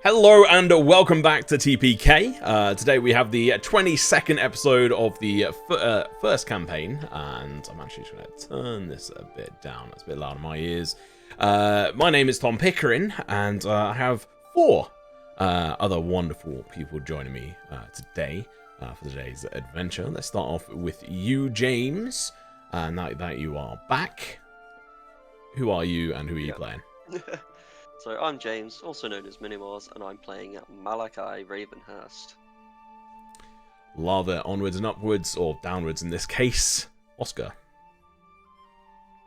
Hello and welcome back to TeaPK. Today we have the 22nd episode of the first campaign, and I'm actually trying to turn this a bit down. It's a bit loud in my ears. My name is Tom Pickering, and I have four other wonderful people joining me today for today's adventure. Let's start off with you, James. Now that you are back, who are you and who are you playing? So I'm James, also known as Minimars, and I'm playing Malachi Ravenhurst. Love it. Onwards and upwards, or downwards in this case. Oscar.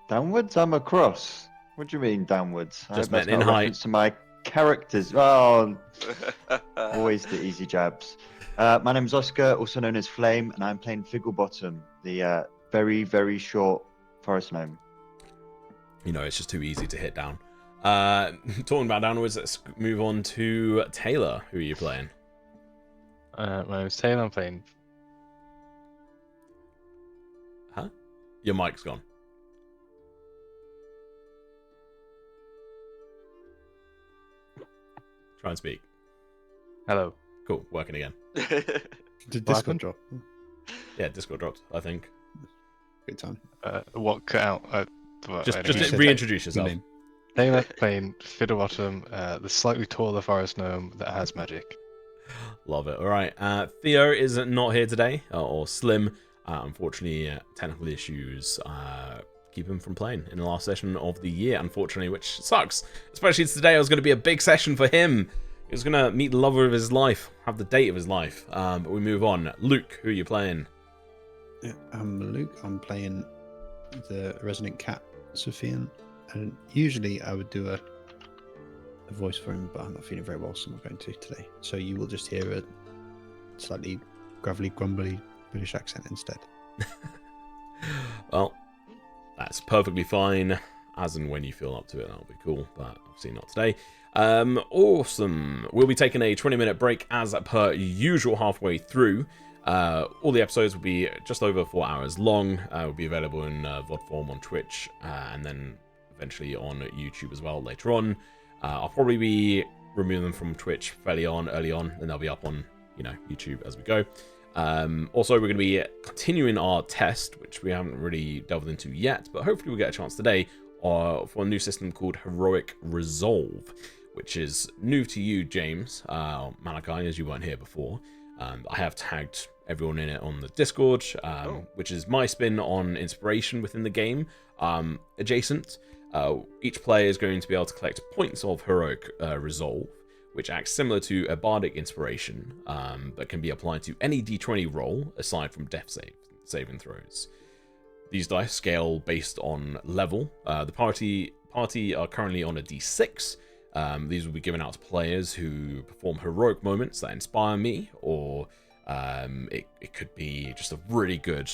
Downwards? I'm across. What do you mean downwards? Just that's meant in not a height. reference to my characters. Oh, always the easy jabs. My name's Oscar, also known as Flame, and I'm playing Figglebottom, the very, very short forest gnome. You know, it's just too easy to hit down. Talking about downwards, let's move on to Taylor. Who are you playing? My name's Taylor, I'm playing... Huh? Your mic's gone. Try and speak. Hello. Cool, working again. Did Discord drop? Yeah, Discord dropped, I think. Good time. What cut out? Just reintroduce yourself. Taylor playing Fiddlebottom, the slightly taller forest gnome that has magic. Love it. All right. Theo is not here today, or Slim. Unfortunately, technical issues keep him from playing in the last session of the year, unfortunately, which sucks. Especially today, it was going to be a big session for him. He was going to meet the lover of his life, have the date of his life. But we move on. Luke, who are you playing? Yeah, I'm Luke. I'm playing the resident cat, Sophian. And usually I would do a voice for him, but I'm not feeling very well, so I'm not going to today. So you will just hear a slightly gravelly, grumbly British accent instead. Well, that's perfectly fine. As and when you feel up to it, that'll be cool. But obviously not today. Awesome. We'll be taking a 20-minute break as per usual halfway through. All the episodes will be just over 4 hours long. Will be available in VOD form on Twitch, and then eventually on YouTube as well later on. I'll probably be removing them from Twitch early on, and they'll be up on YouTube as we go. Also, we're going to be continuing our test, which we haven't really delved into yet, but hopefully we'll get a chance today for a new system called Heroic Resolve, which is new to you, James, Malachi, as you weren't here before. I have tagged everyone in it on the Discord, which is my spin on inspiration within the game. Adjacent, each player is going to be able to collect points of Heroic Resolve, which acts similar to a bardic inspiration, but can be applied to any d20 roll aside from death saving throws. These dice scale based on level. The party are currently on a d6. These will be given out to players who perform heroic moments that inspire me, or it could be just a really good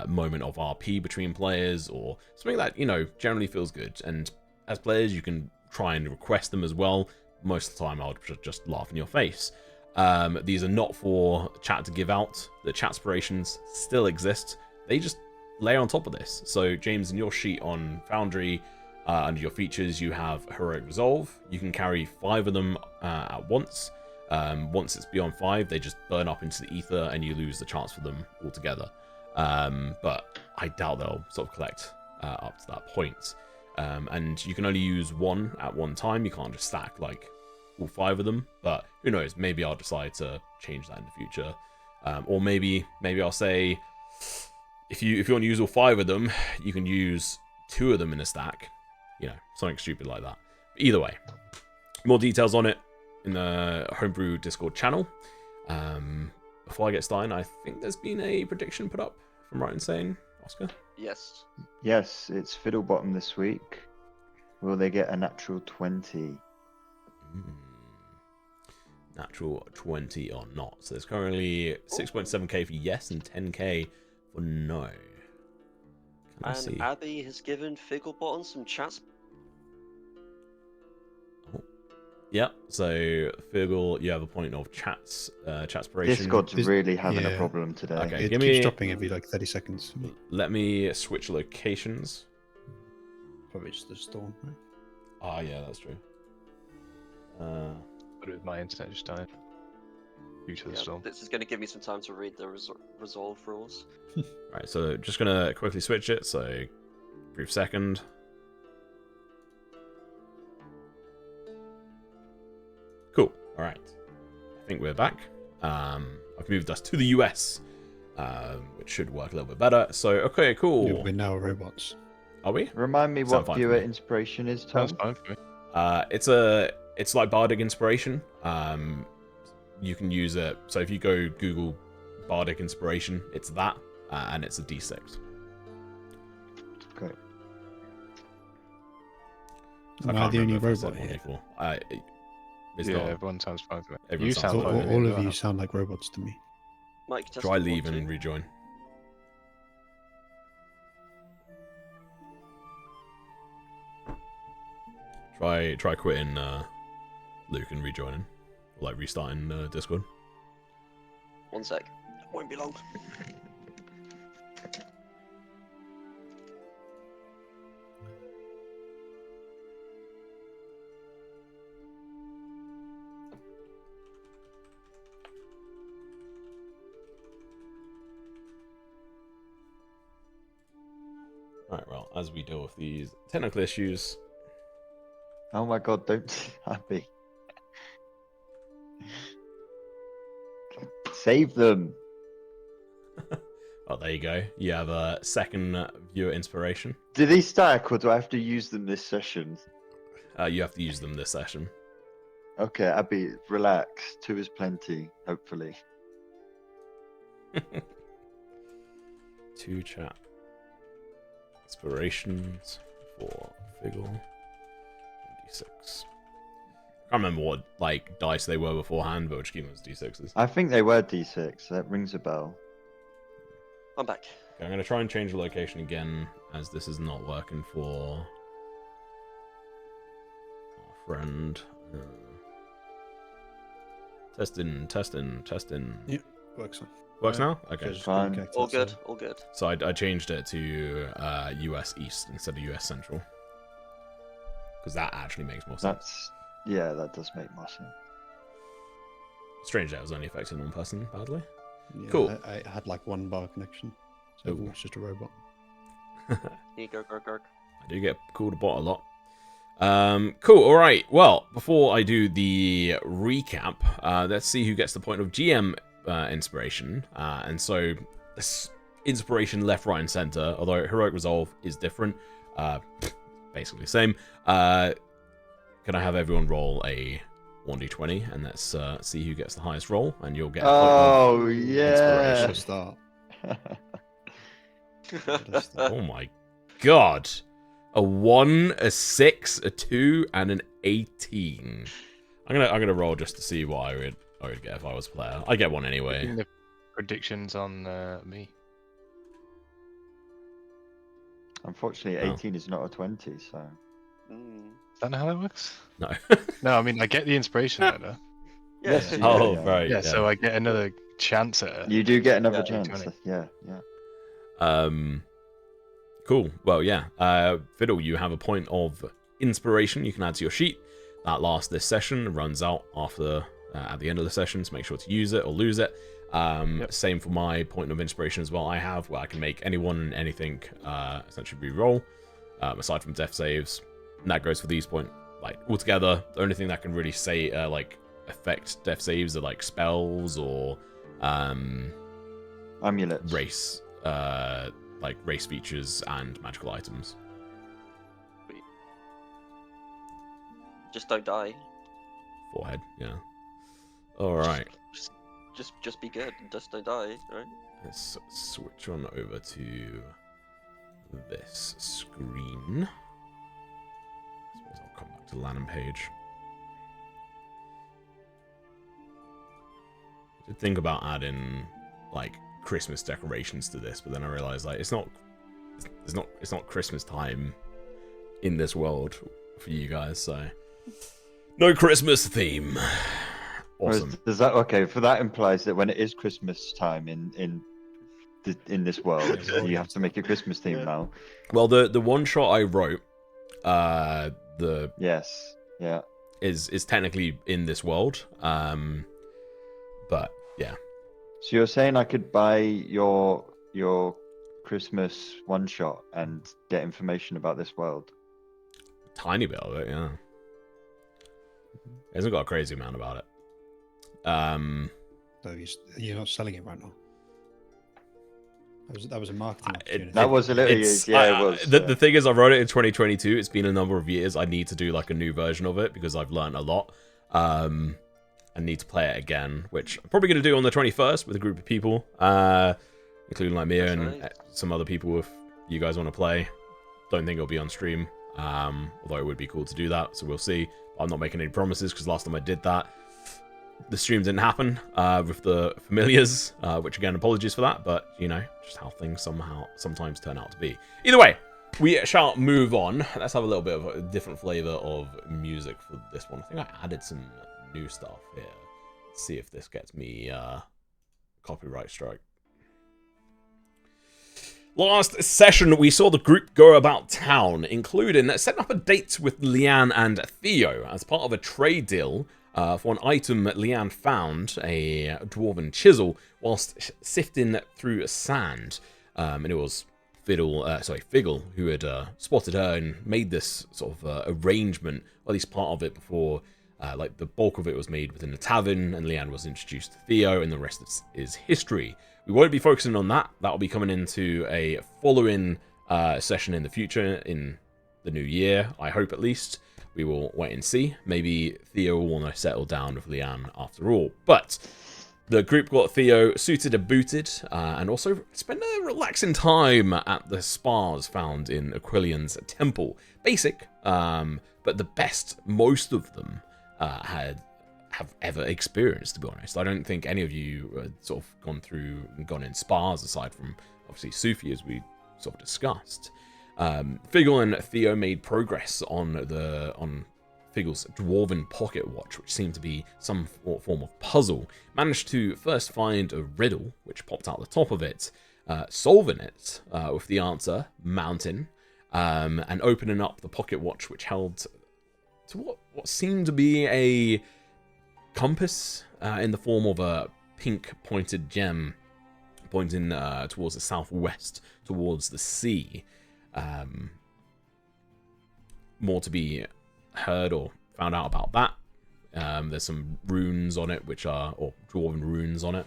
moment of RP between players, or something that generally feels good. And as players, you can try and request them as well. Most of the time, I'll just laugh in your face. These are not for chat to give out. The chat aspirations still exist. They just layer on top of this. So, James, in your sheet on Foundry, under your features, you have Heroic Resolve. You can carry 5 of them at once. Once it's beyond 5, they just burn up into the ether and you lose the chance for them altogether. But I doubt they'll sort of collect up to that point. And you can only use 1 at one time. You can't just stack like all 5 of them. But who knows? Maybe I'll decide to change that in the future. Or maybe I'll say, if you want to use all 5 of them, you can use 2 of them in a stack. Something stupid like that. But either way, more details on it in the Homebrew Discord channel. Before I get started, I think there's been a prediction put up, if I'm right in saying, Oscar? Yes. Yes, it's Fiddlebottom this week. Will they get a natural 20? Natural 20 or not. So there's currently 6.7k for yes and 10k for no. Can I see? And Abby has given Figglebottom some chats. Yep, so Figgle, you have a point of chatspiration. Discord's really having a yeah. problem today. Okay. It Give keeps me- dropping every like 30 seconds. Let me switch locations. Probably just the storm, right? Ah, yeah, that's true. But with my internet just dying due to the storm. This is going to give me some time to read the resolve rules. Right, so just gonna quickly switch it. So, brief second. Cool. All right. I think we're back. I've moved us to the US, which should work a little bit better. So, okay, cool. We're now robots. Are we? Remind me Sound what fine viewer for me. inspiration is, Tom? Sounds fine for me. It's like Bardic Inspiration. You can use it. So if you go Google Bardic Inspiration, it's that, and it's a D6. Great. I Am I can't the only remember if I said robot one here? before. It's Yeah, not. everyone sounds fine for me. Everyone You sounds sound fine. fine. All to me of as you well. sound like robots to me. Mike, just Try leave and rejoin. Try quitting Luke and rejoining. Or like restarting Discord. 1 sec. Won't be long. Right, well, as we deal with these technical issues, Oh my god, don't be happy. Save them. oh, there you go. You have a second viewer inspiration. Do they stack or do I have to use them this session? You have to use them this session. Okay, Abby, relax. 2 is plenty, hopefully. 2 chat inspirations for Figgle. 6. I can't remember what like dice they were beforehand, but which game was D6s. I think they were D6. That rings a bell. I'm back. Okay, I'm going to try and change the location again, as this is not working for our friend. Testing. Yep, works on. Works now? Okay. Just Fine. connect All that, good. so- All good. So I changed it to US East instead of US Central. Because that actually makes more sense. That does make more sense. Strange that was only affecting one person badly. Yeah, Cool. I had like 1 bar connection, so Ooh. everyone's just a robot. Here you go, Garg. I do get called a bot a lot. Cool, alright. Well, before I do the recap, let's see who gets the point of GM inspiration. And so, this inspiration left, right, and center, although Heroic Resolve is different. Basically the same. Can I have everyone roll a 1d20, and let's see who gets the highest roll, and you'll get a point Oh, of yeah. Let's start. Let's start. Oh my god. A 1, a 6, a 2, and an 18. I'm gonna roll just to see what I would get if I was a player. I get one anyway. Putting the predictions on me. Unfortunately, Oh. 18 is not a 20, so. Mm. Is that how that works? No. No, I mean I get the inspiration though. Yes, you do, Oh, yeah. right. Yeah, so I get another chance at it. You do get another Yeah, chance. 20. Yeah. Cool. Well, yeah. Fiddle, you have a point of inspiration you can add to your sheet. That lasts this session, runs out after at the end of the session, so make sure to use it or lose it. Same for my point of inspiration as well. I have where I can make anyone and anything essentially re-roll, aside from death saves. And that goes for these point. Like altogether, the only thing that can really say like affect death saves are like spells or Amulets. race like race features and magical items. Just don't die. Forehead, yeah. All right. Just be good. Just don't die. Right? Let's switch on over to this screen. I suppose I'll come back to the landing page. I did think about adding like Christmas decorations to this, but then I realized like it's not Christmas time in this world for you guys, so no Christmas theme. Awesome. Does that okay? For that implies that when it is Christmas time in this world, Yeah, you have to make a Christmas theme Yeah. now. Well, the one shot I wrote, Yes. Yeah. is technically in this world. But yeah. So you're saying I could buy your Christmas one shot and get information about this world? Tiny bit of it, yeah. It hasn't got a crazy amount about it. So you're not selling it right now. That was a marketing opportunity. That was literally, yeah, it was. The thing is, I wrote it in 2022. It's been a number of years. I need to do like a new version of it because I've learned a lot. I need to play it again, which I'm probably going to do on the 21st with a group of people, including like Mia and some other people if you guys want to play. Don't think it'll be on stream, although it would be cool to do that, so we'll see. I'm not making any promises because last time I did that, the stream didn't happen with the familiars, which again, apologies for that, but you know, just how things sometimes turn out to be. Either way, we shall move on. Let's have a little bit of a different flavor of music for this one. I think I added some new stuff here. Let's see if this gets me copyright strike. Last session, we saw the group go about town, including setting up a date with Leanne and Theo as part of a trade deal. For an item, Leanne found a dwarven chisel whilst sifting through sand, and it was Figgle who had spotted her and made this sort of arrangement, or at least part of it, before like the bulk of it was made within the tavern, and Leanne was introduced to Theo, and the rest is history. We won't be focusing on that. That'll be coming into a following session in the future, in the new year, I hope at least. We will wait and see. Maybe Theo will want to settle down with Leanne after all. But the group got Theo suited and booted, and also spent a relaxing time at the spas found in Aquilian's temple. Basic, but the best most of them have ever experienced, to be honest. I don't think any of you sort of gone in spas, aside from obviously Sufi, as we sort of discussed. Figgle and Theo made progress on Figgle's dwarven pocket watch, which seemed to be some form of puzzle. Managed to first find a riddle, which popped out the top of it, solving it with the answer mountain, and opening up the pocket watch, which held to what seemed to be a compass in the form of a pink pointed gem pointing towards the southwest, towards the sea. More to be heard or found out about that. There's some runes on it, or dwarven runes on it.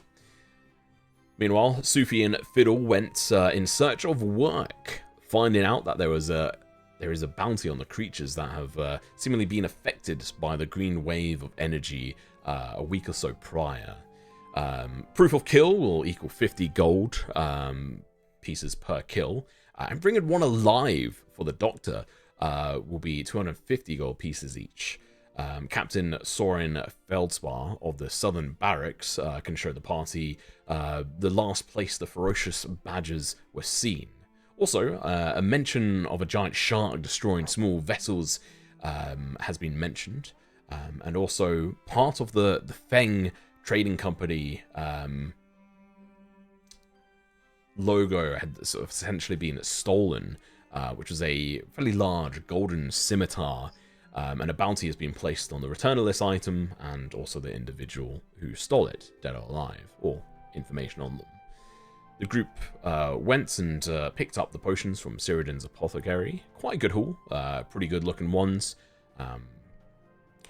Meanwhile, Sufi and Fiddle went in search of work, finding out that there is a bounty on the creatures that have seemingly been affected by the green wave of energy a week or so prior. Proof of kill will equal 50 gold pieces per kill, and bringing one alive for the doctor will be 250 gold pieces each. Captain Soren Feldspar of the Southern Barracks can show the party the last place the ferocious badgers were seen. Also, a mention of a giant shark destroying small vessels has been mentioned, and also part of the Feng trading company logo had sort of essentially been stolen, which was a fairly large golden scimitar, and a bounty has been placed on the return of this item and also the individual who stole it, dead or alive, or information on them. The group went and picked up the potions from Cyrodian's apothecary. Quite a good haul, pretty good looking ones.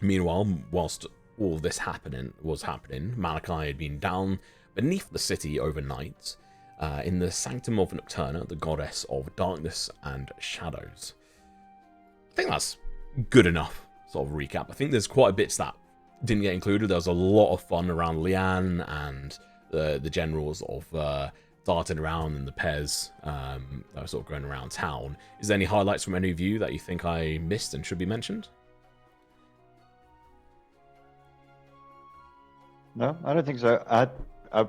Meanwhile, whilst all this was happening, Malachi had been down beneath the city overnight, in the Sanctum of Nocturna, the goddess of darkness and shadows. I think that's good enough sort of recap. I think there's quite a bits that didn't get included. There was a lot of fun around Leanne and the generals of darting around in the pairs that were sort of going around town. Is there any highlights from any of you that you think I missed and should be mentioned? No, I don't think so. I'm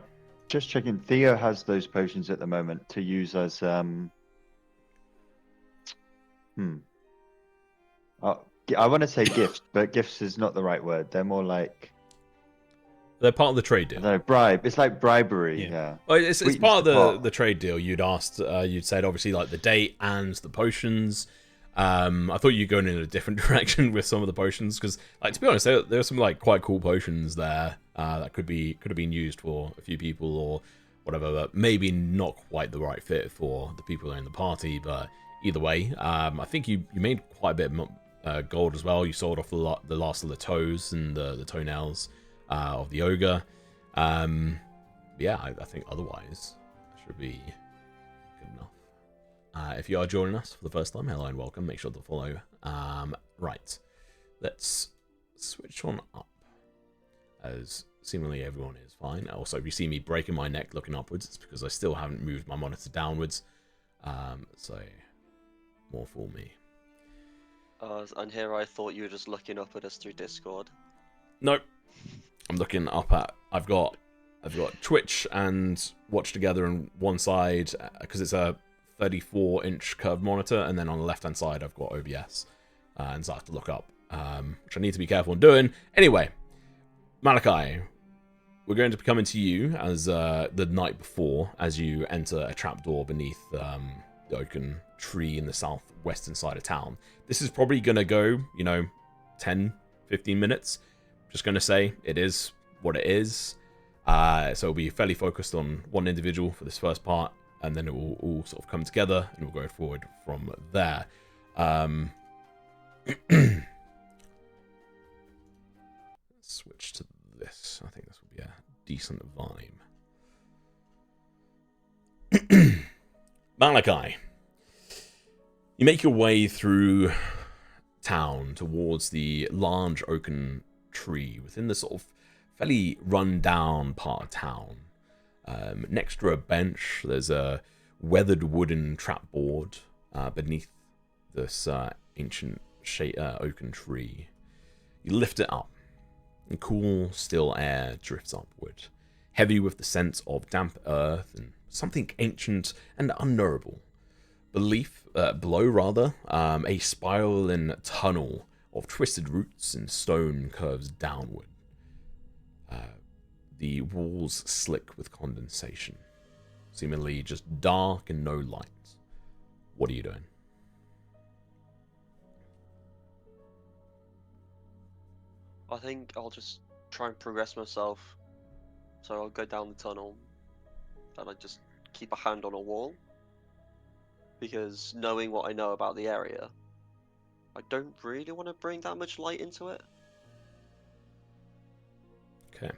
just checking. Theo has those potions at the moment to use as I want to say gifts, but gifts is not the right word. They're more like, they're part of the trade deal. No, bribe. It's like bribery. Yeah. Well, it's part of the trade deal. You'd asked, you'd said obviously like the date and the potions. I thought you were going in a different direction with some of the potions, because, like, to be honest, there are some like quite cool potions there that could have been used for a few people or whatever, but maybe not quite the right fit for the people in the party. But either way, I think you made quite a bit of gold as well. You sold off the last of the toes and the toenails of the ogre. Yeah, I think otherwise should be good enough. If you are joining us for the first time, hello and welcome. Make sure to follow. Right, let's switch on up, as seemingly everyone is fine. Also, if you see me breaking my neck looking upwards, it's because I still haven't moved my monitor downwards. So, more for me. And here I thought you were just looking up at us through Discord. Nope. I'm looking up at... I've got Twitch and Watch Together on one side, because it's a 34-inch curved monitor, and then on the left-hand side I've got OBS. And so I have to look up, which I need to be careful in doing. Anyway, Malachi, we're going to be coming to you as the night before, as you enter a trapdoor beneath the oaken tree in the southwestern side of town. This is probably going to go, 10, 15 minutes. Just going to say it is what it is. So it'll be fairly focused on one individual for this first part, and then it will all sort of come together, and we'll go forward from there. Switch to this. I think this will be a decent vibe. Malachi, you make your way through town towards the large oaken tree within the sort of fairly run-down part of town. Next to a bench, there's a weathered wooden trapboard beneath this ancient oaken tree. You lift it up, and cool, still air drifts upward, heavy with the scent of damp earth and something ancient and unknowable. Below, a spiraling tunnel of twisted roots and stone curves downward. The walls slick with condensation, seemingly just dark and no light. What are you doing? I think I'll just try and progress myself. So I'll go down the tunnel, and I just keep a hand on a wall. Because knowing what I know about the area, I don't really want to bring that much light into it. Okay.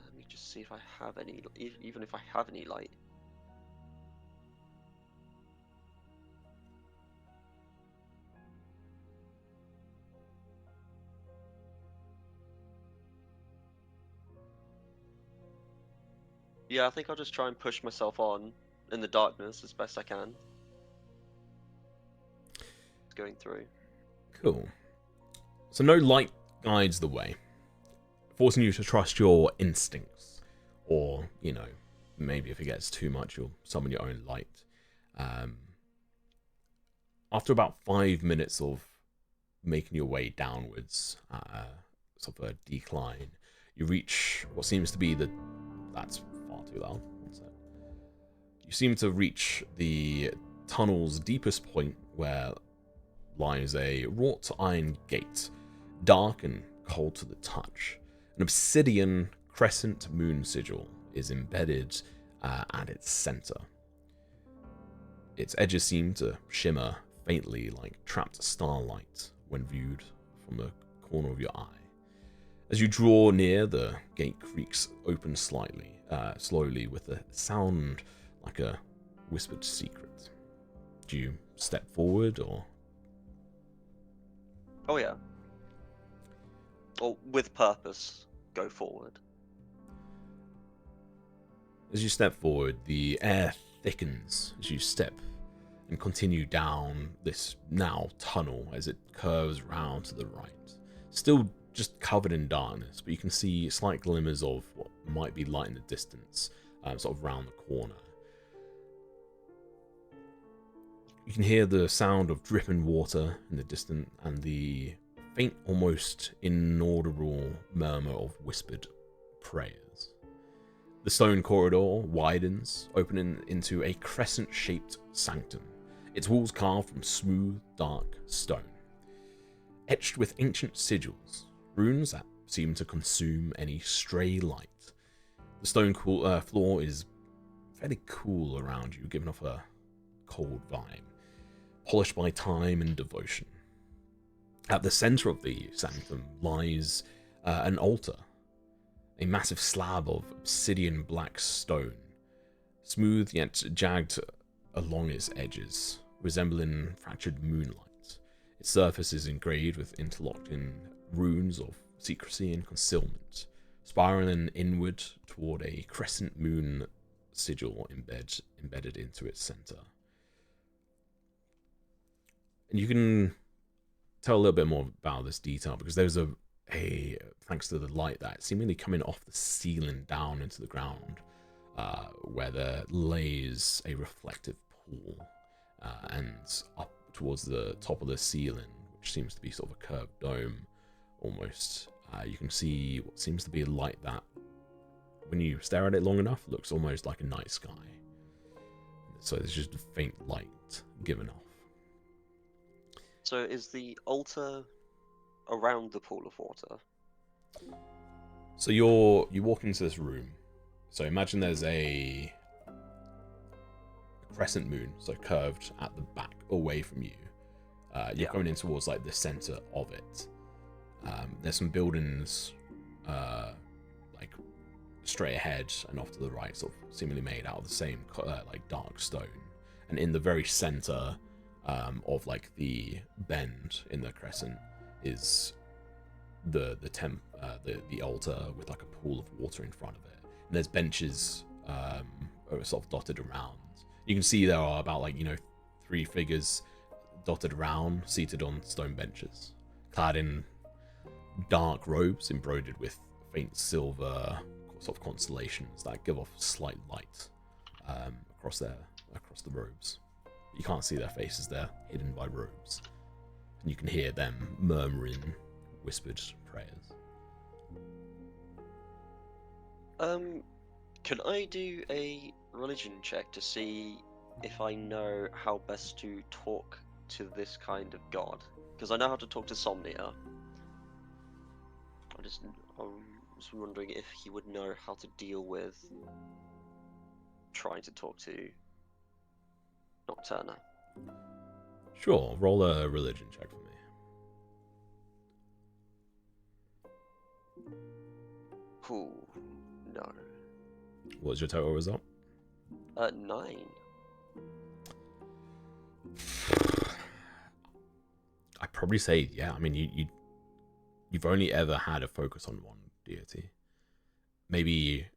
Let me just see if I have any, even if I have any light. Yeah, I think I'll just try and push myself on in the darkness as best I can. It's going through. Cool. So no light guides the way, forcing you to trust your instincts, or, maybe if it gets too much, you'll summon your own light. After about 5 minutes of making your way downwards, sort of a decline, you reach what seems to be that's far too loud. You seem to reach the tunnel's deepest point, where lies a wrought iron gate, dark and cold to the touch. An obsidian crescent moon sigil is embedded at its center. Its edges seem to shimmer faintly like trapped starlight when viewed from the corner of your eye. As you draw near, the gate creaks open slowly with a sound like a whispered secret. Do you step forward, or? Oh yeah. Or with purpose, go forward. As you step forward, the air thickens as you step and continue down this now tunnel as it curves round to the right. Still just covered in darkness, but you can see slight glimmers of what might be light in the distance, sort of round the corner. You can hear the sound of dripping water in the distance and the faint, almost inaudible murmur of whispered prayers. The stone corridor widens, opening into a crescent-shaped sanctum, its walls carved from smooth, dark stone, etched with ancient sigils, runes that seem to consume any stray light. The stone floor is fairly cool around you, giving off a cold vibe, polished by time and devotion. At the center of the sanctum lies an altar, a massive slab of obsidian black stone, smooth yet jagged along its edges, resembling fractured moonlight. Its surface is engraved with interlocking runes of secrecy and concealment, spiraling inward toward a crescent moon sigil embedded into its center. And you can tell a little bit more about this detail because there's a thanks to the light that's seemingly coming off the ceiling down into the ground, where there lays a reflective pool, and up towards the top of the ceiling, which seems to be sort of a curved dome almost, you can see what seems to be a light that, when you stare at it long enough, looks almost like a night sky. So there's just a faint light given off. So is the altar around the pool of water? So you walk into this room. So imagine there's a crescent moon, so curved at the back, away from you. You're going in towards like the center of it. There's some buildings, like straight ahead and off to the right, sort of seemingly made out of the same like dark stone. And in the very center of like the bend in the crescent is the altar with like a pool of water in front of it. And there's benches sort of dotted around. You can see there are about like 3 figures dotted around, seated on stone benches, clad in dark robes embroidered with faint silver sort of constellations that give off slight light across the robes. You can't see their faces; they're hidden by robes, and you can hear them murmuring whispered prayers. Can I do a religion check to see if I know how best to talk to this kind of god? Because I know how to talk to Somnia. I was wondering if he would know how to deal with trying to talk to Nocturna. Sure, roll a religion check for me. Ooh, no. What's your total result? 9. I'd probably say, yeah. I mean, you've only ever had a focus on one deity. Maybe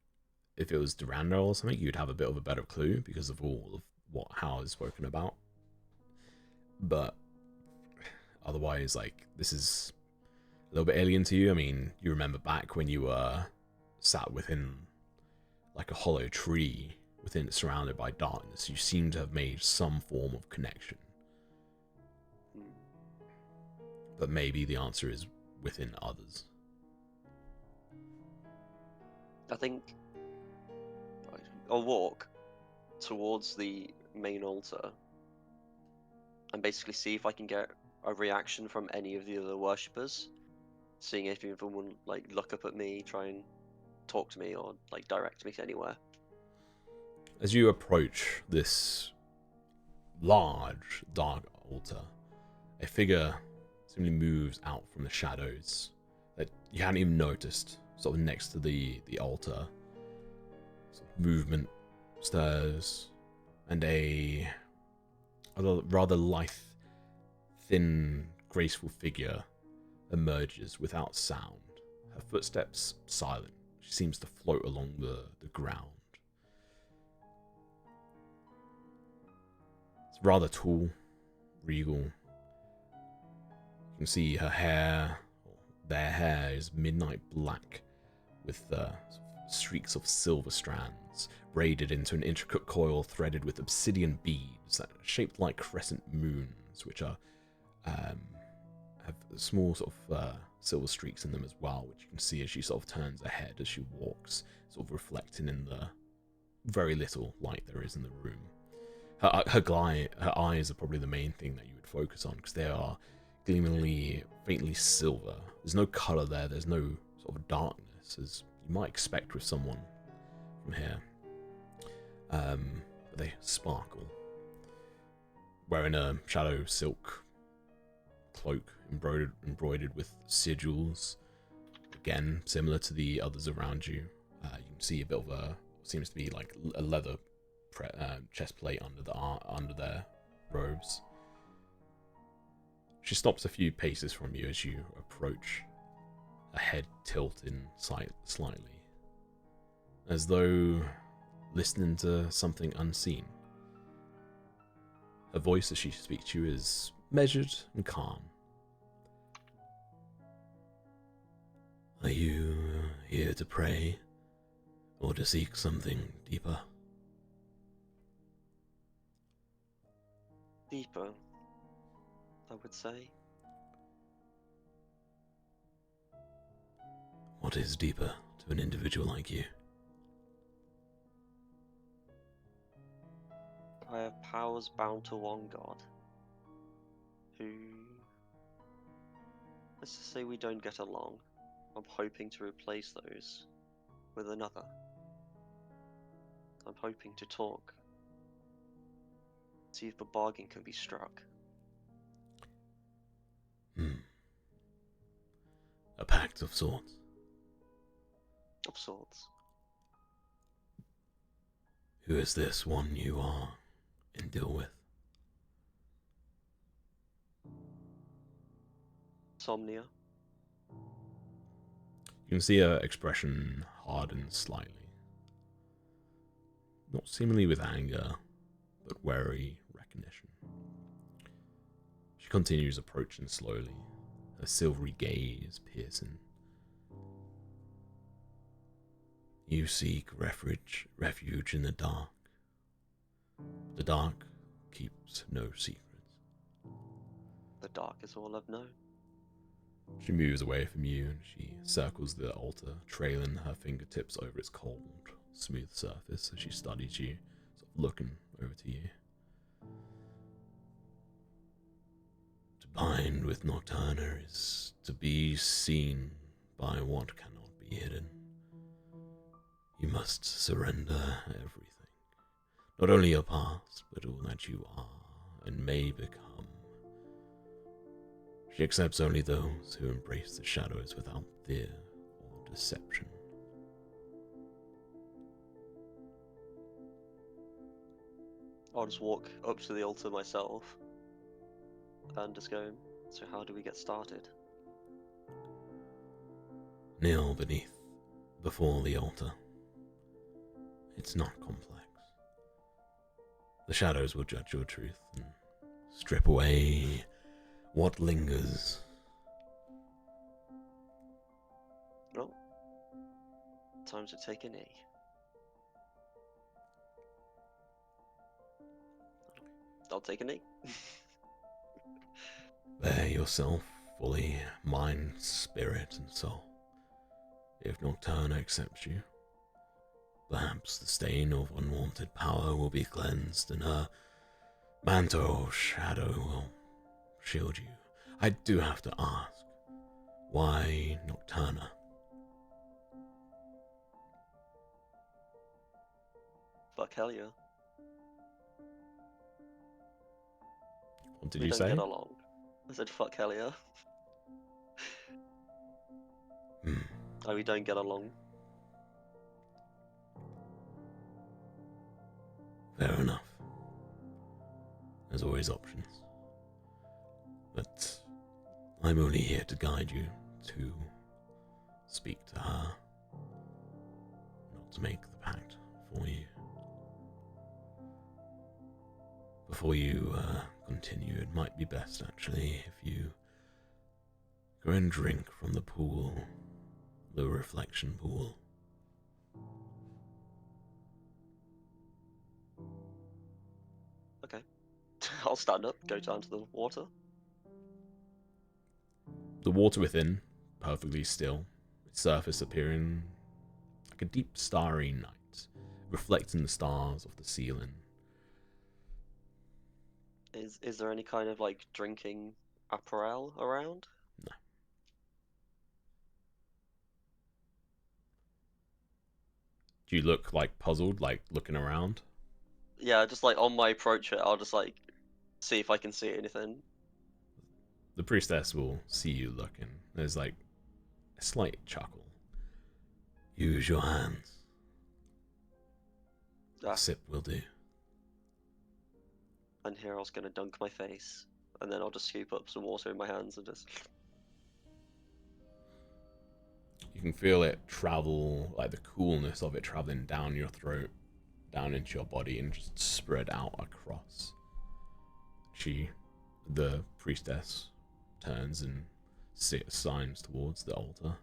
if it was Durandal or something, you'd have a bit of a better clue because of all of what Hal has spoken about. But otherwise, like, this is a little bit alien to you. I mean, you remember back when you were sat within like a hollow tree, surrounded by darkness, you seem to have made some form of connection. But maybe the answer is within others. I think I'll walk towards the main altar and basically see if I can get a reaction from any of the other worshippers, seeing if anyone will like look up at me, try and talk to me, or like direct me anywhere. As you approach this large dark altar, a figure simply moves out from the shadows that you hadn't even noticed, sort of next to the altar. Sort of movement stirs, and a rather lithe, thin, graceful figure emerges without sound. Her footsteps silent. She seems to float along the ground. It's rather tall, regal. You can see her hair, their hair is midnight black with streaks of silver strands braided into an intricate coil threaded with obsidian beads that are shaped like crescent moons, which are have small sort of silver streaks in them as well, which you can see as she sort of turns her head as she walks, sort of reflecting in the very little light there is in the room. her eyes are probably the main thing that you would focus on, because they are gleamingly, faintly silver. There's no color there. There's no sort of darkness, as you might expect with someone from here. But they sparkle. Wearing a shadow silk cloak embroidered with sigils, again similar to the others around you. You can see a bit of a, seems to be like a leather chest plate under their robes. She stops a few paces from you as you approach, her head tilting slightly, as though listening to something unseen. Her voice as she speaks to you is measured and calm. Are you here to pray, or to seek something deeper? Deeper, I would say. What is deeper to an individual like you? I have powers bound to one god, who, let's just say we don't get along. I'm hoping to replace those with another. I'm hoping to talk. See if a bargain can be struck. A pact of sorts. Of sorts. Who is this one you are in deal with? Somnia. You can see her expression harden slightly. Not seemingly with anger, but wary recognition. She continues approaching slowly, her silvery gaze piercing. You seek refuge in the dark. The dark keeps no secrets. The dark is all I've known. She moves away from you and she circles the altar, trailing her fingertips over its cold, smooth surface as she studies you, sort of looking over to you. To bind with Nocturna is to be seen by what cannot be hidden. You must surrender everything. Not only your past, but all that you are and may become. She accepts only those who embrace the shadows without fear or deception. I'll just walk up to the altar myself and just go, so how do we get started? Kneel before the altar. It's not complex. The shadows will judge your truth and strip away what lingers. Well, time to take a knee. I'll take a knee. Bear yourself fully, mind, spirit, and soul. If Nocturna accepts you, perhaps the stain of unwanted power will be cleansed and her mantle of shadow will shield you. I do have to ask, why Nocturna? Fuck hell yeah. What did We you don't say? get along. I said fuck hell yeah. Oh, we don't get along. Fair enough. There's always options. But I'm only here to guide you to speak to her, not to make the pact for you. Before you continue, it might be best actually if you go and drink from the pool, the reflection pool. Okay. I'll stand up, go down to the water. The water within, perfectly still, its surface appearing like a deep starry night, reflecting the stars of the ceiling. Is there any kind of like drinking apparel around? No. Do you look like puzzled, like looking around? Yeah, just like on my approach it, I'll just like see if I can see anything. The priestess will see you looking. There's like a slight chuckle. Use your hands. Ah, A sip will do. and here I was gonna dunk my face, and then I'll just scoop up some water in my hands and just. You can feel it travel, like the coolness of it traveling down your throat, down into your body, and just spread out across. The priestess, turns and signs towards the altar.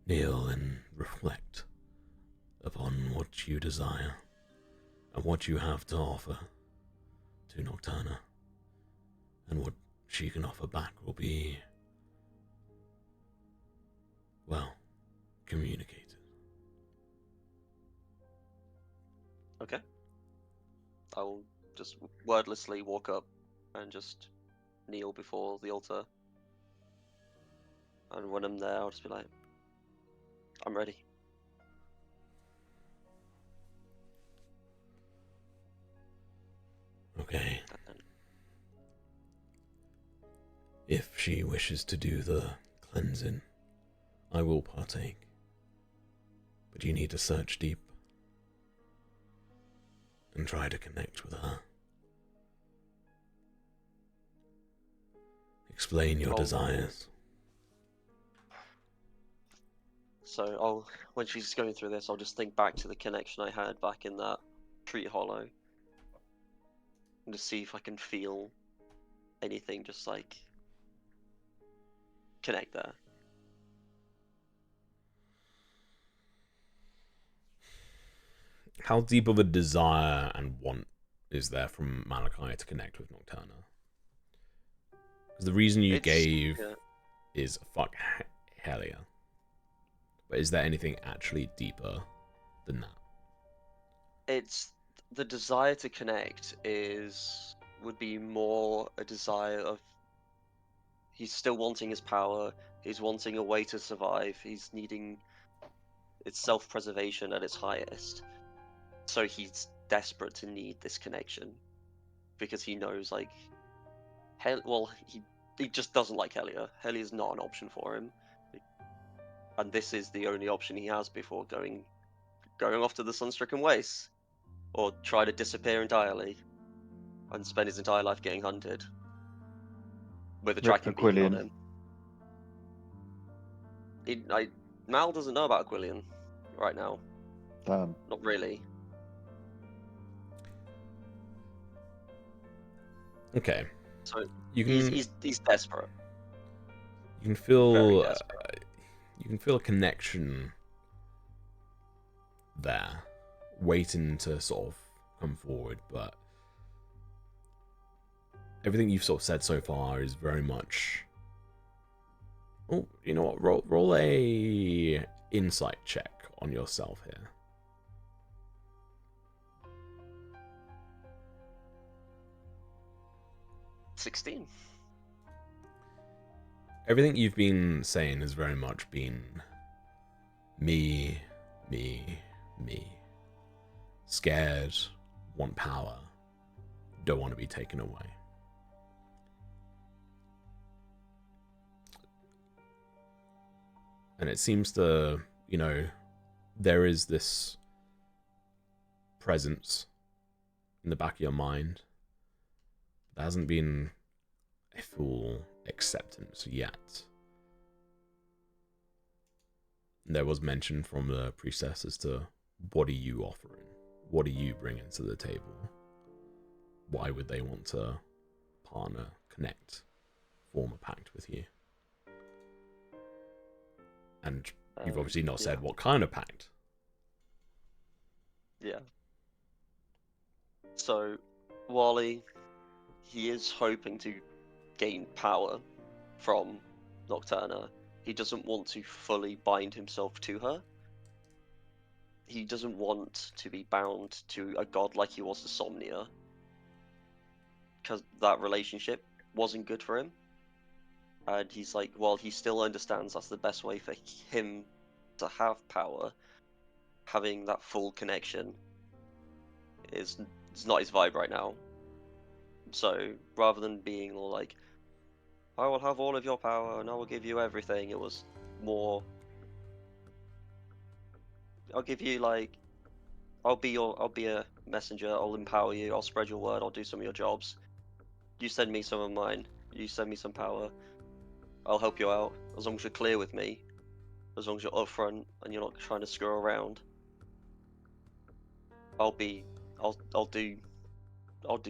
Kneel and reflect upon what you desire and what you have to offer to Nocturna, and what she can offer back will be, well, communicated. Okay. I will just wordlessly walk up and just kneel before the altar. And when I'm there, I'll just be like, I'm ready. Okay. And then, If she wishes to do the cleansing, I will partake. But you need to search deep and try to connect with her. Explain your Oh. desires. so when she's going through this, I'll just think back to the connection I had back in that tree hollow. And just see if I can feel anything just like connect there. How deep of a desire and want is there from Malachi to connect with Nocturna? Because the reason you gave Yeah. is fuck Helia. But is there anything actually deeper than that? It's the desire to connect would be more a desire of he's still wanting his power, he's wanting a way to survive, he's needing it's self-preservation at its highest. So he's desperate to need this connection because he knows like he just doesn't like Helia. Helia's not an option for him. And this is the only option he has before going off to the sun-stricken wastes, or try to disappear entirely and spend his entire life getting hunted with a Rip tracking beacon on Aquilian. him. Mal doesn't know about Aquilian right now. Damn. Not really. Okay. So You can he's desperate. you can Very feel desperate. you can feel a connection there, waiting to sort of come forward, but everything you've sort of said so far is very much. Oh, you know what? Roll a insight check on yourself here. $16. Everything you've been saying has very much been me. Scared, want power, don't want to be taken away. And it seems to, there is this presence in the back of your mind. There hasn't been a full acceptance yet. There was mention from the priestess as to what are you offering? What are you bringing to the table? Why would they want to partner, connect, form a pact with you? And you've obviously not said what kind of pact. Yeah. So, Wally, he is hoping to gain power from Nocturna. He doesn't want to fully bind himself to her. He doesn't want to be bound to a god like he was to Somnia. because that relationship wasn't good for him. And he's like, well, he still understands that's the best way for him to have power. Having that full connection is not his vibe right now. So rather than being all like, I will have all of your power and I will give you everything, it was more, I'll give you like, I'll be a messenger, I'll empower you, I'll spread your word, I'll do some of your jobs. You send me some of mine, you send me some power, I'll help you out, as long as you're clear with me, as long as you're upfront and you're not trying to screw around. I'll do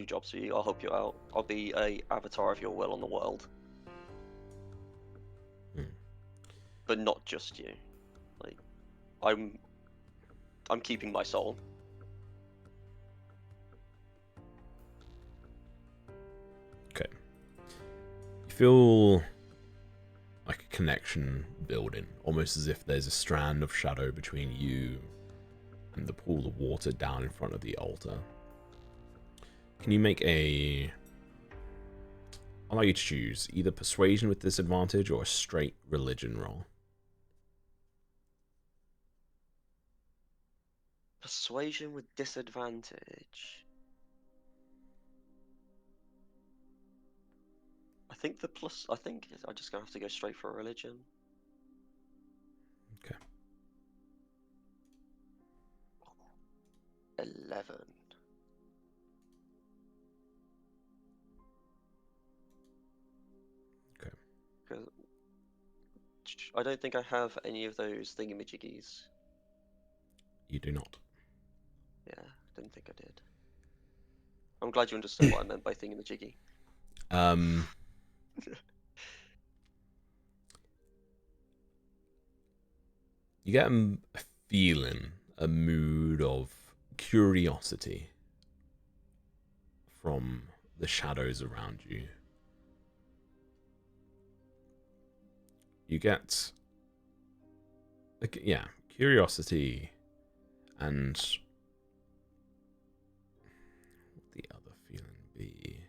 jobs for you, I'll help you out, I'll be a avatar of your will on the world. But not just you. Like, I'm keeping my soul. Okay. You feel like a connection building, almost as if there's a strand of shadow between you and the pool of water down in front of the altar. Can you make a... I'll allow you to choose either persuasion with disadvantage or a straight religion roll. Persuasion with disadvantage. I think I'm just gonna have to go straight for religion. Okay. 11. Okay. 'Cause I don't think I have any of those thingamajiggies. You do not. Yeah, didn't think I did. I'm glad you understood what I meant by thingamajiggy. You get a feeling, a mood of curiosity from the shadows around you. You get, yeah, curiosity and what would the other feeling be?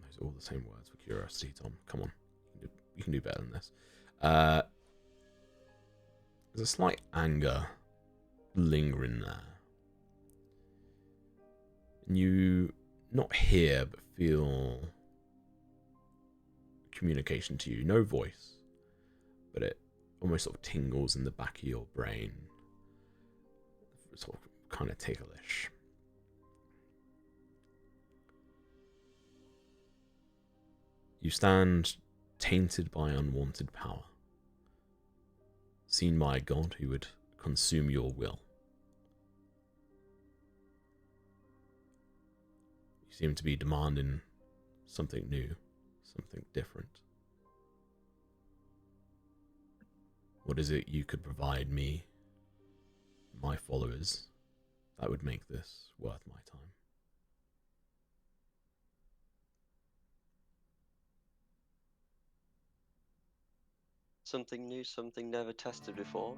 Those are all the same words for curiosity, Tom. Come on, you can do better than this. There's a slight anger lingering there. And you not hear but feel communication to you. No voice, but it almost sort of tingles in the back of your brain. Sort of kind of ticklish. You stand tainted by unwanted power, seen by a god who would consume your will. You seem to be demanding something new, something different. What is it you could provide me, my followers, that would make this worth my time? Something new, something never tested before.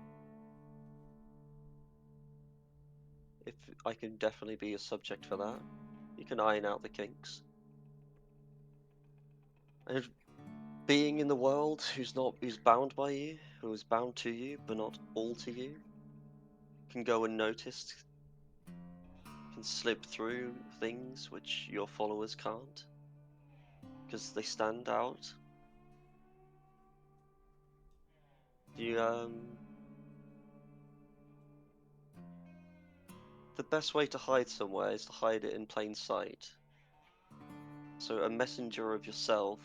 If I can definitely be a subject for that. You can iron out the kinks. And being in the world who's bound by you, who is bound to you, but not all to you, can go unnoticed, can slip through things which your followers can't, because they stand out. The best way to hide somewhere is to hide it in plain sight. So a messenger of yourself,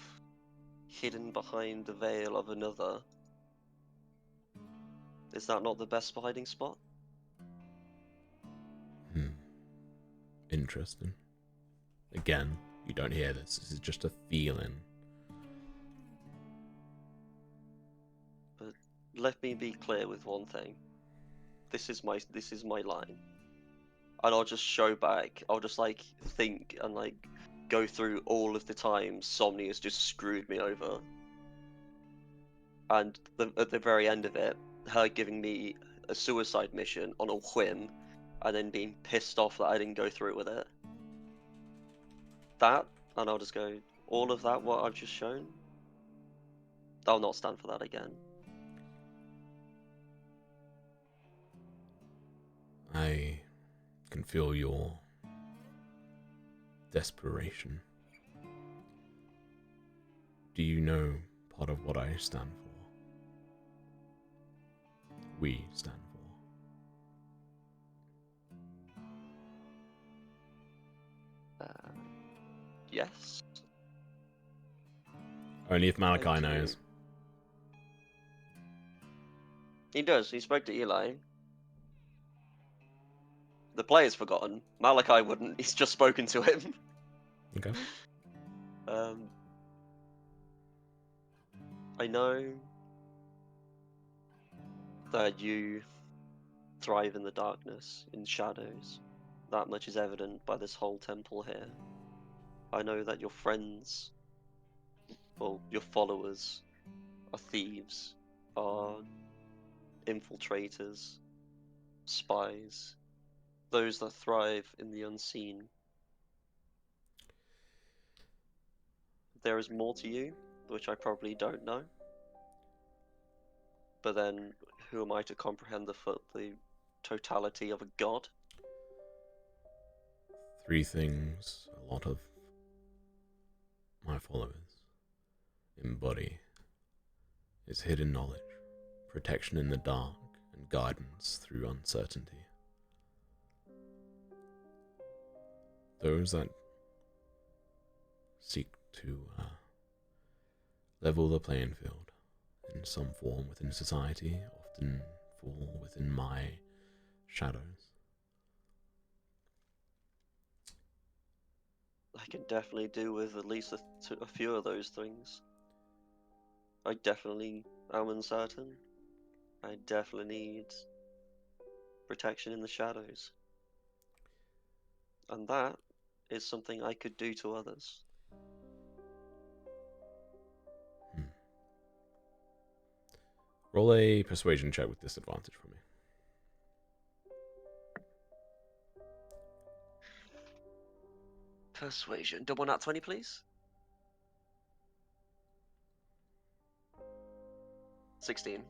hidden behind the veil of another, is that not the best hiding spot? Interesting. Again, you don't hear this. This is just a feeling. But let me be clear with one thing. This is my line. And I'll just show back. I'll just like think and like go through all of the times Somni has just screwed me over. And at the very end of it, her giving me a suicide mission on a whim and then being pissed off that I didn't go through with it. That, and I'll just go, all of that, what I've just shown, I'll not stand for that again. I can feel your desperation. Do you know part of what I stand for? We stand for. Yes. Only if I Malachi do. knows. He does. He spoke to Eli. The player's forgotten. Malachi wouldn't. He's just spoken to him. Okay. I know that you thrive in the darkness, in shadows. That much is evident by this whole temple here. I know that your friends, well, your followers, are thieves, are infiltrators, spies, those that thrive in the unseen. There is more to you, which I probably don't know. But then, who am I to comprehend the totality of a god? 3 things a lot of my followers embody is hidden knowledge, protection in the dark, and guidance through uncertainty. Those that seek to level the playing field in some form within society often fall within my shadows. I can definitely do with at least a few of those things. I definitely am uncertain. I definitely need protection in the shadows. And that is something I could do to others. Roll a persuasion check with disadvantage for me. Persuasion. Double nat 20, please. 16.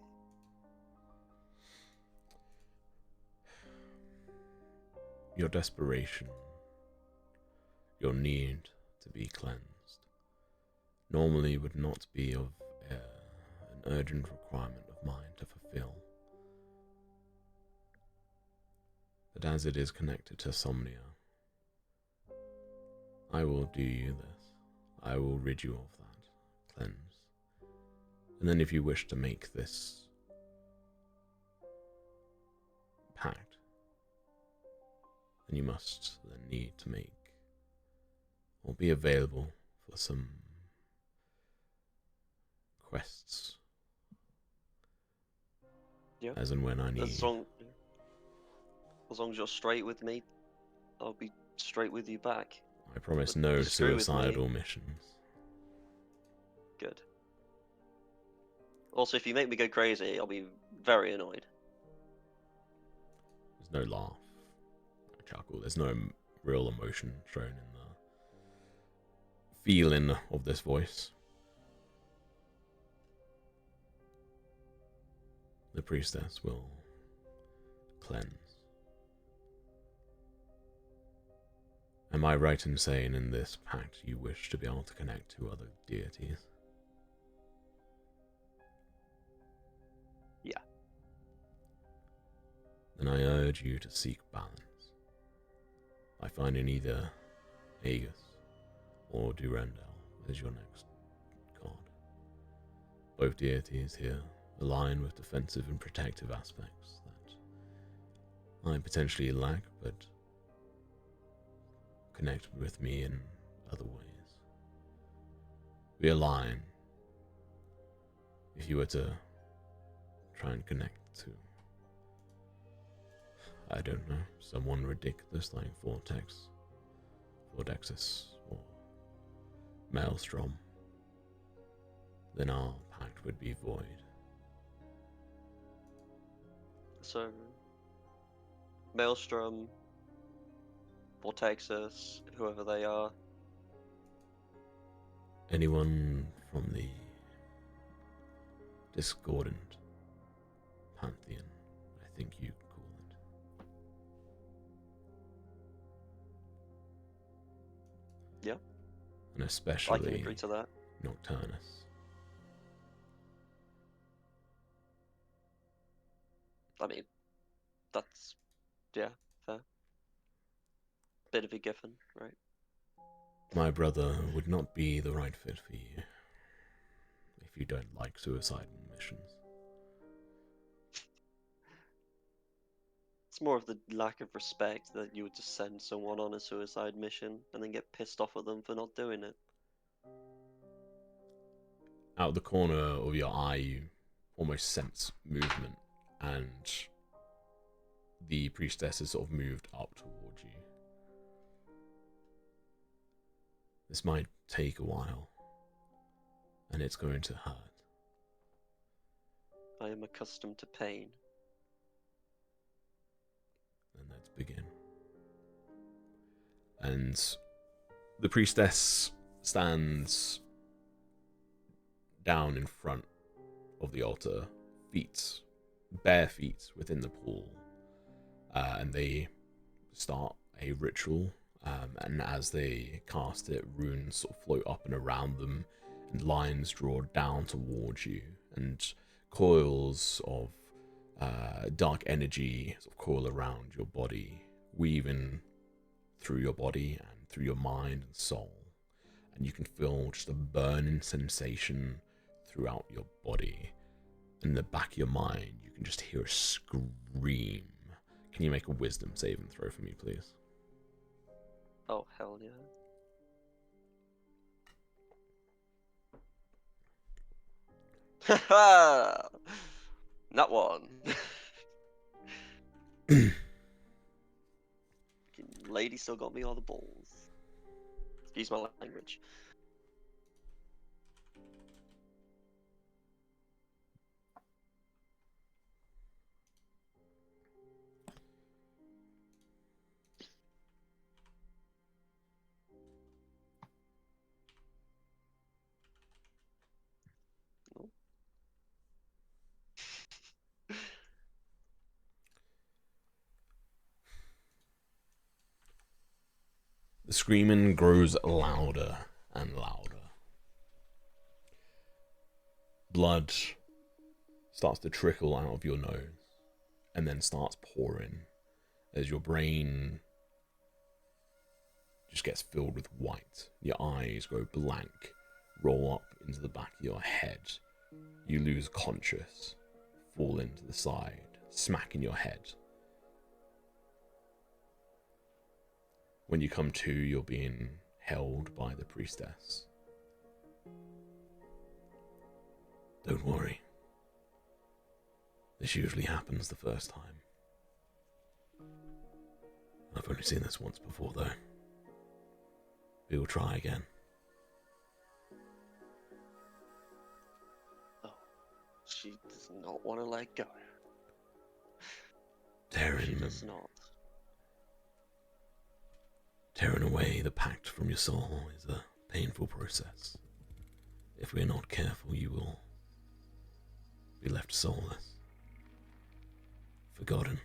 Your desperation, your need to be cleansed, normally would not be of an urgent requirement of mine to fulfill. But as it is connected to Somnia, I will do you this. I will rid you of that, cleanse. And then if you wish to make this pact, then you must then need to make or be available for some quests. Yeah. As and when I need. As long as you're straight with me, I'll be straight with you back. I promise But no disagree with me. suicidal missions. Good. Also, if you make me go crazy, I'll be very annoyed. There's no laugh, no chuckle. There's no real emotion shown in the feeling of this voice. The priestess will cleanse. Am I right in saying in this pact you wish to be able to connect to other deities? Yeah. Then I urge you to seek balance by finding either Aegis or Durandal as your next god. Both deities here align with defensive and protective aspects that I potentially lack, but connect with me in other ways. We align. If you were to try and connect to, I don't know, someone ridiculous like Vortexus, or Maelstrom, then our pact would be void. So, Maelstrom, Vortexus, whoever they are. Anyone from the discordant pantheon, I think you call it. Yeah. And I especially can agree to that. Nocturnus. I mean, that's, yeah, fair. Bit of a giffen, right? My brother would not be the right fit for you if you don't like suicide missions. It's more of the lack of respect that you would just send someone on a suicide mission and then get pissed off at them for not doing it. Out of the corner of your eye, you almost sense movement, and the priestess has sort of moved up towards you. This might take a while, and it's going to hurt. I am accustomed to pain. Then let's begin. And the priestess stands down in front of the altar, bare feet within the pool, and they start a ritual. And as they cast it, runes sort of float up and around them, and lines draw down towards you, and coils of dark energy sort of coil around your body, weaving through your body and through your mind and soul. And you can feel just a burning sensation throughout your body. In the back of your mind, you can just hear a scream. Can you make a wisdom saving throw for me, please? Oh, hell yeah. Haha! Not one. Lady still got me all the balls. Excuse my language. No. The screaming grows louder and louder. Blood starts to trickle out of your nose and then starts pouring as your brain just gets filled with white. Your eyes go blank, roll up into the back of your head. You lose conscious, fall into the side, smacking your head. When you come to, you're being held by the priestess. Don't worry. This usually happens the first time. I've only seen this once before, though. We will try again. Oh, she does not want to let go. She does not. Tearing away the pact from your soul is a painful process. If we're not careful, you will be left soulless, forgotten.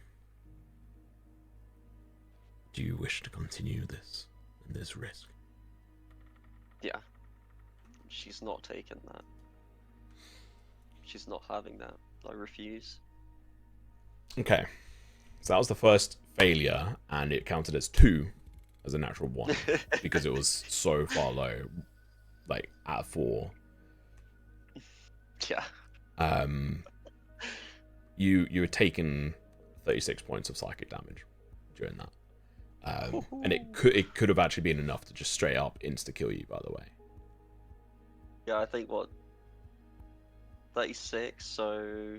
Do you wish to continue this and this risk? Yeah. She's not taking that. She's not having that. I refuse. Okay. So that was the first failure, and it counted as 2 as a natural 1 because it was so far low, like at 4. Yeah. You were taking 36 points of psychic damage during that. And it could have actually been enough to just straight up insta kill you, by the way. Yeah, I think 36, so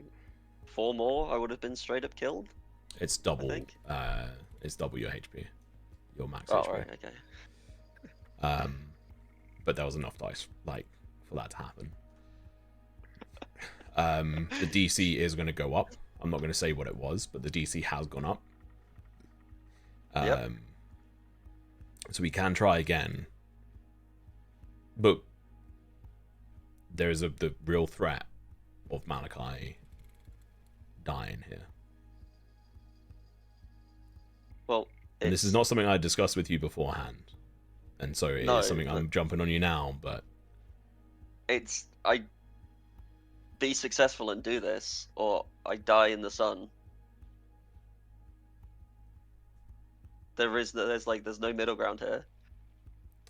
4 more I would have been straight up killed. It's double it's double your HP. Your max HP. Right, okay. But there was enough dice for that to happen. The DC is going to go up. I'm not going to say what it was, but the DC has gone up. Yep. So we can try again, but there is the real threat of Malachi dying here. Well, And this is not something I discussed with you beforehand, and so it No, is something but- I'm jumping on you now. But I be successful and do this, or I die in the sun. There's no middle ground here.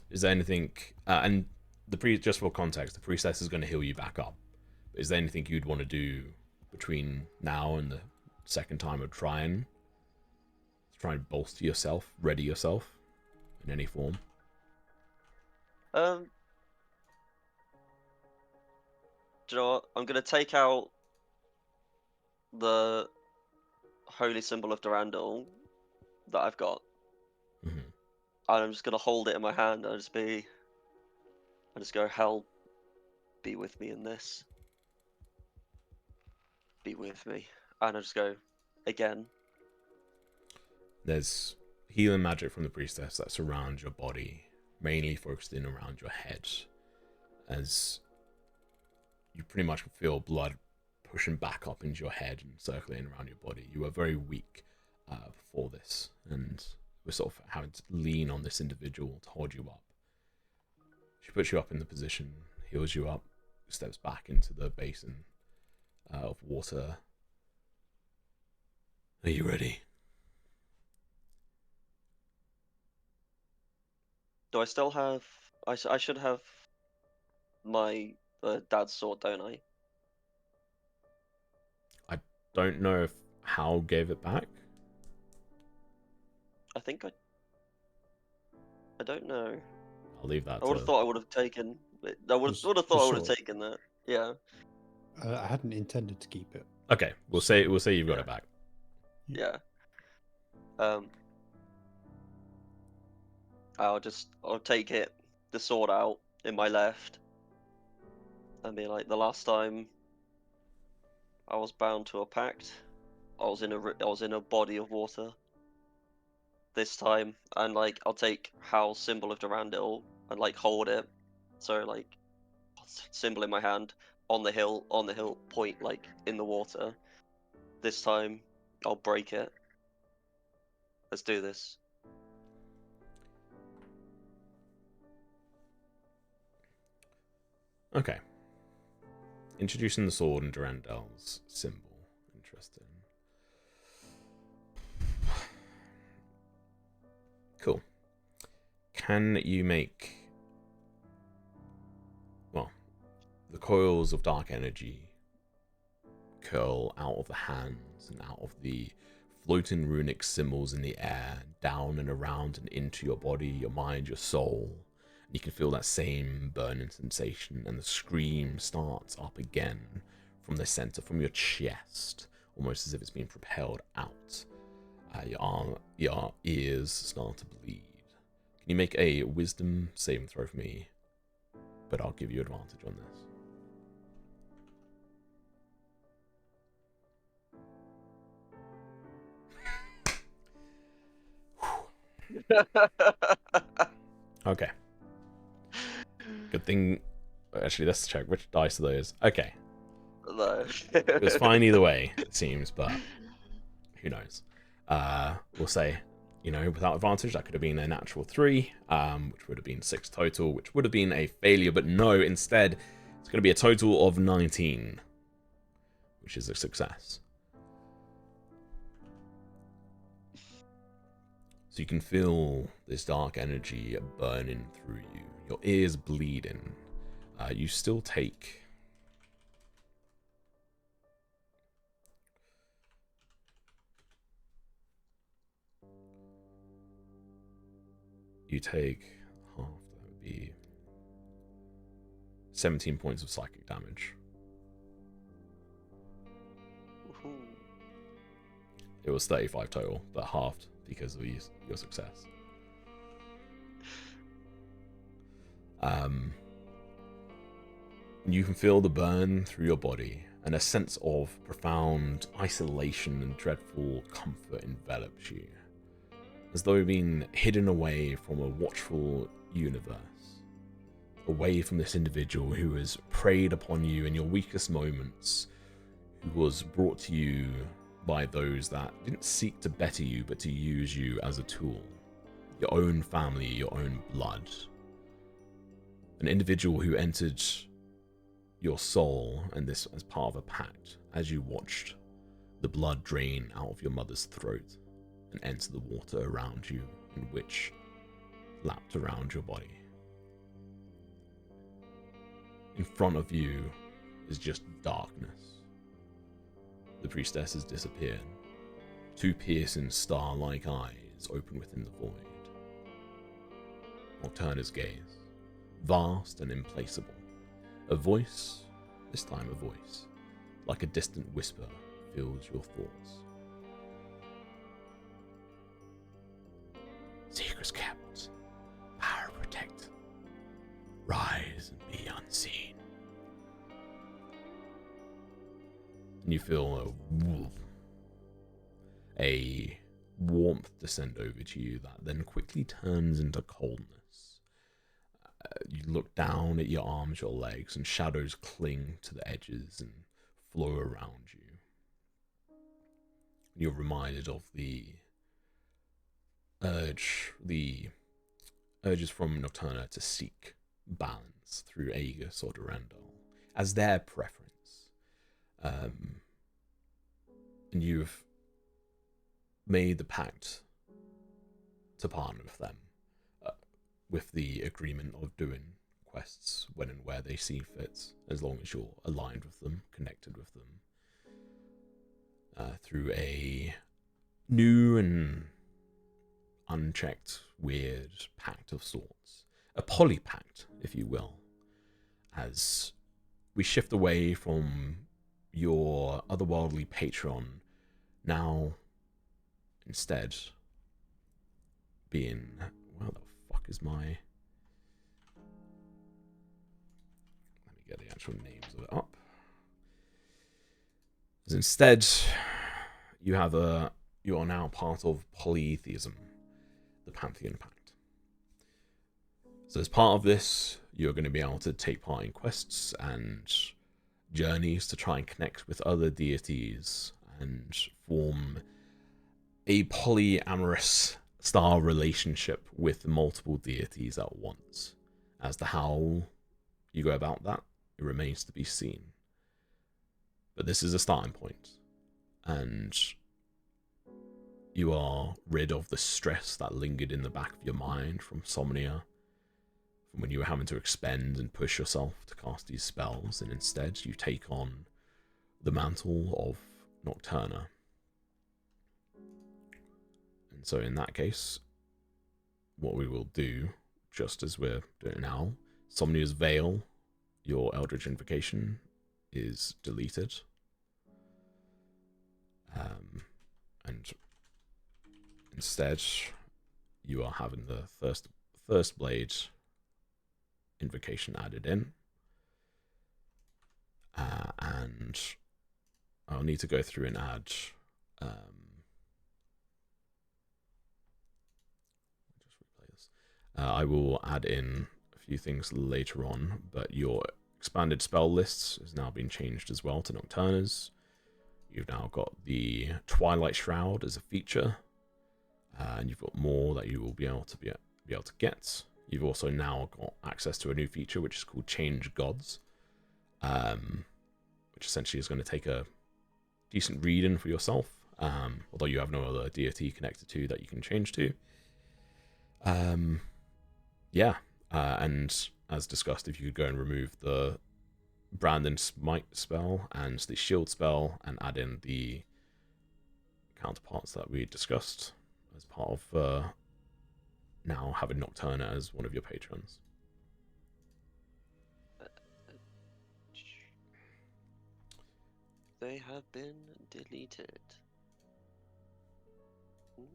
is there anything? And just for context, the priestess is going to heal you back up. Is there anything you'd want to do between now and the second time of trying to try and bolster yourself, ready yourself in any form? Do you know what? I'm gonna take out the holy symbol of Durandal that I've got, Mhm. and I'm just gonna hold it in my hand and just go, hell, be with me in this. Be with me. And I just go, again. There's healing magic from the priestess that surrounds your body, mainly focused in around your head, as you pretty much feel blood pushing back up into your head and circulating around your body. You were very weak before this, and we're sort of having to lean on this individual to hold you up. She puts you up in the position, heals you up, steps back into the basin of water. Are you ready? Do I still have... I should have my dad's sword, don't I? Don't know if Hal gave it back. I think I don't know. I'll leave that I would to... have thought I would have taken... I would have thought I would have taken that. Yeah. I hadn't intended to keep it. Okay, we'll say you've got Yeah. it back. Yeah. I'll take the sword out in my left, and be like, the last time I was bound to a pact, I was in a body of water. This time, and like, I'll take Hal's symbol of Durandal and like hold it, so like, symbol in my hand on the hill, point like in the water. This time, I'll break it. Let's do this. Okay. Introducing the sword and Durandal's symbol. Interesting. Cool. Can you make... Well, the coils of dark energy curl out of the hands and out of the floating runic symbols in the air, down and around and into your body, your mind, your soul. You can feel that same burning sensation, and the scream starts up again from the center, from your chest, almost as if it's being propelled out. Your ears start to bleed. Can you make a wisdom saving throw for me? But I'll give you advantage on this. Okay. Good thing. Actually, let's check which dice are those. Okay. No. It was fine either way, it seems, but who knows? We'll say, without advantage, that could have been a natural 3, which would have been 6 total, which would have been a failure, but no, instead, it's going to be a total of 19, which is a success. So you can feel this dark energy burning through you. Your ears bleeding. You still take... You take half, that would be 17 points of psychic damage. It was 35 total, but halved because of your success. You can feel the burn through your body, and a sense of profound isolation and dreadful comfort envelops you. as though being hidden away from a watchful universe, away from this individual who has preyed upon you in your weakest moments, who was brought to you by those that didn't seek to better you, but to use you as a tool. Your own family, your own blood. An individual who entered your soul, and this as part of a pact, as you watched the blood drain out of your mother's throat and enter the water around you, in which lapped around your body. In front of you is just darkness. The priestess has disappeared. Two piercing star-like eyes open within the void. Nocturna's gaze, vast and implacable. A voice, this time a voice, like a distant whisper, fills your thoughts. Secrets kept, power protect. Rise and be unseen. And you feel a warmth descend over to you that then quickly turns into coldness. You look down at your arms, your legs, and shadows cling to the edges and flow around you. You're reminded of the urges from Nocturna to seek balance through Aegis or Durandal as their preference. And you've made the pact to partner with them, with the agreement of doing quests when and where they see fit, as long as you're aligned with them, connected with them, through a new and unchecked, weird pact of sorts. A polypact, if you will, as we shift away from your otherworldly patron, now instead being... Where the fuck is my... Let me get the actual names of it up. As instead, you are now part of polytheism, the Pantheon Pact. So as part of this, you're going to be able to take part in quests and journeys to try and connect with other deities and form a polyamorous style relationship with multiple deities at once. As to how you go about that, it remains to be seen. But this is a starting point, and you are rid of the stress that lingered in the back of your mind from Somnia, from when you were having to expend and push yourself to cast these spells, and instead you take on the mantle of Nocturna. And so in that case, what we will do, just as we're doing now, Somnia's Veil, your Eldritch Invocation, is deleted. And instead, you are having the Thirst Blade invocation added in. And I'll need to go through and add... I will add in a few things later on, but your expanded spell lists has now been changed as well to Nocturna's. You've now got the Twilight Shroud as a feature, and you've got more that you will be able to get. You've also now got access to a new feature which is called Change Gods, which essentially is going to take a decent read-in for yourself, although you have no other deity connected to that you can change to. And as discussed, if you could go and remove the Brandon Smite spell and the Shield spell and add in the counterparts that we discussed as part of now having Nocturna as one of your patrons. They have been deleted. And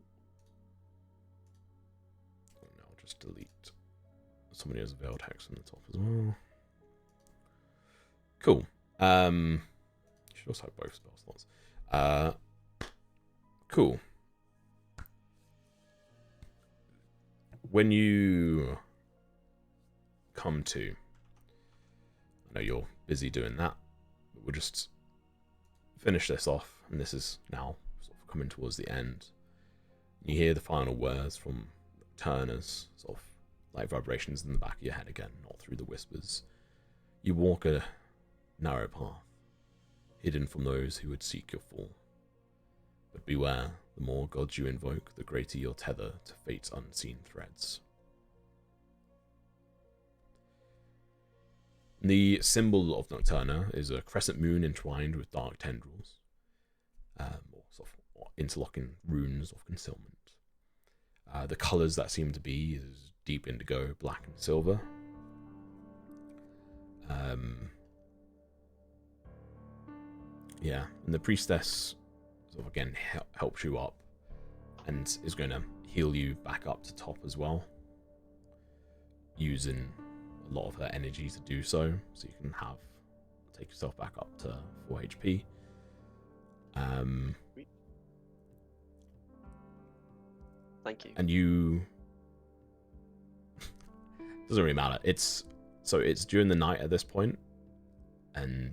now I'll just delete somebody has a veiled hex on the top as well. Cool. You should also have both spell slots. Cool. when you come to, I know you're busy doing that, but we'll just finish this off, and this is now sort of coming towards the end. You hear the final words from Turner's sort of like vibrations in the back of your head again, not through the whispers. You walk a narrow path, hidden from those who would seek your fall. But beware, the more gods you invoke, the greater your tether to fate's unseen threads. The symbol of Nocturna is a crescent moon entwined with dark tendrils, or sort of interlocking runes of concealment. The colours that seem to be is deep indigo, black and silver. Yeah, and the priestess sort of again helps you up and is going to heal you back up to top as well, using a lot of her energy to do so you can take yourself back up to 4 HP. Thank you. And you doesn't really matter. It's during the night at this point, and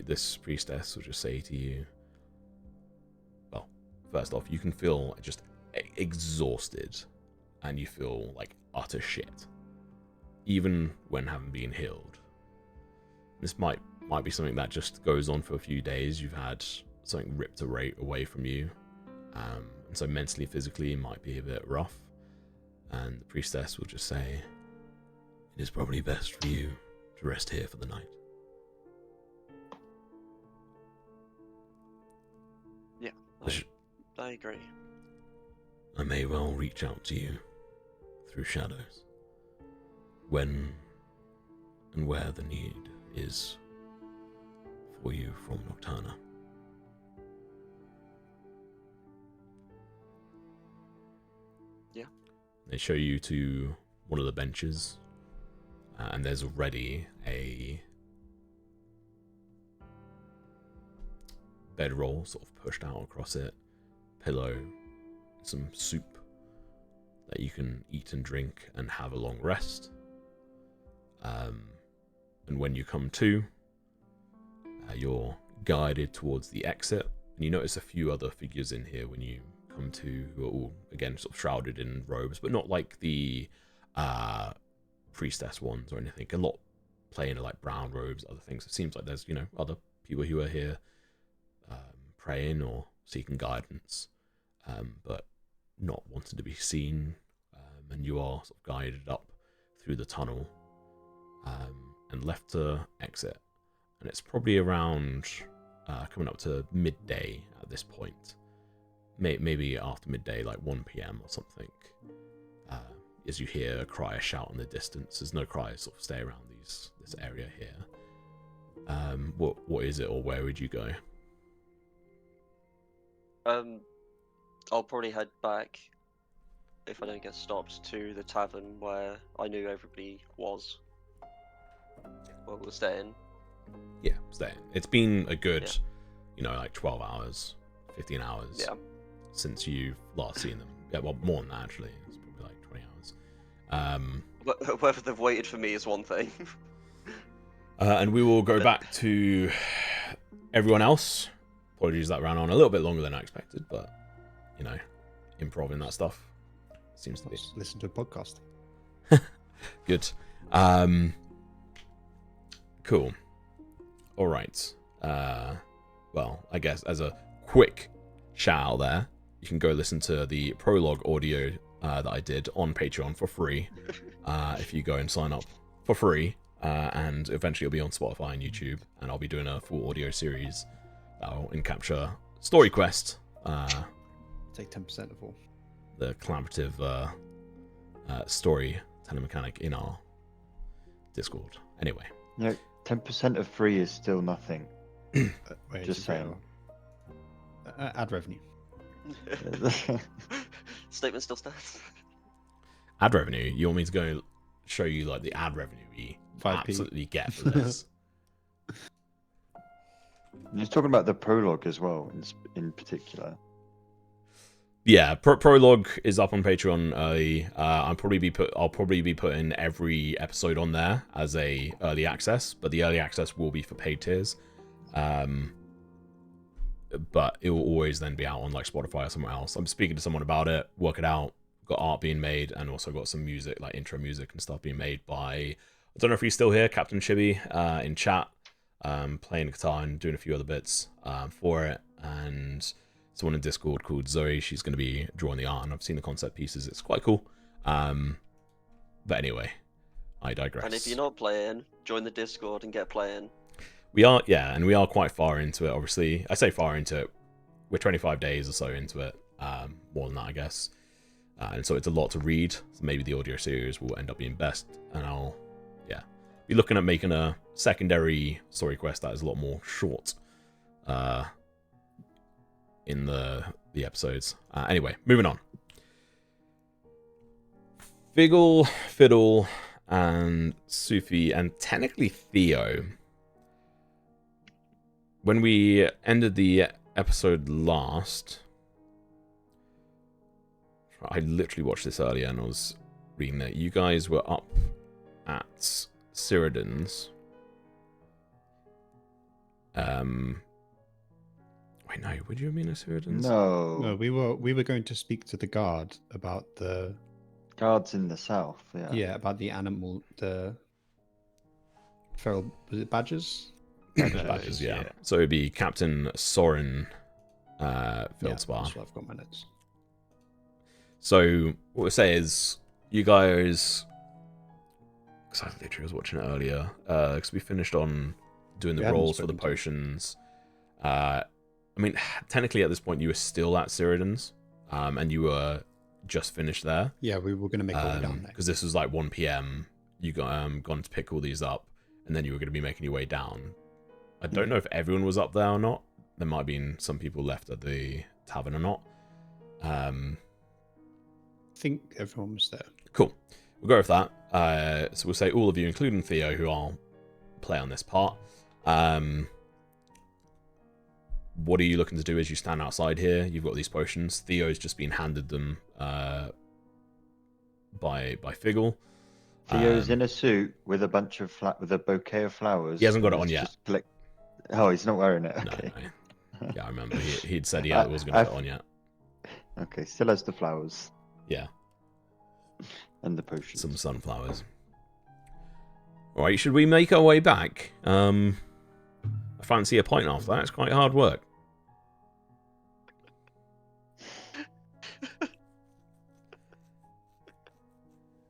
this priestess will just say to you, well, first off, you can feel just exhausted, and you feel like utter shit, even when having been healed. This might be something that just goes on for a few days. You've had something ripped away from you, and so mentally, physically, it might be a bit rough. And the priestess will just say, "It is probably best for you to rest here for the night." Yeah, I agree. I may well reach out to you through shadows, when and where the need is for you from Nocturna. Yeah. They show you to one of the benches, and there's already a bedroll sort of pushed out across it, pillow, some soup that you can eat and drink and have a long rest. And when you come to, you're guided towards the exit, and you notice a few other figures in here when you come to, who are all again sort of shrouded in robes, but not like the priestess ones or anything. A lot plain, like brown robes, other things. It seems like there's other people who are here praying or seeking guidance, but not wanting to be seen. And you are sort of guided up through the tunnel and left to exit. And it's probably around coming up to midday at this point. Maybe after midday, like 1 PM or something. As you hear a crier shout in the distance. There's no criers sort of stay around this area here. What is it, or where would you go? I'll probably head back, if I don't get stopped, to the tavern where I knew everybody was. Where we're staying. Yeah, staying. It's been a good, like 12 hours, 15 hours since you've last seen them. Yeah, well, more than that, actually. It's probably like 20 hours. Whether they've waited for me is one thing. And we will go back to everyone else. Apologies that ran on a little bit longer than I expected, but, improv in that stuff seems to be. Let's listen to a podcast. Good. Cool. All right. Well, I guess as a quick shout out there, you can go listen to the prologue audio that I did on Patreon for free. If you go and sign up for free, and eventually it'll be on Spotify and YouTube, and I'll be doing a full audio series that'll encapture Story Quest. Take 10% of all. The collaborative storytelling mechanic in our Discord. Anyway. 10% of free is still nothing. Just saying. Ad revenue. Statement still stands. Ad revenue? You want me to go show you like the ad revenue we 5p. absolutely get for this? You're talking about the prologue as well, in particular. Yeah, prologue is up on Patreon early. I'll probably be putting every episode on there as a early access, but the early access will be for paid tiers. But it will always then be out on like Spotify or somewhere else. I'm speaking to someone about it, work it out. Got art being made, and also got some music, like intro music and stuff being made by, I don't know if he's still here, Captain Chibi, in chat, playing guitar and doing a few other bits for it, and someone in Discord called Zoe, she's going to be drawing the art, and I've seen the concept pieces, it's quite cool. But anyway, I digress. And if you're not playing, join the Discord and get playing. We are, yeah, and we are quite far into it, obviously. I say far into it, we're 25 days or so into it, more than that, I guess. And so it's a lot to read, so maybe the audio series will end up being best, and I'll, yeah, be looking at making a secondary story quest that is a lot more short in the episodes. Anyway, moving on. Figgle, Fiddle, and Sufi, and technically Theo. When we ended the episode last, I literally watched this earlier and I was reading that you guys were up at Cyrodiil's. Wait, no, would you have been at Cyrodiil's? No. No, we were going to speak to the guard about the Guards in the south. Yeah. about the animal, the feral, was it badgers? Badgers, yeah. So it'd be Captain Soren Feldspar. That's what I've got my notes. So what we'll say is, you guys, because I literally was watching it earlier, because we finished on doing the We hadn't rolls for the spoken to him. potions. I mean, technically at this point you were still at Cyrodiil's, and you were just finished there. Yeah, we were going to make our way down there. Because this was like 1 p.m. You got gone to pick all these up, and then you were going to be making your way down. I don't know if everyone was up there or not. There might have been some people left at the tavern or not. I think everyone was there. Cool. We'll go with that. So we'll say all of you, including Theo, who I'll play on this part. What are you looking to do as you stand outside here? You've got these potions. Theo's just been handed them by Figgle. Theo's in a suit with a bunch of with a bouquet of flowers. He hasn't got it on He's yet. just Oh, he's not wearing it. No, Okay. no. Yeah, I remember. He'd said he wasn't going to put it on yet. Okay, still has the flowers Yeah, and the potions. some sunflowers. All right, should we make our way back? I fancy a pint after that. It's quite hard work.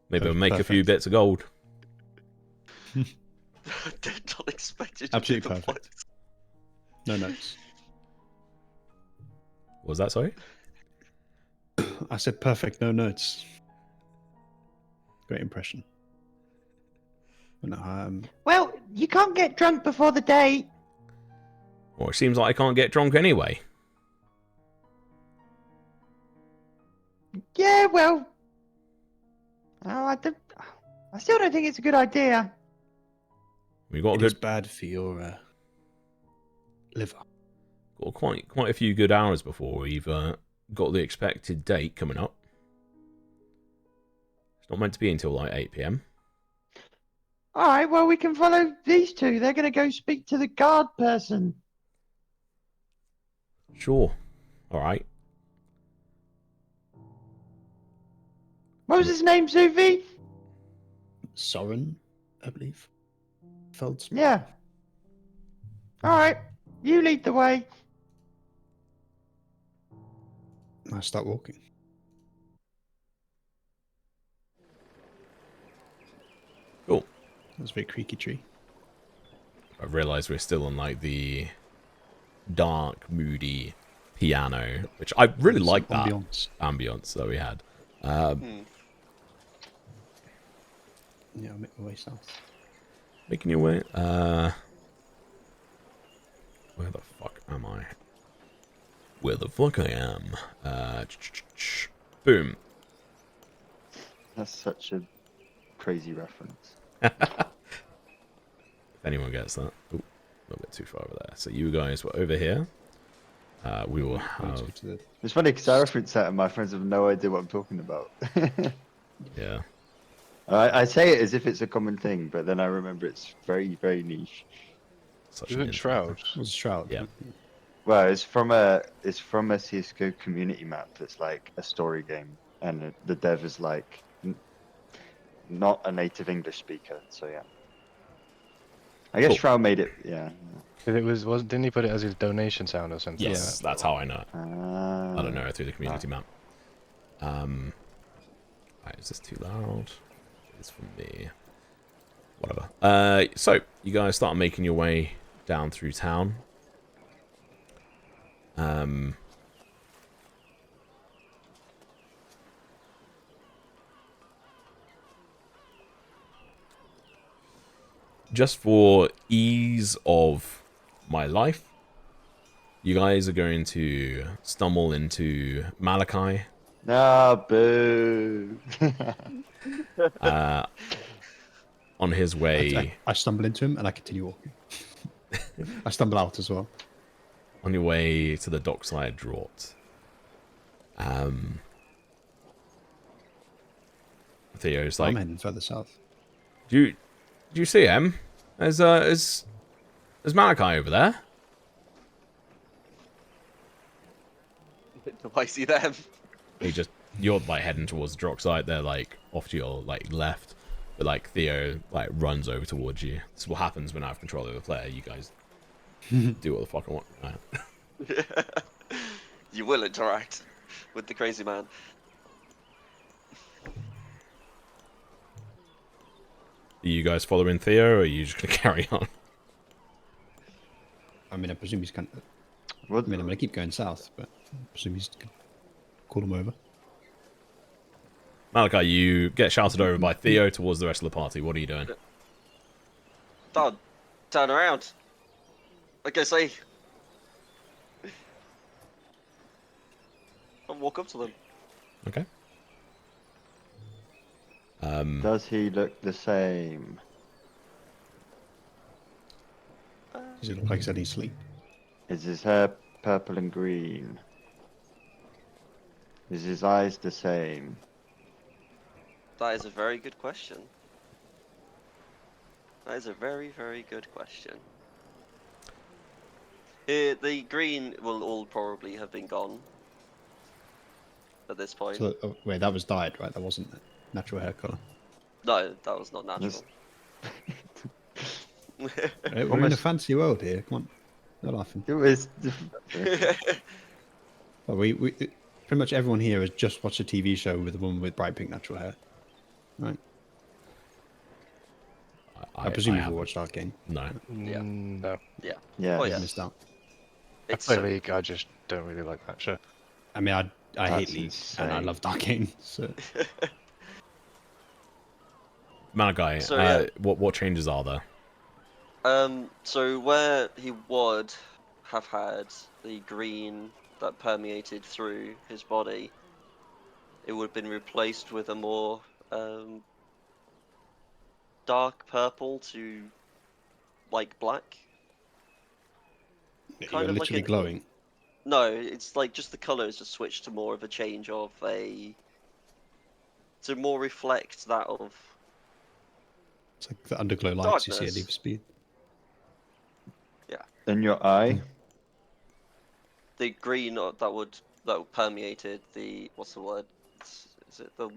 Maybe we'll make a few Perfect. bits of gold. Did not expect you to Absolutely do the perfect. voice. No notes. What was that, sorry? I said perfect, no notes. Great impression. But no, Well, you can't get drunk before the date. Well, it seems like I can't get drunk anyway. Yeah, well, I still don't think it's a good idea. We got it's bad for your liver. got quite a few good hours before we've got the expected date coming up. It's not meant to be until like 8 p.m. All right, well, we can follow these two. They're going to go speak to the guard person. Sure. All right. What was his name, Sufi? Soren, I believe. Feldspar. Yeah. All right, you lead the way. I start walking. Cool. That's a very creaky tree. I've realised we're still on like the dark, moody piano, which I really Some like that ambience. that we had. Yeah, I'll make my way south. Making your way. Where the fuck am I? Where the fuck I am? Boom. That's such a crazy reference. If anyone gets that. Ooh, a little bit too far over there. So you guys were over here. we will Going have to the It's funny because I reference that and my friends have no idea what I'm talking about. yeah. I say it as if it's a common thing, but then I remember it's very, very niche. Such Is an it intro. Shroud? was a shroud. Yeah. right? Well, it's from a CS:GO community map that's like a story game, and the dev is like not a native English speaker. So yeah, I guess Cool. Shroud made it. Yeah. It wasn't. Didn't he put it as his donation sound or something? Yes, like that's how I know it. I don't Ah. know it through the community map. Right, is this too loud? It's for me. Whatever. So you guys start making your way down through town. Just for ease of my life, you guys are going to stumble into Malachi Ah, boo. on his way. I stumble into him and I continue walking. I stumble out as well. On your way to the dockside draught. Theo's I'm like, heading further south. do you see him? There's Malachi over there. Do I see them? You're like heading towards the dockside. They're like off to your like left, but like Theo like runs over towards you. This is what happens when I have control over the player. You guys do what the fuck I want. Right. You will interact with the crazy man. Are you guys following Theo, or are you just gonna carry on? I mean, I presume he's kind of. What? I mean, I'm going to keep going south, but I presume he's gonna call him over. Malachi, you get shouted over by Theo towards the rest of the party. What are you doing? Don't turn around. Like I say. I'll walk up to them. Okay. Does he look the same? Does it look like he's had any sleep? Is his hair purple and green? Is his eyes the same? That is a very good question. That is a very, very good question. The green will all probably have been gone at this point. So, oh, wait, that was dyed, right? That wasn't the natural hair color. No, that was not natural. We're in a fancy world here. Come on, no laughing. It was. Well, we pretty much everyone here has just watched a TV show with a woman with bright pink natural hair, right? I presume you've all haven't. watched Arcane. No. Yeah. No. Yeah. Yeah. Oh, You yeah. missed out. I play League. I just don't really like that show. I mean, I hate That's League and I insane. love Arcane. So Malachi, So, yeah. what changes are there? So where he would have had the green that permeated through his body, it would have been replaced with a more dark purple to like black. you're Kind of like literally an- glowing. No, it's like just the colour has just switched to more of a change of to more reflect that of It's like the underglow lights you see at Darkness. Need for Speed. In your eye? the green that permeated the what's the word? Is it the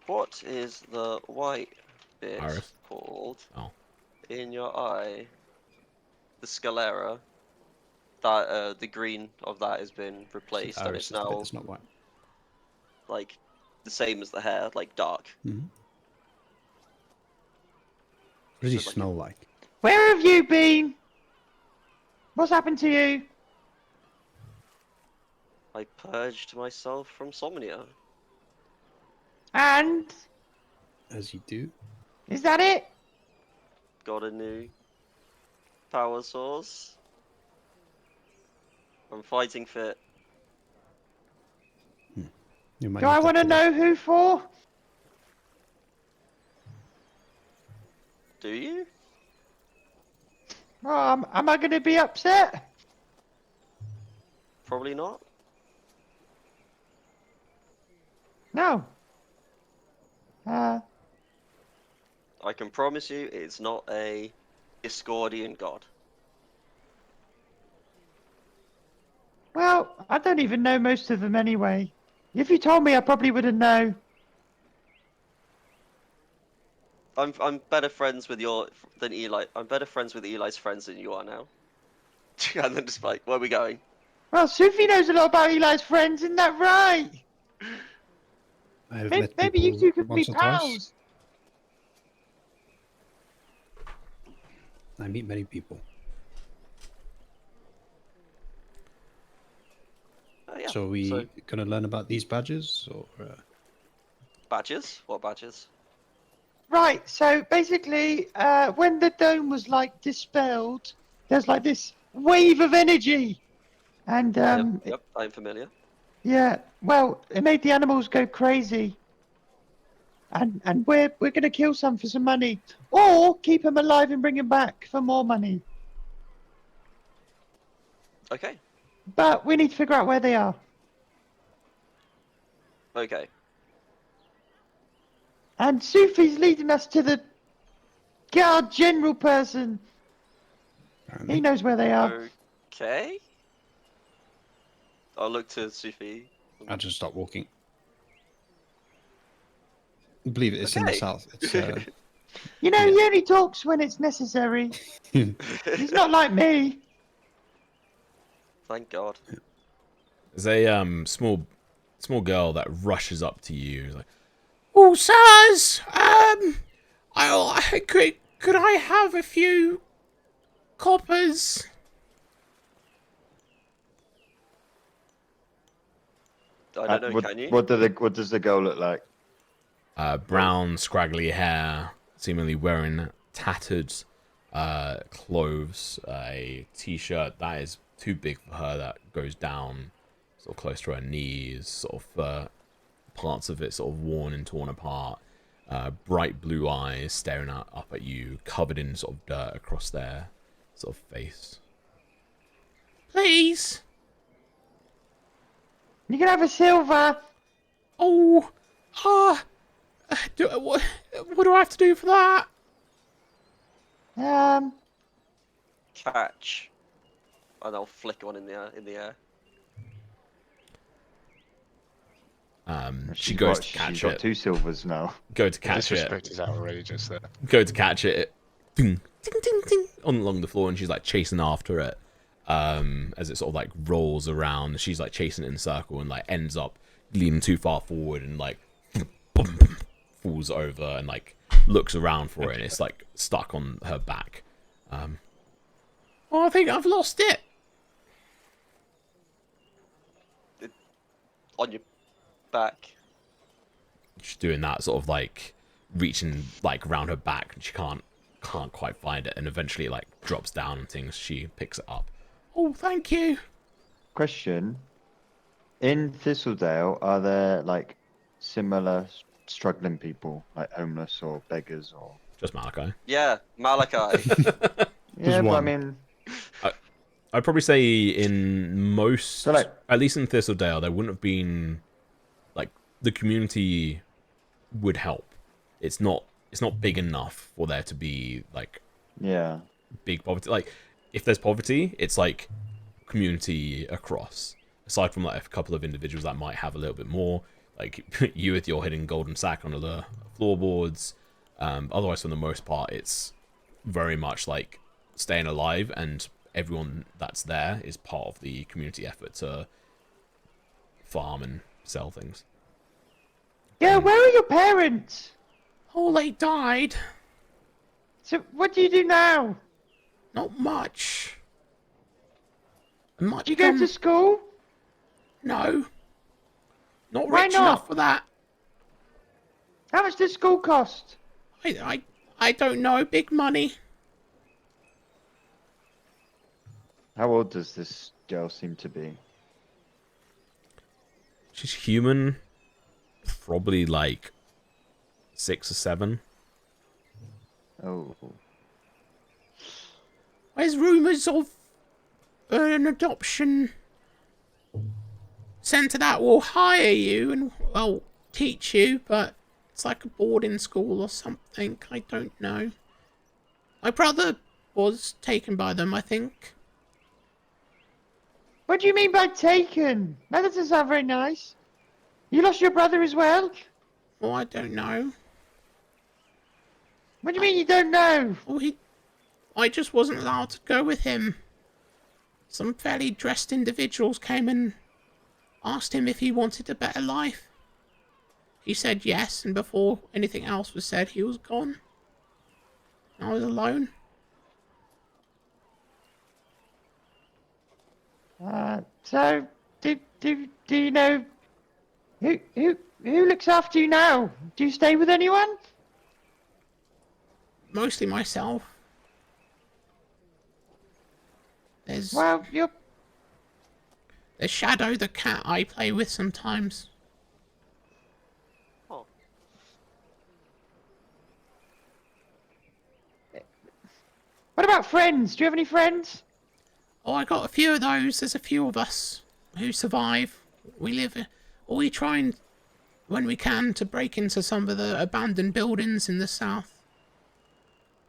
what is the white bit Iris? called? Oh. In your eye, the sclera. That the green of that has been replaced, and Iris it's is the bit now that's not white. like the same as the hair, like dark. Mm-hmm. What does he So like smell like? Where have you been? What's happened to you? I purged myself from Somnia. And As you do. is that it? Got a new power source. I'm fighting fit. You might Do I need want to put know who for? Do you? Am I going to be upset? Probably not. No. I can promise you it's not a Discordian god. Well, I don't even know most of them anyway. If you told me, I probably wouldn't know. I'm better friends with than Eli. I'm better friends with Eli's friends than you are now. And then just like, where are we going? Well, Sufi knows a lot about Eli's friends, isn't that right? I have Maybe, met maybe you people two could be once or twice. pals. I meet many people. Yeah. So are we going to learn about these badges, or Badges? What badges? Right, so basically, when the dome was like dispelled, there's like this wave of energy. And Yep, I'm familiar. yeah, well, it made the animals go crazy. And we're gonna kill some for some money, or keep them alive and bring them back for more money. Okay. But we need to figure out where they are. Okay. And Sufi's leading us to the guard general person. apparently? He knows where they are. Okay. I'll look to Sufi. I'll just stop walking. Believe it's in the Okay. south. It's You know, Yeah. he only talks when it's necessary. He's not like me. Thank God. There's a small girl that rushes up to you. She's like, "Oh, sirs, could I have a few coppers?" I don't know, can you? What does the girl look like? Brown, scraggly hair, seemingly wearing tattered clothes, a t-shirt that is too big for her, that goes down sort of close to her knees, sort of parts of it sort of worn and torn apart, bright blue eyes staring up at you, covered in sort of dirt across their sort of face. Please? You can have a silver. Oh, what do I have to do for that? Catch. And I'll flick one in the air. She goes to catch She's got it. 2 silvers now. Go to catch it. Disrespect is outrageous there. Go to catch it. Ding, ding, ding, ding, along the floor, and she's like chasing after it. As it sort of like rolls around, she's like chasing it in a circle and like ends up leaning too far forward and like falls over and like looks around for it, and it's like stuck on her back. Oh, I think I've lost it. On your back. She's doing that, sort of like reaching like around her back, and she can't quite find it, and eventually it like drops down and things. She picks it up. Oh, thank you. Question. In Thistledale, are there like similar struggling people, like homeless or beggars or? Just Malachi. Yeah, Malachi. Yeah, but I one. mean, I'd probably say in most, So, like- at least in Thistledale, there wouldn't have been, like, the community would help. It's not big enough for there to be like yeah. big poverty. Like, if there's poverty, it's like community across. Aside from like a couple of individuals that might have a little bit more, like you with your hidden golden sack under the floorboards. Otherwise, for the most part, it's very much like staying alive, and everyone that's there is part of the community effort to farm and sell things. Yeah, where are your parents? Oh, they died. So what do you do now? Not much. Might Do you go to school? No. Not Why rich not? enough for that. How much does school cost? I don't know. Big money. How old does this girl seem to be? She's human. Probably like 6 or 7. Oh. There's rumours of an adoption centre that will hire you and, well, teach you, but it's like a boarding school or something. I don't know. My brother was taken by them, I think. What do you mean by taken? That doesn't sound very nice. You lost your brother as well? Well, I don't know. What do you mean you don't know? Well, I just wasn't allowed to go with him. Some fairly dressed individuals came and asked him if he wanted a better life. He said yes, and before anything else was said, he was gone. I was alone. So, do you know who looks after you now? Do you stay with anyone? Mostly myself. There's Shadow the cat I play with sometimes. Oh, What about friends? Do you have any friends? Oh, I got a few of those. There's a few of us who survive. We try and, when we can, to break into some of the abandoned buildings in the south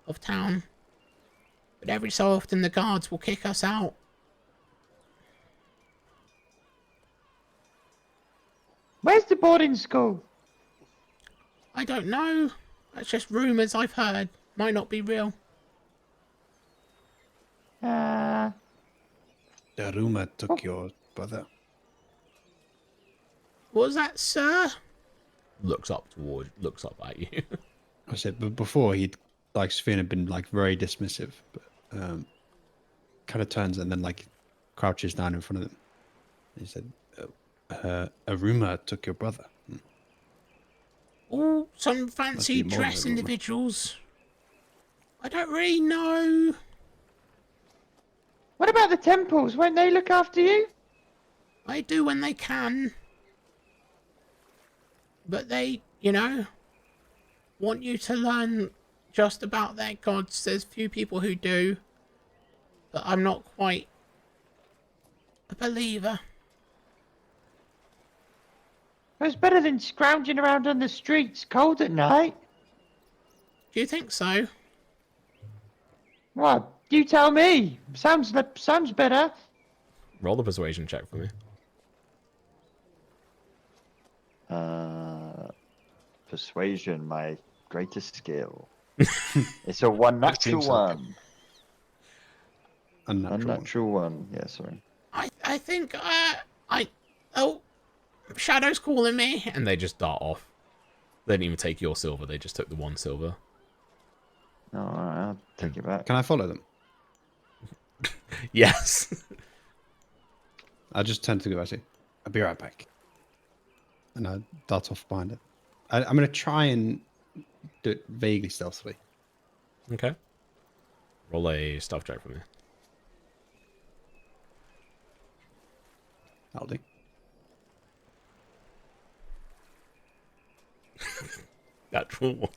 of town. But every so often the guards will kick us out. Where's the boarding school? I don't know. That's just rumours I've heard. Might not be real. Daruma took your brother. What was that, sir? Looks up at you. I said, but before he'd, like, Sven had been, like, very dismissive, but kind of turns and then, like, crouches down in front of them. He said, Aruma took your brother. Oh, some fancy be more dress than a rumour. individuals. I don't really know. What about the temples? Won't they look after you? They do when they can. But they, want you to learn just about their gods. There's few people who do. But I'm not quite a believer. It's better than scrounging around on the streets cold at night. Do you think so? What? You tell me. Sounds better. Roll the persuasion check for me. Persuasion, my greatest skill. It's a one natural one. Unnatural one. Yeah, sorry. I think, Shadow's calling me. And they just dart off. They didn't even take your silver, they just took the 1 silver. No, alright, I'll take it back. Can I follow them? Yes. I just tend to go, I say, I'll be right back. And I dart off behind it. I'm going to try and do it vaguely stealthily. Okay. Roll a stealth check for me. That'll do. Natural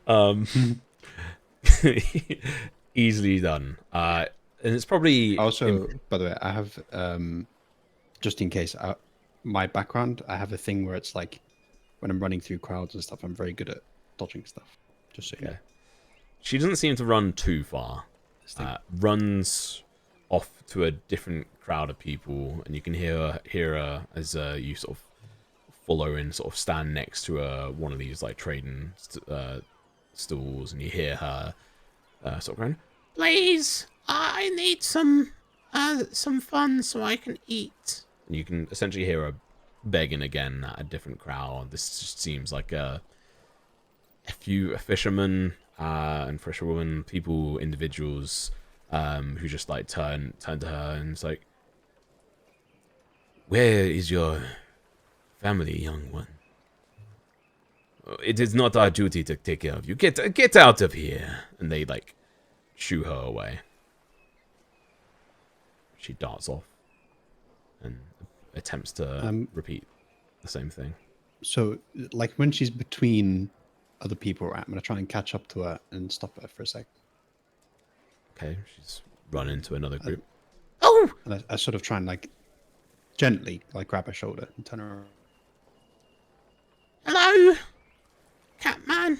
one. Easily done. And it's probably Also, by the way, I have, just in case, my background, I have a thing where it's like, when I'm running through crowds and stuff, I'm very good at dodging stuff. Just so you know. She doesn't seem to run too far. Runs off to a different crowd of people, and you can hear her as you sort of follow and sort of stand next to one of these like trading stalls, and you hear her sort of going, Please, I need some fun so I can eat. and you can essentially hear her begging again at a different crowd. This just seems like a few fishermen and fisherwomen, individuals who just like turn to her and it's like, where is your family, young one? It is not our duty to take care of you. Get out of here! And they like shoo her away. She darts off and attempts to repeat the same thing. So, like, when she's between other people, I'm going to try and catch up to her and stop her for a sec. Okay, she's run into another group. Oh! And I sort of try and, like, gently, like grab her shoulder and turn her around. Hello, Catman.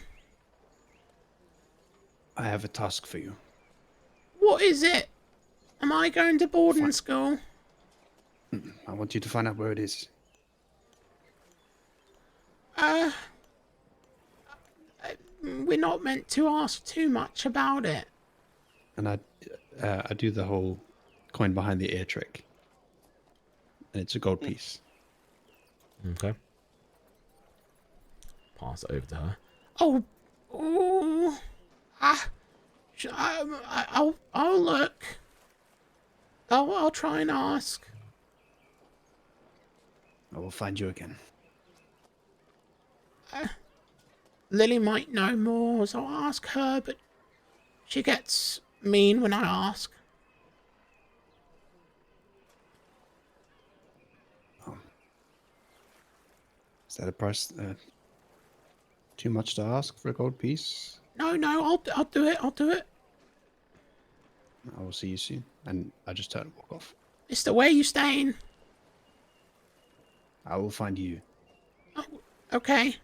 I have a task for you. What is it? Am I going to boarding Fine. school? I want you to find out where it is. We're not meant to ask too much about it. And I do the whole coin behind the ear trick. And it's a gold piece. Okay. Pass it over to her. Oh, I'll look. I'll try and ask. I will find you again. Lily might know more, so I'll ask her, but she gets mean when I ask. Is that a price too much to ask for a gold piece? No, I'll do it. I'll do it. I will see you soon. And I just turn and walk off. Mister, where you staying? I will find you. Oh, okay.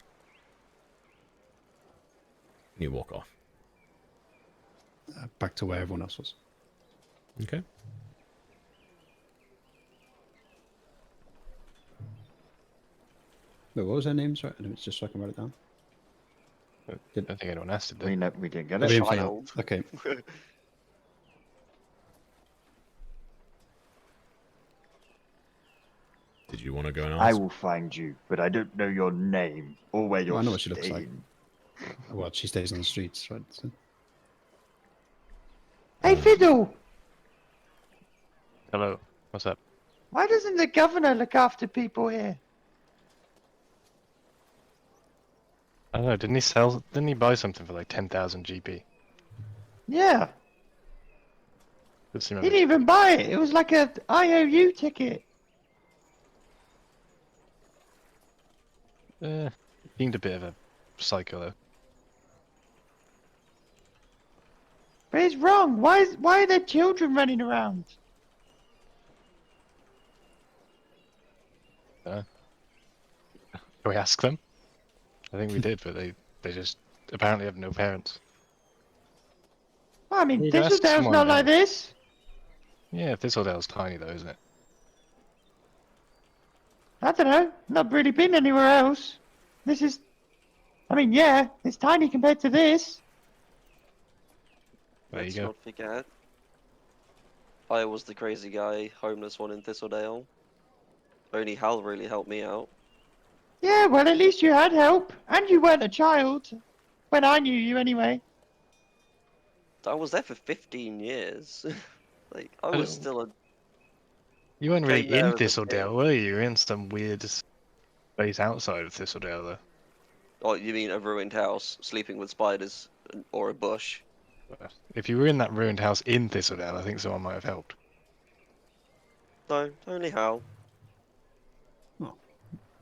You walk off. Back to where everyone else was. Okay. Wait, what was their names? Right, it's just so I can write it down. I don't think anyone asked it. We didn't get We it. didn't find out. Child. Okay. Did you want to go and ask? I will find you, but I don't know your name or where you're I know what she looks like. staying. Well, she stays on the streets, right? So, Hey, Fiddle! Hello, what's up? Why doesn't the governor look after people here? I don't know, didn't he buy something for like 10,000 GP? Yeah, Just he remember. didn't even buy it. It was like a IOU ticket. Seemed a bit of a psycho though. But it's wrong. Why are there children running around? Can we ask them? I think we did, but they just apparently have no parents. Well, I mean, You can ask Thistledale's someone not like else. this. Yeah, Thistledale's tiny though, isn't it? I don't know. Not really been anywhere else. This is... I mean, yeah, it's tiny compared to this. There Let's you go. not forget. I was the crazy guy, homeless one in Thistledale. Only Hal really helped me out. Yeah, well, at least you had help. And you weren't a child. When I knew you, anyway. I was there for 15 years. Like, I I was don't- still a... You weren't really Came there in as a Thistledale, kid. were you? You were in some weird place outside of Thistledale though. Oh, you mean a ruined house, sleeping with spiders, or a bush? If you were in that ruined house in Thistledale, I think someone might have helped. No, only Hal. I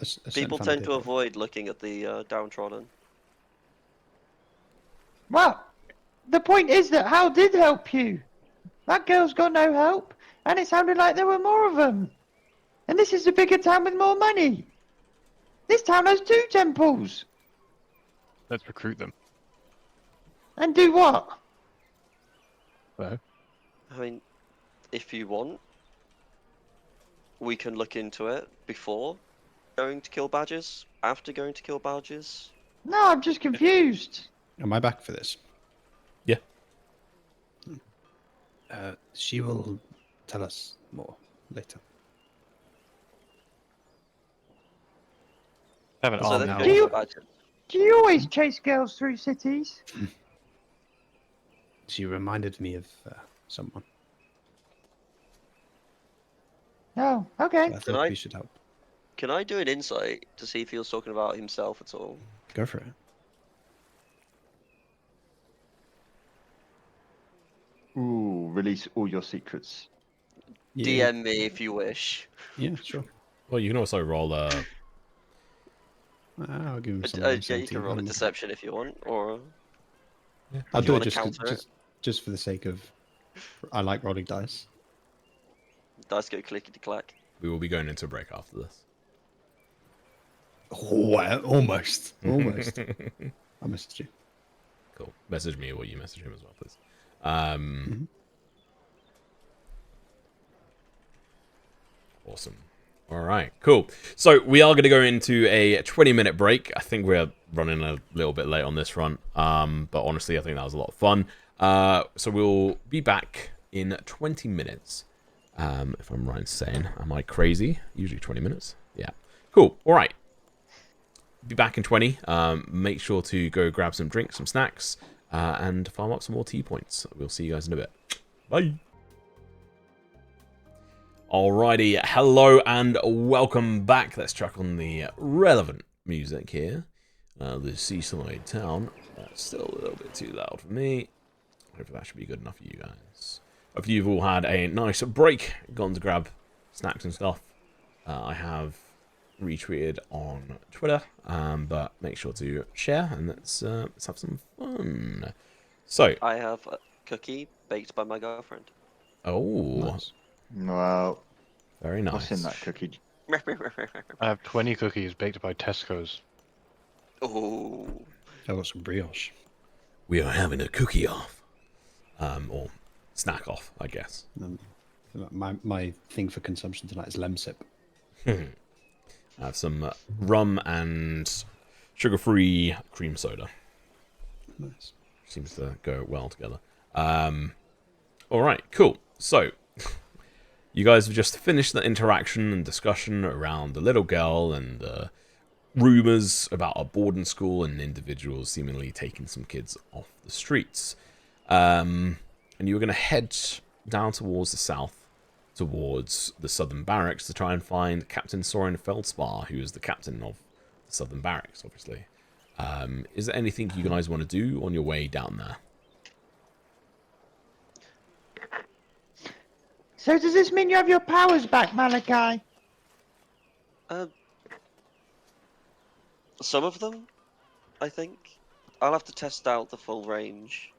certainly People found a tend to bit. avoid looking at the downtrodden. Well, the point is that Hal did help you. That girl's got no help. And it sounded like there were more of them. And this is a bigger town with more money. This town has 2 temples. Let's recruit them. And do what? So, I mean, if you want, we can look into it before going to kill badgers, after going to kill badgers. No, I'm just confused. Am I back for this? Yeah. She will tell us more later. have an So arm then now. go Do to you- the badgers. Do you always chase girls through cities? She reminded me of someone. Oh, okay. So I thought I- we should help. Can I do an insight to see if he was talking about himself at all? Go for it. Ooh, release all your secrets. Yeah, DM me if you wish. yeah, sure. Well, you can also roll I'll give him some. Yeah, you can roll a deception if you want, or I'll you do it wanna just, counter it? just for the sake of. I like rolling dice. dice go clickety clack. we will be going into a break after this. Oh, almost. Almost. I missed you. Cool. Message me or you message him as well, please. Awesome. All right, cool. So we are going to go into a 20-minute break. I think we're running a little bit late on this front, but honestly, I think that was a lot of fun. So we'll be back in 20 minutes, if I'm right in saying. Am I crazy? Usually 20 minutes. Yeah. Cool. All right. Be back in 20. Make sure to go grab some drinks, some snacks, and farm up some more tea points. We'll see you guys in a bit. Bye. Alrighty, hello and welcome back. Let's track on the relevant music here. The seaside town. Still a little bit too loud for me. Hopefully that should be good enough for you guys. Hope you've all had a nice break, gone to grab snacks and stuff. I have retweeted on Twitter, but make sure to share and let's have some fun. So I have a cookie baked by my girlfriend. oh, Nice. Wow. very nice. What's in that cookie? I have 20 cookies baked by Tesco's. Oh, I've got some brioche. We are having a cookie off, or snack off, I guess. My thing for consumption tonight is lemsip. I have some rum and sugar-free cream soda. Nice. Seems to go well together. All right, cool. So, you guys have just finished the interaction and discussion around the little girl and rumors about a boarding school and individuals seemingly taking some kids off the streets. And you were going to head down towards the south, towards the southern barracks, to try and find Captain Soren Feldspar, who is the captain of the southern barracks, obviously. Is there anything you guys want to do on your way down there? So does this mean you have your powers back, Malachi? some of them, I think. I'll have to test out the full range.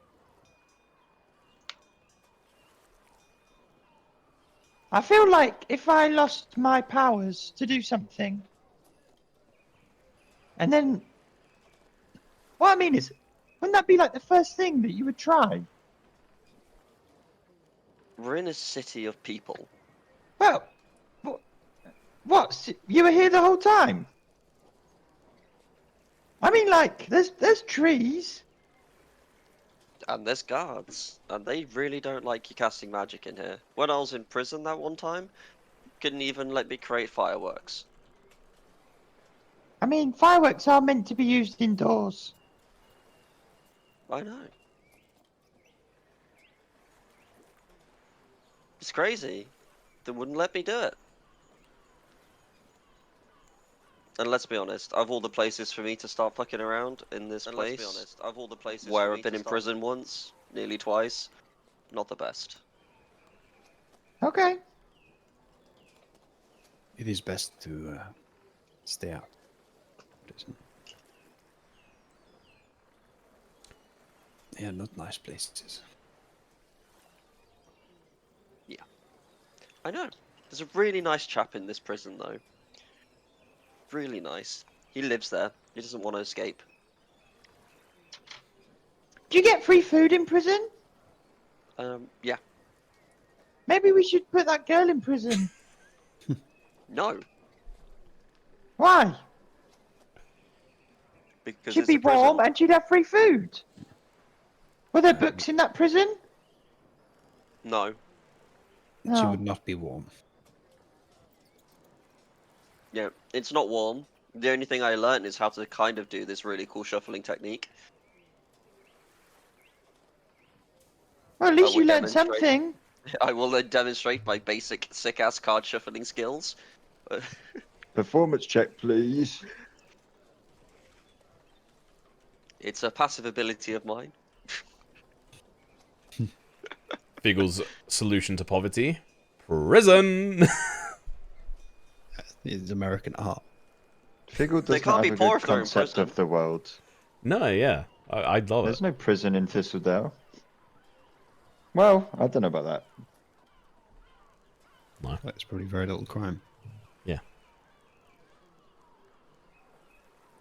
I feel like if I lost my powers to do something, and then... What I mean is, wouldn't that be like the first thing that you would try? We're in a city of people. Well, what? You were here the whole time? I mean, like, there's trees. And there's guards. And they really don't like you casting magic in here. When I was in prison that one time, couldn't even let me create fireworks. I mean, fireworks are meant to be used indoors. I know. It's crazy. They wouldn't let me do it. And let's be honest, of all the places for me to start fucking around in this place, let's be honest, of all the places where I've been in prison once, nearly twice, not the best. Okay. It is best to stay out. They are not nice places. Yeah. I know. There's a really nice chap in this prison, though. Really nice. He lives there. He doesn't want to escape. Do you get free food in prison? Yeah. Maybe we should put that girl in prison. No. Why? Because She'd it's be a prison. warm and she'd have free food. Were there books in that prison? No. She No. would not be warm. Yeah, it's not warm. The only thing I learned is how to kind of do this really cool shuffling technique. Well, at least I you would learned demonstrate. something. I will then demonstrate my basic sick-ass card shuffling skills. Performance check, please. It's a passive ability of mine. Figgle's solution to poverty? Prison! It's American art. Figgle They doesn't can't have be a poor good if they're in concept prison. of the world. No, yeah. I'd love There's it. no prison in Thistledale. Well, I don't know about that. No. That's probably very little crime.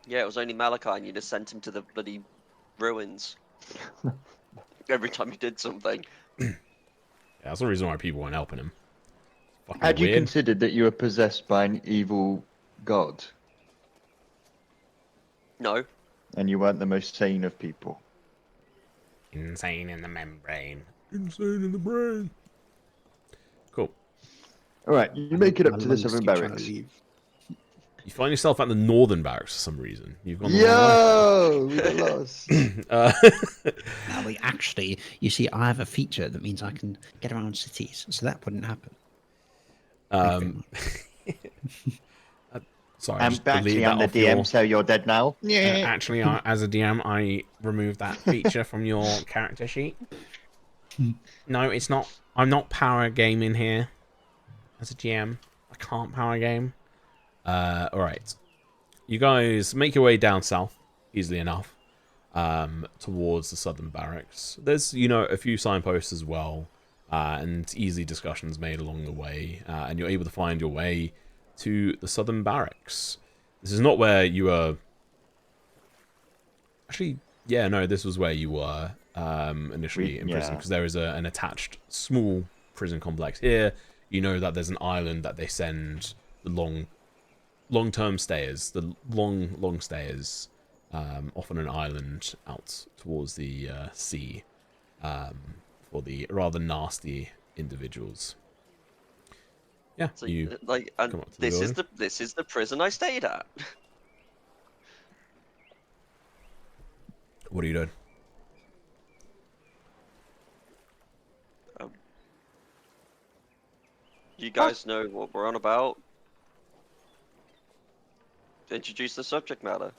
Yeah, it was only Malachi, and you just sent him to the bloody ruins every time you did something. Yeah, that's the reason why people weren't helping him. Fucking Had you weird. considered that you were possessed by an evil god No. and you weren't the most sane of people? Insane in the membrane. Insane in the brain. Cool. All right, you make it up My to the lungs southern keep trying to barracks. leave. You find yourself at the northern barracks for some reason. You've gone the Yo, we got lost. wrong way. Now, you see, I have a feature that means I can get around cities, so that wouldn't happen. Thank you very much. Sorry, I And just deleted actually, that I'm the off DM, your... so you're dead now. Actually, as a DM, I removed that feature from your character sheet. No, it's not. I'm not power gaming here. As a GM, I can't power game. All right. You guys make your way down south easily enough, towards the southern barracks. There's, a few signposts as well, and easy discussions made along the way, and you're able to find your way to the southern barracks. This is not where you were... Actually, yeah, no, this was where you were initially in prison, because there is an attached small prison complex here. You know that there's an island that they send the long-term stayers, the long stayers, off on an island out towards the sea, for the rather nasty individuals. Yeah, So, you like, come and up to the building. this is the prison I stayed at. What are you doing? You guys know what we're on about. Introduce the subject matter.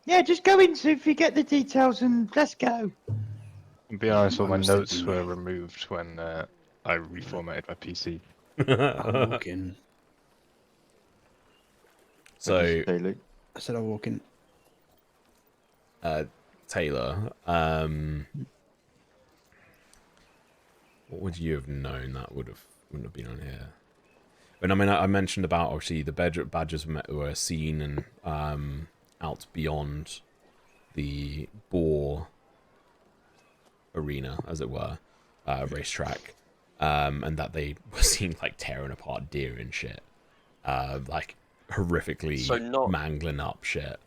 Yeah, just go in, Sophie, get the details, and let's go. To be honest, all I my was notes thinking- were removed when I reformatted my PC. I'll walk in. So, Hey, Luke. I said I'll walk in. Taylor, what would you have known that wouldn't have been on here? When I mentioned about obviously the badgers were seen and out beyond the boar arena, as it were, racetrack, and that they were seen like tearing apart deer and shit, like horrifically mangling up shit.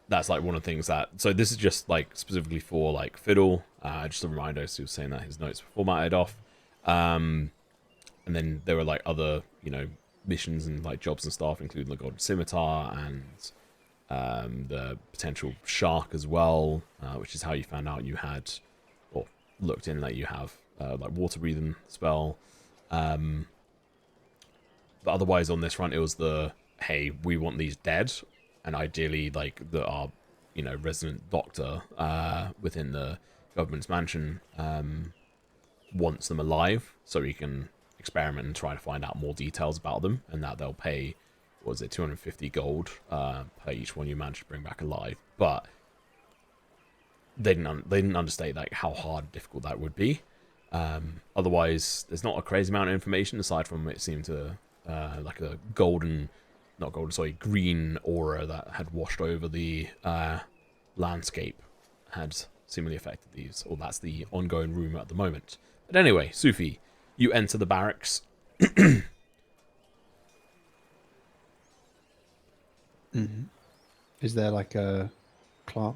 That's like one of the things that... So this is just like specifically for like Fiddle. Just a reminder, so he was saying that his notes were formatted off. And then there were like other, missions and like jobs and stuff, including the Golden Scimitar and the potential shark as well, which is how you found out you had, or looked in that you have, like water breathing spell. But otherwise on this front, it was the, hey, we want these dead. And ideally, like, our, resident doctor within the government's mansion wants them alive, so he can experiment and try to find out more details about them, and that they'll pay, what was it, 250 gold per each one you manage to bring back alive. But they didn't understate like how hard and difficult that would be. Otherwise, there's not a crazy amount of information aside from it seemed to like a green aura that had washed over the landscape had seemingly affected these, or that's the ongoing rumor at the moment. But anyway, Sufi, you enter the barracks. Is there like a clerk?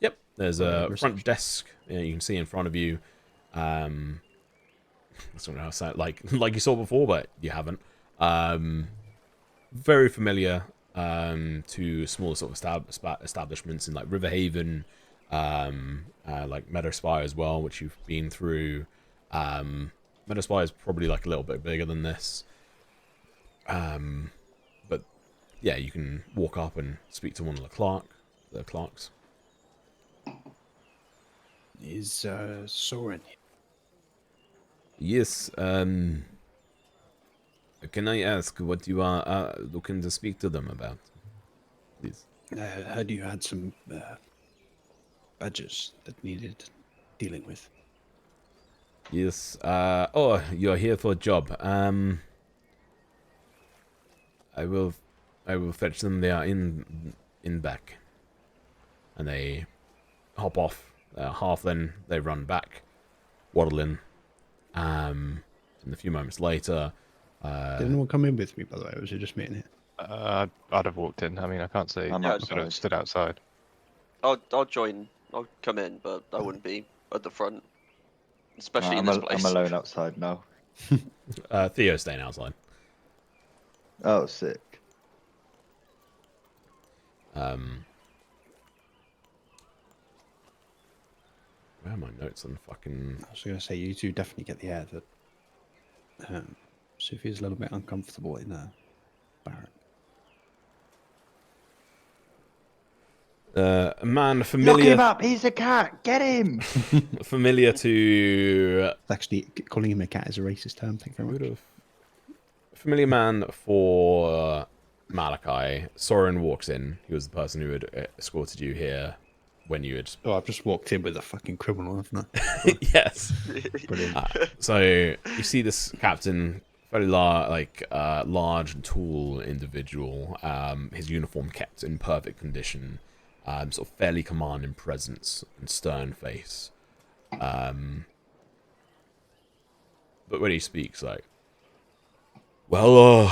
Yep, there's a Reception. front desk. You can see in front of you. That's what I was saying, like you saw before, but you haven't. Very familiar to smaller sort of establishments in like Riverhaven, like Meadowspire as well, which you've been through. Meadowspire is probably like a little bit bigger than this. But yeah, you can walk up and speak to one of the clerks. Is Soren here? Yes, can I ask what you are looking to speak to them about, please? I heard you had some badgers that needed dealing with. Yes. Oh, you're here for a job. I will fetch them. They are in back, and they hop off. Half then they run back, waddling. And a few moments later, Did anyone come in with me, by the way, or was it just me in here? I'd have walked in. I mean, I can't say I'm Yeah, I could have outside. stood outside. I'll join. I'll come in, but I wouldn't be at the front, especially in this place. I'm alone outside now. Theo's staying outside. Oh, sick. Where are my notes on fucking? I was going to say, you two definitely get the air that Sophia's a little bit uncomfortable in a barrack. A man Lock familiar him up. He's a cat. Get him. familiar to Actually, calling him a cat is a racist term. Thank you very much. familiar man for Malachi. Soren walks in. He was the person who had escorted you here when you had. Oh, I've just walked in with a fucking criminal, haven't I? Yes. Brilliant. So you see this captain, very large and tall individual. His uniform kept in perfect condition. Sort of fairly commanding presence and stern face. But when he speaks, like, well,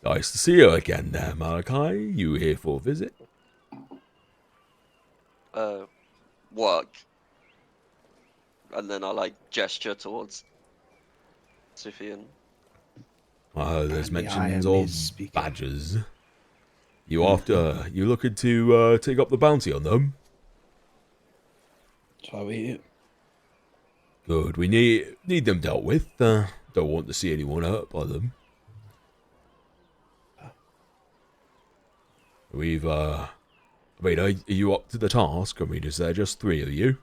nice to see you again there, Malachi. You here for a visit? Work. And then I like gesture towards Sufyan. Oh, there's And the mentions IM of is speaking. badgers. You looking to take up the bounty on them? So we Good. We need them dealt with. Don't want to see anyone hurt by them. We've I mean, are you up to the task? I mean, is there just 3 of you?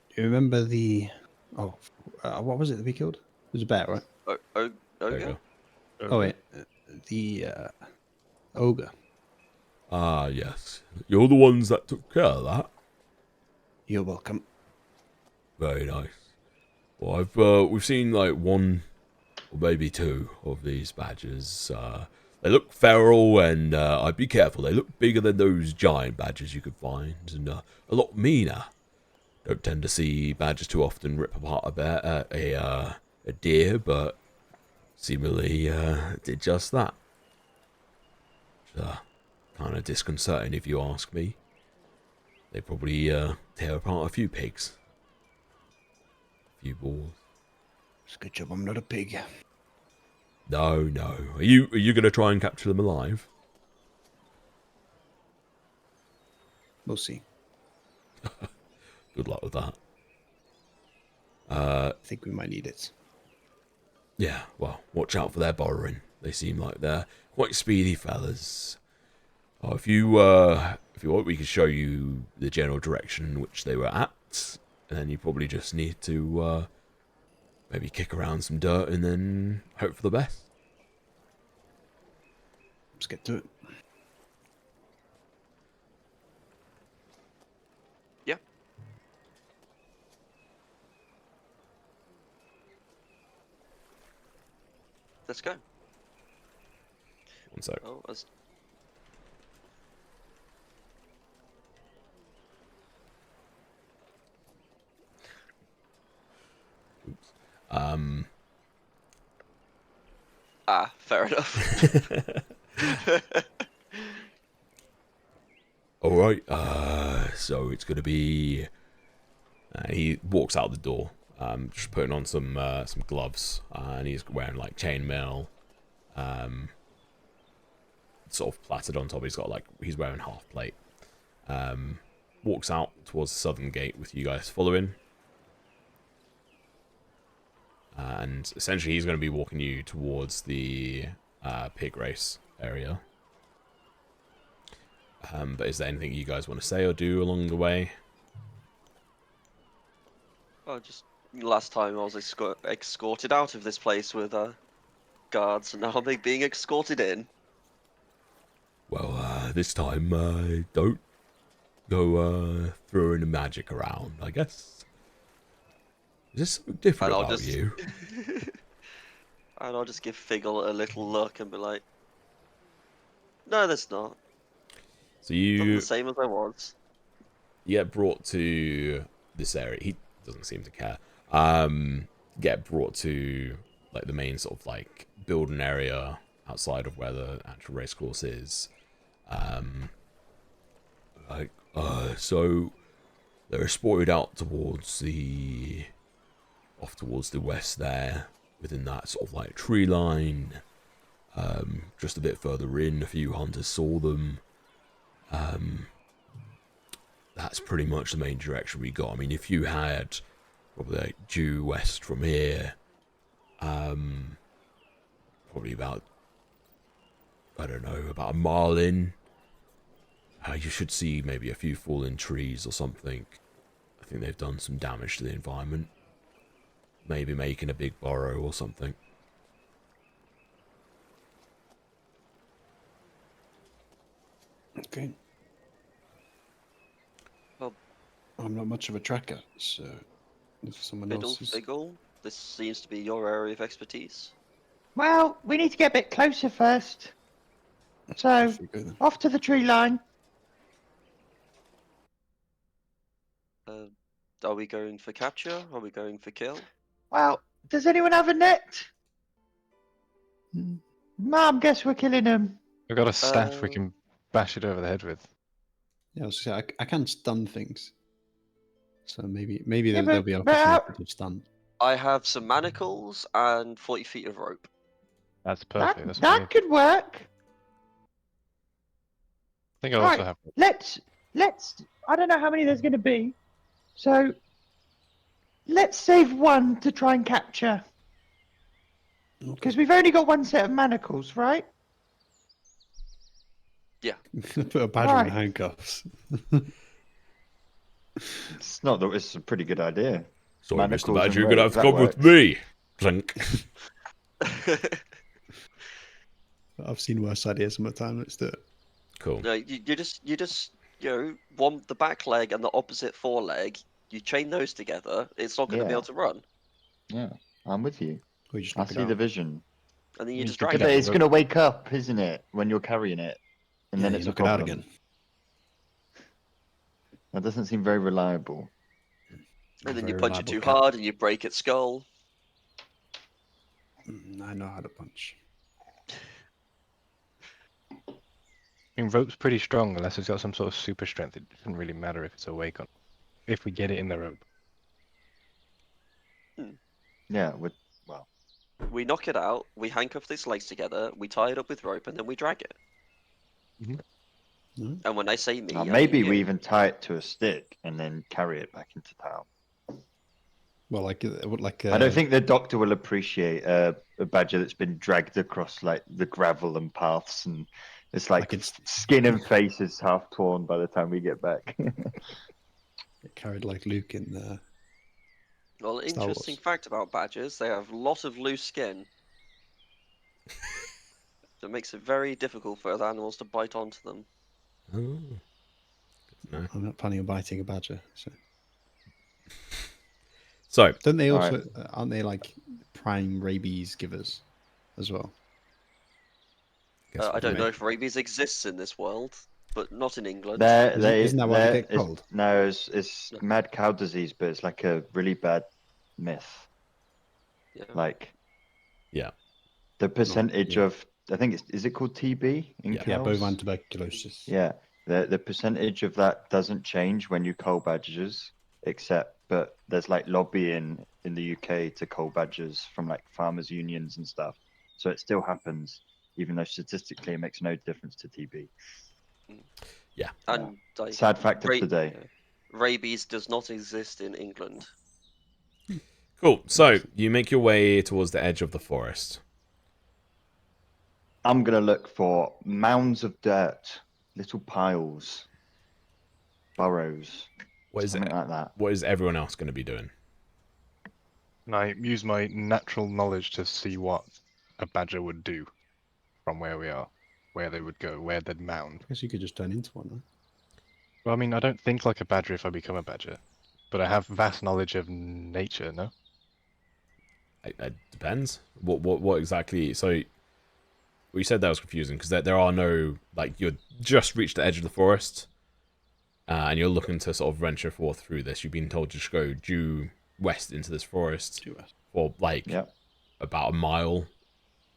Do you remember the? Oh, what was it that we killed? It was a bear, right? There you Okay. go. Oh wait, the ogre. Ah, yes. You're the ones that took care of that. You're welcome. Very nice. Well, we've seen like 1 or maybe 2 of these badgers. They look feral, and I'd be careful. They look bigger than those giant badgers you could find, and a lot meaner. Don't tend to see badgers too often rip apart a deer, but seemingly did just that. Kind of disconcerting, if you ask me. They probably tear apart a few pigs, a few bulls. It's a good job I'm not a pig. No. Are you going to try and capture them alive? We'll see. Good luck with that. I think we might need it. Yeah, well, watch out for their borrowing. They seem like they're quite speedy fellas. Oh, if you want, we can show you the general direction in which they were at, and then you probably just need to maybe kick around some dirt and then hope for the best. Let's get to it. Yeah. Let's go. One sec. Oh, as fair enough. All right. So it's gonna be. He walks out the door, just putting on some gloves, and he's wearing like chainmail, sort of plaited on top. He's wearing half plate. Walks out towards the southern gate with you guys following, and essentially he's going to be walking you towards the pig race area. But is there anything you guys want to say or do along the way? Oh, just last time I was escorted out of this place with guards, and now I'm being escorted in. Well, this time, don't go throwing the magic around, I guess. Is there something different And I'll about just you? and I'll just give Figgle a little look and be like, "No, there's not. So I'm the you same as I was." get brought to this area. He doesn't seem to care. Get brought to like the main sort of like building area outside of where the actual race course is. So they're spotted out off towards the west there, within that sort of like tree line. Just a bit further in, a few hunters saw them. That's pretty much the main direction we got. I mean, if you had probably like due west from here, probably about, I don't know, about a mile in, you should see maybe a few fallen trees or something. I think they've done some damage to the environment. Maybe making a big burrow or something. Okay. Well, I'm not much of a tracker, so if someone else is... Figgle, this seems to be your area of expertise. Well, we need to get a bit closer first. So, Off you go then. off to the tree line. Are we going for capture? Are we going for kill? Well, does anyone have a net? Hmm. Mom, guess we're killing them. We've got a staff we Uh, can bash it over the head with. Yeah, I was gonna say, I can stun things. So maybe Yeah, there'll be but opportunity to stun. I have some manacles and 40 feet of rope. That's perfect. That's what we that need. could work. I think I Right. also have. Let's. I don't know how many there's going to be, so let's save one to try and capture. Because we've only got one set of manacles, right? Put a badger in Right. handcuffs. It's a pretty good idea. Sorry, Mr. Manacles Badger, and you're gonna have rope, to that come with works. me. Clink. I've seen worse ideas in my time. Let's do it. Cool. No, you just one the back leg and the opposite foreleg. You chain those together. It's not going to be Yeah. able to run, Yeah, I'm with you. Or you just I knock it see the out. vision. and then you You just could drag Yeah, get but it. it's going to wake up, isn't it, when you're carrying it? And Yeah, then you it's a knock it out problem. again. That doesn't seem very reliable. And then you Very punch it reliable too cat. hard and you break its skull. I know how to punch. I mean, rope's pretty strong unless it's got some sort of super strength. It doesn't really matter if it's awake or if we get it in the rope. Yeah, We knock it out. We handcuff its legs together. We tie it up with rope, and then we drag it. No? And when I say me, I mean maybe we you. even tie it to a stick and then carry it back into town. Well, like I don't think the doctor will appreciate a badger that's been dragged across like the gravel and paths, and it's like it's skin and face is half torn by the time we get back. carried like Luke in Well, Star interesting Wars. fact about badgers: they have a lot of loose skin. That makes it very difficult for other animals to bite onto them. Oh. No. I'm not planning on biting a badger. So, Don't they All also aren't they like prime rabies givers as well? guess I we don't can know make- if rabies exists in this world, but not in England. Isn't that why they get cold? No, it's No. mad cow disease, but it's like a really bad myth. Yeah. Like Yeah. the percentage yeah. of, I think is it called TB in Yeah. Yeah, cows? bovine tuberculosis. Yeah, the percentage of that doesn't change when you cull badgers, but there's like lobbying in the UK to cull badgers from like farmers unions and stuff, so it still happens, even though statistically it makes no difference to TB. Yeah. And like, Sad fact of today. rabies does not exist in England. Cool. So, you make your way towards the edge of the forest. I'm gonna look for mounds of dirt, little piles, burrows, What is something it? like that. What is everyone else going to be doing? And I use my natural knowledge to see what a badger would do from where we are, where they would go, where they'd mound. I guess you could just turn into one, right? Well, I mean, I don't think like a badger if I become a badger, but I have vast knowledge of nature, no? It depends. What exactly? So, well, you said that was confusing because there are no like you're just reached the edge of the forest, and you're looking to sort of venture forth through this. You've been told to just go due west into this forest Due west. for like about a mile.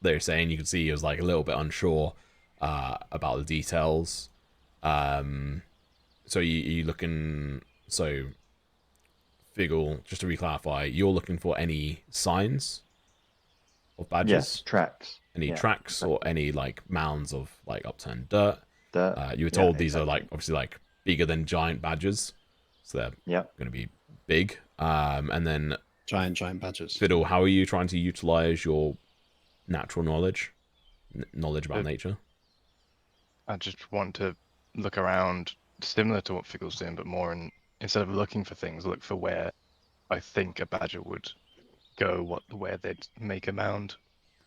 They're saying you could see he was like a little bit unsure about the details. So you looking so. Figgle, just to re-clarify, you're looking for any signs of badges? Yes, tracks. Any tracks or any like mounds of like upturned dirt? You were told these are like obviously like bigger than giant badgers, so they're going to be big. And then Giant badgers. Fiddle, how are you trying to utilize your natural knowledge about nature? I just want to look around, similar to what Figgle's doing, but more instead of looking for things, look for where I think a badger would go, where they'd make a mound,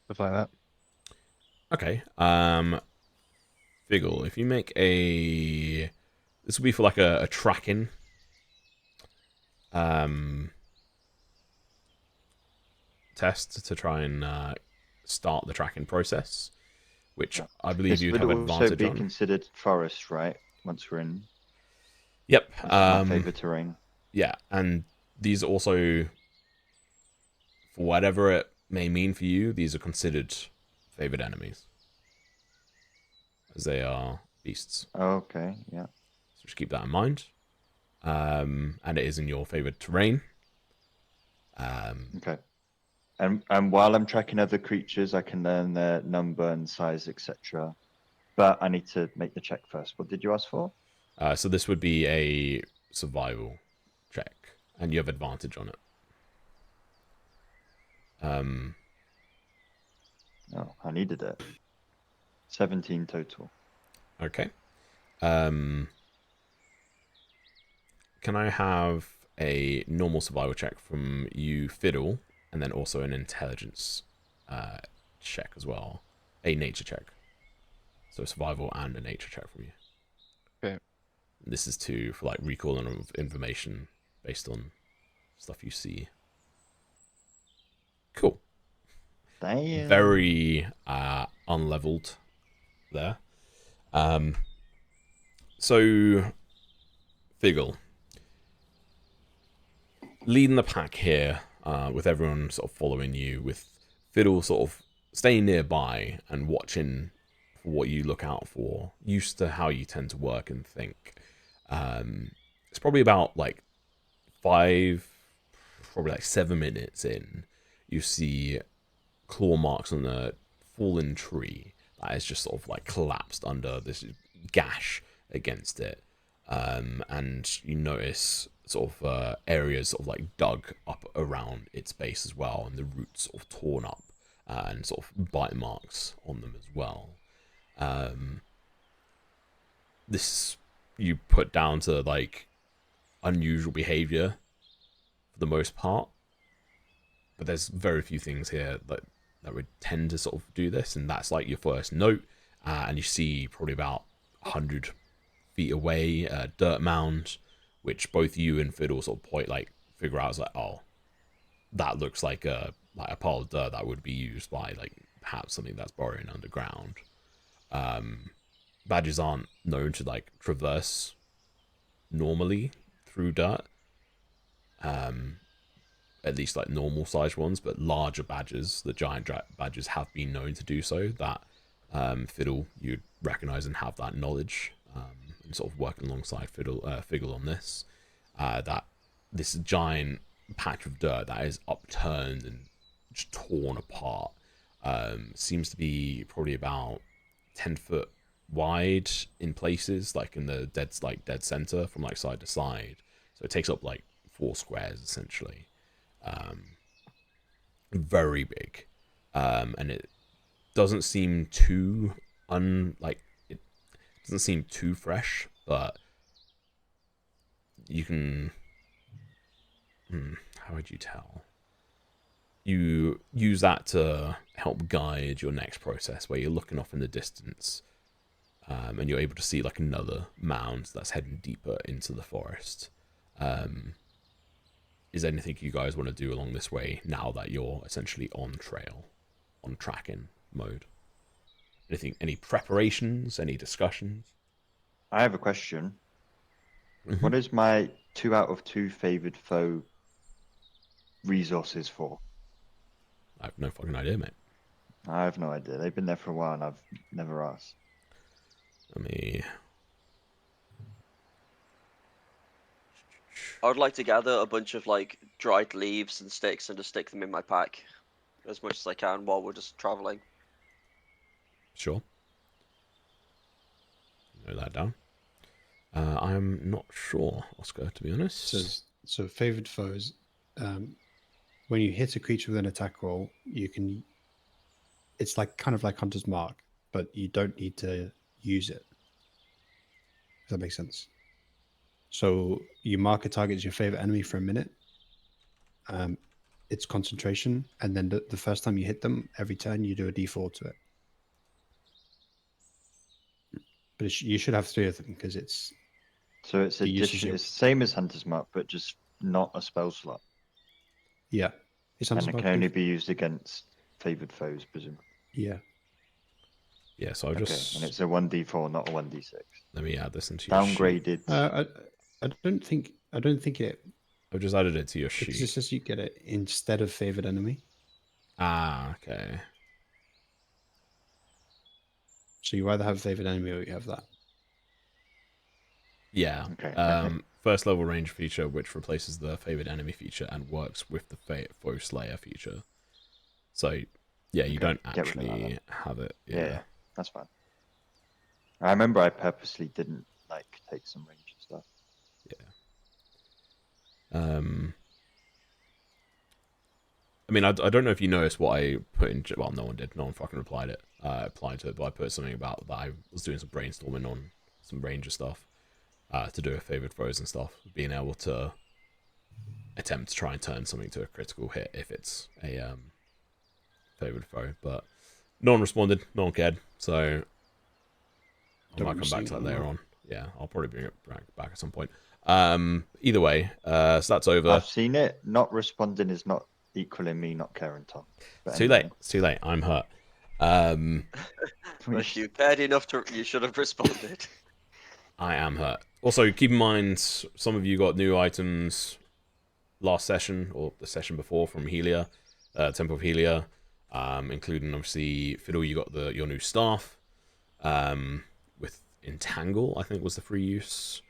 stuff like that. Okay. Figgle, if you make this will be for like a tracking. Test to try and start the tracking process, which I believe you'd have advantage on. This would also be considered forest, right? Once we're in. Yep. My favorite terrain. Yeah, and these also, for whatever it may mean for you, these are considered favored enemies, as they are beasts. Okay. Yeah. So just keep that in mind. And it is in your favored terrain. Okay. And while I'm tracking other creatures, I can learn their number and size, etc. But I need to make the check first. What did you ask for? So this would be a survival check, and you have advantage on it. Oh, I needed it. 17 total. Okay. Can I have a normal survival check from you, Fiddle, and then also an intelligence check as well? A nature check. So survival and a nature check from you. Okay. This is for like recalling of information based on stuff you see. Cool. Damn. Very unleveled there. So Figgle, leading the pack here, with everyone sort of following you, with Fiddle sort of staying nearby and watching for what you look out for, used to how you tend to work and think. It's probably about like 7 minutes in, you see claw marks on a fallen tree that is just sort of like collapsed under this gash against it. And you notice sort of areas sort of like dug up around its base as well, and the roots sort of torn up, and sort of bite marks on them as well. This you put down to like unusual behavior for the most part, but there's very few things here that would tend to sort of do this, and that's like your first note. And you see probably about 100 feet away a dirt mound, which both you and Fiddle sort of figure out as like, oh, that looks like a pile of dirt that would be used by like perhaps something that's burrowing underground. Badgers aren't known to like traverse normally through dirt, at least like normal sized ones, but larger badgers, the giant badgers, have been known to do so. That Fiddle you'd recognize and have that knowledge, and sort of working alongside Figgle on this, that this giant patch of dirt that is upturned and just torn apart, seems to be probably about 10 foot wide in places, like in the dead center from like side to side. So it takes up like 4 squares essentially. Very big, and it doesn't seem too it doesn't seem too fresh, but you can how would you tell? You use that to help guide your next process, where you're looking off in the distance, and you're able to see like another mound that's heading deeper into the forest. is anything you guys want to do along this way now that you're essentially on tracking mode? Anything? Any preparations? Any discussions? I have a question. Mhm. What is my 2 out of 2 favored foe resources for? I have no fucking idea, mate. I have no idea. They've been there for a while and I've never asked. Let me. I would like to gather a bunch of like dried leaves and sticks and just stick them in my pack as much as I can while we're just traveling. Sure. Note that down. I'm not sure, Oscar, to be honest. So favored foes. When you hit a creature with an attack roll, you can. It's like kind of like Hunter's Mark, but you don't need to use it. If that makes sense. So you mark a target as your favorite enemy for a minute. It's concentration, and then the first time you hit them, every turn you do a d4 to it. But you should have 3 of them because it's. So it's The usage addition. of- It's the same as Hunter's Mark, but just not a spell slot, Yeah. It's and Hunter's it Mark can only diff- be used against favored foes, presumably. Yeah. Yeah, so I'll Okay, just and it's a 1d4, not a 1d6. let me add this into your sheet. Downgraded. I don't think it, I've just added it to your because it sheet. says you get it instead of favored enemy. Ah, okay. So you either have favored enemy or you have that. Yeah. Okay, I think- First level range feature, which replaces the favored enemy feature and works with the foe slayer feature. So, yeah, you Okay, don't get rid of that actually have it. Yeah, that's fine. I remember I purposely didn't like take some range and stuff. I mean, I don't know if you noticed what I put in. Well, no one did. No one fucking replied it. Applied to it, but I put something about that I was doing some brainstorming on some ranger stuff to do with favored foes and stuff. Being able to attempt to try and turn something to a critical hit if it's a favored foe, but no one responded. No one cared. So I might come back to that later on. Yeah, I'll probably bring it back at some point. Either way, so that's over. I've seen it. Not responding is not equaling me not caring, Tom. But It's too late. It's too late. I'm hurt. If you cared enough you should have responded. I am hurt. Also, keep in mind, some of you got new items last session, or the session before, from Helia, Temple of Helia, including, obviously, Fiddle, you got your new staff, with Entangle, I think was the free use,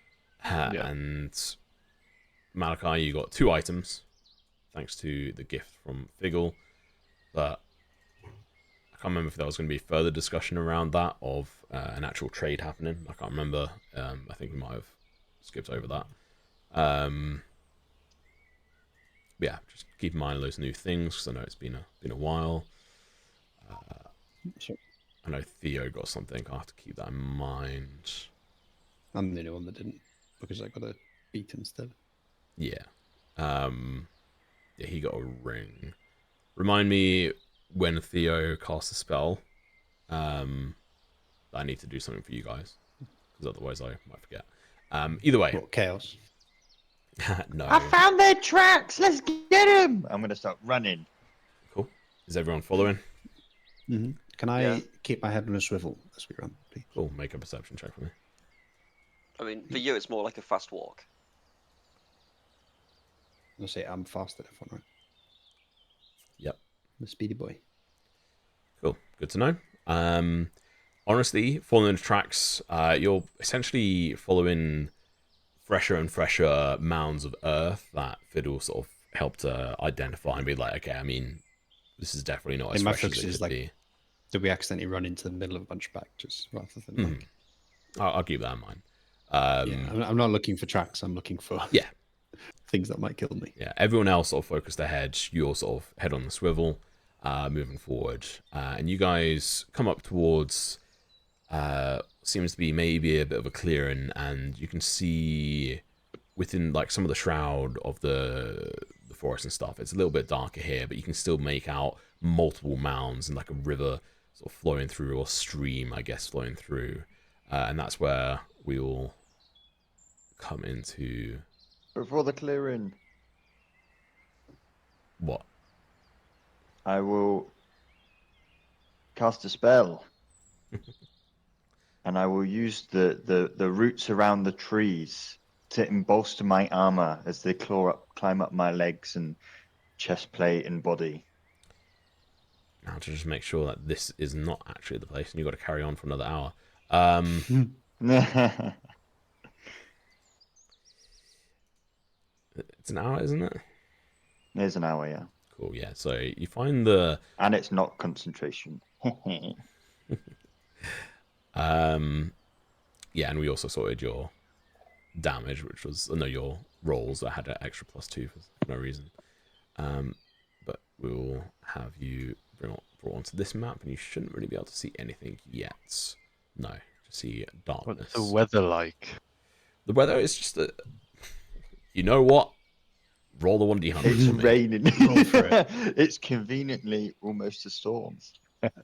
and Malachi, you got 2 items, thanks to the gift from Figgle, but I can't remember if there was going to be further discussion around that of an actual trade happening. I can't remember. I think we might have skipped over that. Yeah, just keep in mind those new things because I know it's been a while. Sure. I know Theo got something. I'll have to keep that in mind. I'm the only one that didn't because I got a beat instead. Yeah. Yeah, he got a ring. Remind me when Theo casts a spell. I need to do something for you guys because otherwise I might forget. Either way. What, chaos? No. I found their tracks. Let's get them. I'm gonna start running. Cool. Is everyone following? Mm-hmm. Can I Yeah. keep my head on a swivel as we run, please? Cool. Make a perception check for me. I mean, for you, it's more like a fast walk. I'll say I'm faster than everyone, right? Yep. I'm a speedy boy. Cool. Good to know. Honestly, following the tracks, you're essentially following fresher and fresher mounds of earth that Fiddle sort of helped identify and be like, okay, I mean, this is definitely not as my fresh as focus it is could like, be. did we accidentally run into the middle of a bunch of patches rather than like... I'll keep that in mind. Yeah, I'm not looking for tracks. I'm looking for Yeah. things that might kill me. Yeah, everyone else sort of focused ahead. You're sort of head on the swivel, moving forward. And you guys come up towards, seems to be maybe a bit of a clearing, and you can see within like some of the shroud of the forest and stuff, it's a little bit darker here, but you can still make out multiple mounds and like a river sort of flowing through, or stream, I guess, flowing through. And that's where we'll come into... Before the clearing. What? I will cast a spell. And I will use the roots around the trees to embolster my armor as they climb up my legs and chest plate and body. Now to just make sure that this is not actually the place, and you've got to carry on for another hour. It's an hour, isn't it? There's an hour, yeah. Cool, yeah. So you find the... And it's not concentration. Yeah, and we also sorted your damage, which was... No, your rolls. I had an extra +2 for no reason. But we'll have you brought onto this map, and you shouldn't really be able to see anything yet. No, just see darkness. What's the weather like? The weather is just a... You know what? Roll the 1d100 It's for me. raining. Roll for it. It's conveniently almost a storm.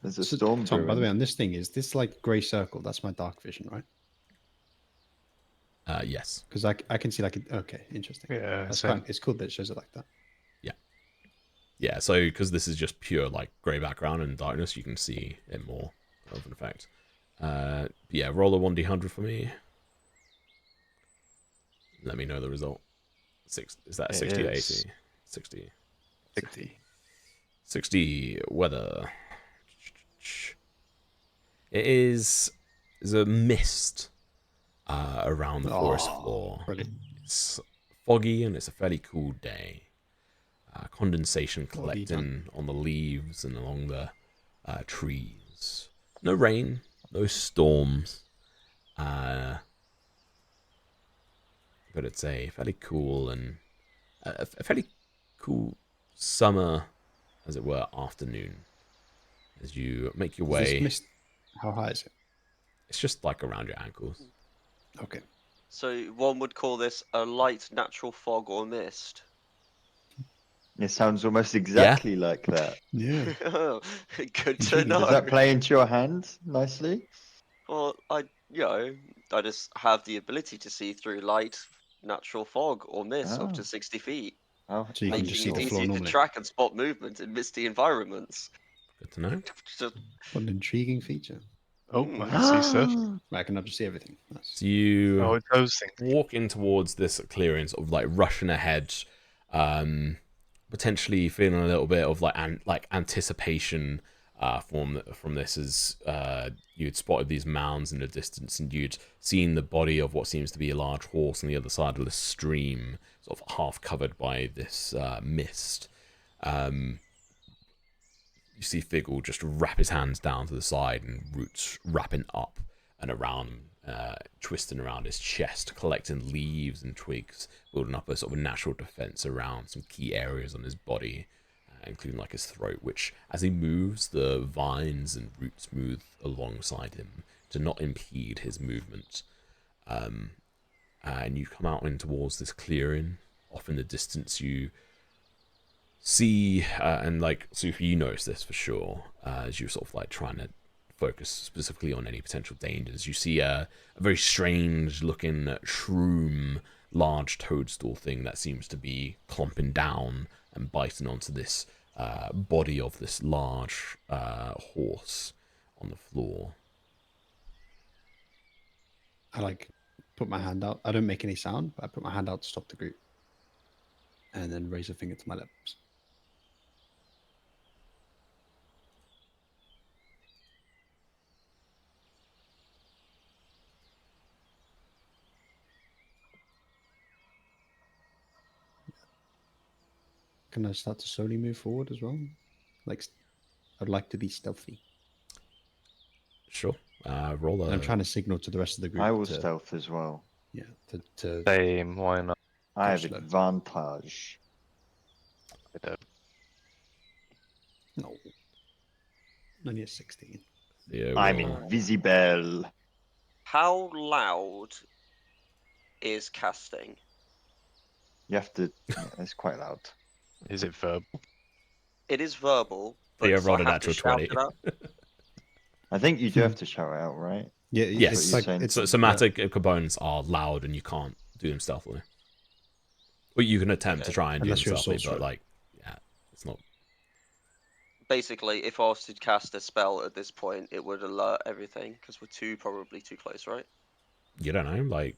There's a storm. Tom, by the way, brewing. on this thing, is this like grey circle? That's my dark vision, right? Yes. Because I can see like okay, interesting. Yeah, That's same. fine. It's cool that it shows it like that. Yeah, so because this is just pure like grey background and darkness, you can see it more of an effect. Yeah, roll a 1d100 for me. Let me know the result. Is that 60 or 80? 60. 60. 60 weather. It is there's a mist around the forest floor. Brilliant. It's foggy and it's a fairly cool day. Condensation What have you collecting on the leaves and along the trees. No rain, no storms. But it's a fairly cool and a fairly cool summer, as it were, afternoon. As you make your Is this way, mist, how high is it? it's just like around your ankles. Okay. So one would call this a light natural fog or mist. It sounds almost exactly like that. Yeah. Good to know. Does that play into your hand nicely? Well, I just have the ability to see through light, natural fog, or mist up Oh. to 60 feet, Oh, So you can making just see it the floor easier to normally. track and spot movement in misty environments. Good to know. Just- What an intriguing feature. Oh, Hmm. I can see stuff. I can not just see everything. Nice. So you Oh, it's those things. walk in towards this clearing, sort of like rushing ahead, potentially feeling a little bit of like anticipation from this, as you'd spotted these mounds in the distance, and you'd seen the body of what seems to be a large horse on the other side of the stream, sort of half covered by this mist. You see Figgle just wrap his hands down to the side and roots wrapping up and around him, twisting around his chest, collecting leaves and twigs, building up a sort of natural defense around some key areas on his body, including like his throat, which as he moves, the vines and roots move alongside him to not impede his movement. And you come out in towards this clearing. Off in the distance, you see, and like, so you notice this for sure, as you're sort of like trying to focus specifically on any potential dangers. You see a very strange looking shroom, large toadstool thing that seems to be clumping down and biting onto this body of this large horse on the floor. I like put my hand out. I don't make any sound, but I put my hand out to stop the group. And then raise a finger to my lips. Can I start to slowly move forward as well? Like, I'd like to be stealthy. Sure. Roll a... And I'm trying to signal to the rest of the group. I will to, stealth as well. Yeah, to Same, why not? I have slow. advantage. no. Only a 16. Yeah, I'm roll- invisible. How loud is casting? You have to. Yeah, it's quite loud. Is it verbal? It is verbal, but Yeah, so rolled I a have to natural shout 20. it out. I think you do have to shout it out, right? Yeah, Yes. it's What like you're saying. it's So somatic components are loud and you can't do them stealthily. Well, you can attempt to try and do them Unless you're a stealthily, but sorcerer. like, yeah, it's It's not. Basically, if I was to cast a spell at this point, it would alert everything because we're probably too close, right? You don't know, like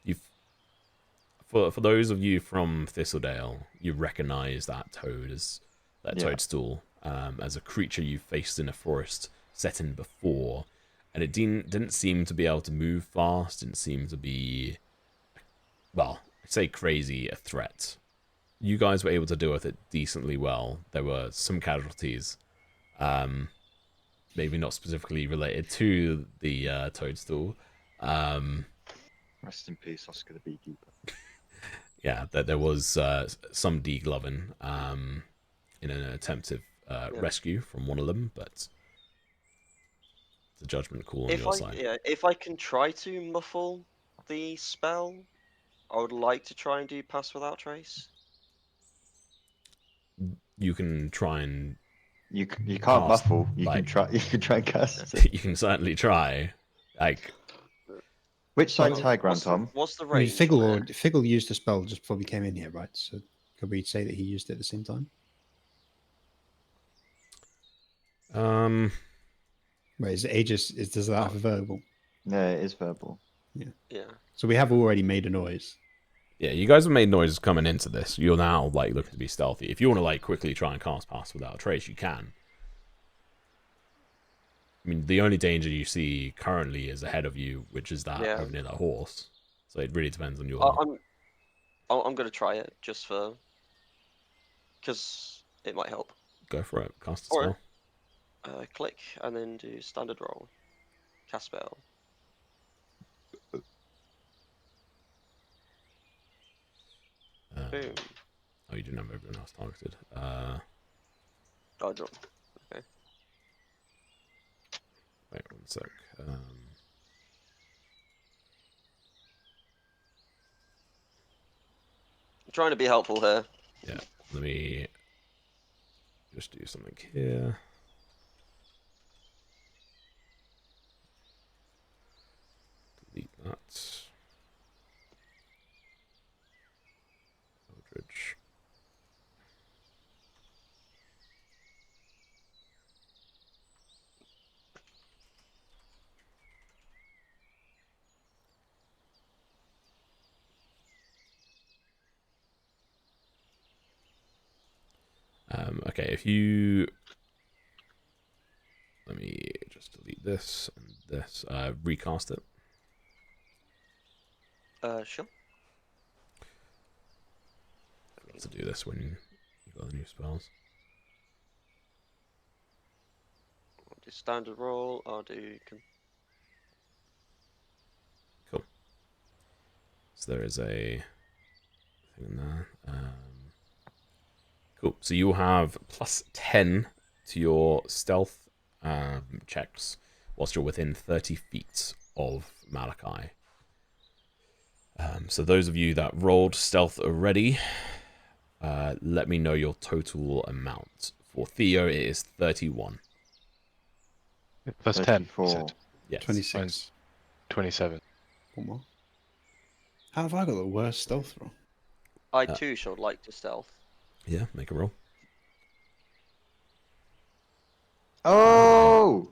you. For those of you from Thistledale, you recognise that toad as that toadstool as a creature you faced in a forest setting before, and it didn't seem to be able to move fast. Didn't seem to be, well, I'd say crazy a threat. You guys were able to deal with it decently well. There were some casualties, maybe not specifically related to the toadstool. Rest in peace, Oscar the Beekeeper. Yeah, there was some degloving in an attempted rescue from one of them, but it's a judgment call on your side. If I can try to muffle the spell, I would like to try and do Pass Without Trace. You can try and You can't cast, muffle. You like, can try. You can try and cast it. you can certainly try. Like, Which side's high ground, What's Tom? what's the I mean, range? on it? Figgle used the spell just before we came in here, right? So could we say that he used it at the same time? Wait, is it Aegis? Does that have a verbal? No, it is verbal. Yeah. So we have already made a noise. yeah, you guys have made noises coming into this. You're now like looking to be stealthy. If you want to like quickly try and cast Pass Without Trace, you can. I mean, the only danger you see currently is ahead of you, which is that over near that horse. So it really depends on your. I'm gonna try it just for, because it might help. Go for it. Cast a spell. Click and then do standard roll. Cast spell. Boom. Oh, you didn't have everyone else targeted. Oh, drop. Okay. Wait 1 sec. I'm trying to be helpful here. Yeah, let me just do something here. Delete that. Eldritch. Okay, if you... Let me just delete this and this. Recast it. Sure. Forgot to do this when you've got the new spells. I'll do standard roll. I'll do. Cool. So there is a thing in there. Cool. So you have +10 to your stealth checks whilst you're within 30 feet of Malachi. So those of you that rolled stealth already, let me know your total amount. For Theo, it is 31. Plus 10. you said. Yes. 26. Mine's 27. One more. How have I got the worst stealth roll? I too should like to stealth. Yeah, make a roll. Oh!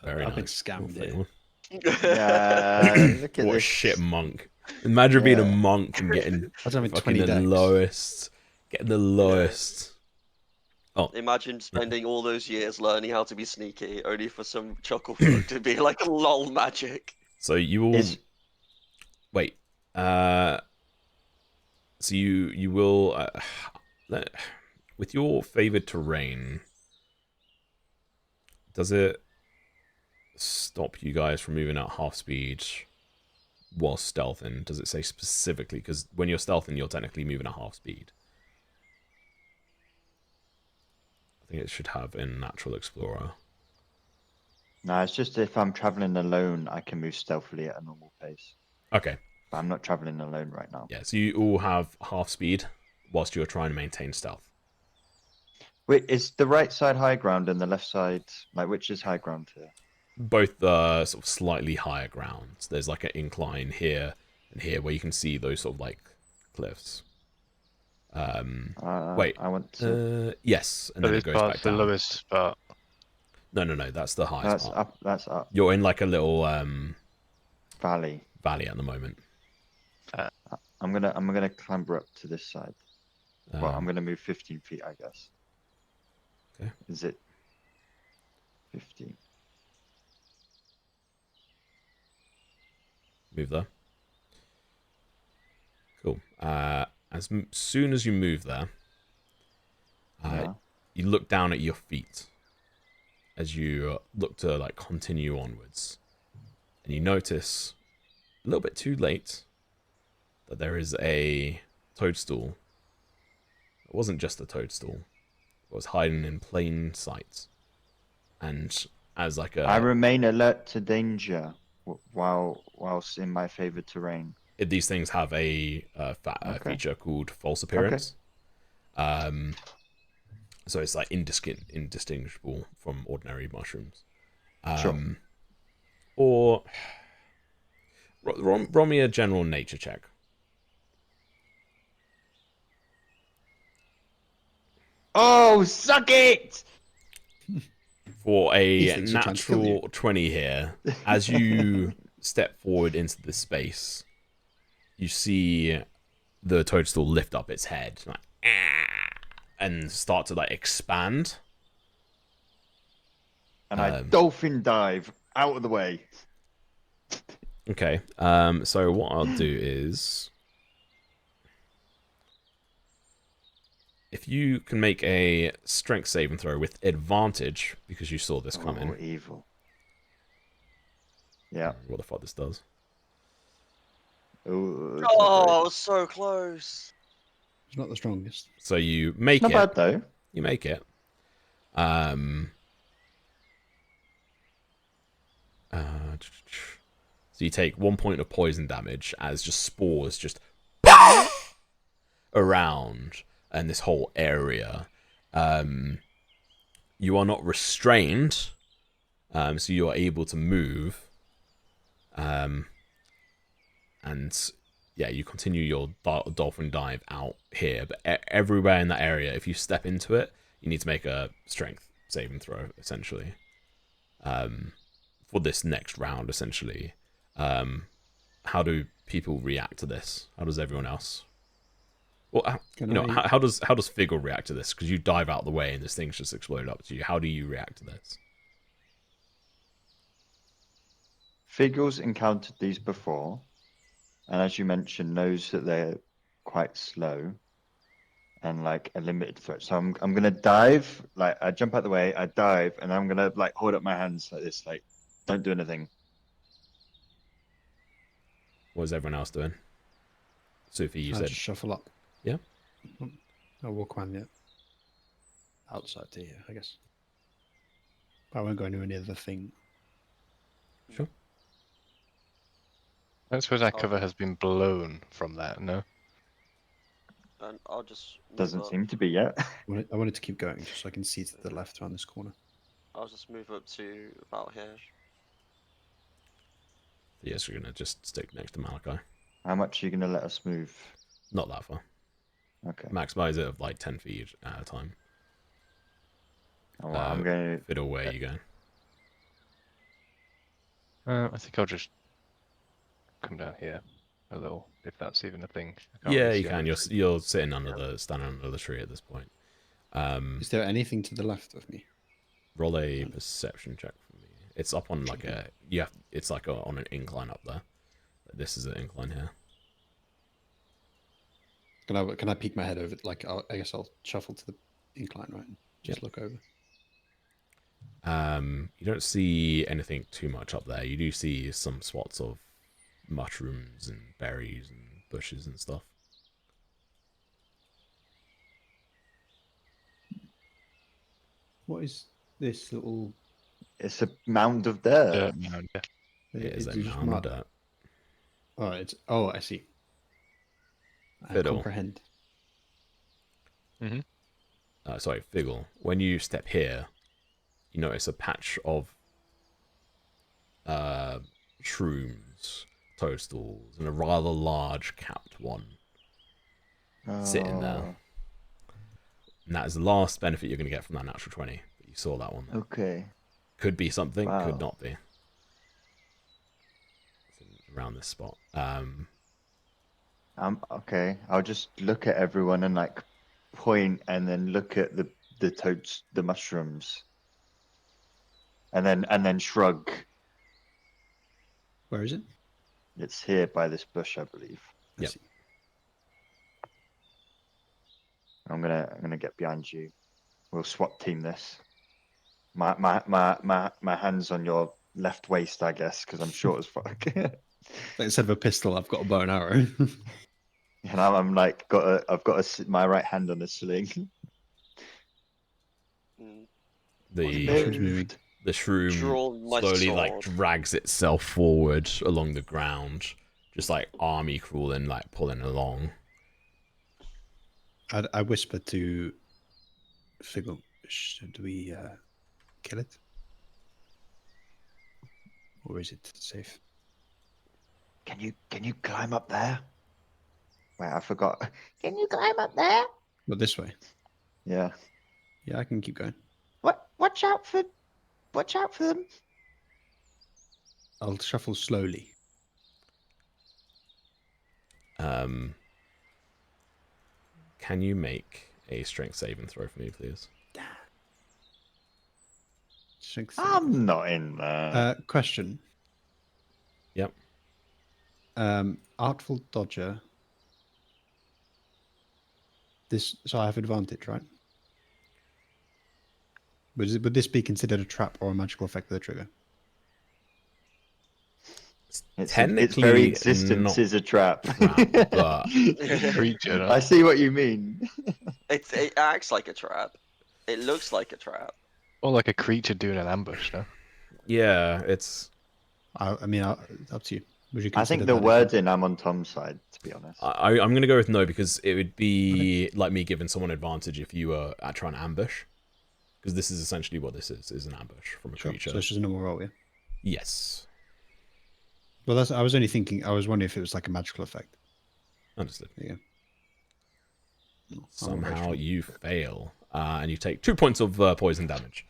Very I've been nice. scammed Roll here. 31. Yeah, look at What a this. shit monk. Imagine being a Yeah. monk and getting I was having fucking 20 the decks. lowest. Getting the lowest. Oh, Imagine spending all those years learning how to be sneaky, only for some chuckle folk to be like lol magic. so you will Is wait. So you will with your favored terrain. Does it stop you guys from moving at half speed while stealthing? Does it say specifically? Because when you're stealthing, you're technically moving at half speed. I think it should have in Natural Explorer. no, it's just if I'm traveling alone, I can move stealthily at a normal pace. Okay. But I'm not traveling alone right now. Yeah, so you all have half speed whilst you're trying to maintain stealth. Wait, is the right side high ground and the left side, like, which is high ground here? Both sort of slightly higher grounds. There's like an incline here and here where you can see those sort of like cliffs. Wait. I want to. Yes, and So then this it goes back part's the down. lowest part. No, that's the highest That's part. up. That's up. You're in like a little Valley. valley at the moment. I'm gonna clamber up to this side. Well, I'm Um, gonna move 15 feet, I guess. Okay. Is it 15? move there. Cool. Soon as you move there, Yeah. you look down at your feet as you look to like continue onwards, and you notice a little bit too late that there is a toadstool. It wasn't just a toadstool; it was hiding in plain sight, and as like I a remain alert to danger whilst in my favored terrain. these things have a Okay. feature called false appearance. So it's like indistinguishable from ordinary mushrooms. Sure. Or roll me a general nature check. Oh, suck it! For He a thinks you're trying to kill you. natural 20 here, as you step forward into this space, you see the toadstool lift up its head like, and start to like expand. And I dolphin dive out of the way. Okay. So what I'll do is, if you can make a strength saving throw with advantage because you saw this coming. Oh, evil. Yeah. What the fuck this does? Oh, it's Oh, I was so close. It's not the strongest. So you make not it. bad though. You make it. So you take 1 point of poison damage as just spores just around and this whole area. You are not restrained, so you are able to move. And yeah, you continue your dolphin dive out here, but everywhere in that area, if you step into it, you need to make a strength saving throw, essentially. For this next round, essentially. How do people react to this? How does everyone else? Well, how does Figgle react to this? Because you dive out the way and this thing's just exploded up to you. How do you react to this? Figgle's encountered these before, and as you mentioned, knows that they're quite slow and like a limited threat. So I'm gonna dive, like I jump out the way, I dive, and I'm gonna like hold up my hands like this, like don't do anything. What is everyone else doing? Sophie, you I said. just shuffle up. Yeah. I'll walk around the outside to here, I guess. I won't go anywhere near the thing. Sure. I suppose our cover has been blown from that, no? And I'll just move Doesn't up. seem to be yet. I wanted to keep going just so I can see to the left around this corner. I'll just move up to about here. Yes, you're gonna just stick next to Malachi. How much are you gonna let us move? Not that far. Okay. Maximize it of like 10 feet at a time. Oh, well, I'm going to. Fiddle, where are you going? I think I'll just come down here a little, if that's even a thing. I can't Yeah, really you see can. anything. You're sitting standing under the tree at this point. Is there anything to the left of me? Roll a perception check for me. It's up on like a it's like on an incline up there. This is an incline here. Can I peek my head over? Like I guess I'll shuffle to the incline, right? And just look over. You don't see anything too much up there. You do see some spots of mushrooms and berries and bushes and stuff. What is this little? It's a mound of dirt. Dirt mound, yeah. It is a you just mound of mark- dirt. Oh, it's. Oh, I see. I Fiddle. comprehend. Sorry, Figgle. When you step here, you notice a patch of shrooms, toadstools, and a rather large capped one sitting there. And that is the last benefit you're going to get from that natural 20. But you saw that one. Okay. Could be something, could Wow. not be. Around this spot. Okay. I'll just look at everyone and like point, and then look at the toads, the mushrooms, and then shrug. Where is it? It's here by this bush, I believe. I Yep. see. I'm gonna get behind you. We'll SWAT team this. My hands on your left waist, I guess, because I'm short as fuck. But instead of a pistol, I've got a bow and arrow. And I'm like my right hand on the sling. Mm. The Mushrooms moving. the shroom Draw my slowly like sword. drags itself forward along the ground, just like army crawling, like pulling along. I whisper to Figgle, should we kill it? Or is it safe? Can you climb up there? Wait, I forgot. Can you climb up there? Not this way. Yeah. Yeah, I can keep going. What? Watch out for them. I'll shuffle slowly. Can you make a strength saving throw for me, please? Strength I'm saving. not in there. Question. Yep. Artful Dodger. So I have advantage, right? Would this be considered a trap or a magical effect with a trigger? Its Technically very existence not is a trap. trap, but Creature. I see what you mean. It acts like a trap. It looks like a trap. Or like a creature doing an ambush, no? yeah, it's. I mean, up to you. Would you I consider think the that if wording, I'm on Tom's side, to be honest. I'm going to go with no because it would be like me giving someone advantage if you were trying to ambush. Because this is essentially what this is an ambush from a Sure. creature. So it's just a normal roll, yeah? Yes. Well, I was only thinking, I was wondering if it was like a magical effect. Understood. There you go. No, Somehow you fail. And you take 2 points of poison damage.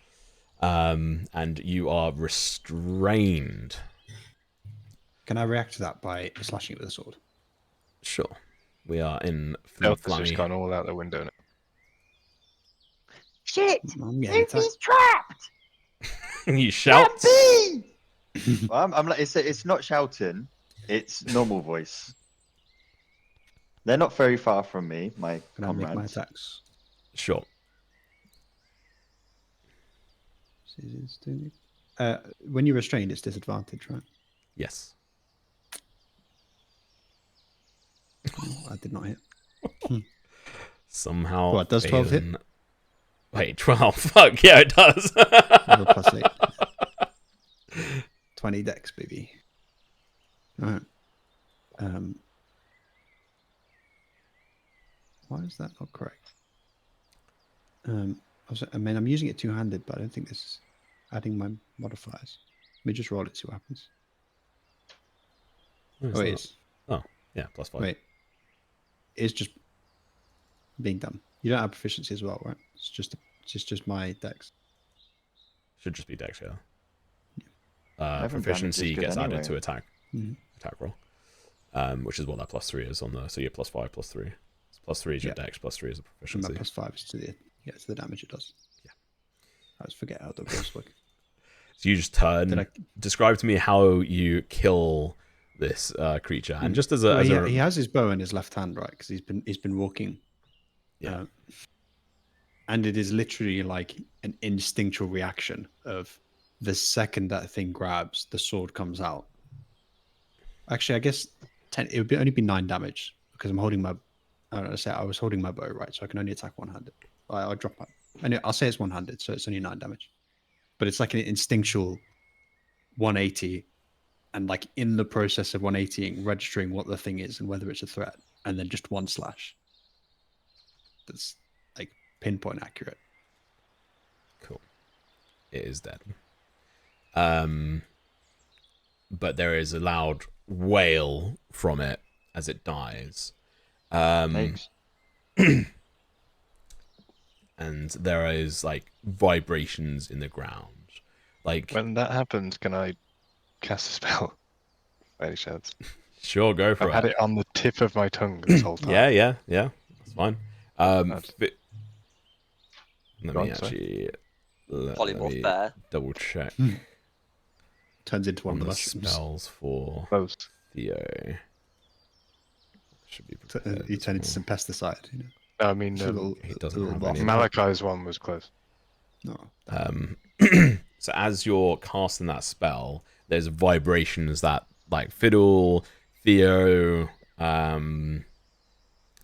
And you are restrained. Can I react to that by slashing it with a sword? Sure. We are in Stealth has Flammy. just gone all out the window now. Shit! I'm getting attacked. Luffy's trapped! You shout. Bee! Well, I'm like, it's not shouting, it's normal voice. They're not very far from me, my Can I make my comrades. attacks? Sure. When you're restrained, it's disadvantage, right? Yes. Oh, I did not hit. Somehow. What, does 12 hit? failing- Wait, 12. Fuck, yeah, it does. I have a plus 8. 20 dex, baby. Alright. Why is that not correct? I mean, I'm using it two-handed, but I don't think this is adding my modifiers. Let me just roll it, see what happens. Where's Oh, it that? is. Oh, yeah, +5. Wait. It's just being done. You don't have proficiency as well, right? It's just my dex. Should just be dex, yeah. 11 damage is Proficiency good gets anyway. added to attack roll, which is what that +3 is on the. So you're +5, +3. +3 is your Yeah. dex, +3 is the And my proficiency. +5 is to the damage it does. Yeah. I just forget how the rules work. So you just turn. Did I- Describe to me how you kill this creature, and just as a, Well, as he, a he has his bow in his left hand, right? Because he's been walking. Yeah. And it is literally like an instinctual reaction of the second that thing grabs, the sword comes out. Actually, I guess it would only be 9 damage because I'm holding my. I was holding my bow, right? So I can only attack one-handed. I'll drop my. Anyway, I'll say it's one-handed, so it's only 9 damage. But it's like an instinctual 180, and like in the process of 180ing, registering what the thing is and whether it's a threat, and then just one slash. That's like pinpoint accurate. Cool. It is dead. But there is a loud wail from it as it dies. Makes And there is like vibrations in the ground. Like, When that happens, can I cast a spell? By any chance? sure, go for I've had it. it on the tip of my tongue this whole time. Yeah, that's fine. That's- Let Go me on, sorry. actually let Polymorph me bear. double check Turns into one on of the the mushrooms. spells for Close. Theo. Should be You prepared as turn into well. some pesticide. You know? I mean, Just a little, he a doesn't little have waft. any of Malachi's one was close. No. So as you're casting that spell, there's vibrations that like Fiddle, Theo, yeah,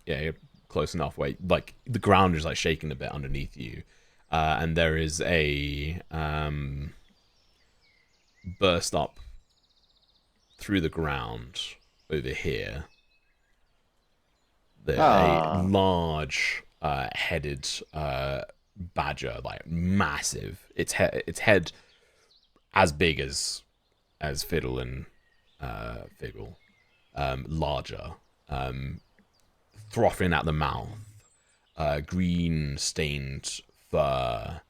you're close enough. Where like the ground is like shaking a bit underneath you, and there is a burst up through the ground over here. A large headed badger, like massive. Its head as big as Fiddle and Figgle, larger, frothing at the mouth, green stained fur,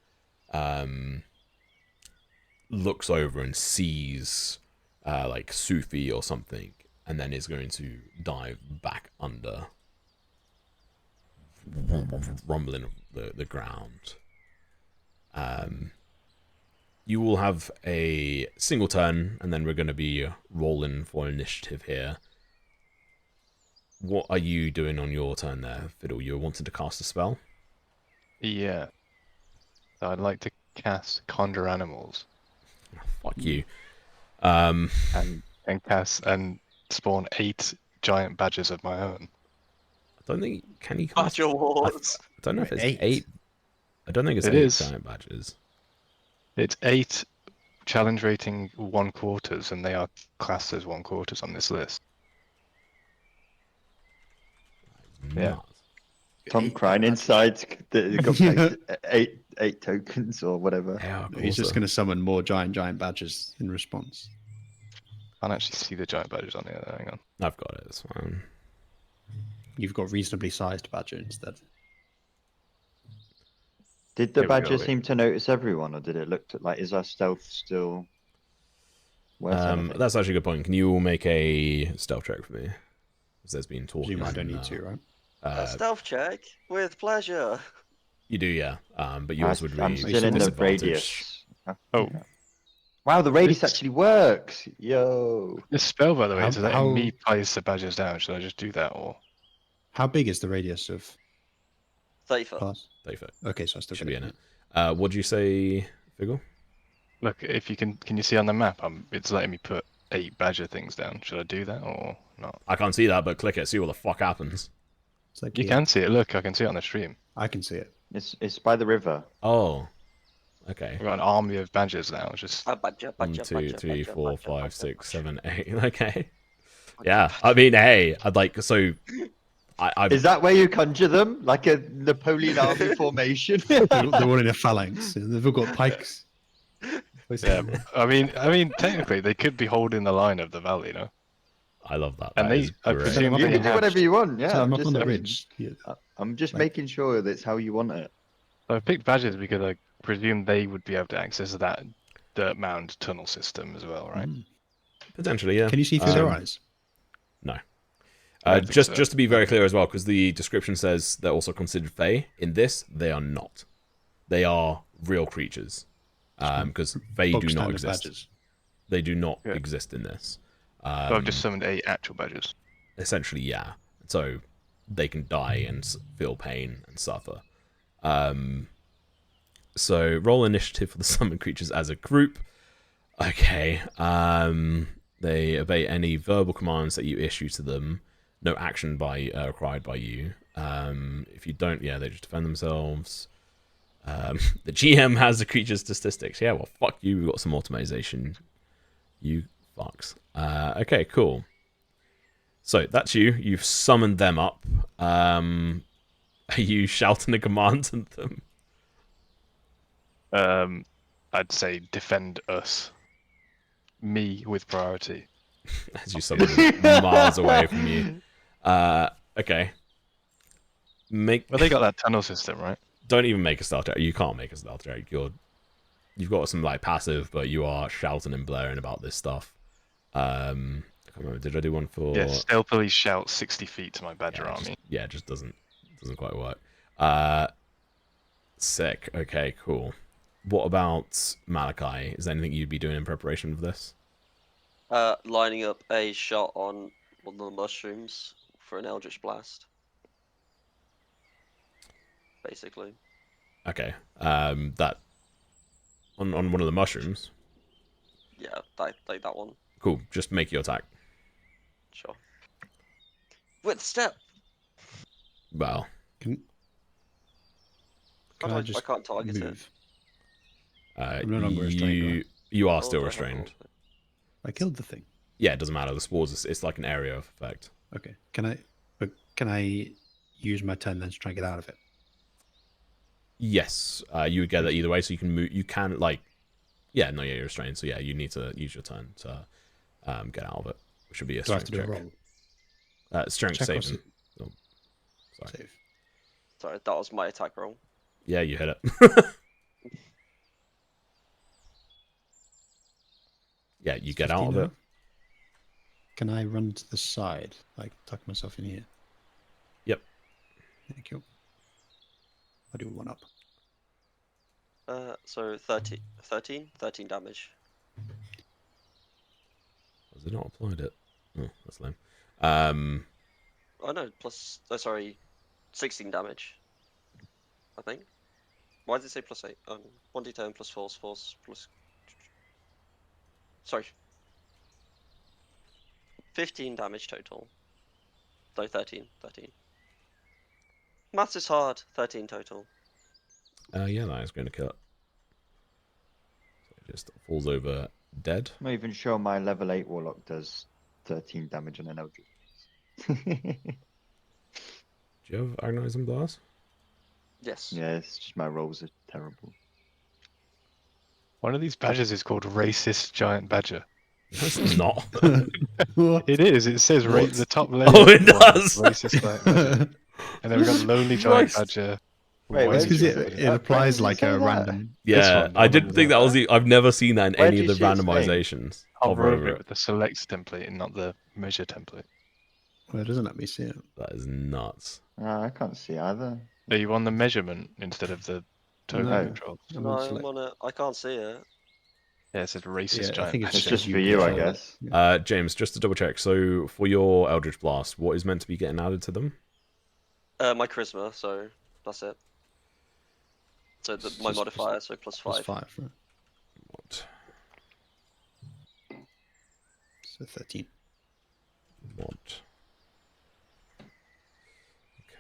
looks over and sees like Sufi or something, and then is going to dive back under, rumbling the ground. You will have a single turn, and then we're going to be rolling for initiative here. What are you doing on your turn there, Fiddle? You're wanting to cast a spell? Yeah. So I'd like to cast Conjure Animals Fuck you. and cast and spawn 8 giant badgers of my own. I don't think can you cast. Badger Wars. I don't know if it's Eight. 8. I don't think it's It 8 is. giant badgers. It's 8 challenge rating 1/4, and they are classed as 1/4 on this list. Yeah. Nuts. Tom crying inside. Got pegged eight tokens or whatever. Yeah, of He's just course. going to summon more giant badgers in response. I can't actually see the giant badgers on here. Hang on. I've got it. It's fine. You've got reasonably sized badger instead. Did the Here we go, badger wait. seem to notice everyone, or did it look like is our stealth still worth anything? That's actually a good point. Can you all make a stealth check for me? Because there's been talking. Presume I don't need to, right? A stealth check with pleasure. You do, yeah. But yours would be I'm still in the disadvantaged. radius. Oh. Wow, the radius It's- actually works. Yo. This spell, by the way, How- is letting how- me place the badgers down. Should I just do that, or How big is the radius of 30 foot. pass? Perfect. Okay, so I still Should get be in it. What'd you say, Figgle? look? If you can you see on the map? It's letting me put 8 badger things down. Should I do that or not? I can't see that, but click it. See what the fuck happens. It's like, You yeah, can see it. Look, I can see it on the stream. I can see it. It's by the river. Oh. Okay. We've got an army of badgers now. Just A badger, 1, badger, 2, badger, 3, badger, 4, badger, 5, badger, 6, badger, 7, 8. Okay. badger, Yeah. badger. I mean, hey, I'd like so. I Is that where you conjure them, like a Napoleon army formation? They're all in a phalanx. They've all got pikes. yeah. I mean, technically they could be holding the line of the valley, you know. I love that. And That is I great. presume You they can do have- whatever you want. Yeah, So I'm up just, on the ridge. Yeah. I'm just Like- making sure that's how you want it. I picked badgers because I presume they would be able to access that dirt mound tunnel system as well, right? Mm. Potentially, yeah. Can you see through their eyes? No. I don't think Just so. just to be very clear as well, because the description says they're also considered Fae. In this, they are not. They are real creatures. Because Fae Bog do not standard exist. badgers. They do not Yeah. exist in this. So I've just summoned 8 actual badgers. Essentially, yeah. So they can die and feel pain and suffer. So roll initiative for the summoned creatures as a group. Okay. They obey any verbal commands that you issue to them. No action required by you. If you don't, yeah, they just defend themselves. The GM has the creature's statistics. Yeah, well, fuck you. We've got some automation. You fucks. Okay, cool. So that's you. You've summoned them up. Are you shouting a command to them? I'd say defend us. Me with priority. As you summon them miles away from you. Okay. Make. Well, they got that tunnel system, right? Don't even make a stealth check. You can't make a stealth check. You've got some like passive, but you are shouting and blaring about this stuff. I can't remember. Did I do one for? Yeah, stealthily shout 60 feet to my badger yeah, army. it just doesn't quite work. Sick. Okay, cool. What about Malachi? Is there anything you'd be doing in preparation for this? Lining up a shot on one of the mushrooms for an Eldritch Blast. Basically. Okay. That on one of the mushrooms. Yeah, like that one. Cool. Just make your attack. Sure. With step. Well, Can How do I I just can't target it. move? I'm no longer restrained, right? you are Oh, still do I have restrained. all- I killed the thing. Yeah, it doesn't matter. The spores, it's like an area of effect. Okay. Can I use my turn then to try and get out of it? Yes, you would get that either way. So you can move. You can like, yeah, no, yeah, you're restrained. So yeah, you need to use your turn to get out of it, which should be a Do I have strength to do a check. roll? Strength Check or saving. Oh, sorry. Save. Sorry, that was my attack roll. Yeah, you hit it. Yeah, you It's get out 15 of now. it. Can I run to the side, like tuck myself in here? Yep. Thank you. I'll do one up. So 13 damage. Has it not applied it? Oh, that's lame. Oh no, plus. Oh, sorry, 16 damage. I think. Why did it say +8? 1d10 plus force plus. Sorry. 15 damage total. No, 13. Maths is hard. 13 total. Yeah, that is going to kill it. So it just falls over dead. I'm not even sure my level 8 warlock does 13 damage on an Eldritch. Do you have agonizing blast? Yes. Yeah, it's just my rolls are terrible. One of these badgers is called Racist Giant Badger. That's not. What? It is. It says What? the top layer. Oh, it of one is does. Racist Giant Badger. And then we've got Lowly Giant Christ. Badger. Wait, White where's Because Giant it- Badger. it where applies does it like say a that? random. Yeah, one, I the didn't one think that was there. the. I've never seen that in Where any do of you the see its name? randomizations. Hover Hover over over it it. with the select template and not the measure template. Well, it doesn't let me see it. That is nuts. I can't see either. Are you on the measurement instead of the token No. control? I'm No, on I'm select. on it. I can't see it. Yeah, it says Racist Yeah, I Giant think it's It's Badger. just for you, I guess. James, just to double check. So for your Eldritch Blast, what is meant to be getting added to them? My charisma, so that's it. So my Just- modifier, so +5. Plus 5, right? What? So 13. What?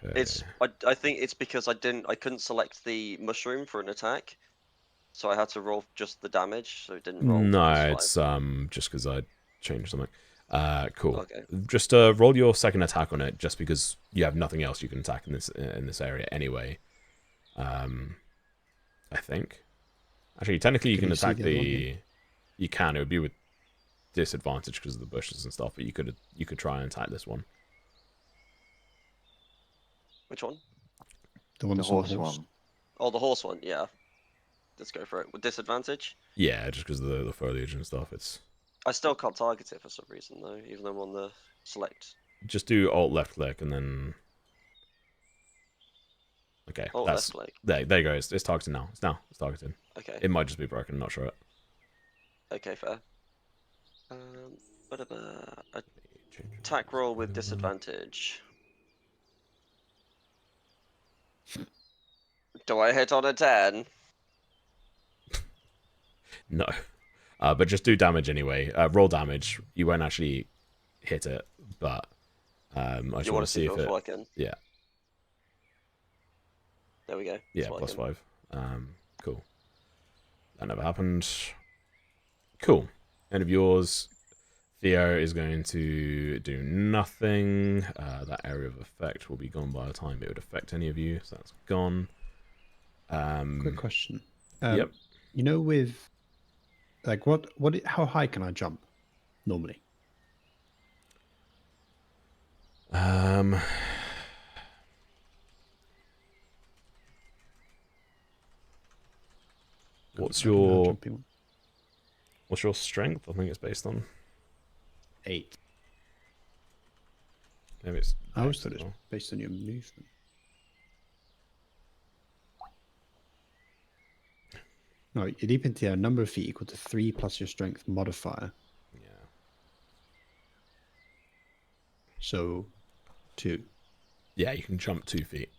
Okay. It's I think it's because I couldn't select the mushroom for an attack, so I had to roll just the damage, so it didn't roll. No, +5. it's just because I changed something. Cool. Okay. Just roll your second attack on it, just because you have nothing else you can attack in this area anyway. I think. Actually, technically, you Can can you see attack the other one, the. You can. It would be with disadvantage because of the bushes and stuff, but you could try and attack this one. Which one? The one The that's on horse one. Oh, the horse one. Yeah. Let's go for it with disadvantage. Yeah, just because of the foliage and stuff. It's I still can't target it for some reason though, even though I'm on the select. just do Alt left click and then. Okay, Oh, that's left click. there you go. It's targeted now. It's targeted. Okay. It might just be broken. Not sure. Okay, fair. Attack roll with disadvantage. Do I hit on a 10? No, but just do damage anyway. Roll damage. You won't actually hit it, but I just You want to see if it's it. working? Yeah. There we go. Yeah, It's working. +5. Cool. That never happened. Cool. End of yours. Theo is going to do nothing. That area of effect will be gone by the time it would affect any of you, so that's gone. Quick question. Yep. You know, with like how high can I jump normally? What's I don't know how your jumping works. what's your strength? I think it's based on. 8. Maybe it's. I always dex thought as it was well. based on your movement. No, you leap into a number of feet equal to 3 plus your strength modifier. Yeah. So 2. Yeah, you can jump 2 feet.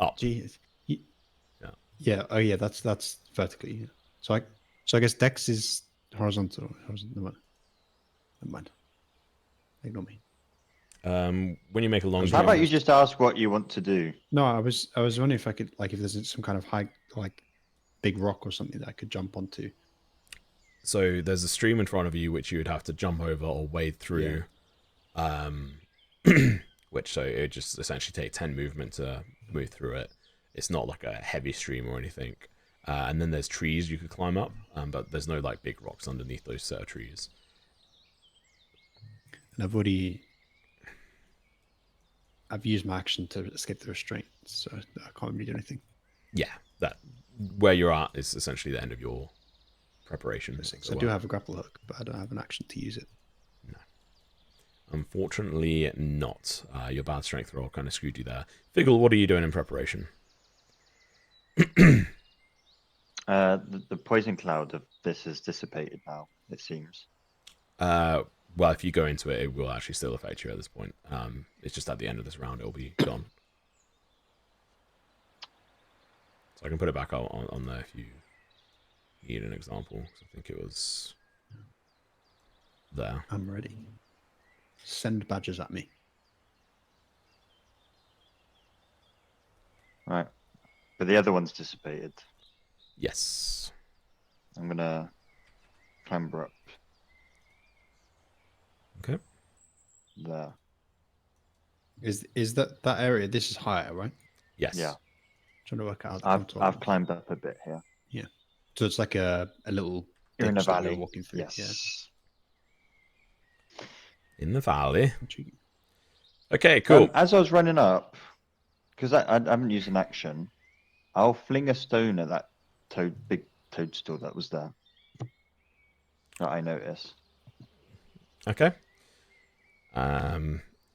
Up. Jeez. Y- Yeah. Yeah. Oh, yeah. That's vertically. Yeah. So I guess Dex is horizontal. Never mind. Ignore me. When you make a long How jump, about you just ask what you want to do? No, I was wondering if I could, like, if there's some kind of high, like, big rock or something that I could jump onto. so there's a stream in front of you which you would have to jump over or wade through. Which so it just essentially take 10 movement to move through it. It's not like a heavy stream or anything. And then there's trees you could climb up, but there's no like big rocks underneath those set of trees. And I've used my action to escape the restraint, so I can't really do anything. Yeah, that where you're at is essentially the end of your preparation. So I do have a grapple hook, but I don't have an action to use it. No. Unfortunately not. Your bad strength roll kind of screwed you there. Figgle, what are you doing in preparation? The poison cloud of this has dissipated now, it seems. Well, if you go into it, it will actually still affect you at this point. It's just at the end of this round, it'll be gone. So I can put it back on there if you need an example. I think it was there. I'm ready. Send badgers at me. Right. But the other one's dissipated. Yes. I'm going to clamber up Okay. there. Is that area? This is higher, right? Yes. Yeah. Trying to work out. I've climbed up a bit here. Yeah. So it's like a little. You're in a ditch that we were valley. walking through. Yes. In the valley. Yeah. Okay, cool. As I was running up, because I haven't used an action, I'll fling a stone at that big toadstool that was there. That I noticed. Okay.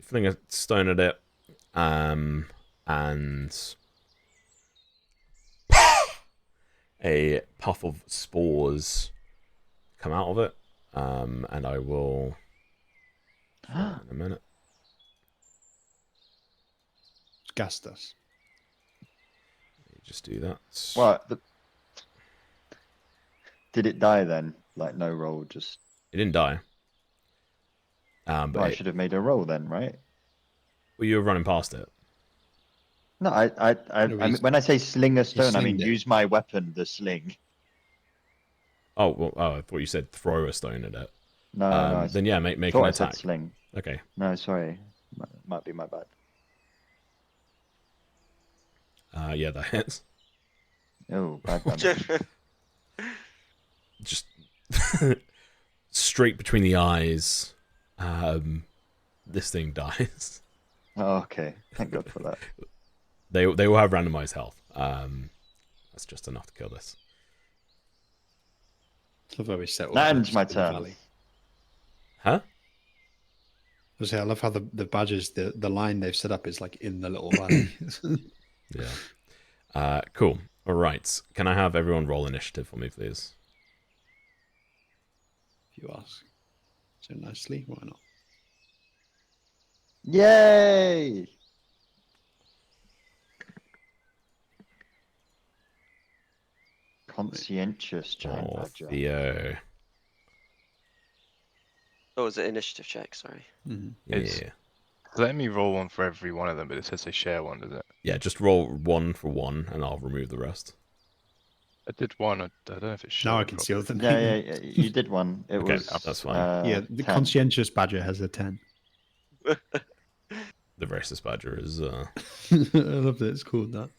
Fling a stone at it, and a puff of spores come out of it, and I will in a minute. Gas dust. Just do that. What? Did it die then? Like no roll, just. It didn't die. But I should have made a roll then, right? well, you were running past it. No, I mean, when I say sling a stone, I mean slinged it. use my weapon, the sling. Oh, well, I thought you said throw a stone at it. No, no, I Then yeah, make an thought I said attack. sling. Okay. No, sorry, might be my bad. Yeah, that hits. Oh, bad damage. Just straight between the eyes. This thing dies. Oh, okay, thank God for that. They all have randomized health. That's just enough to kill this. I love how we settled. That for ends my the turn. valley. Huh? I love how the badgers, the line they've set up is like in the little valley. Yeah. Cool. All right. Can I have everyone roll initiative for me, please? If you ask so nicely, why not? Yay! Conscientious giant Oh, badger. Theo. Oh, is it initiative check? Sorry. Mm-hmm. It's- Yeah. Let me roll one for every one of them, but it says they share one, does it? Yeah, just roll one for one, and I'll remove the rest. I did one. I don't know if it's Now I showing can see all properly. the Yeah, names. yeah, yeah, you did one. It Okay, was. that's fine. Yeah, the 10. conscientious badger has a 10. The racist badger is. I love that it's called that.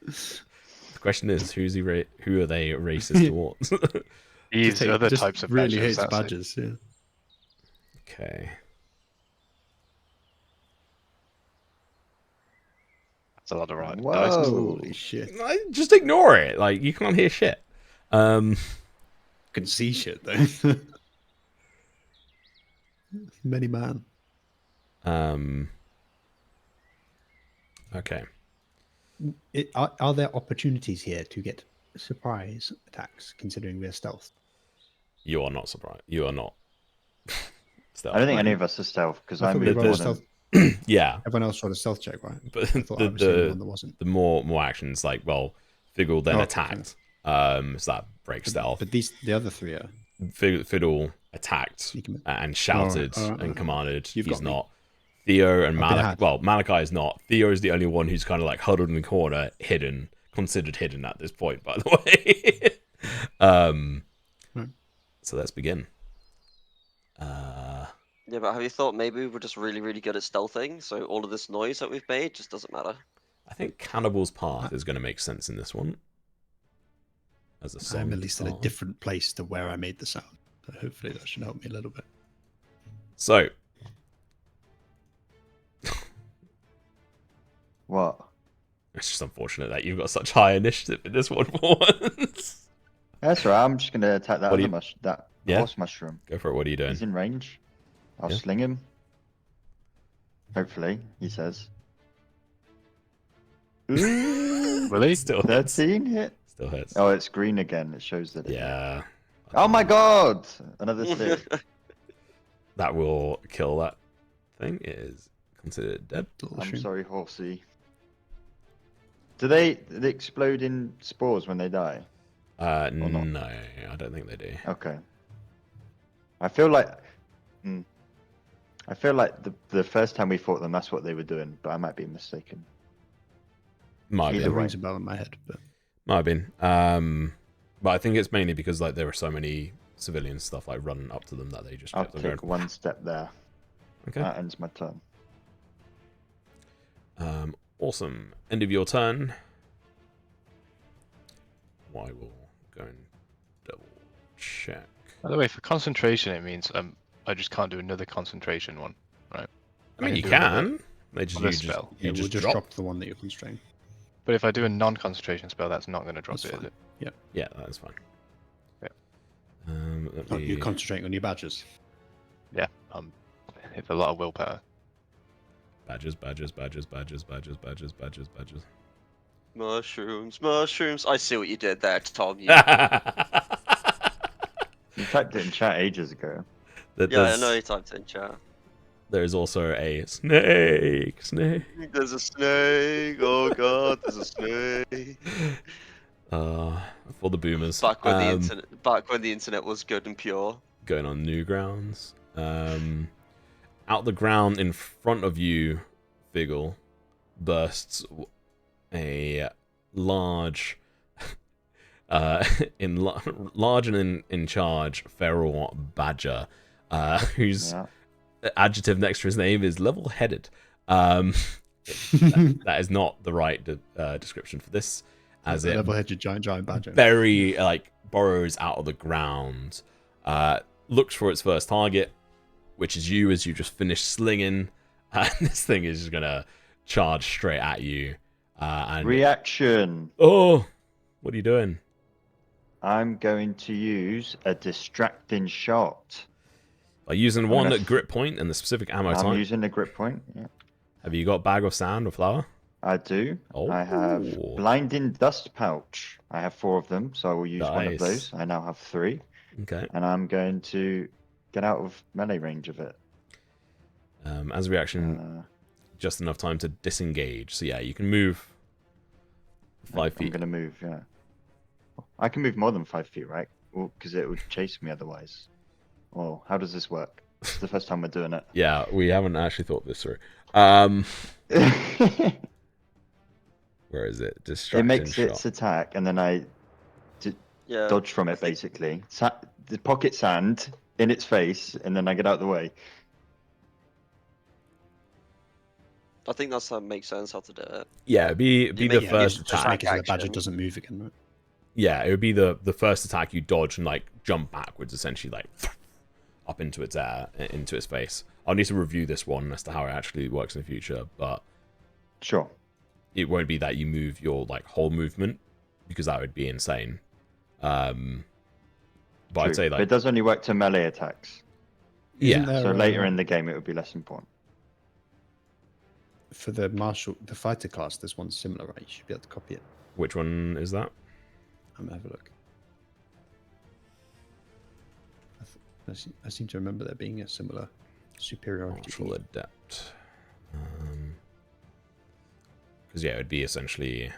The question is, who are they racist towards? These Just other just types of really badgers. hates That's it. badgers. Yeah. Okay. That's a lot of dice. Whoa. Holy shit. Just ignore it. Like, you can't hear shit. Can see shit though. Many man. Okay. Are there opportunities here to get surprise attacks, considering we're stealth? You are not surprised. You are not stealth. I don't think any of us are stealth because I I thought we moved were more all than... stealth. Yeah. Everyone else tried a stealth check, right? But I thought I was the only one that wasn't. the more actions, like, well, Fiddle then Oh, attacked. So that breaks stealth. But the other three are. Fiddle attacked and shouted All right. and commanded. You've He's got me. not. Theo and I've been Malachi. had. Well, Malachi is not. Theo is the only one who's kind of like huddled in the corner, hidden, considered hidden at this point, by the way. Right. So let's begin. Yeah, but have you thought maybe we were just really, really good at stealthing, so all of this noise that we've made just doesn't matter? I think Cannibal's Path is going to make sense in this one. As a song. I'm at least in a different place to where I made the sound. So hopefully that should help me a little bit. So. What? It's just unfortunate that you've got such high initiative in this one for once. That's right. I'm just going to attack that What do other you- that Yeah? horse mushroom. Go for it. What are you doing? He's in range. I'll Yeah. sling him. Hopefully, he says. Ooh, Will he? Still hits. 13 hit. Still hits. Oh, it's green again. It shows that. Yeah. Oh my god! Another stick. That will kill that thing. It is considered dead. Little I'm shroom. sorry, horsey. Do they explode in spores when they die? not? No, I don't think they do. Okay. I feel like the first time we fought them, that's what they were doing, but I might be mistaken. Might have Either It been. way. rings a bell in my head, but Might have been. But I think it's mainly because like there were so many civilian stuff like running up to them that they just I'll kept on take going. one step there. Okay. That ends my turn. Awesome. End of your turn. I will go and double check. By the way, for concentration, it means I just can't do another concentration one, right? I mean, you do another- can. They just another you just spell. you we'll just just drop. drop the one that you're constrained. But if I do a non-concentration spell, that's not going to drop That's it, is fine. it? Yeah, that's fine. Yeah. Let Oh, me... you're concentrating on your badges. Yeah, it's a lot of willpower. Badges. Mushrooms. I see what you did there, Tom. You... You typed it in chat ages ago. Yeah, I know you typed it in chat. There's also a snake. There's a snake. Oh god, there's a snake. For the boomers. Back when the internet was good and pure. Going on new grounds. Out the ground in front of you, Figgle, bursts a large, large and in charge feral badger, whose Yeah. adjective next to his name is level-headed. That is not the right description for this, as it Level-headed giant badger. very burrows out of the ground, looks for its first target, which is you as you just finish slinging, and this thing is just gonna charge straight at you. And Reaction. oh, what are you doing? I'm going to use a distracting shot. By using I'm one gonna at grip point and the specific ammo I'm type. using a grip point. Yeah, Have you got bag of sand or flour? I do. Oh, I have blinding dust pouch. I have 4 of them, so I will use one of Nice. those. I now have 3, Okay. and I'm going to get out of melee range of it. As a reaction, just enough time to disengage. So yeah, you can move 5 I'm feet. going to move. Yeah, I can move more than 5 feet, right? Well, because it would chase me otherwise. Oh, how does this work? It's the first time we're doing it. Yeah, we haven't actually thought this through. Where is it? Distraction It makes shot. its attack, and then I Yeah. dodge from it, basically. The pocket sand in its face, and then I get out of the way. I think that's how it makes sense how to do it. Yeah, be the make it first just attack. like Because the badger action. doesn't move again, right? Yeah, it would be the first attack you dodge and like jump backwards, essentially like up into its face. I'll need to review this one as to how it actually works in the future, but Sure. it won't be that you move your like whole movement, because that would be insane. But True. I'd say But like it does only work to melee attacks. Isn't yeah. there, So later in the game, it would be less important. for the fighter class, there's one similar, right? You should be able to copy it. Which one is that? I'm gonna have a look. I seem to remember there being a similar superiority. Martial adept. Because yeah, it would be essentially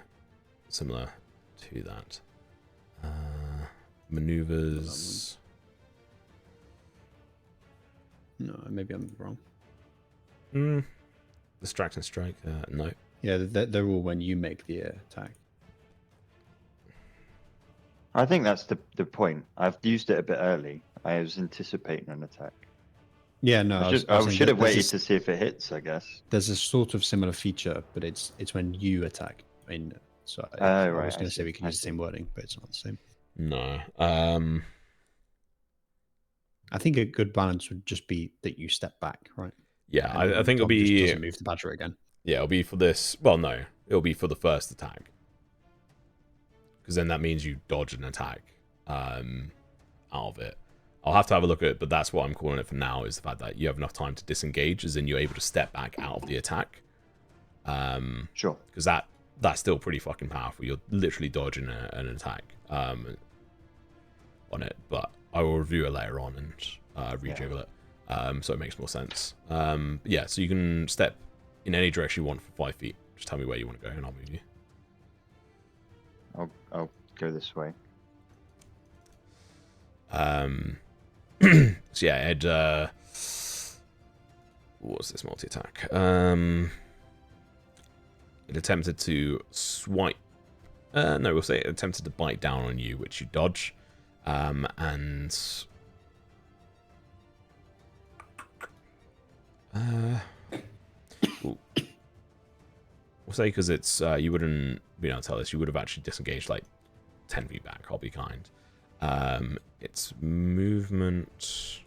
similar to that. Maneuvers. No, maybe I'm wrong. Distract and strike. No. Yeah, they're all when you make the attack. I think that's the point. I've used it a bit early. I was anticipating an attack. Yeah, no, I was saying should have there's waited a- to see if it hits, I guess. There's a sort of similar feature, but it's when you attack. I mean, so Oh, I right, was I going to say see, we can I use the see. same wording, but it's not the same. No. I think a good balance would just be that you step back, right? Yeah, And I think it'll Dom just be. doesn't move the badger again. Yeah, it'll be for this. Well, no, it'll be for the first attack, because then that means you dodge an attack out of it. I'll have to have a look at it, but that's what I'm calling it for now, is the fact that you have enough time to disengage, as in you're able to step back out of the attack. Sure. Because that's still pretty fucking powerful. You're literally dodging an attack on it, but I will review it later on and rejiggle it, so it makes more sense. Yeah, so you can step in any direction you want for 5 feet. Just tell me where you want to go, and I'll move you. I'll go this way. So yeah, Ed. What was this multi-attack? It attempted to swipe. No, we'll say it attempted to bite down on you, which you dodge. And we'll say, because it's you wouldn't be able to tell this, you would have actually disengaged like 10 feet back. I'll be kind. Its movement.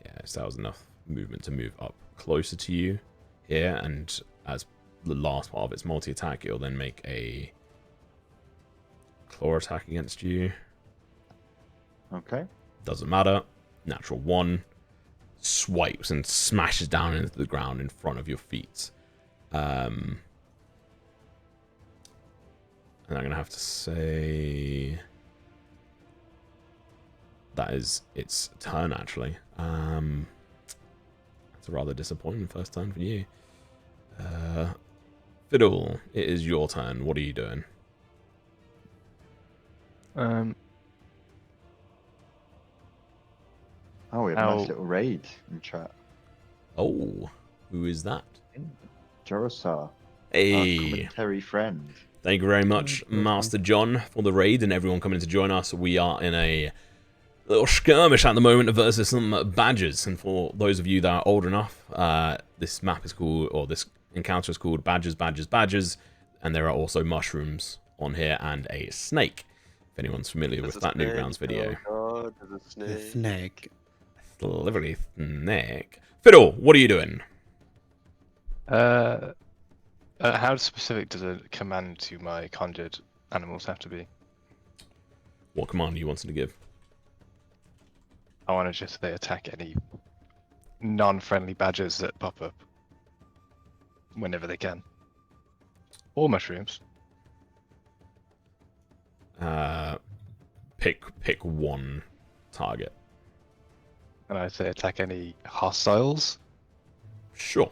Yeah, so that was enough movement to move up closer to you here, and as the last part of its multi-attack, it'll then make a claw attack against you. Okay. Doesn't matter. Natural 1. Swipes and smashes down into the ground in front of your feet. And I'm going to have to say that is its turn, actually. It's a rather disappointing first turn for you. Fiddle, it is your turn. What are you doing? Oh, we have a How- nice little raid in chat. Oh, who is that? Jorosar, our Hey, commentary friend. thank you very much, Master John, for the raid, and everyone coming to join us. We are in a little skirmish at the moment versus some badgers, and for those of you that are old enough, this map is called, or this encounter is called Badgers, Badgers, Badgers, and there are also mushrooms on here and a snake. If anyone's familiar with that Newgrounds video. Oh god, there's a The snake. snake. Literally snake. Fiddle, what are you doing? How specific does a command to my conjured animals have to be? What command are you wanting to give? I want to just say attack any non-friendly badgers that pop up whenever they can. Or mushrooms. Pick one target. And I say attack any hostiles. Sure.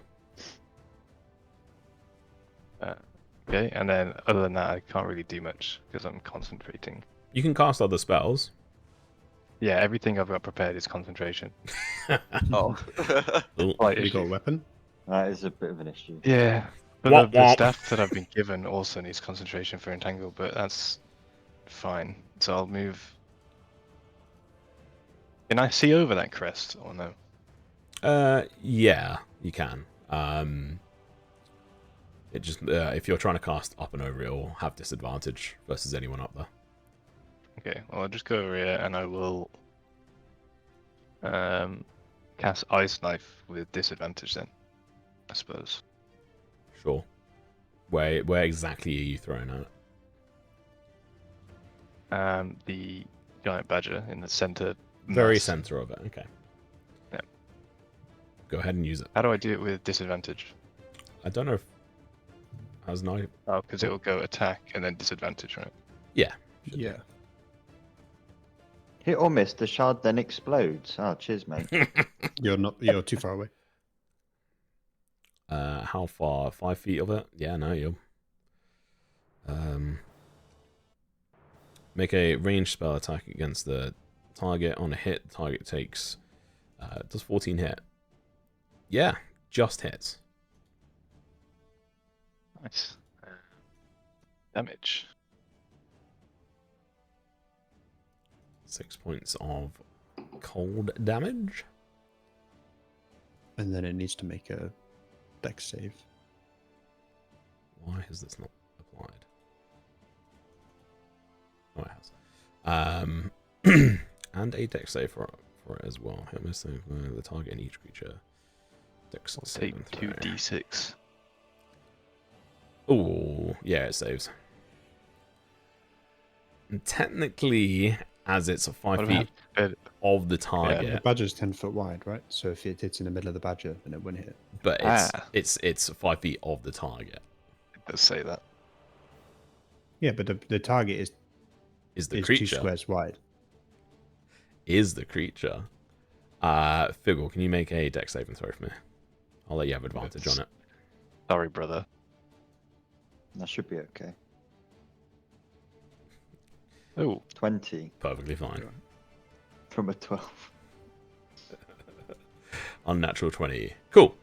Okay, and then other than that, I can't really do much because I'm concentrating. You can cast other spells. Yeah, everything I've got prepared is concentration. Oh. Ooh. Like, Have you got a weapon? That is a bit of an issue. yeah, but Womp the womp. staff that I've been given also needs concentration for entangle, but that's fine. So I'll move. Can I see over that crest or no? Yeah, you can. It just if you're trying to cast up and over, it'll have disadvantage versus anyone up there. Okay, well I'll just go over here and I will cast Ice Knife with disadvantage then, I suppose. Sure. Where exactly are you throwing at? The giant badger in the center. Very mass. center of it. Okay. Yeah. Go ahead and use it. How do I do it with disadvantage? I don't know if how's no. Oh, because it will go attack and then disadvantage, right? Yeah. Yeah. Hit or miss, the shard then explodes. Oh, cheers, mate. You're too far away. How far? 5 feet of it? Yeah, no, you're. Make a ranged spell attack against the target. On a hit, the target takes. Does 14 hit? Yeah, just hits. Nice. Damage. 6 points of cold damage. And then it needs to make a dex save. Why has this not applied? Oh, it has. And a dex save for it as well. Hit miss save the target and each creature. Dex I'll save take and throw. 2d6. Oh, yeah, it saves. And technically, as it's 5 feet of the The target, badger's 10 foot wide, right? So if it hits in the middle of the badger, then it wouldn't hit. but it's 5 feet of the target. It does say that. Yeah, but the target Is the is 2 creature? squares wide. Is the creature? Figgle, can you make a dex saving throw for me? I'll let you have advantage on it. Sorry, brother. That should be okay. Oh, 20 Perfectly fine. from a 12. Unnatural 20. Cool.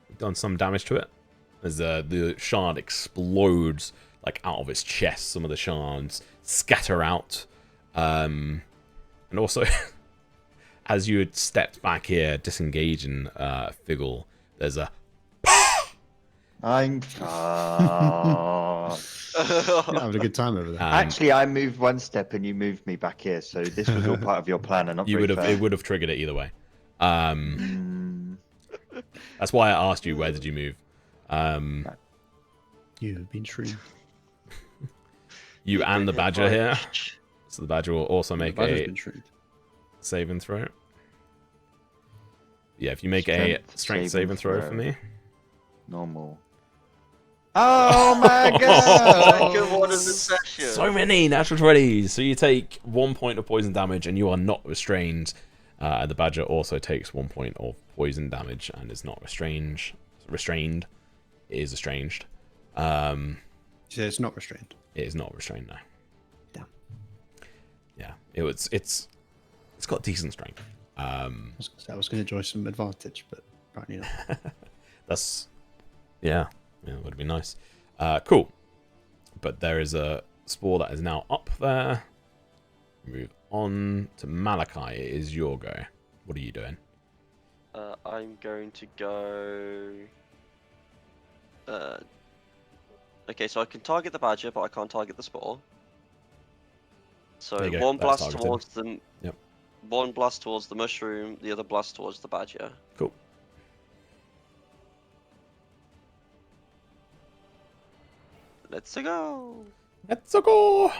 We've done some damage to it. As the shard explodes like out of its chest, some of the shards scatter out. And also, as you had stepped back here, disengaging Figgle, there's a I'm You're having a good time over there. Actually, I moved one step and you moved me back here, so this was all part of your plan and not you very would have fair. it would have triggered it either way. Mm, That's why I asked you where did you move. You have been shrewd. You and the badger here. So the badger will also The make badger's a been shrewd. save and throw. Yeah, if you make a strength save and throw for me. normal. Oh my god! Second one of the session. So many natural 20s. So you take 1 point of poison damage and you are not restrained. The badger also takes 1 point of poison damage and is not restrained. It is estranged. So it's not restrained. It is not restrained now. Damn. Yeah, it's got decent strength. I was going to enjoy some advantage, but apparently not. That's yeah, it would be nice. Cool. But there is a spore that is now up there. Move on to Malachi. It is your go. What are you doing? I'm going to go. Okay, so I can target the badger, but I can't target the spore. So There you go, one that's blast targeted. towards the. Yep. One blast towards the mushroom, the other blast towards the badger. Cool. Let's go. Let's go.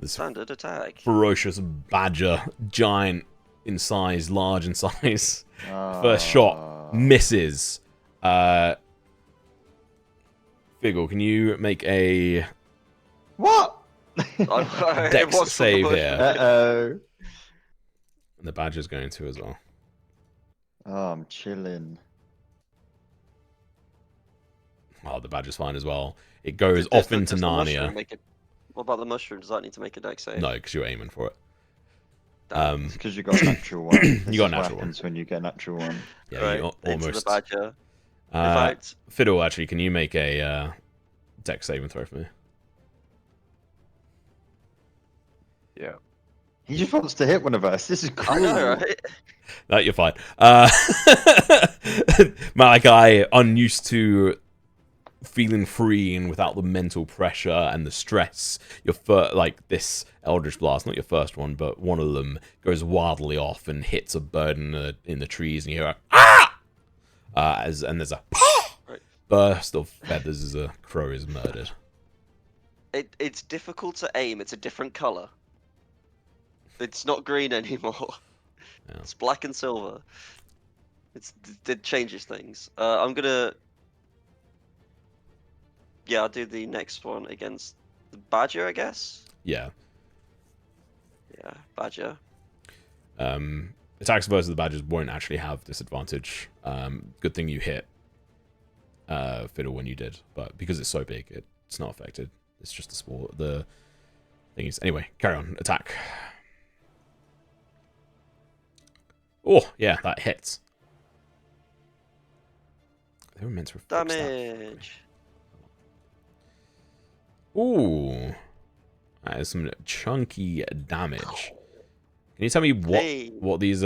This Standard attack. ferocious badger, giant in size, large in size. Ah. First shot misses. Figgle, can you make a What? dex save here? Uh-oh. And the badger's going to as well. Oh, I'm chilling. Oh, the badger's fine as well. It goes off into Does the mushroom Narnia. make it- What about the mushroom? Does that need to make a dex save? No, because you're aiming for it. Damn. It's because you got a natural one. This got a is natural what one. happens when you get a natural one. Yeah, Right, you into almost. the badger. In Uh, fact, Fiddle, actually, can you make a dex save and throw for me? yeah. He just wants to hit one of us. This is cool. I know, right? No, you're fine. Malachi, unused to feeling free and without the mental pressure and the stress, like this Eldritch Blast, not your first one, but one of them goes wildly off and hits a bird in the trees, and you hear a, ah! And there's a burst of feathers as a crow is murdered. It's difficult to aim. It's a different color. It's not green anymore. Yeah. It's black and silver. It changes things. I'm gonna. Yeah, I'll do the next one against the badger, I guess. Yeah. Yeah, badger. Attacks versus the badgers won't actually have disadvantage. Good thing you hit Fiddle when you did, but because it's so big, it's not affected. It's just the thingies. Anyway, carry on. Attack. Oh, yeah, that hits. They were meant to fix that. Damage. Ooh. That is some chunky damage. Can you tell me what these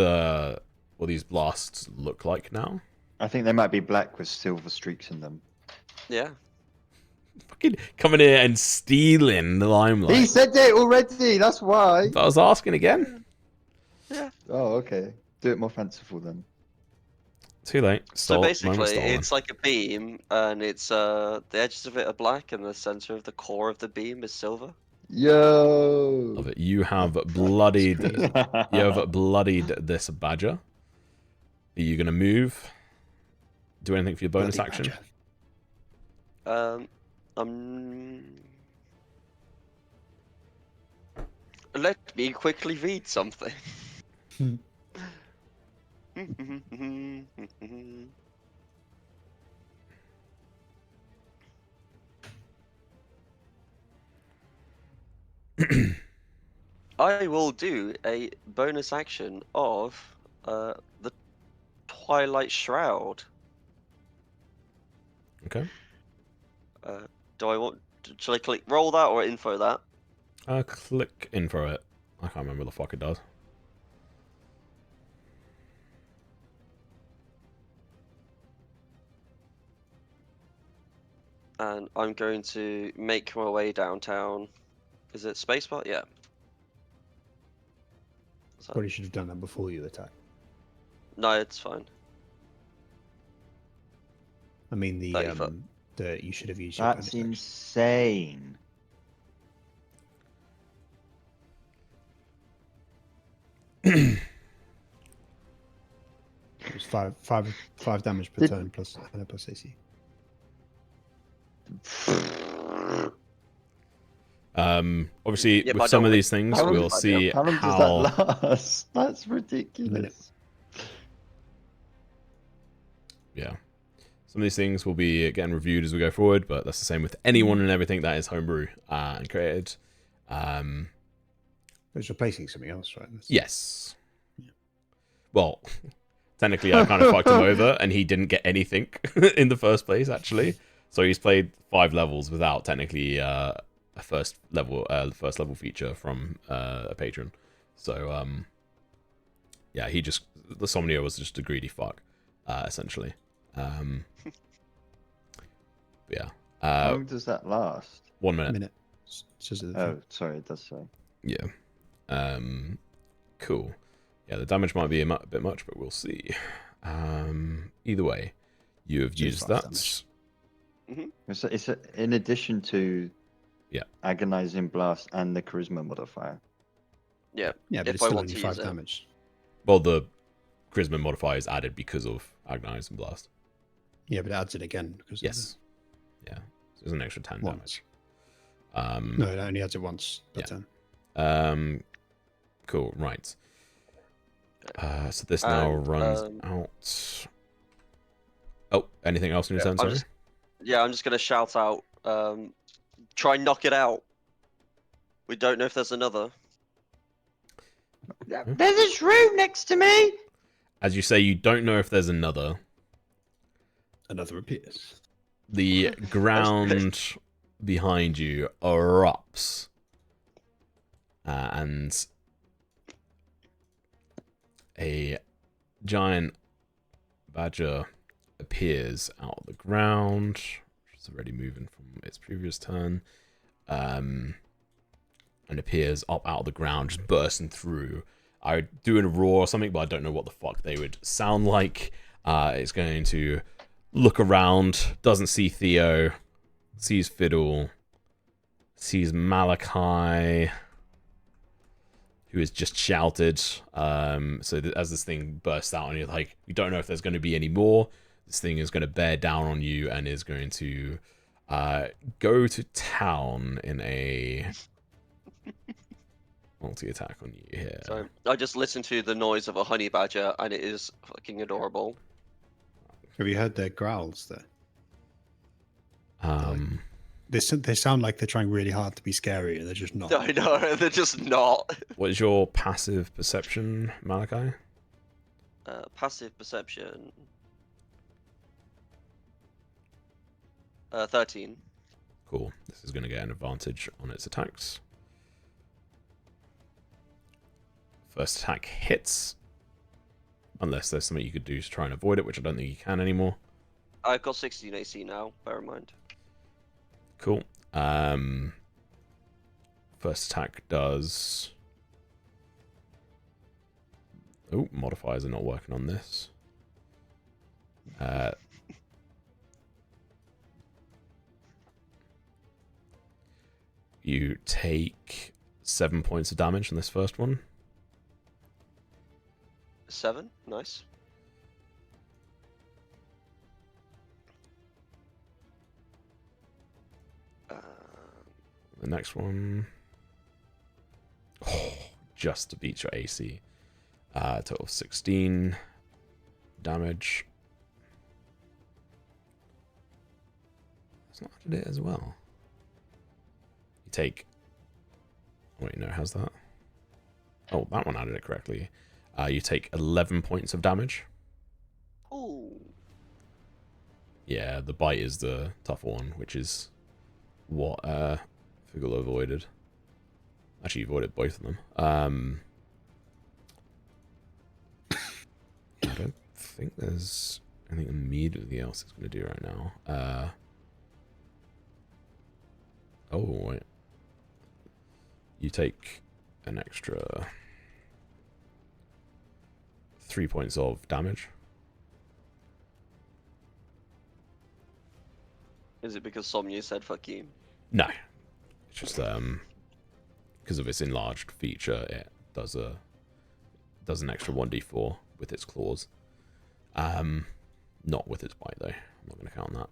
blasts look like now? I think they might be black with silver streaks in them. Yeah. Fucking coming in and stealing the limelight. He said it already, that's why. But I was asking again. Yeah. Oh, okay. Do it more fanciful then. Too late. So basically, Stolen. it's like a beam, and it's the edges of it are black, and the center of the core of the beam is silver. Yo. Love it. You have bloodied. You have bloodied this badger. Are you gonna move? Do anything for your bonus Bloody action? badger. Let me quickly read something. I will do a bonus action of the Twilight Shroud. Okay. Do I want? Shall I click roll that or info that? Click info it. I can't remember what the fuck it does. And I'm going to make my way downtown. Is it spacebar? Yeah. So, Probably should have done that before you attack. no, it's fine. I mean, 30 foot. you should have used your That's bonus action. insane. It was five damage per turn plus AC. Obviously, Yeah, but I with some don't of want- these things, How long- we'll see How long does that last? That's ridiculous. Yeah. Some of these things will be again reviewed as we go forward, but that's the same with anyone and everything that is homebrew and created. It's replacing something else, right? Yes. Well, technically, I kind of fucked him over, and he didn't get anything in the first place. Actually, so he's played 5 levels without technically a first level feature from a patron. So yeah, the Somnia was just a greedy fuck, essentially. Yeah. How long does that last? 1 minute. Minute. It says at the Oh, front. sorry, it does say. Yeah. Cool. Yeah, the damage might be a bit much, but we'll see. Either way, you have So it's used 5 that. damage. It's in addition to Yeah. agonizing blast and the charisma modifier. Yeah. Yeah, but If it's I still want only to 5 use it. damage. Well, the charisma modifier is added because of Agonize and Blast. Yeah, but it adds it again because of Yes. Yeah. So there's an extra 10 Once. damage. No, it only adds it once per Yeah. turn. Cool. Right. So this now And, runs out. Oh, anything else in your turn? Sorry. I'm just gonna shout out. Try and knock it out. We don't know if there's another. There's a shroom next to me. As you say, you don't know if there's another. Another appears. The ground behind you erupts, and a giant badger appears out of the ground. It's already moving from its previous turn, and appears up out of the ground, just bursting through. I would do a roar or something, but I don't know what the fuck they would sound like. It's going to look around, doesn't see Theo, sees Fiddle, sees Malachi, who has just shouted. So as this thing bursts out on you, like, you don't know if there's going to be any more. This thing is going to bear down on you and is going to go to town in a multi-attack on you here. So I just listened to the noise of a honey badger, and it is fucking adorable. Have you heard their growls there? Um, They sound like they're trying really hard to be scary, and they're just not. I know, they're just not. what is your passive perception, Malachi? Passive perception. 13. Cool. This is going to get an advantage on its attacks. First attack hits. Unless there's something you could do to try and avoid it, which I don't think you can anymore. I've got 16 AC now, bear in mind. Cool. First attack does... Oh, modifiers are not working on this. You take 7 points of damage on this first one. 7, nice. The next one... Oh, just to beat your AC. Total of 16 damage. That's not added it as well. You take... Wait, no, how's that? Oh, that one added it correctly. You take 11 points of damage. Ooh. Yeah, the bite is the tougher one, which is what Figgle avoided. Actually, you avoided both of them. I don't think there's anything immediately else it's going to do right now. Oh, wait. You take an extra 3 points of damage. Is it because Somnia said fuck you? No. It's just because of its enlarged feature, it does an extra 1d4 with its claws. Not with its bite though. I'm not going to count that.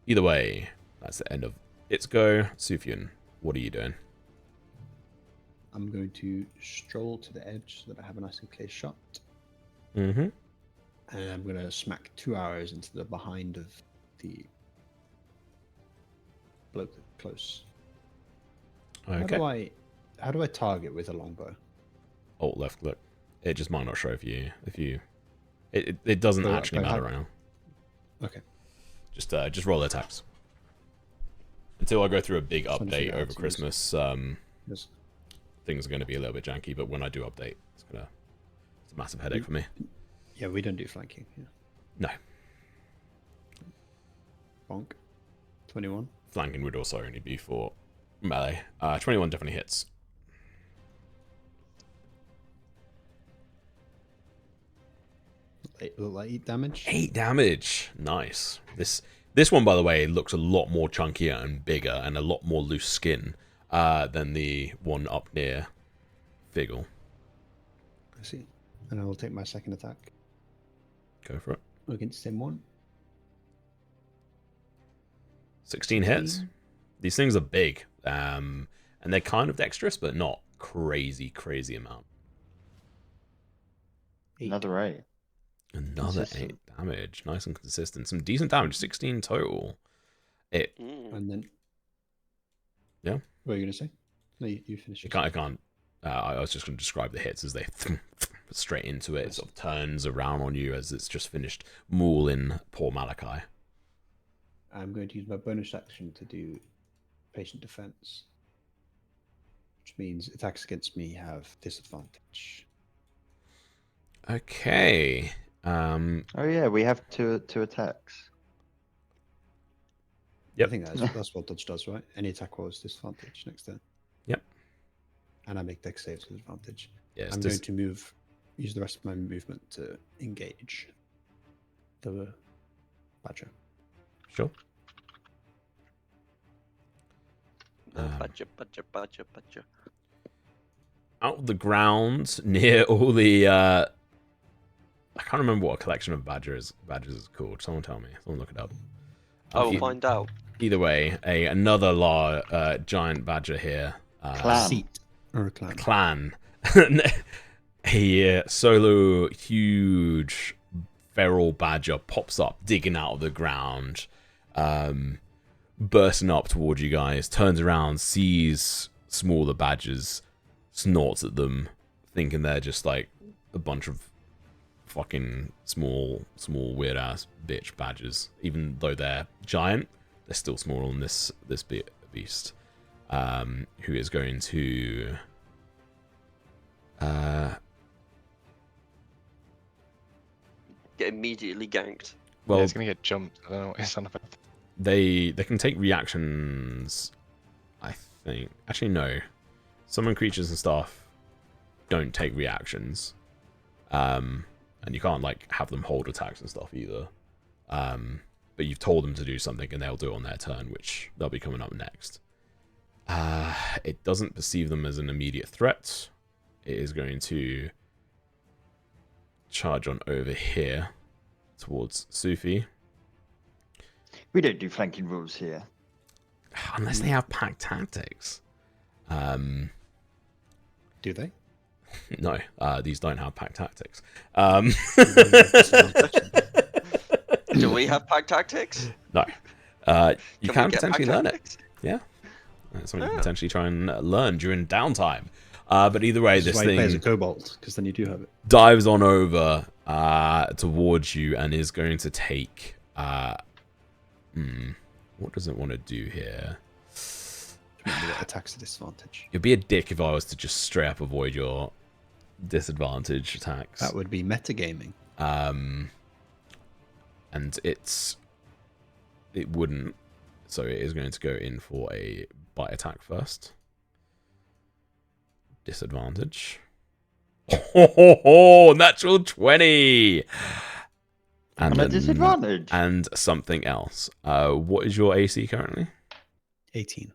Either way, that's the end of its go. Sufyan, what are you doing? I'm going to stroll to the edge so that I have a nice and clear shot. Mm-hmm. And I'm going to smack 2 arrows into the behind of the bloke close. Okay. How do I target with a longbow? Alt left click. It just might not show if you it doesn't actually matter right now. Okay. Just roll attacks. Until I go through a big Just wanna update figure out over some Christmas, Yes. things are going to be a little bit janky, but when I do update, it's a massive headache for me. Yeah, we don't do flanking. Yeah. No. Bonk. 21. Flanking would also only be for melee. 21 definitely hits. Look like 8 damage. 8 damage. Nice. This one, by the way, looks a lot more chunkier and bigger and a lot more loose skin than the one up near Figgle. I see. And I will take my second attack Go for it. against him one. 16 hits. These things are big. And they're kind of dexterous, but not crazy amount. 8. Another 8. Another Consistent. 8 damage. Nice and consistent. Some decent damage. 16 total. And then. Yeah? What are you going to say? No, you finish. I can't. I was just going to describe the hits as they straight into it. It sort of turns around on you as it's just finished mauling poor Malachi. I'm going to use my bonus action to do patient defense, which means attacks against me have disadvantage. Okay. Oh yeah, we have two attacks. Yep. I think that's what dodge does, right? Any attack rolls disadvantage next turn. Yep. And I make dex saves with advantage. Yes. I'm going to use the rest of my movement to engage the badger. Sure. No, badger. Out of the ground near all the I can't remember what a collection of badgers is called. Someone tell me. Someone look it up. I will find out. Either way, another giant badger here. Clan. Seat or a clan. Clan. A solo huge feral badger pops up, digging out of the ground, bursting up towards you guys, turns around, sees smaller badgers, snorts at them, thinking they're just like a bunch of fucking small weird ass bitch badgers. Even though they're giant, they're still smaller than this beast. Who is going to Get immediately ganked. well, Yeah, it's gonna get jumped. I don't know what it's on about. they can take reactions, I think. Actually, no. Summon creatures and stuff don't take reactions. And you can't, like, have them hold attacks and stuff either. But you've told them to do something and they'll do it on their turn, which they'll be coming up next. It doesn't perceive them as an immediate threat. It is going to charge on over here towards Sufi. We don't do flanking rules here. Unless they have pack tactics. Do they? No, these don't have pack tactics. Do we have pack tactics? No. You can we get potentially pack learn it. tactics? Yeah. That's something you Yeah. can potentially try and learn during downtime. But either way, This this is why you play as a thing kobold, because then you do have it. dives on over towards you and is going to take... what does it want to do here? Remember that attacks a disadvantage. It'd be a dick if I was to just straight up avoid your disadvantage attacks. That would be metagaming. And it wouldn't. So it is going to go in for a bite attack first. Disadvantage. Oh, natural 20! And a disadvantage. And something else. What is your AC currently? 18.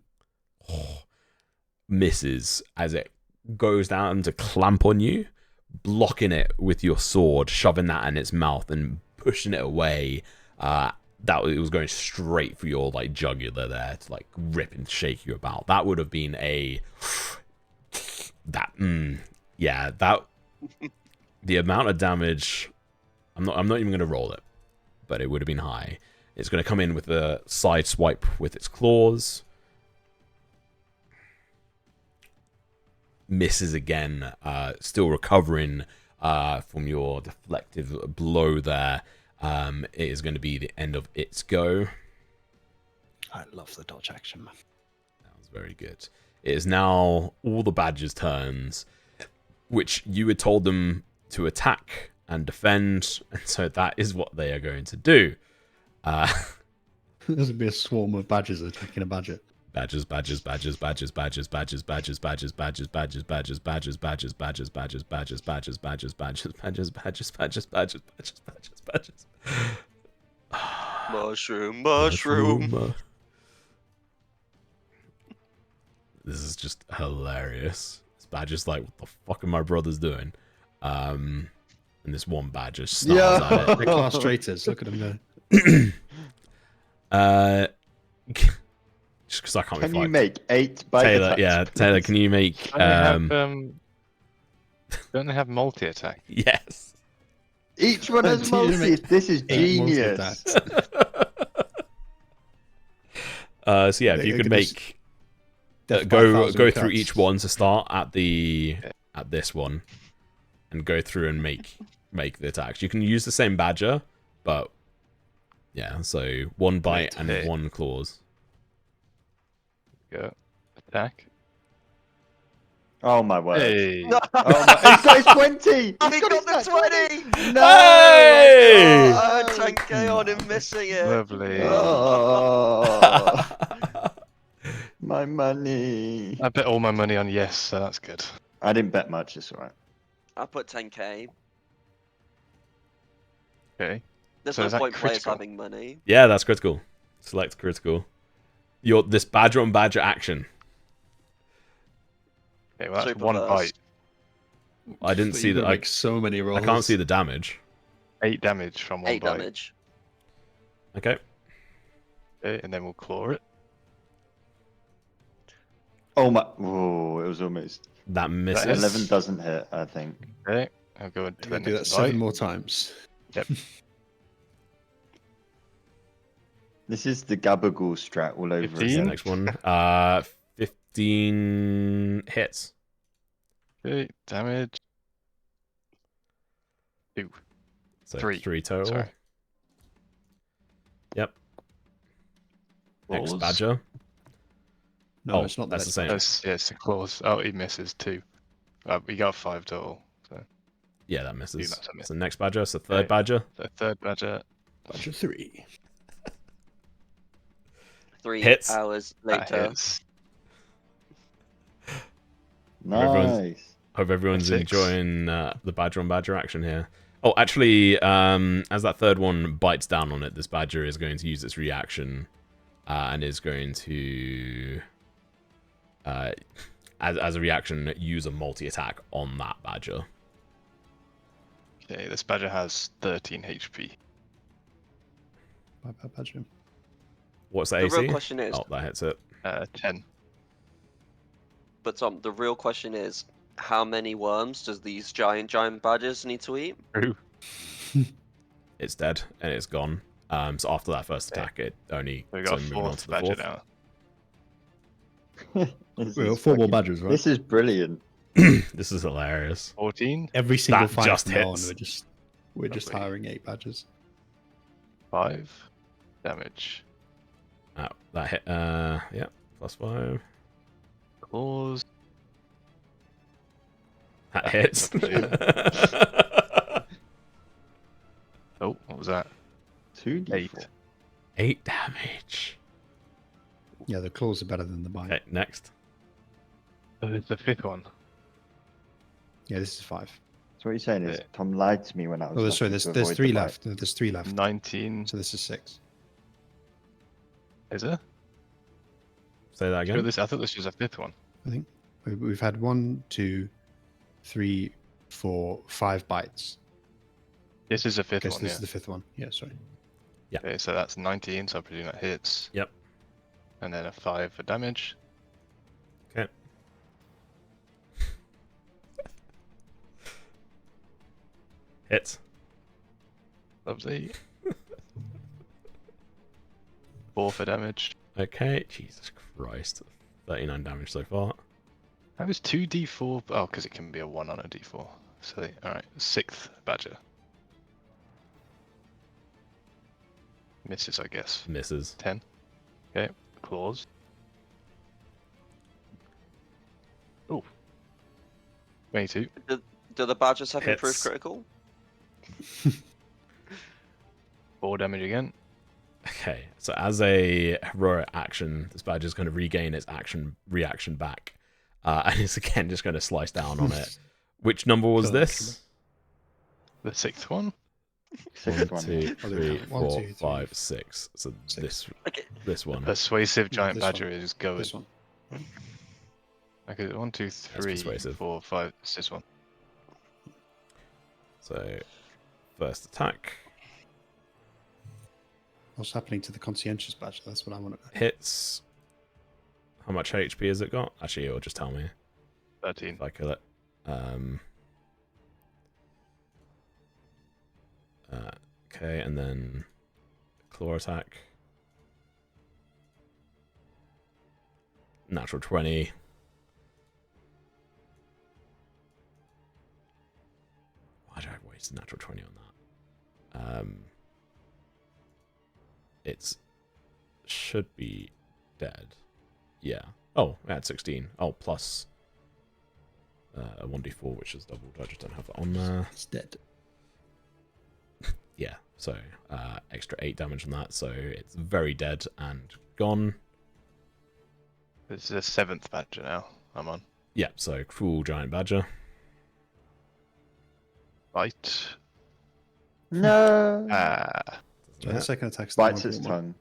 Misses as it goes down to clamp on you, blocking it with your sword, shoving that in its mouth and pushing it away. That it was going straight for your like jugular there to like rip and shake you about. That would have been the amount of damage. I'm not even going to roll it, but it would have been high. It's going to come in with a side swipe with its claws. Misses again, still recovering from your deflective blow there. It is going to be the end of its go. I love the dodge action, man. That was very good. It is now all the badgers' turns, which you had told them to attack and defend, and so that is what they are going to do. There's going to be a swarm of badgers attacking a badger. Badgers. Mushroom. This is just hilarious. This badger's like, what the fuck are my brothers doing? And this one badger snarls at it. They're class traitors. Look at them go. Just because I can't Can be you fucked. make 8 bite Taylor, attacks? yeah, Taylor, can you make Don't they have multi-attack? yes. Each one has Can you multi. make This is 8 monster genius. attacks? So yeah, if They- you they could could just make Death by go 1,000 through cuts. each one to start at this one, and go through and make the attacks. You can use the same badger, but yeah, so 1 bite and Okay. 1 claws. Go. Attack. Oh my word. Hey. No, Oh my, he's got his 20! he got his the 20! No! Hey! Oh, 10k on him missing it. Lovely. Oh, my money. I bet all my money on yes, so that's good. I didn't bet much, it's alright. I put 10k. Okay. There's So no is that point players critical? having money. Yeah, that's critical. Select critical. This badger on badger action. Okay, well that's Super one fast. bite. I didn't see You've that. got to I make so many rolls. can't see the damage. 8 damage from one 8 bite. damage. Okay. Okay, and then we'll claw it. Oh my! Whoa, it was almost. That misses. 11 doesn't hit, I think. Okay, I'll go into I'm the going to do that next 7 bite. more times. Yep. This is the Gabagool strat all over 15? Yeah, again. next one. 15 hits. Okay, damage. 2. So 3. 3 total. Sorry. Yep. Next Claws. badger. No, Oh, it's not that's the same. Yeah, it's the claws. Oh, he misses 2. We got 5 total. So Yeah, that misses. that's a miss. So next badger. So third Okay. badger. the third badger. Badger 3. 3 Hits. hours That later. hits. Nice. Hope everyone's 6. enjoying the badger on badger action here. Oh, actually, as that third one bites down on it, this badger is going to use its reaction and is going to, as a reaction, use a multi-attack on that badger. Okay, this badger has 13 HP. Bye bye, Badger. What's the The AC? real question is, Oh, that hits it. 10. but Tom, the real question is, how many worms does these giant badgers need to eat? True. It's dead and it's gone. So after that first Okay. attack, it only So we so got a moving on fourth to the badger fourth. now. This We've got is 4 more fucking- badgers, right? This is brilliant. This is hilarious. 14. Every single That fight just from now on, hits. we're just Lovely. hiring 8 badgers. 5 damage. That hit. Yeah, +5. Claws. That That hits. hits, Oh, what was that? 2d4. 8. 8 damage. Yeah, the claws are better than the bite. Okay, next. Oh, it's the 5th one. Yeah, this is 5. So what you're saying is Yeah. Tom lied to me when I was. Oh, sorry, lucky to there's avoid 3 the bite. left. No, there's 3 left. 19. So this is 6. Is it? Say that again. I thought this was a 5th one. I think we've had 1, 2, 3, 4, 5 bites. This is a 5th Guess one, this yeah. is the 5th one. Yeah, sorry. Okay, so that's 19, so I presume that hits. Yep. And then a 5 for damage. Okay. Hits. Lovely. 4 for damage. Okay. Jesus Christ. 39 damage so far. That was 2d4. Oh, because it can be a 1 on a d4. So, alright. 6th badger. Misses, I guess. Misses. 10. Okay. Claws. Oh. 22. Do the badgers have Hits. improved critical? 4 damage again. Okay. So as a heroic action, this badger is going to regain its reaction back. And it's again just going to slice down on it. Which number was Kill this? The 6th one. 6th 1, one. 2, Oh, 3, one, 4, two, three, 5, 6. So six. Okay. this one. Persuasive giant this badger one. is going. This one. Okay, 1, 2, 3, persuasive. 4, 5. It's this one. So first attack What's happening to the conscientious badger? That's what I want to know. hits. How much HP has it got? Actually, it'll just tell me 13. if I kill it. Okay, and then claw attack. Natural 20. Why did I waste a natural 20 on that? It's should be dead. Yeah. Oh, I had 16. Oh, plus a 1d4, which is doubled. I just don't have that on there. It's dead. Yeah, so extra 8 damage on that, so it's very dead and gone. This is the 7th badger now. I'm on. Yeah, so cruel giant badger. Bite. No. Ah. So the second attack's the Bites more its important one. tongue.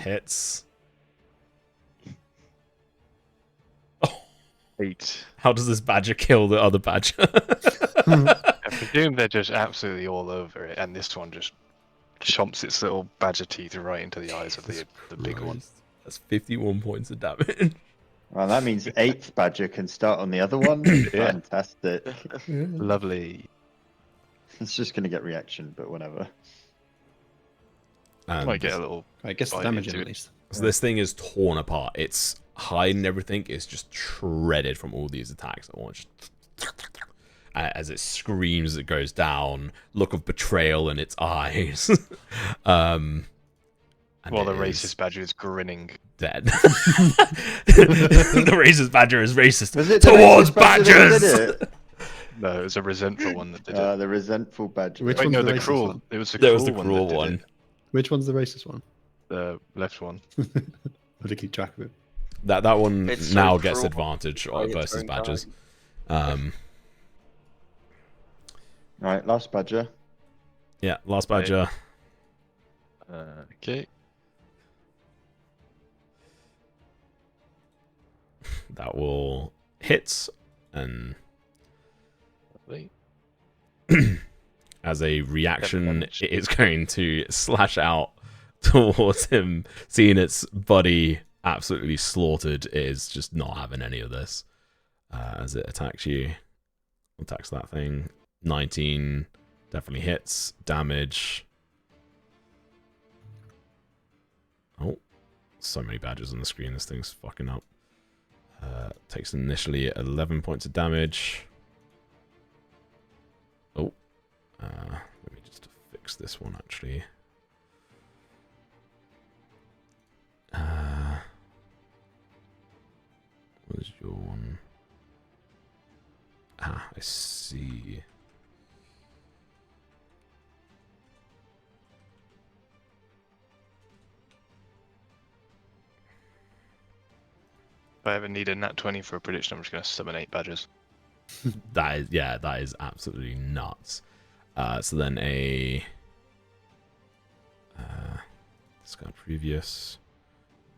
hits. 8. How does this badger kill the other badger? I presume they're just absolutely all over it, and this one just chomps its little badger teeth right into the eyes of the big one. That's 51 points of damage. Well, that means 8th badger can start on the other one. Yeah. Fantastic. Lovely. It's just going to get reaction, but whatever. And Might get a little. I guess the bite damage into at it. least. so this thing is torn apart. Its hide and everything is just shredded from all these attacks at once. As it screams, as it goes down. Look of betrayal in its eyes. And While the it is racist badger is grinning. dead. The racist badger is racist Was it the towards racist badger that badgers. did it? No, it was a resentful one that did it. The resentful badger. Which Wait, one's no, the the racist cruel. one? It was the There cruel was the one. cruel that did one. it. Which one's the racist one? The left one. I have to keep track of it. That one It's so now gets cruel. advantage By its versus own badgers. kind. Right, last badger. Yeah, last badger. Okay. That will hit, and Lovely. as a reaction, damage. it is going to slash out towards him, seeing its body absolutely slaughtered. It is just not having any of this. As it attacks you, attacks that thing. 19 definitely hits. Damage. Oh, so many badges on the screen. This thing's fucking up. Takes initially 11 points of damage. Oh, let me just fix this one actually. What is your one? Ah, I see. If I ever need a nat 20 for a prediction, I'm just going to summon 8 badgers. That is absolutely nuts. So then a discard previous,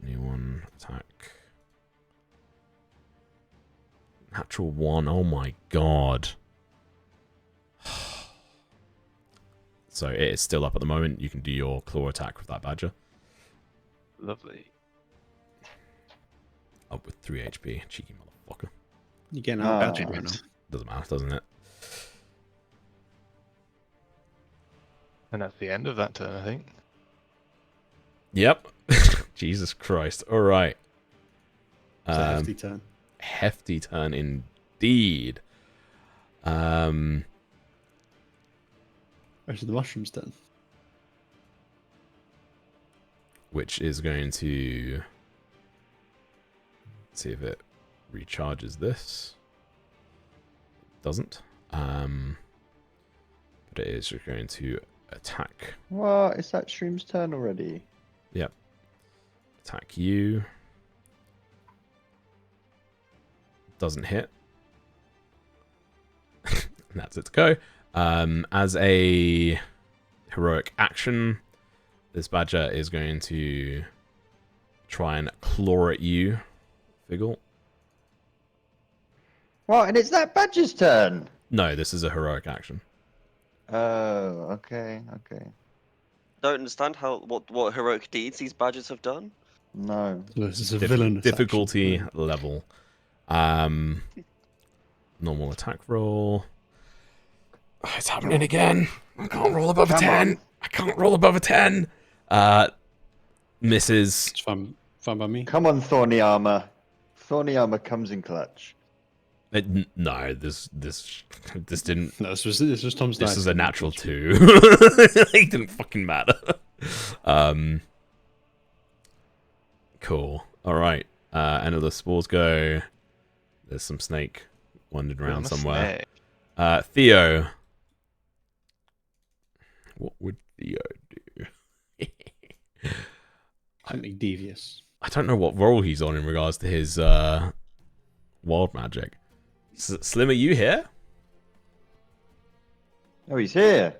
new one, attack. Natural 1, oh my god. So it is still up at the moment. You can do your claw attack with that badger. Lovely. Up with 3 HP, cheeky motherfucker. You're getting out badgered right now. Doesn't matter, doesn't it? And that's the end of that turn, I think. Yep. Jesus Christ. All right. It's a hefty turn. Hefty turn indeed. Actually, the mushroom's turn. Which is going to see if it recharges this. Doesn't. But it is just going to attack. What? It's that shroom's turn already. Yep. Attack you. Doesn't hit. That's its go. As a heroic action, this badger is going to try and claw at you, Figgle. What? And it's that badger's turn. No, this is a heroic action. Oh, okay, okay. Don't understand what heroic deeds these badgers have done. No. This is a villainous Difficulty action. level. Normal attack roll. Oh, it's happening again. I can't roll above a Come 10. on. I can't roll above a 10. Misses. It's fine by me. Come on, Thorny Armor. Thorny Armor comes in clutch. No, this didn't. No, this was Tom's This dice. is a natural 2. It didn't fucking matter. Cool. All right. End of the spores go. There's some snake wandering around somewhere. Theo. What would Theo do? Something devious. I don't know what role he's on in regards to his wild magic. Slim, are you here? Oh, he's here.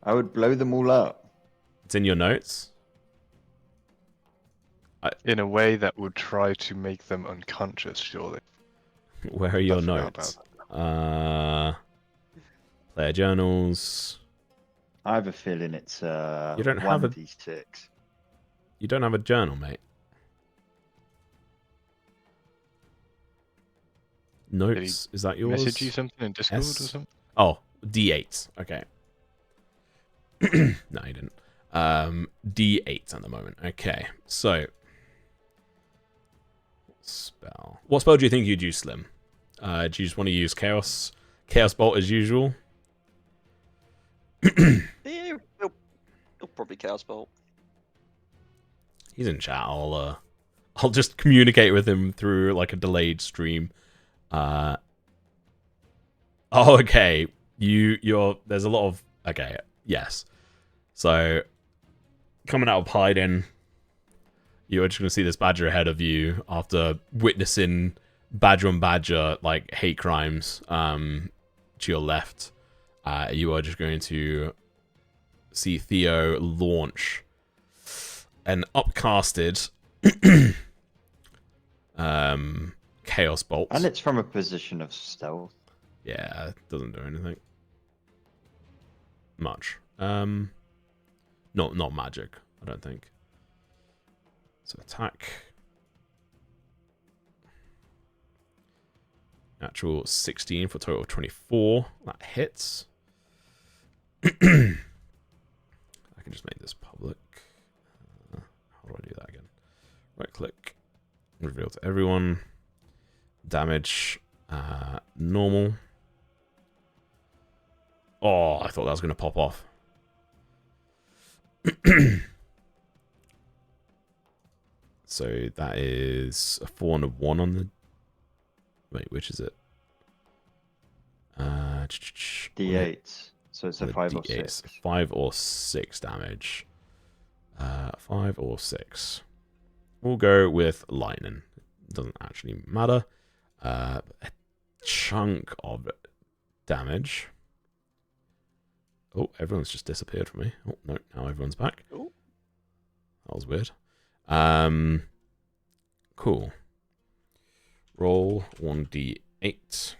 I would blow them all up. It's in your notes. in a way that would try to make them unconscious, surely. Where are your forgot about notes? Player journals. I have a feeling it's You don't have a- 1d6. You don't have a journal, mate. Notes. Is that yours? Message you something in Discord S? or something? Oh, D8. Okay. No, he didn't. D8 at the moment. Okay, so spell. What spell do you think you'd use, Slim? Do you just want to use Chaos Bolt as usual? Yeah, he'll probably Chaos Bolt. He's in chat. I'll just communicate with him through like a delayed stream. Oh, okay. There's a lot of okay. Yes. So coming out of hiding, you're just gonna see this badger ahead of you after witnessing badger on badger like hate crimes. To your left, you are just going to see Theo launch an upcasted Chaos Bolt. And it's from a position of stealth. Yeah, it doesn't do anything much. Not magic, I don't think. So attack. Natural 16 for a total of 24. That hits. I can just make this public. How do I do that again? Right click. Reveal to everyone. Damage. Normal. Oh, I thought that was going to pop off. So that is a 4 and a 1 on the... Wait, which is it? D8. So it's a 5 or 6. 5 or 6 damage. 5 or 6. We'll go with lightning. Doesn't actually matter. A chunk of damage. Oh, everyone's just disappeared from me. Oh, no, now everyone's back. Oh. That was weird. Cool. Roll 1d8.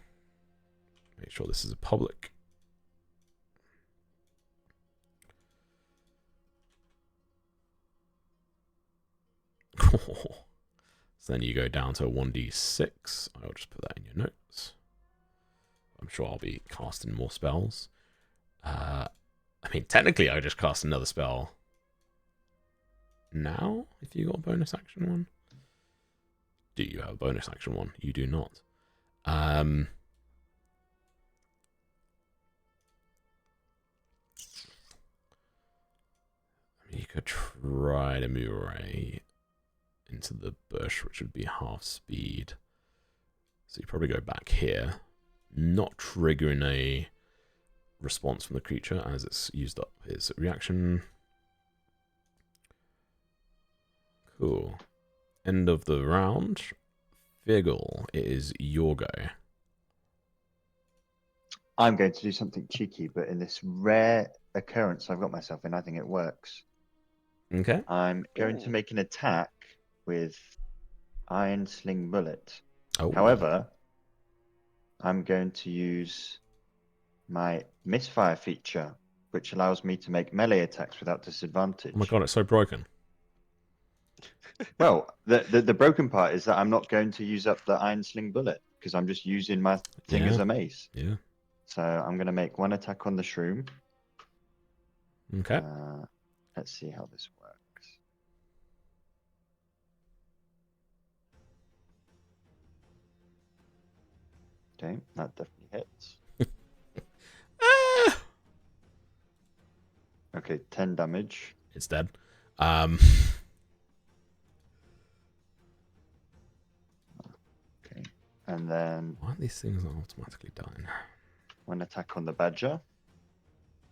Make sure this is a public. So then you go down to a 1d6. I'll just put that in your notes. I'm sure I'll be casting more spells. I mean, technically, I just cast another spell now, if you got a bonus action one. Do you have a bonus action one? You do not. You could try to move away into the bush, which would be half speed. So you probably go back here, not triggering a response from the creature as it's used up its reaction. Cool. End of the round. Figgle, it is your go. I'm going to do something cheeky, but in this rare occurrence I've got myself in, I think it works. Okay. I'm going to make an attack with Iron Sling Bullet. Oh. However, I'm going to use my misfire feature, which allows me to make melee attacks without disadvantage. Oh my god, it's so broken. Well, the broken part is that I'm not going to use up the Iron Sling Bullet because I'm just using my thing as a mace. Yeah. So I'm going to make one attack on the shroom. Okay. Let's see how this works. Okay, that definitely hits. Okay, 10 damage. It's dead. Okay. And then Why aren't these things automatically dying? one attack on the badger.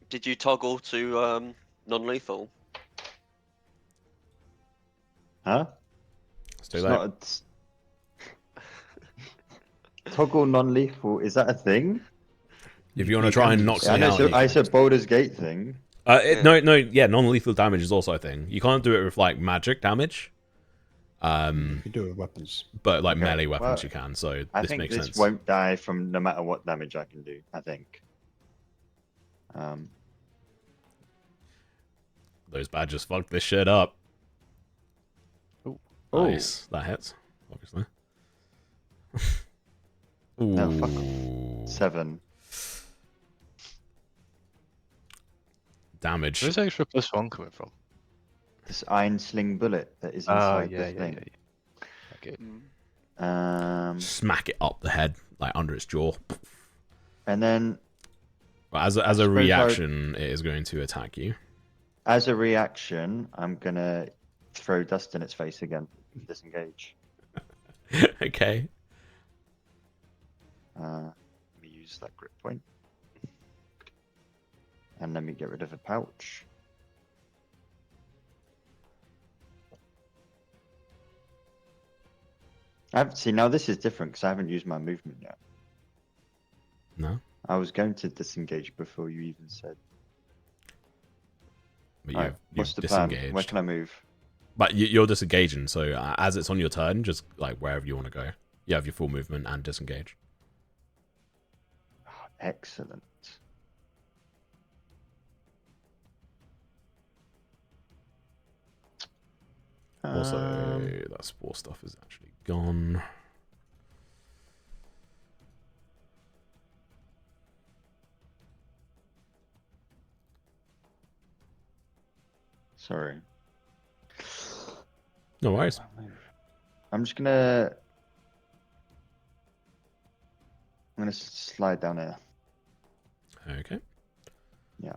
Did you toggle to non-lethal? Huh? Let's do It's that. not Toggle non-lethal, is that a thing? If you want to try and knock Yeah, something out, you it's a Baldur's Gate thing. No, yeah, non-lethal damage is also a thing. You can't do it with like magic damage. You can do it with weapons. But like Okay, melee weapons well, you can, so I this think makes this sense. won't die from no matter what damage I can do. I think. Those badgers fucked this shit up. Ooh. Nice. That hits, obviously. Ooh. No, fuck. 7. Damage. Where's the extra +1 coming from? This iron sling bullet that is Oh, inside yeah, the yeah, thing. yeah. Okay. Smack it up the head, like under its jaw. And then, Well, as a suppose reaction, it is going to attack you. as a reaction, I'm gonna throw dust in its face again. Disengage. Okay. Let me use that grip point. And let me get rid of a pouch. See, now this is different because I haven't used my movement yet. No. I was going to disengage before you even said. But Alright, you've what's the plan? disengaged. Where can I move? But you're disengaging, so as it's on your turn, just like wherever you want to go. You have your full movement and disengage. Oh, excellent. Also, that spore stuff is actually gone. Sorry. No worries. I'm just gonna. I'm gonna slide down here. Okay. Yeah.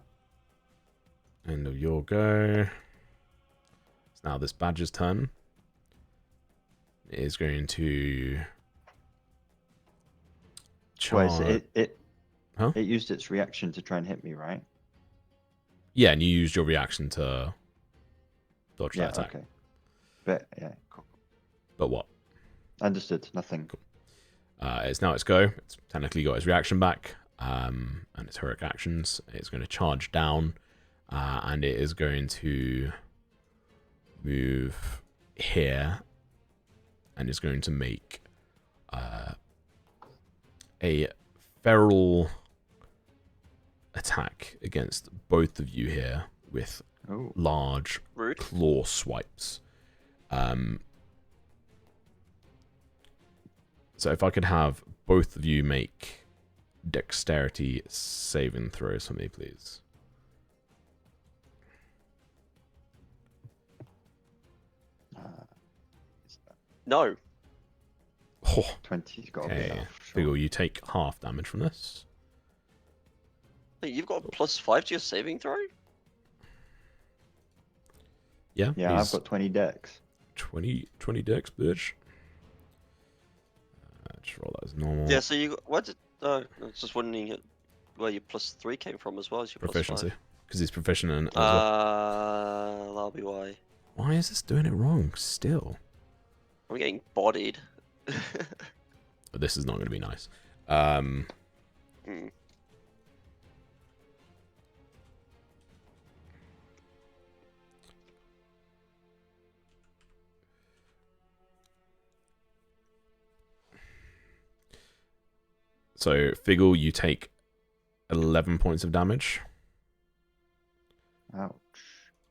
End of your go. It's now this badger's turn. It is going to Wait, charge. so Huh? it used its reaction to try and hit me, right? Yeah, and you used your reaction to dodge Yeah. that attack. Okay. But yeah, cool. But what? Understood. Nothing. It's now its go. It's technically got its reaction back, and its heroic actions. It's going to charge down, and it is going to move here, and is going to make a feral attack against both of you here with Oh. large Rude. claw swipes. So if I could have both of you make dexterity saving throws for me, please. No. Oh, 20's got to be okay. enough. Sure. Figure you take half damage from this. Hey, you've got a +5 to your saving throw? Yeah, Yeah, he's I've got 20 decks. 20 dex, bitch. Just roll that as normal. Yeah, so you got. What did. I was just wondering where your +3 came from as well as your Proficiency. +5. Because he's proficient in it as well. That'll be why. Why is this doing it wrong still? I'm getting bodied. But this is not going to be nice. Hmm. So, Figgle, you take 11 points of damage. Ouch.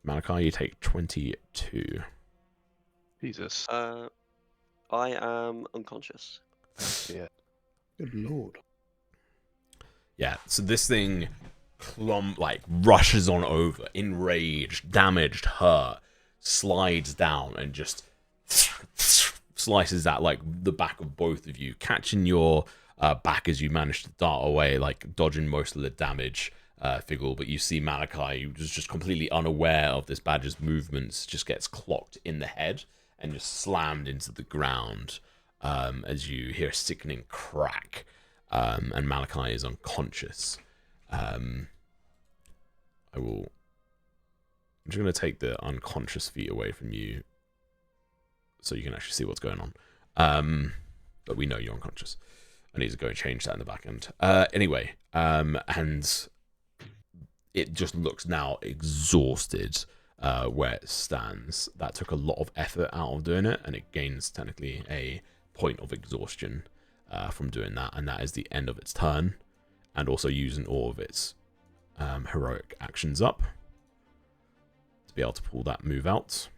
Malachi, you take 22. Jesus. I am unconscious. Yeah. Good lord. Yeah, so this thing rushes on over, enraged, damaged, hurt, slides down, and just slices at the back of both of you, catching your back as you manage to dart away, dodging most of the damage, Figgle. But you see Malachi, who's just completely unaware of this badger's movements, just gets clocked in the head and just slammed into the ground as you hear a sickening crack. And Malachi is unconscious. I'm just going to take the unconscious feat away from you so you can actually see what's going on. But we know you're unconscious. I need to go and change that in the back end. And it just looks now exhausted. where it stands. That took a lot of effort out of doing it, and it gains technically a point of exhaustion from doing that, and that is the end of its turn, and also using all of its heroic actions up to be able to pull that move out.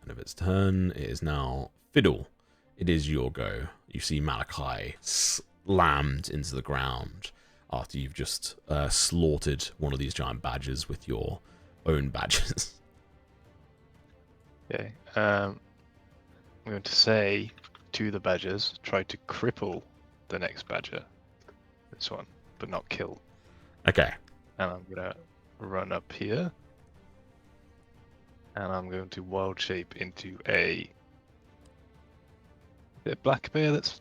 End of its turn. It is now Fiddle. It is your go. You see Malachi slammed into the ground after you've just slaughtered one of these giant badgers with your own badgers. Okay. I'm going to say to the badgers, try to cripple the next badger. This one, but not kill. Okay. And I'm going to run up here. And I'm going to wild shape into a black bear that's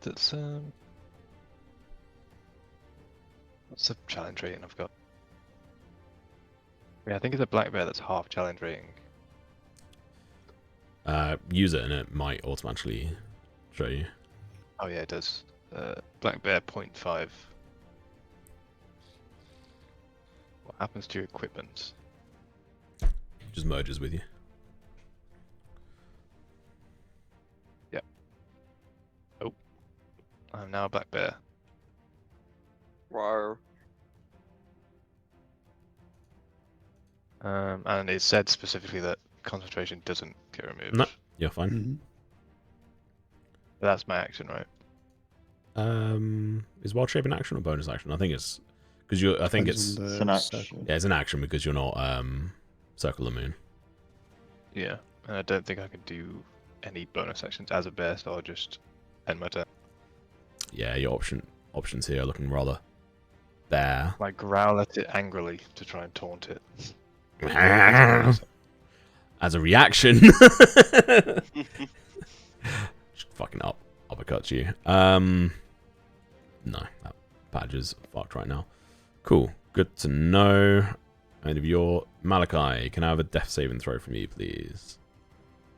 what's the challenge rating I've got? Yeah, I think it's a black bear that's half challenge rating. Use it and it might automatically show you. Oh yeah, it does. Black bear 0.5. What happens to your equipment? Just merges with you. Yep. Oh. I'm now a black bear. Rawr. And it said specifically that concentration doesn't get removed. No, you're fine. Mm-hmm. That's my action, right? Is wild shape an action or bonus action? I think it's because you're. I think it's It's an action. yeah, it's an action because you're not Circle the Moon. Yeah. And I don't think I can do any bonus actions as a bear, so I'll just end my turn. Yeah, your options here are looking rather bare. I growl at it angrily to try and taunt it. As a reaction. Fucking uppercuts you. No, that badger's fucked right now. Cool, good to know. And if you're Malachi, can I have a death saving throw from you, please?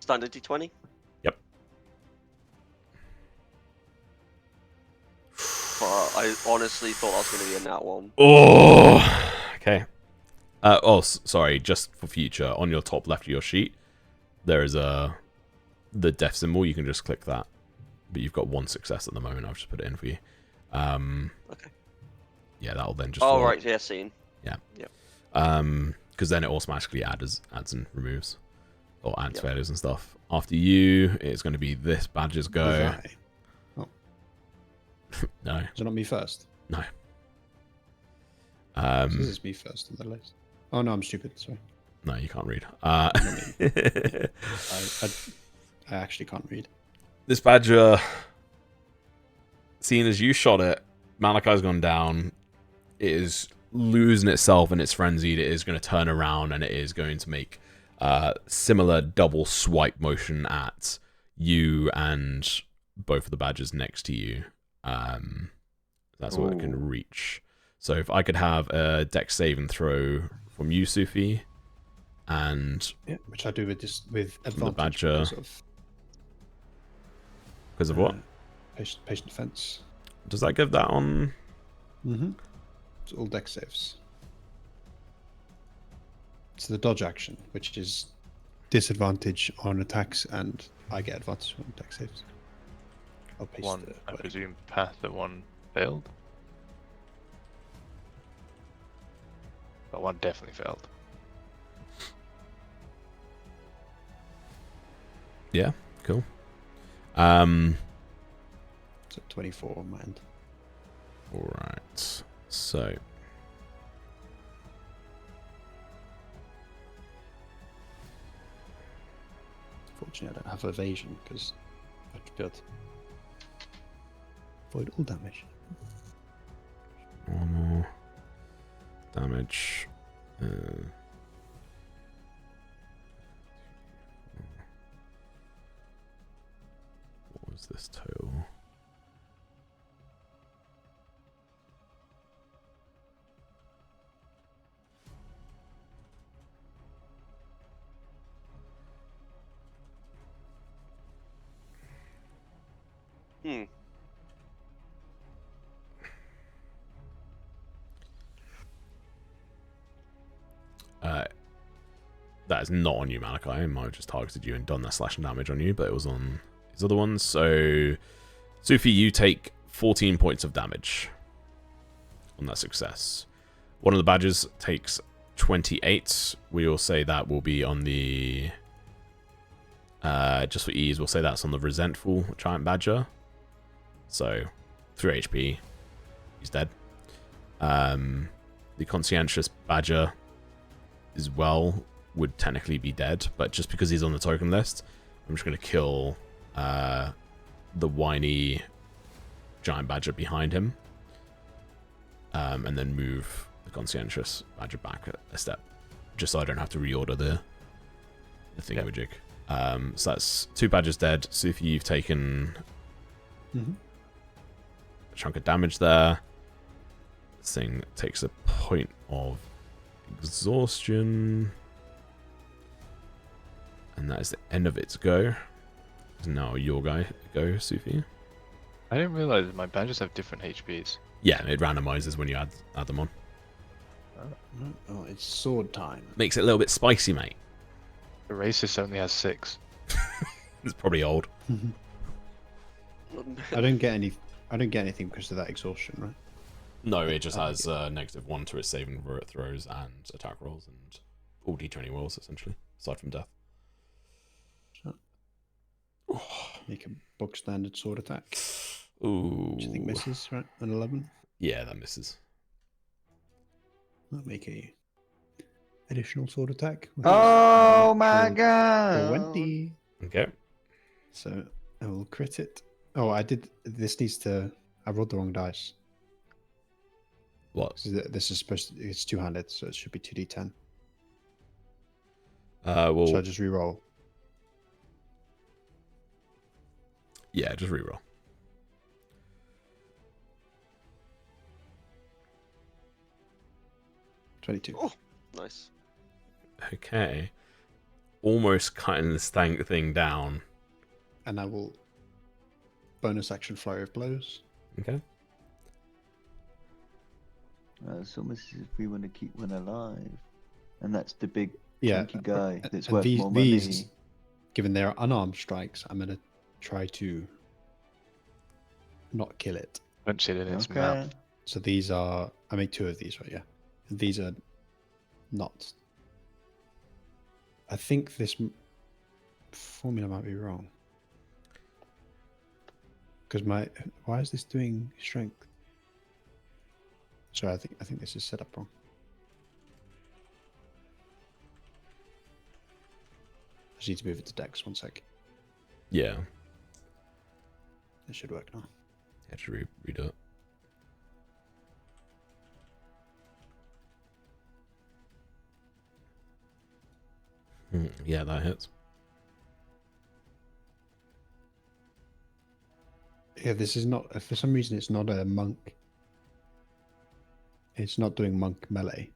Standard D20? Yep. I honestly thought that was going to be a nat one. Oh, okay. Sorry, just for future, on your top left of your sheet, there is the death symbol. You can just click that. But you've got one success at the moment. I've just put it in for you. Okay. Yeah, that'll then just. Oh, fall. right, yeah, seen. Yeah. Yep. Because then it automatically adds and removes, or adds failures and stuff. After you, it's going to be this badger's go. Was I? Oh, No, is it not me first? no. This is me first on the list. Oh no, I'm stupid. Sorry. No, you can't read. I actually can't read. This badger, seeing as you shot it, Malachi's gone down. It is losing itself and it's frenzied. It is going to turn around and it is going to make similar double swipe motion at you and both of the badgers next to you. That's what it can reach. So if I could have a dex save and throw from you, Sufi, and Yeah, which I do with advantage the badger. Because of what? Patient defense. Does that give that on? Mm-hmm. It's all dex saves. It's the dodge action, which is disadvantage on attacks, and I get advantage on dex saves. I'll paste One, the I wording. presume, passed that one failed. But one definitely failed. Yeah, cool. So 24 on my end. All right. So Fortunately, I don't have evasion because I'd be able to avoid all damage. one more damage. What was this total? Hmm. that is not on you, Malachi. It might have just targeted you and done that slashing damage on you, but it was on his other ones. So, Sufi, you take 14 points of damage on that success. One of the badgers takes 28. We'll say that will be on the... just for ease, we'll say that's on the resentful giant badger. So, 3 HP. He's dead. The conscientious badger as well would technically be dead, but just because he's on the token list, I'm just going to kill the whiny giant badger behind him, and then move the conscientious badger back a step, just so I don't have to reorder the thingamajig. So that's 2 badgers dead. Sufi, you've taken a chunk of damage there. This thing takes a point of exhaustion, and that is the end of its go. Now your go, Sufi. I didn't realize my badgers have different HPs. Yeah, it randomizes when you add them on. Oh, it's sword time. Makes it a little bit spicy, mate. The racist only has 6. It's probably old. I don't get anything because of that exhaustion, right? No, it just has -1 to its saving throws and attack rolls and all d20 rolls, essentially, aside from death. Make a bog standard sword attack. Ooh. Which I think misses, right? An 11. Yeah, that misses. I'll make a additional sword attack. Oh my god! 20. Okay. So I will crit it. Oh, I did. This needs to. I rolled the wrong dice. What? This is supposed to. It's two-handed, so it should be 2d10. Well, So I just re-roll. yeah, just reroll. Oh, nice. Okay. Almost cutting this thing down. And I will bonus action flurry of blows. Okay. It's almost as if we want to keep one alive. And that's the big Yeah, chunky guy that's and worth more money. these, given their unarmed strikes, I'm gonna try to not kill it. Punch it in its Okay. mouth. So these are. I made 2 of these, right? Yeah. And these are not. I think this formula might be wrong. Because why is this doing strength? Sorry, I think this is set up wrong. I just need to move it to Dex. 1 sec. Yeah. It should work now. Yeah, just redo it. Yeah, that hits. Yeah, this is not. For some reason, it's not a monk. It's not doing monk melee.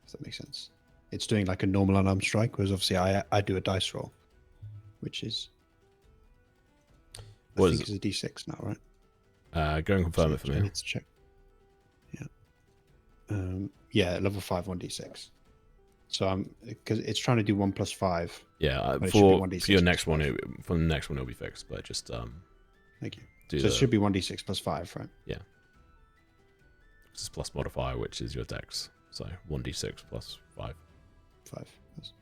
Does that make sense? It's doing like a normal unarmed strike, whereas obviously I do a dice roll, which is. I think it's a d6 now, right? Go and confirm it for I me. need to check. Yeah. Yeah, level 5, 1d6. So I'm because it's trying to do 1 + 5. Yeah, But it should be for 1d6 your next plus one, 5. for the next one it'll be fixed. But just Thank you. do So it should be 1d6 + 5, right? this plus modifier, which is your dex. So 1d6 plus 5. 5. Yes.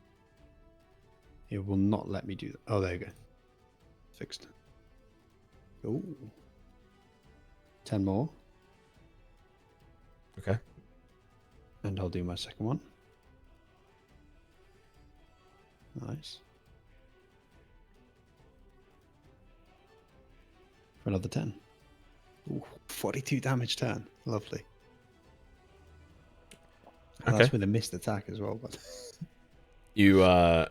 It will not let me do that. Oh, there you go. Fixed. Oh. 10 more. Okay. And I'll do my second one. Nice. For another 10. Ooh, 42 damage turn. Lovely. And Okay. that's with a missed attack as well. But You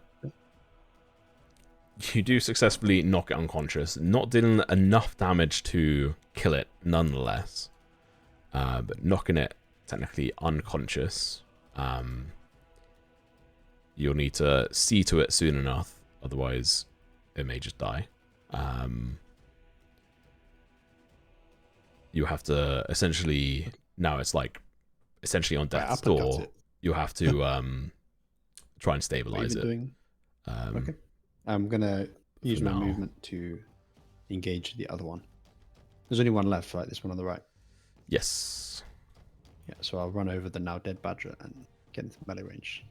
do successfully knock it unconscious, not dealing enough damage to kill it nonetheless, but knocking it technically unconscious. You'll need to see to it soon enough, otherwise it may just die. You have to essentially, now it's like essentially on death's uppercut door. it. You have to try and What are stabilize you it. doing? Okay. I'm gonna use my now. movement to engage the other one. There's only one left, right? This one on the right. Yes. Yeah, so I'll run over the now dead badger and get into melee range.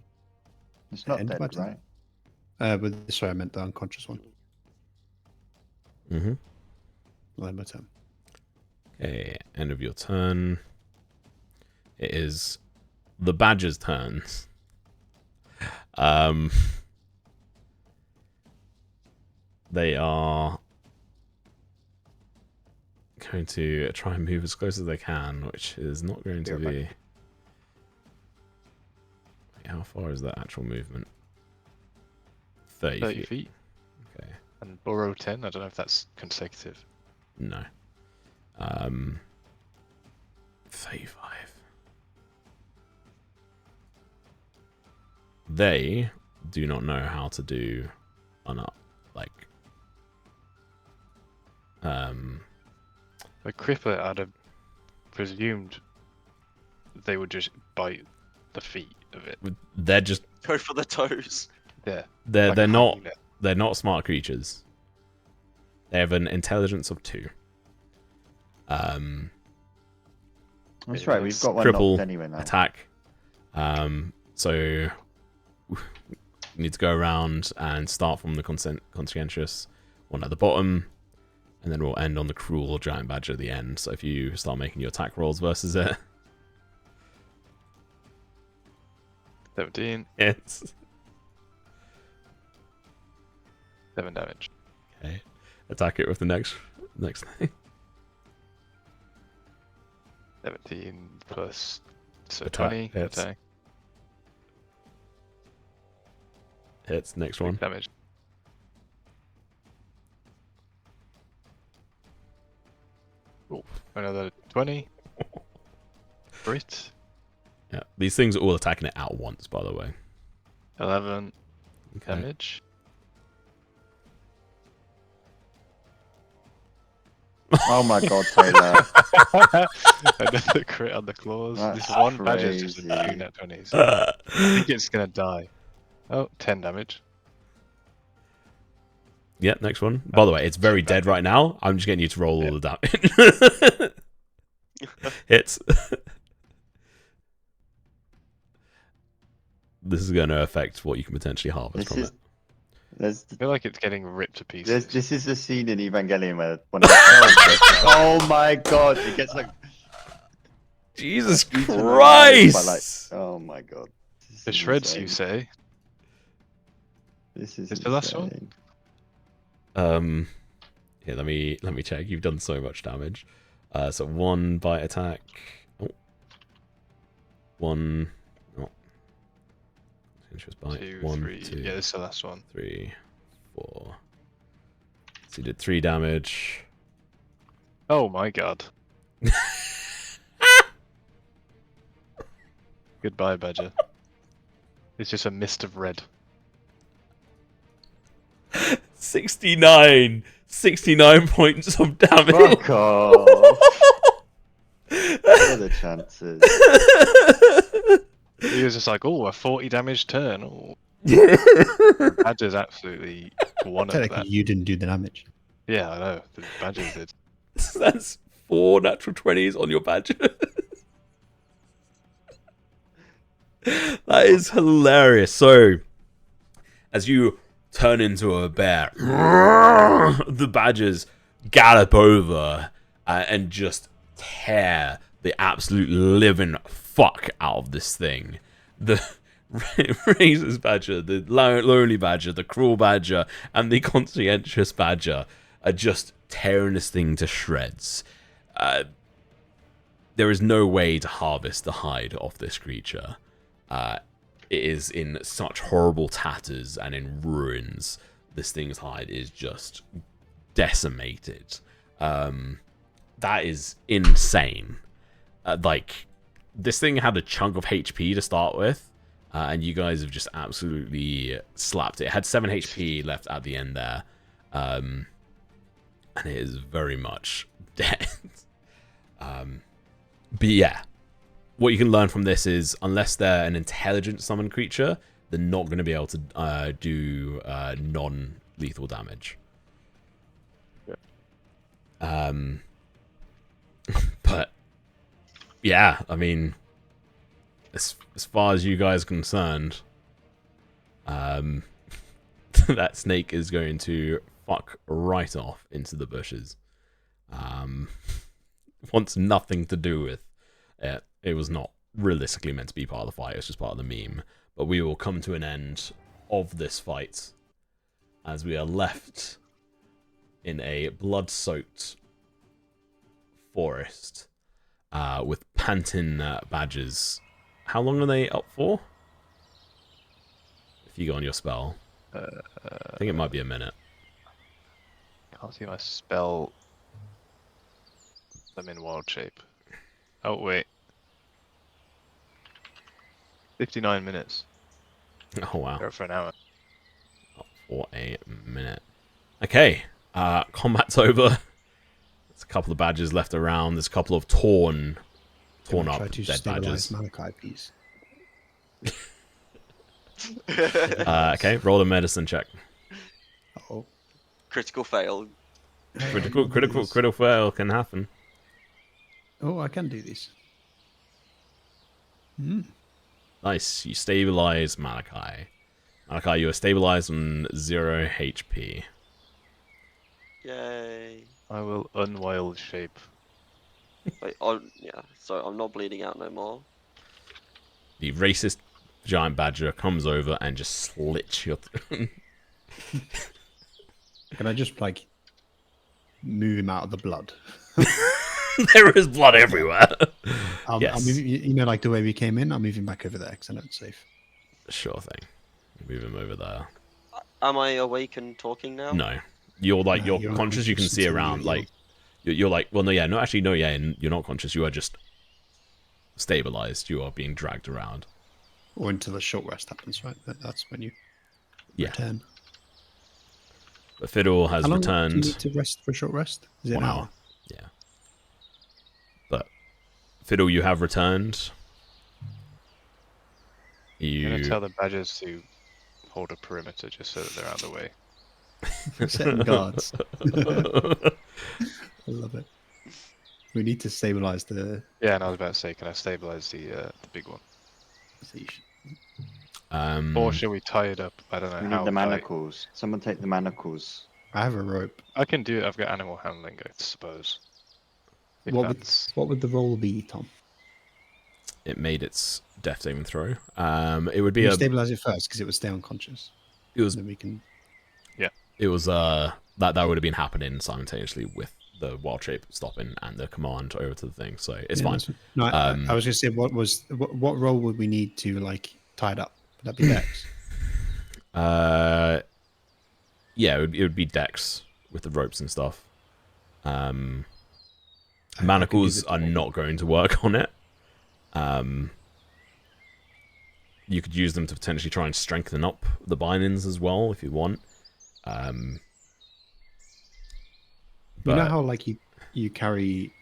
It's not End dead, my turn? right? But sorry, I meant the unconscious one. Mm-hmm. I'll end my turn. Okay, end of your turn. It is the badger's turn. They are going to try and move as close as they can, which is not going to be... Wait, how far is that actual movement? 30 feet. Okay. And burrow 10. I don't know if that's consecutive. No. 35. They do not know how to do A crippler, I'd have presumed they would just bite the feet of it. they're just Go for the toes. Yeah. they're like a not hyena. they're not smart creatures. They have an intelligence of 2. That's Yeah, right. We've got one cripple, knocked anyway now. attack. So we need to go around and start from the conscientious one at the bottom, and then we'll end on the cruel giant badger at the end. So if you start making your attack rolls versus it, 17. it's 7 damage. okay. Attack it with the next thing. 17 plus, so Attack 20 hits. attack. Hits next 6 one. damage. Oh, another 20. Crit. Yeah, these things are all attacking it at once, by the way. 11 Okay. damage. Oh my god, Taylor. Another crit on the claws. That's This one badger's just crazy. shooting at 20s. I think it's gonna die. Oh, 10 damage. Yeah, next one. By the way, it's very dead right now. I'm just getting you to roll all the damage. Hits. This is going to affect what you can potentially harvest from it. I feel like it's getting ripped to pieces. This is the scene in Evangelion where one of the oh my god, it gets like Jesus eaten alive by, like, Christ! oh my god. This The is shreds, insane. you say? This is the last one? insane. Here, let me check. You've done so much damage. So 1 bite attack. Oh. 1. Oh. Just bite. 2, 1, 3. 2, Yeah, this is the last one. 3, 4. So you did 3 damage. Oh my god. Goodbye, badger. It's just a mist of red. 69 points of damage. Fuck off. What are the chances? He was just like, oh, a 40 damage turn. Oh. Badger's absolutely one of Technically, that. you didn't do the damage. Yeah, I know. The badger did. That's 4 natural 20s on your badger. That is hilarious. So, as you turn into a bear, the badgers gallop over and just tear the absolute living fuck out of this thing. The Razor's badger, the lonely badger, the cruel badger, and the conscientious badger are just tearing this thing to shreds. There is no way to harvest the hide off this creature. It is in such horrible tatters and in ruins. This thing's hide is just decimated. That is insane. Like, this thing had a chunk of HP to start with, and you guys have just absolutely slapped it. It had 7 HP left at the end there, and it is very much dead. But yeah, what you can learn from this is, unless they're an intelligent summon creature, they're not going to be able to do non-lethal damage. Yeah. But yeah, I mean, as far as you guys are concerned, that snake is going to fuck right off into the bushes. Wants nothing to do with it. It was not realistically meant to be part of the fight. It's just part of the meme. But we will come to an end of this fight as we are left in a blood-soaked forest with panting badgers. How long are they up for? If you go on your spell. I think it might be a minute. Can't see my spell. I'm in wild shape. Oh wait. 59 minutes. Oh wow. Go for an hour. For a minute. Okay. Combat's over. There's a couple of badgers left around. There's a couple of torn Can I up try to dead stabilize badgers. Malachi, please? Okay, roll a medicine check. Oh, Critical fail. Critical fail can happen. oh, I can do this. Hmm. Nice. You stabilize Malachi. Malachi, you are stabilized on 0 HP. Yay. I will unwild shape. Wait, yeah, so I'm not bleeding out no more. The racist giant badger comes over and just slits your throat. Can I just like move him out of the blood? There is blood everywhere. Yes. I'll move, you know, like the way we came in. I'll move him back over there because I know it's safe. Sure thing. Move him over there. Am I awake and talking now? No. You're like, No, you're you're conscious, you can unconscious see until you around, heal. like, you're like, well, no, yeah, no, actually, no, yeah, you're not conscious, you are just stabilized, you are being dragged around. Or until the short rest happens, right? That's when you Yeah. return. But Fiddle has How long do you returned need to rest for a short rest? Is it 1 an hour. hour? Yeah. But Fiddle, you have returned. I'm gonna You tell the badgers to hold a perimeter just so that they're out of the way. Setting guards. I love it. We need to stabilize the Yeah, and I was about to say, can I stabilize the big one? siege. Or should we tie it up? I don't know We how need the tight. manacles. Someone take the manacles. I have a rope. I can do it. I've got animal handling, I suppose. If that's... What would the roll be, Tom? it made its death saving throw. It would be You a stabilize it first because it would stay unconscious. it was Then we can. that would have been happening simultaneously with the wild shape stopping and the command over to the thing, so it's fine. that's No, I was going to say, what role would we need to like tie it up? Would that be Dex? Yeah, it would be Dex with the ropes and stuff. Manacles are not going to work on it. You could use them to potentially try and strengthen up the bindings as well if you want. You know how like you carry.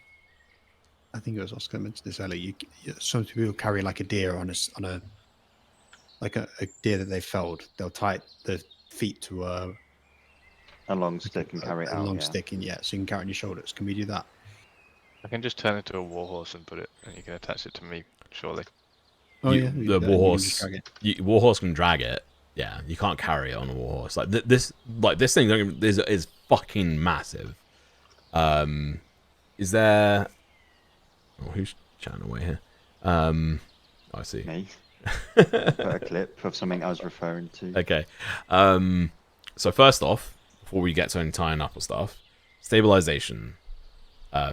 I think it was Oscar mentioned this earlier. Some people carry like a deer on a like a deer that they felled. They'll tie the feet to A long stick and carry it a out. long Yeah. stick, and so you can carry it on your shoulders. Can we do that? I can just turn it to a warhorse and put it, and you can attach it to me, surely. Oh You- yeah, we the do that, and you can warhorse- just drag it. Warhorse can drag it. Yeah, you can't carry it on a warhorse. Like this thing is fucking massive. Is there? Oh, who's chatting away here? I see. Me. Put a clip of something I was referring to. Okay. So first off, before we get to any tying up or stuff, stabilization.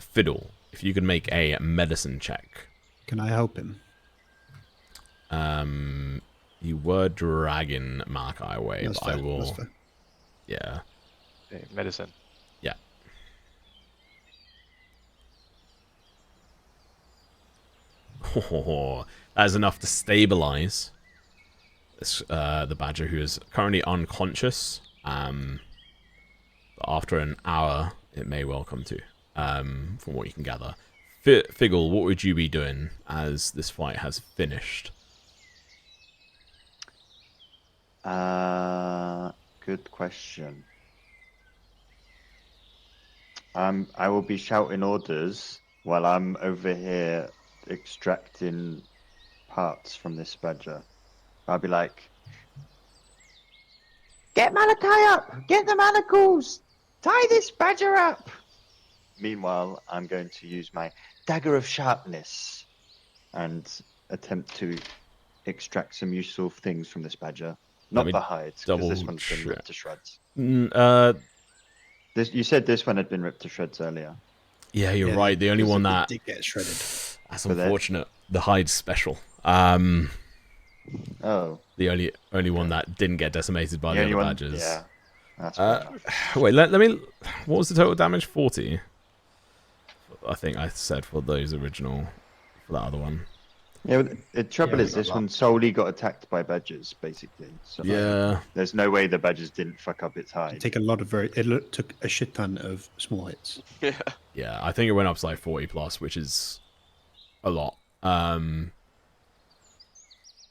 Fiddle, if you could make a medicine check. Can I help him? You were dragging Malachi away, That's but I fair, will. that's fair. Yeah. Okay, medicine. Yeah. That is enough to stabilize this, the badger, who is currently unconscious. But after an hour, it may well come to, from what you can gather. Figgle, what would you be doing as this fight has finished? Good question. I will be shouting orders while I'm over here extracting parts from this badger. I'll be like, Get Malachi up! Get the manacles! Tie this badger up! meanwhile, I'm going to use my dagger of sharpness and attempt to extract some useful things from this badger. Not me the hide, because this double one's been check. ripped to shreds. You said this one had been ripped to shreds earlier. Yeah, you're Yeah, right. The only one that did get shredded. that's But unfortunate. The hide's special. Oh, The only one that didn't get decimated by the only other one. badgers. Yeah, that's fair enough. Wait, let me. What was the total damage? 40. I think I said for those original, for that other one. Yeah, well, the trouble we is got this that. one solely got attacked by badgers, basically. So like, Yeah. there's no way the badgers didn't fuck up its hide. Take a lot of took a shit ton of small hits. Yeah. Yeah, I think it went up to like 40 plus, which is a lot.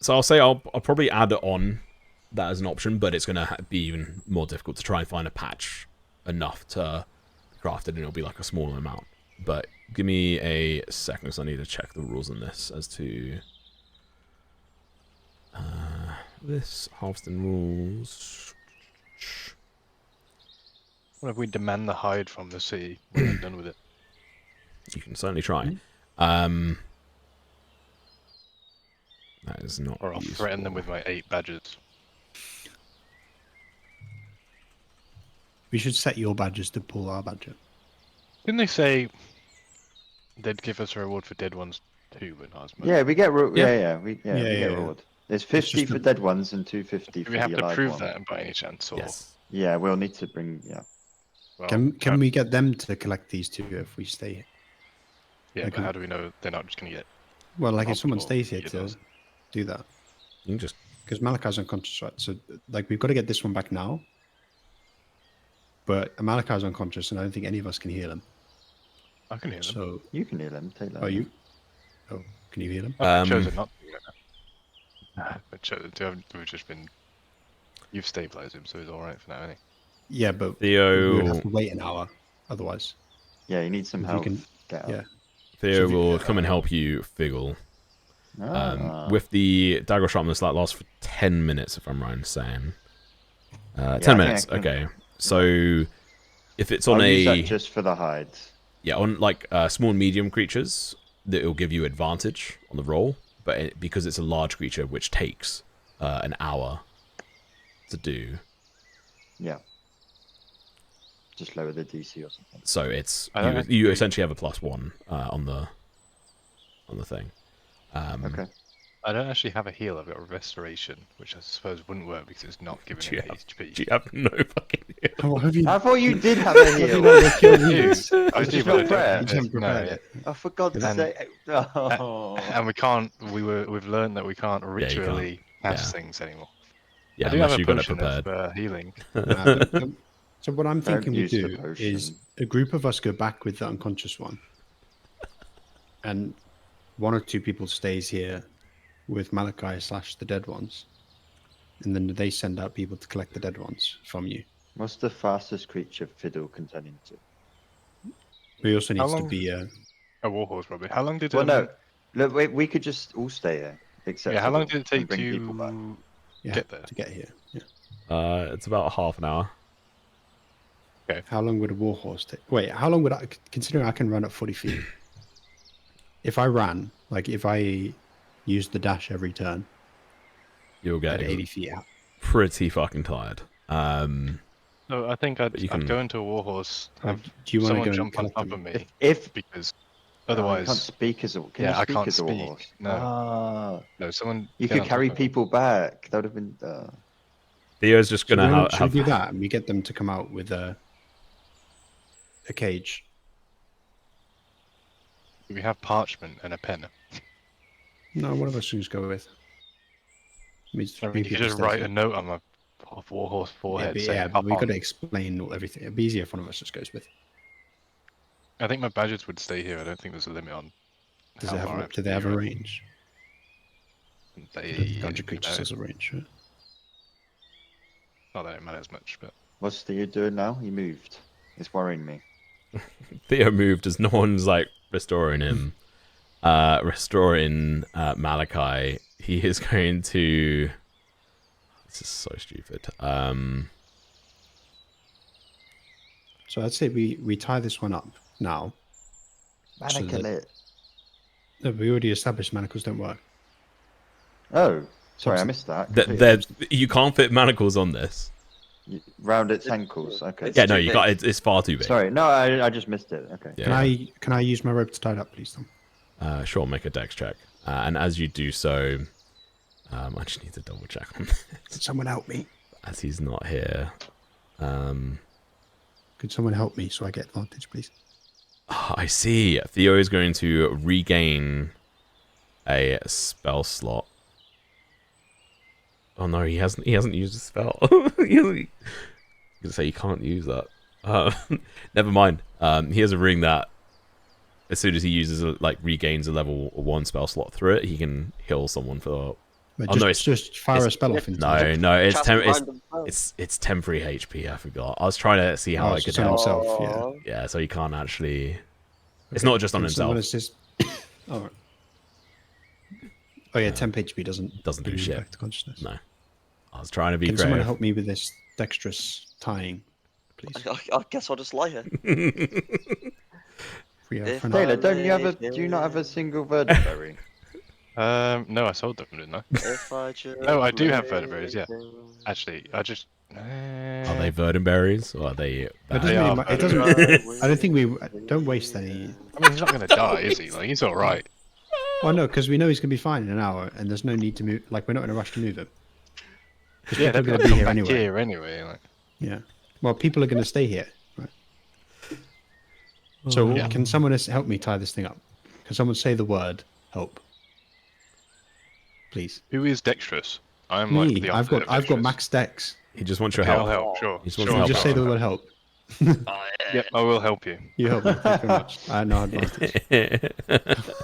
So I'll say I'll probably add on that as an option, but it's going to be even more difficult to try and find a patch enough to craft it, and it'll be like a smaller amount. But give me a second, because I need to check the rules on this as to this harvesting rules. What if we demand the hide from the city when they're done with it? You can certainly try. That is not. Or I'll threaten them with my 8 badgers. We should set your badges to pull our badger. Didn't they say they'd give us a reward for dead ones too, but not as much? Yeah, we get Yeah. we get reward. There's 50 just for a- dead ones and 250 Do for we have the to alive prove one. that by any chance? Or... Yes. Yeah, we'll need to bring. Yeah, Well, Can we get them to collect these two if we stay here? Yeah, like but how do we know they're not just going to get... Well, like if robbed someone or stays here eaten to or something? do that. You can just. Because Malachi's unconscious, right? So, like, we've got to get this one back now. But Malachi's unconscious, and I don't think any of us can heal him. I can hear them. So, you can heal them. Take that. oh, you? Oh, can you heal him? I've chosen not to. We've just been... You've stabilized him, so he's alright for now, isn't he? Yeah, but Theo. we would have to wait an hour otherwise. Yeah, you need some If you help. can- Get up. Yeah. Theo So will come and help you, Figgle. Ah. With the dagger sharpness, that lasts for 10 minutes, if I'm right in saying. 10 I think minutes, I can- okay. So, if it's on I'll use a... that just for the hides. Yeah, on like small and medium creatures, that it'll give you advantage on the roll. But because it's a large creature, which takes an hour to do, Yeah. Just lower the DC or something. so it's I don't you actually- essentially have a +1 on the thing. Okay. I don't actually have a heal, I've got a restoration, which I suppose wouldn't work because it's not giving Do you any have- HP. Do you have no fucking heal? Oh, have you? I thought you did have a heal. I Did do, you but not I prep? don't- You haven't no, prepared yeah. it. Oh, for God's And- sake. Oh. And we can't. We've learned that we can't you can't. ritually cast Yeah. things anymore. Yeah, I do have unless a you got it potion prepared. of healing. So what I'm Don't thinking we use the do potion. is a group of us go back with the unconscious one, and one or two people stays here with Malachi / the dead ones, and then they send out people to collect the dead ones from you. What's the fastest creature Fiddle can turn into? We also How needs to long- be A warhorse, probably. How long did Well, no. Look, we could just all stay here. Except Yeah, how long Fiddle, did it take and bring people back. to get there? to get here. Yeah. It's about half an hour. How long would a warhorse take? Wait, how long would I? Considering I can run at 40 feet. If I ran, like if I used the dash every turn You'll at get 80 feet out. pretty fucking tired. No, I think I'd, you can- I'd go into a warhorse, have Do you want to someone go and jump on collect top them? of me, If because you otherwise, can't speak as a can yeah, you I speak can't as a speak. warhorse? No. Ah, no, someone you get could on top carry of me. people back. That would have been. Theo's just So gonna should have we do that and we get them to come out with a cage? We have parchment and a pen. No, one of us can just go with. I mean, you could just write a note on my warhorse forehead saying, but "Hop we've got on." to explain everything. It'd be easier if one of us just goes with. I think my badgers would stay here. I don't think there's a limit on Does how it far I have? to Do they be, have a right? range? They, The Dungeon creatures has a range. Right? Not that it matters much, but What's Theo doing now? He moved. It's worrying me. Theo moved as no one's like restoring him. Restoring Malachi. He is going to. This is so stupid. So I'd say we tie this one up now. Mannequin it. No, we already established manacles don't work. Oh, sorry, I missed that. You can't fit manacles on this. Round its ankles. Okay. It's Yeah, no, too you big. got it's far too big. Sorry, no, I just missed it. Okay. Yeah. Can I use my rope to tie it up, please, Tom? Sure, make a dex check. And as you do so, I just need to double check on this, Someone help me. as he's not here. Could someone help me so I get advantage, please? I see. Theo is going to regain a spell slot. Oh no, he hasn't used a spell. He hasn't. I was gonna say you can't use that. Never mind. He has a ring that as soon as he uses regains a level 1 spell slot through it, he can heal someone for. But Oh, no, it's- just fire a spell off into No, it's Cast random spells. it's temporary HP. I forgot. I was trying to see how Oh, I it's could just on help. himself, yeah. Aw. Yeah, so he can't actually. It's not just on Can someone himself. assist? Oh, right. Oh yeah, temp HP doesn't Doesn't do bring you shit. back to consciousness. No, I was trying to be Can someone creative. help me with this dexterous tying, please? I guess I'll just lie here. We have If friend- Taylor, do you not have a single vertebrae? no, I sold them, didn't I? If I just No, I do have lay vertebraes, yeah. down. Actually, I just. Are they verdenberries or are they? It Bad? doesn't They really are it doesn't. vertebrae. I don't think we don't waste any. I mean, he's not gonna die, is he? Like, he's all right. Well, no, because we know he's gonna be fine in an hour, and there's no need to move. Like we're not in a rush to move him. 'Cause Yeah, people they're are gonna gonna be come here back anyway. here anyway. Like, Yeah. Well, people are gonna stay here. Right. So Yeah. can someone help me tie this thing up? Can someone say the word help? Please. who is dexterous? I'm like Me. the I've opposite got of dexterous. max dex. He just wants your Okay, I'll help. help. Sure. He's Sure, wants You help. just say the word help. Yep, I will help you. You help me. Thank you very much. I had no advantage.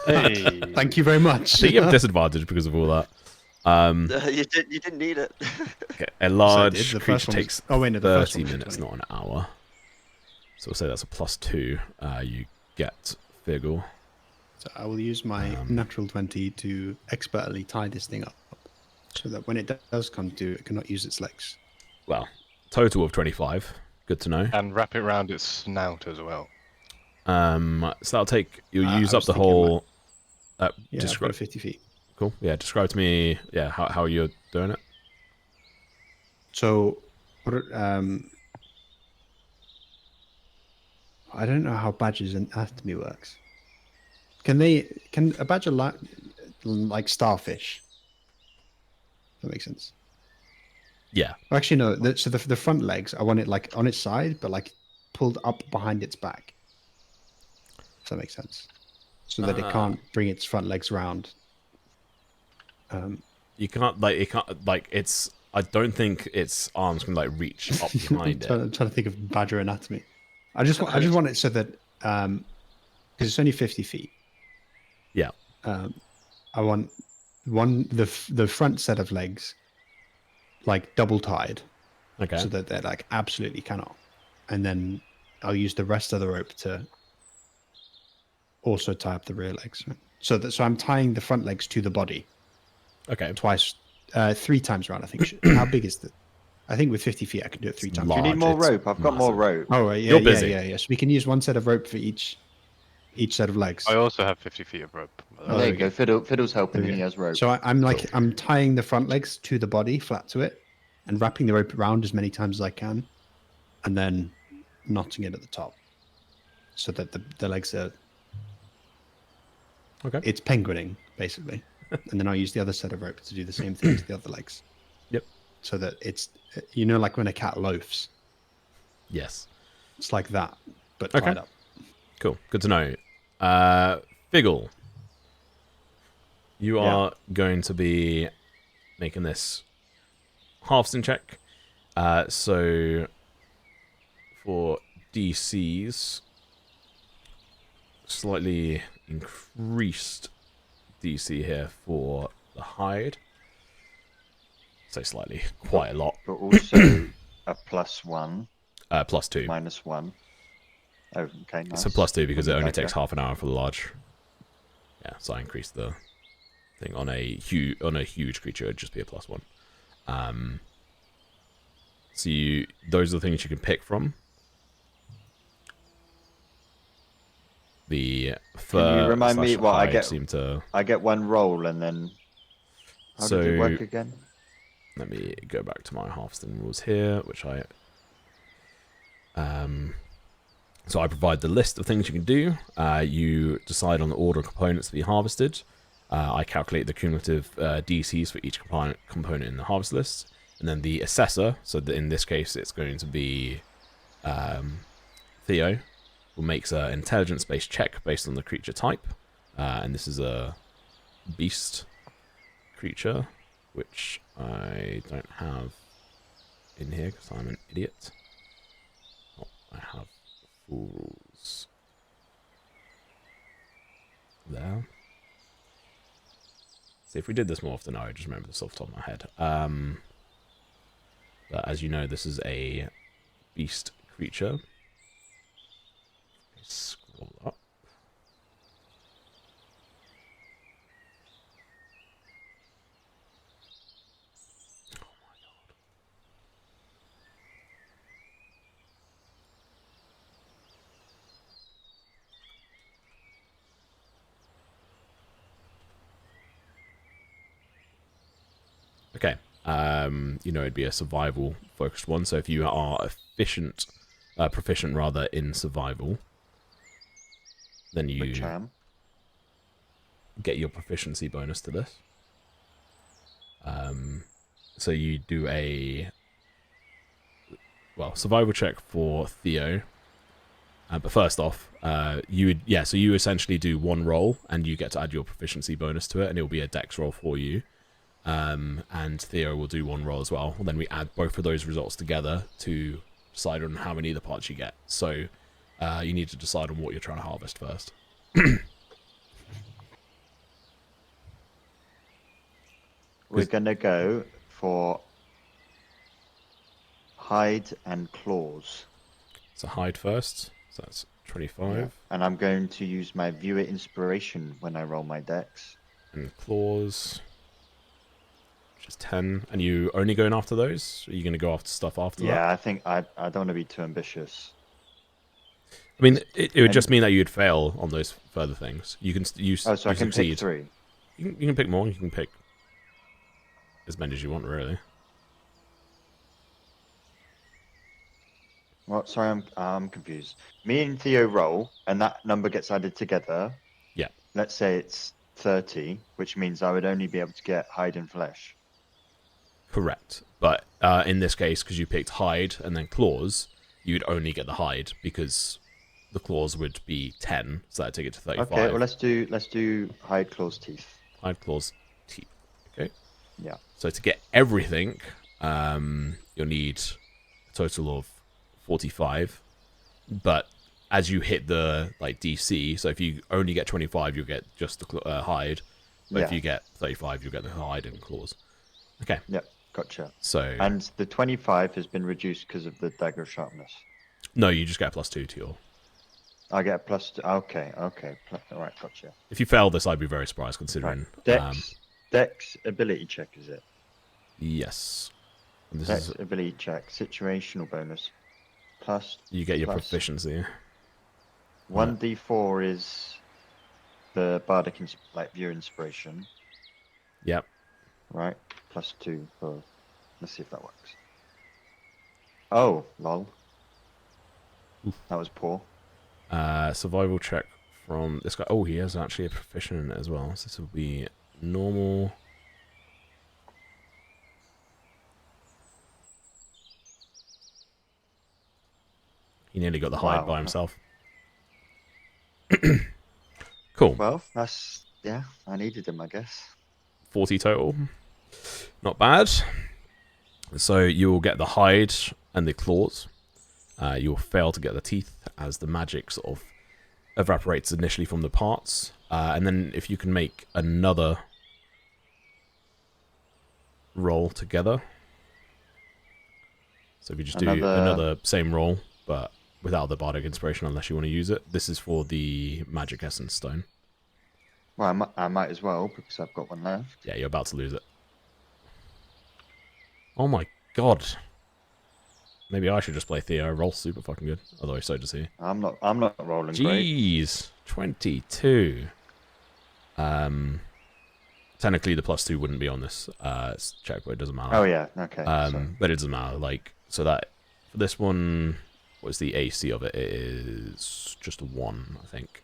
Hey. Thank you very much. So you have disadvantage because of all that. You didn't need it. Okay, a large The creature first one was- takes Oh wait, no, the first 30 one was minutes, 20. not an hour. So we'll say that's a +2. You get Figgle. So I will use my natural 20 to expertly tie this thing up, so that when it does come to, it cannot use its legs. Well, total of 25. Good to know. And wrap it around its snout as well. So that'll take. You'll I use up was the thinking whole. Yeah, I've got describe. 50 feet. Cool. Yeah, describe to me. Yeah, how you're doing it. So, I don't know how badger's anatomy works. Can a badger like starfish? If that makes sense. Yeah. Actually, no. So the front legs, I want it like on its side, but like pulled up behind its back. If that makes sense. So that it can't bring its front legs round. You can't like it can't like it's. I don't think its arms can like reach up behind it. I'm trying to think of badger anatomy. I just want it so that because it's only 50 feet. Yeah. I want the front set of legs like double tied, Okay. so that they're like absolutely cannot, and then I'll use the rest of the rope to also tie up the rear legs. Right? So I'm tying the front legs to the body Okay. twice, 3 times around. I think. How big is the? I think with 50 feet I can do it 3 times. Do you Large, need more it's rope? I've got more massive. rope. Oh right, yeah, You're busy. yeah. So we can use one set of rope for each set of legs. I also have 50 feet of rope. Oh, there there you we go. Fiddle's helping There and we he go. has rope. So I'm tying the front legs to the body, flat to it, and wrapping the rope around as many times as I can, and then knotting it at the top, so that the legs are. Okay. It's penguining basically, and then I'll use the other set of rope to do the same thing to the other legs. Yep. So that it's like when a cat loafs, Yes. it's like that, but Okay. tied up. Cool. Good to know. Figgle, you are going to be making this half-sin check. So for DCs, slightly increased DC here for the hide. So slightly, quite a lot. But also a +1. +2. -1. Oh, okay, nice. It's a +2 because it Wouldn't only dagger. takes half an hour for the large. Yeah, so I increased the thing on a huge creature. It'd just be a +1. So those are the things you can pick from. The Can you fur remind me slash what I hide get? seem to. I get one roll and then. How does it work again? Let me go back to my harvesting rules here, which I. So I provide the list of things you can do. You decide on the order of components to be harvested. I calculate the cumulative DCs for each component in the harvest list. And then the assessor, so that in this case it's going to be Theo, who makes an intelligence-based check based on the creature type. And this is a beast creature, which I don't have in here because I'm an idiot. Oh, I have full rules there. See, if we did this more often, I would just remember this off the top of my head. But as you know, this is a beast creature. Scroll up. Okay. You know, it'd be a survival focused one. So if you are proficient rather in survival, then Which you I am. get your proficiency bonus to this. So you do a survival check for Theo. But first off, you essentially do one roll, and you get to add your proficiency bonus to it, and it'll be a dex roll for you. And Theo will do one roll as well. And then we add both of those results together to decide on how many of the parts you get. So you need to decide on what you're trying to harvest first. We're gonna go for hide and claws. So hide first. So that's 25. Yeah. And I'm going to use my viewer inspiration when I roll my dex. And claws, which is 10. And you only going after those? Or are you going to go after stuff after that? Yeah, I think I don't want to be too ambitious. I mean, it would just mean that you'd fail on those further things. You can use. Oh, so I can succeed. pick 3. You can pick more. You can pick as many as you want, really. Well, sorry, I'm confused. Me and Theo roll, and that number gets added together. Yeah. Let's say it's 30, which means I would only be able to get hide and flesh. Correct. But in this case, because you picked hide and then claws, you'd only get the hide because the claws would be 10, so that'd take it to 35. Okay, well let's do hide, claws, teeth. Hide, claws, teeth. Okay. Yeah. So to get everything, you'll need a total of 45. But as you hit the DC, so if you only get 25, you'll get just the hide. But if you get 35, you'll get the hide and claws. Okay. Yep, gotcha. So And the 25 has been reduced because of the dagger sharpness. no, you just get a +2 to your. I get a +2. Okay. All right, gotcha. If you fail this, I'd be very surprised considering. Right. Dex ability check, is it? Yes. And this Dex is ability check, situational bonus. Plus. you get your plus proficiency. 1d4 is the bardic view inspiration. Yep. Right. +2 for. Let's see if that works. Oh, lol. Oof. That was poor. Survival check from this guy. Oh, he has actually a proficient in it as well. So this will be normal. He nearly got the hide by himself. Cool. Well, that's I needed him, I guess. 40 total. Not bad. So you will get the hide and the claws. You'll fail to get the teeth as the magic sort of evaporates initially from the parts. And then if you can make another roll together. So if you just do another same roll, but without the bardic inspiration, unless you want to use it. This is for the magic essence stone. Well, I might as well because I've got one left. Yeah, you're about to lose it. Oh my god. Maybe I should just play Theo. Roll super fucking good. Although so does he. I'm not rolling great. Jeez, 22. Technically the +2 wouldn't be on this check, but it doesn't matter. Oh yeah, okay. But it doesn't matter. Like, so that for this one, what's the AC of it? It is just a 1, I think.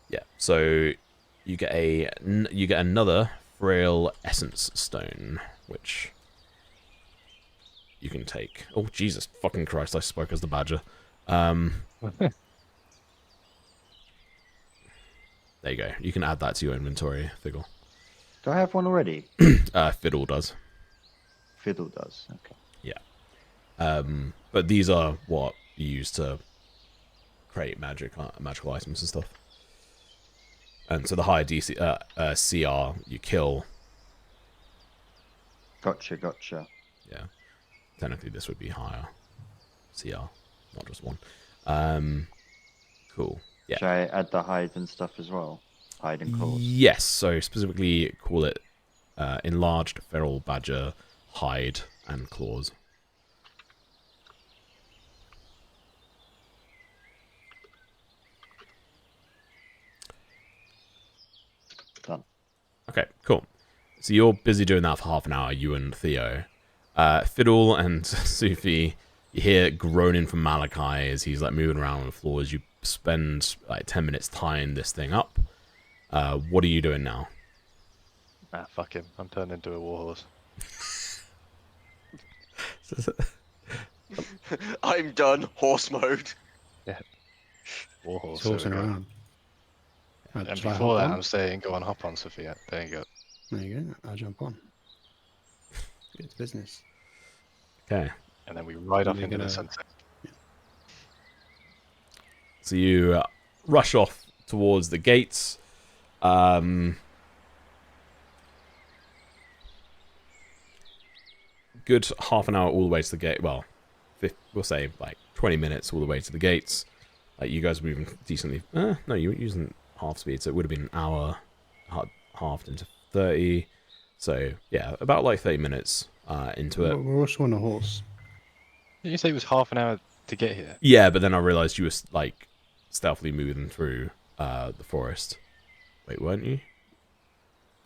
Yeah. So you get another frail essence stone, which you can take. Oh Jesus fucking Christ! I spoke as the badger. There you go. You can add that to your inventory, Fiddle. Do I have one already? Fiddle does. Fiddle does. Okay. Yeah. But these are what you use to create magical items and stuff. And so the higher DC, CR you kill. Gotcha. Yeah. Technically, this would be higher CR, not just 1. Cool. Yeah. Should I add the hide and stuff as well? Hide and claws. Yes. So specifically call it enlarged feral badger hide and claws. Done. Okay, cool. So you're busy doing that for half an hour, you and Theo. Fiddle and Sufi, you hear groaning from Malachi as he's like moving around on the floor as you spend like 10 minutes tying this thing up. What are you doing now? Ah, fuck him. I'm turned into a warhorse. I'm done. Horse mode. Yeah. Warhorse. It's horsing around. And Shall I before hop that, on? I'm saying, go on, hop on, Sophia. There you go. There you go. I'll jump on. It's business. Okay. And then we ride off You're into the gonna- sunset. So you rush off towards the gates. Good half an hour all the way to the gate. Well, we'll say like 20 minutes all the way to the gates. Like you guys are moving decently. No, you were using half speed, so it would have been an hour halved into 30. So yeah, about like 30 minutes into it. We're also on a horse. Did you say it was half an hour to get here? Yeah, but then I realized you were like stealthily moving through the forest. Wait, weren't you?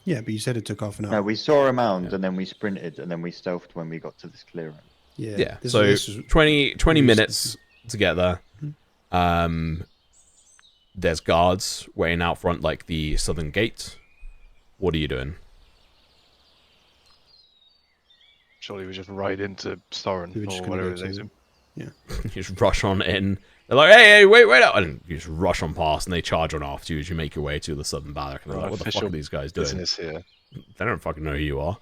Yeah, but you said it took half an hour. No, we saw a mound Yeah. and then we sprinted and then we stealthed when we got to this clearing. Yeah. This So is 20 this- minutes together. There's guards waiting out front, like the southern gate. What are you doing? Surely we just ride into Soren We were just or gonna whatever go it is. to. You just rush on in. They're like, hey, wait up. And you just rush on past and they charge on after you as you make your way to the southern barrack. And they're like, what the fuck Official are these guys doing? Business here. They don't fucking know who you are.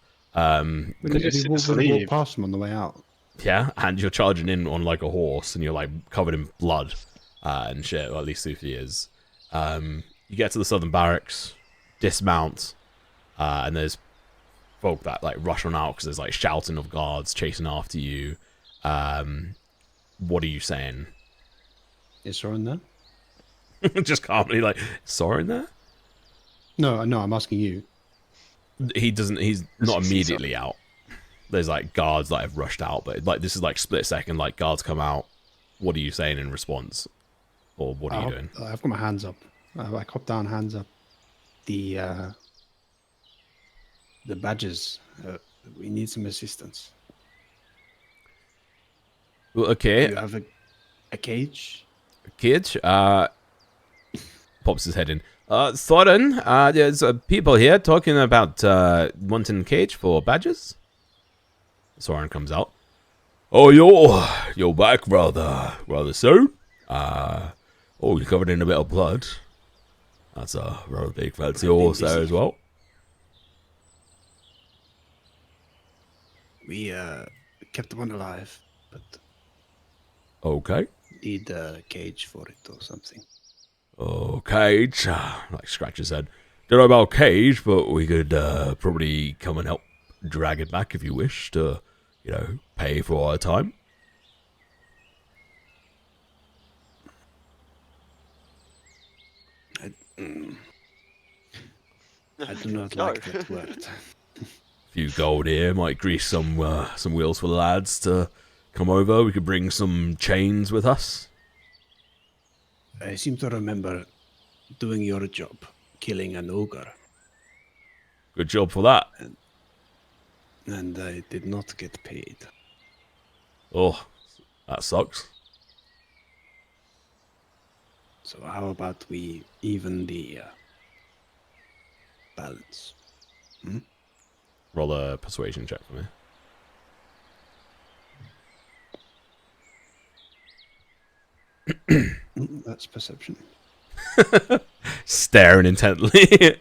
We They just walked leave. past them on the way out. Yeah, and you're charging in on like a horse and you're like covered in blood and shit, or at least Sufi is. You get to the southern barracks, dismount, and there's folk that like rush on out because there's like shouting of guards chasing after you. What are you saying? Is Soren there? Just calmly like, Soren there? No, I'm asking you. He's not He's immediately out. There's like guards that have rushed out, but like this is like split second, like guards come out. What are you saying in response? Or what are you doing? I've got my hands up. I hop down, hands up. The badges. We need some assistance. Well, okay. Do you have a cage? Kid, pops his head in. Soren, there's people here talking about wanting cage for badges. Soren comes out. Oh, you're back rather soon. Oh, you're covered in a bit of blood. That's a rather big fancy horse there as well. We kept one alive, but Okay. need a cage for it or something. Oh, cage. Like scratch his head. Don't know about cage, but we could probably come and help drag it back if you wish to pay for our time. I do not No. like that word. A few gold here might grease some wheels for the lads to come over. We could bring some chains with us. I seem to remember doing your job, killing an ogre, Good job for that. and I did not get paid. Oh, that sucks. So how about we even the balance? Roll a persuasion check for me. That's perception. Staring intently.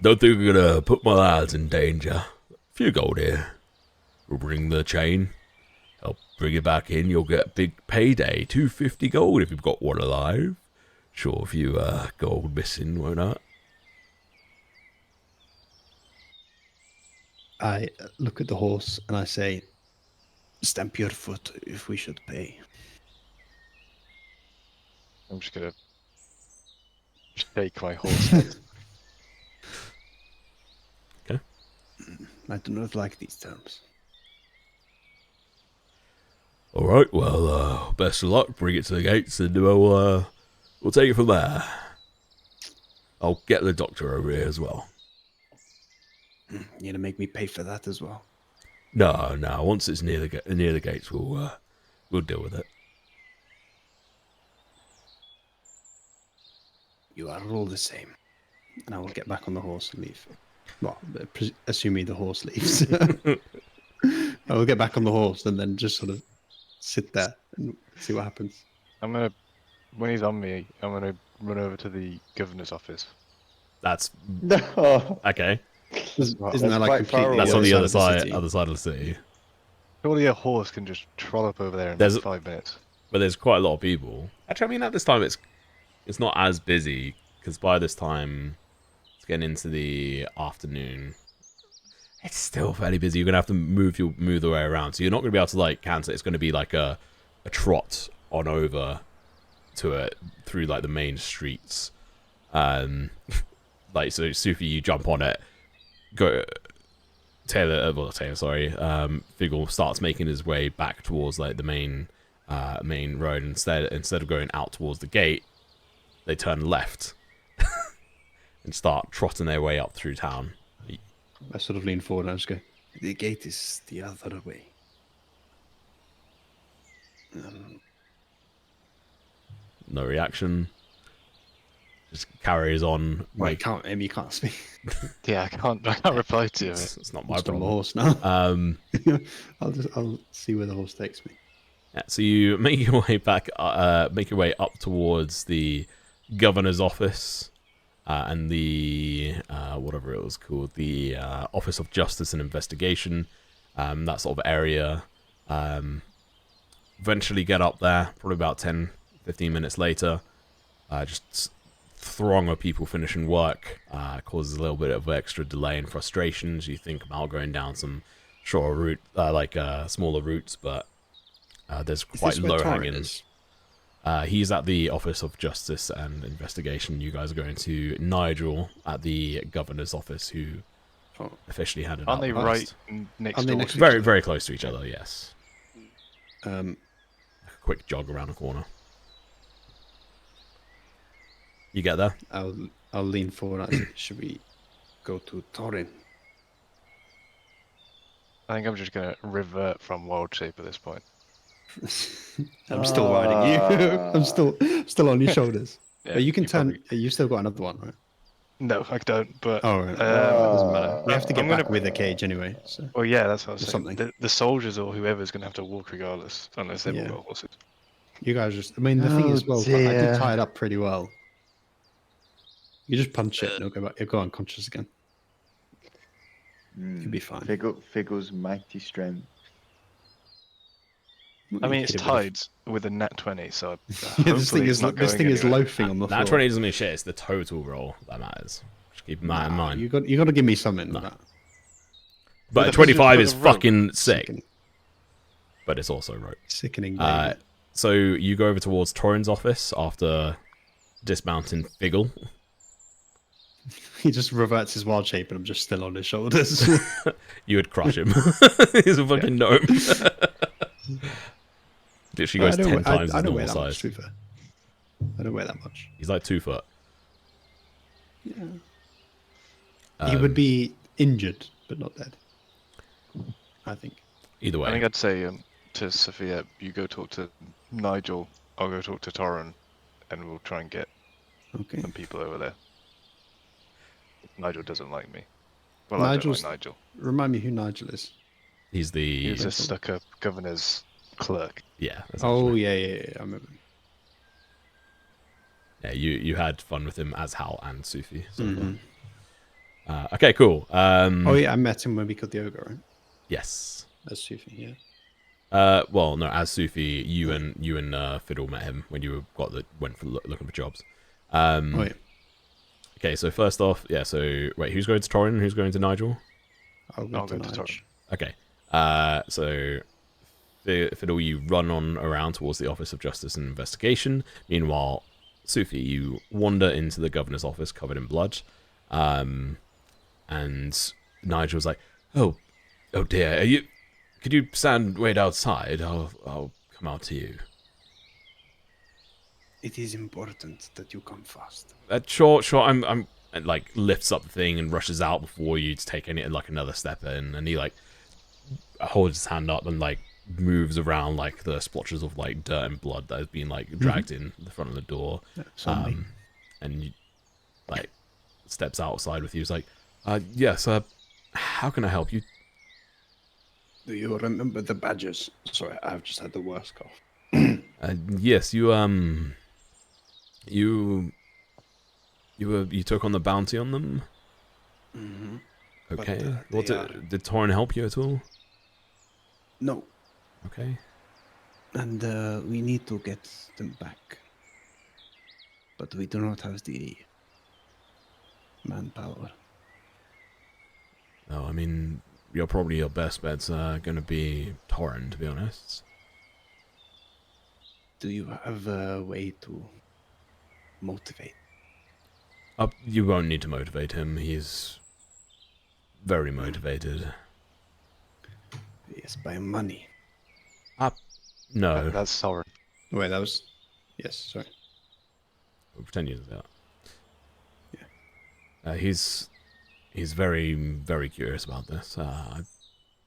Don't think we're gonna put my lads in danger. A few gold here. We'll bring the chain. Help bring it back in. You'll get a big payday. 250 gold if you've got one alive. Sure, a few gold missing, won't I? I look at the horse and I say, stamp your foot if we should pay. I'm just gonna shake my horse head. I do not like these terms. Alright, well, best of luck. Bring it to the gates and we'll take it from there. I'll get the doctor over here as well. You're gonna make me pay for that as well. No. Once it's near the gates, we'll deal with it. You are all the same. And I will get back on the horse and leave. Well, assuming the horse leaves. I will get back on the horse and then just sort of sit there and see what happens. When he's on me, I'm gonna run over to the governor's office. That's No. okay. Isn't That's that like quite far completely away. That's on the other of the side, city? other side of the city. Surely a horse can just trollop over there in There's- 5 minutes. But there's quite a lot of people. Actually, I mean, at this time, it's not as busy because by this time, it's getting into the afternoon. It's still fairly busy. You're gonna have to move the way around, so you're not gonna be able to like cancel it. It's gonna be like a trot on over to it through like the main streets. Like so, Sufi, you jump on it, go. Taylor, sorry. Figgle starts making his way back towards like the main road. Instead of going out towards the gate, they turn left and start trotting their way up through town. I sort of lean forward and I just go, the gate is the other way. No reaction. Just carries on. Well, you can't speak. Yeah, I can't reply to it. It's not my I'm just on the problem. horse now. Um, I'll see where the horse takes me. yeah, so you make your way back, make your way up towards the governor's office and the whatever it was called, the Office of Justice and Investigation, that sort of area. Eventually get up there, probably about 10-15 minutes later. Just throng of people finishing work causes a little bit of extra delay and frustrations. You think about going down some shorter route, smaller routes, but there's quite low hanging. He's at the Office of Justice and Investigation. You guys are going to Nigel at the governor's office, who officially handed out. Aren't they the right post. next Aren't they door? next to to Very, each very close to each other. Yes. Um, Quick jog around the corner. You get there. I'll lean forward. And I say, should we go to Torin? I think I'm just gonna revert from wild shape at this point. I'm still riding you. I'm still on your shoulders. Yeah, But you can you turn. probably- You still got another one, right? No, I don't. But Oh, right. It doesn't matter. We have to get I'm back gonna- with a cage anyway. So well, yeah, that's what I was Or saying. something. The soldiers or whoever's gonna have to walk regardless, unless they've Yeah. all got horses. you guys just. I mean, the thing is, well, I dear. did tie it up pretty well. You just punch it and it'll go back. It'll go unconscious again. You'll be fine. Figgle's mighty strength. I mean, it's Hit it with a- tied with a nat 20, so Yeah, this hopefully thing it's is not this going thing is anywhere. loafing on the floor. That 20 doesn't mean shit. It's the total roll that matters. Just Keep that in mind. You got to give me something. No. With that. But But 25 is for the rope. fucking sick. Sickening, But it's also rope. sickening. Uh, Baby. So you go over towards Torin's office after dismounting Figgle. He just reverts his wild shape, and I'm just still on his shoulders. You would crush him. He's a fucking gnome. Literally goes 10 times his I don't normal weigh that much, size. to be fair. I don't weigh that much. He's like 2 foot. Yeah. He would be injured, but not dead. I think. Either way. I think I'd say to Sophia, you go talk to Nigel. I'll go talk to Torren, and we'll try and get Okay. some people over there. Nigel doesn't like me. Well, Nigel's- I don't like Nigel. Remind me who Nigel is. He's the... He's a stuck-up governor's clerk. Yeah. Oh, essentially. yeah. I remember. Yeah, you had fun with him as Hal and Sufi. So Mhm. okay, cool. Oh, yeah, I met him when we got the ogre, right? Yes. As Sufi, yeah. Well, no, as Sufi, you and Fiddle met him when you went for looking for jobs. Oh, yeah. Okay, so first off, yeah. So wait, who's going to Torin and who's going to Nigel? I'll go to Torren. Nigel. Okay. So Fiddle, you run on around towards the Office of Justice and Investigation. Meanwhile, Sufi, you wander into the governor's office covered in blood. And Nigel's like, "Oh dear, could you wait outside? I'll come out to you." It is important that you come fast. Sure. I'm and, like lifts up the thing and rushes out before you take another step in, and he like holds his hand up and like moves around like the splotches of like dirt and blood that has been like dragged in the front of the door. And you, like steps outside with you. He's like, "Yes, how can I help you?" Do you remember the badgers? Sorry, I've just had the worst cough. Yes, you took on the bounty on them. Mm-hmm. Okay. But, Did Torrin help you at all? No, Okay. and we need to get them back. But we do not have the manpower. No, I mean, your best bet's gonna be Torrin, to be honest. Do you have a way to motivate? You won't need to motivate him. He's very motivated. Yes, by money. No, That's Soren. Wait, that was... Yes, sorry. we'll pretend you did that. Yeah. He's very, very curious about this. I'm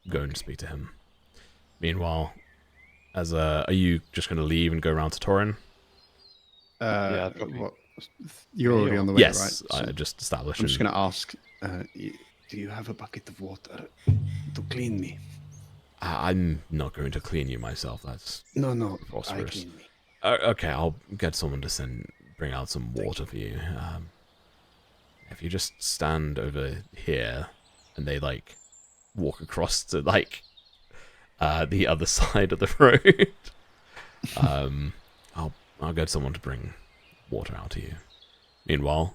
going to speak to him. Meanwhile, are you just going to leave and go around to Torrin? Yeah, I'd probably- You're already on the way, Yes, right? I just established. I'm just going to ask, do you have a bucket of water to clean me? I'm not going to clean you myself. That's No, I Phosphorus. clean me. okay. I'll get someone to bring out some water for you. If you just stand over here, and they like walk across to like the other side of the road, I'll get someone to bring water out to you. Meanwhile,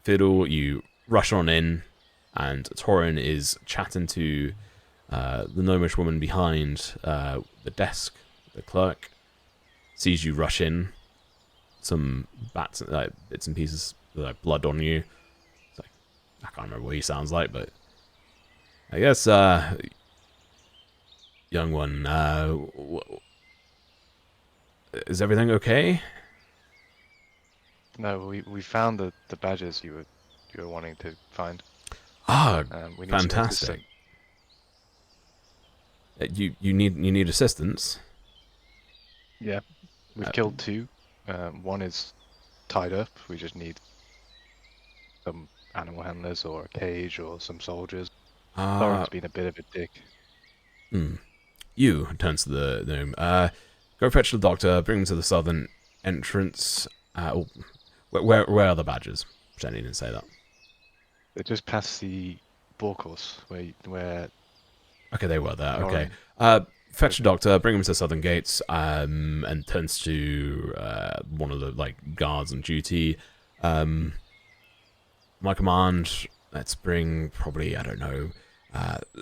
Fiddle, you rush on in, and Torrin is chatting to the gnomish woman behind the desk, the clerk. Sees you rush in, some bits and pieces like blood on you. It's like, I can't remember what he sounds like, but I guess young one, is everything okay? No, we found the badges you were wanting to find. Ah, We need some fantastic. assistance. You need assistance. Yeah, we've killed two. One is tied up. We just need some animal handlers or a cage or some soldiers. Thorin's been a bit of a dick. You turns to the gnome. Go fetch the doctor. Bring him to the southern entrance. Where are the badgers? Pretend he didn't say that. They're just past the boar course where Okay, they were there. Thorin- Okay. Fetch the doctor. Bring him to the southern gates. And turns to one of the like guards on duty. my command, let's bring probably, I don't know,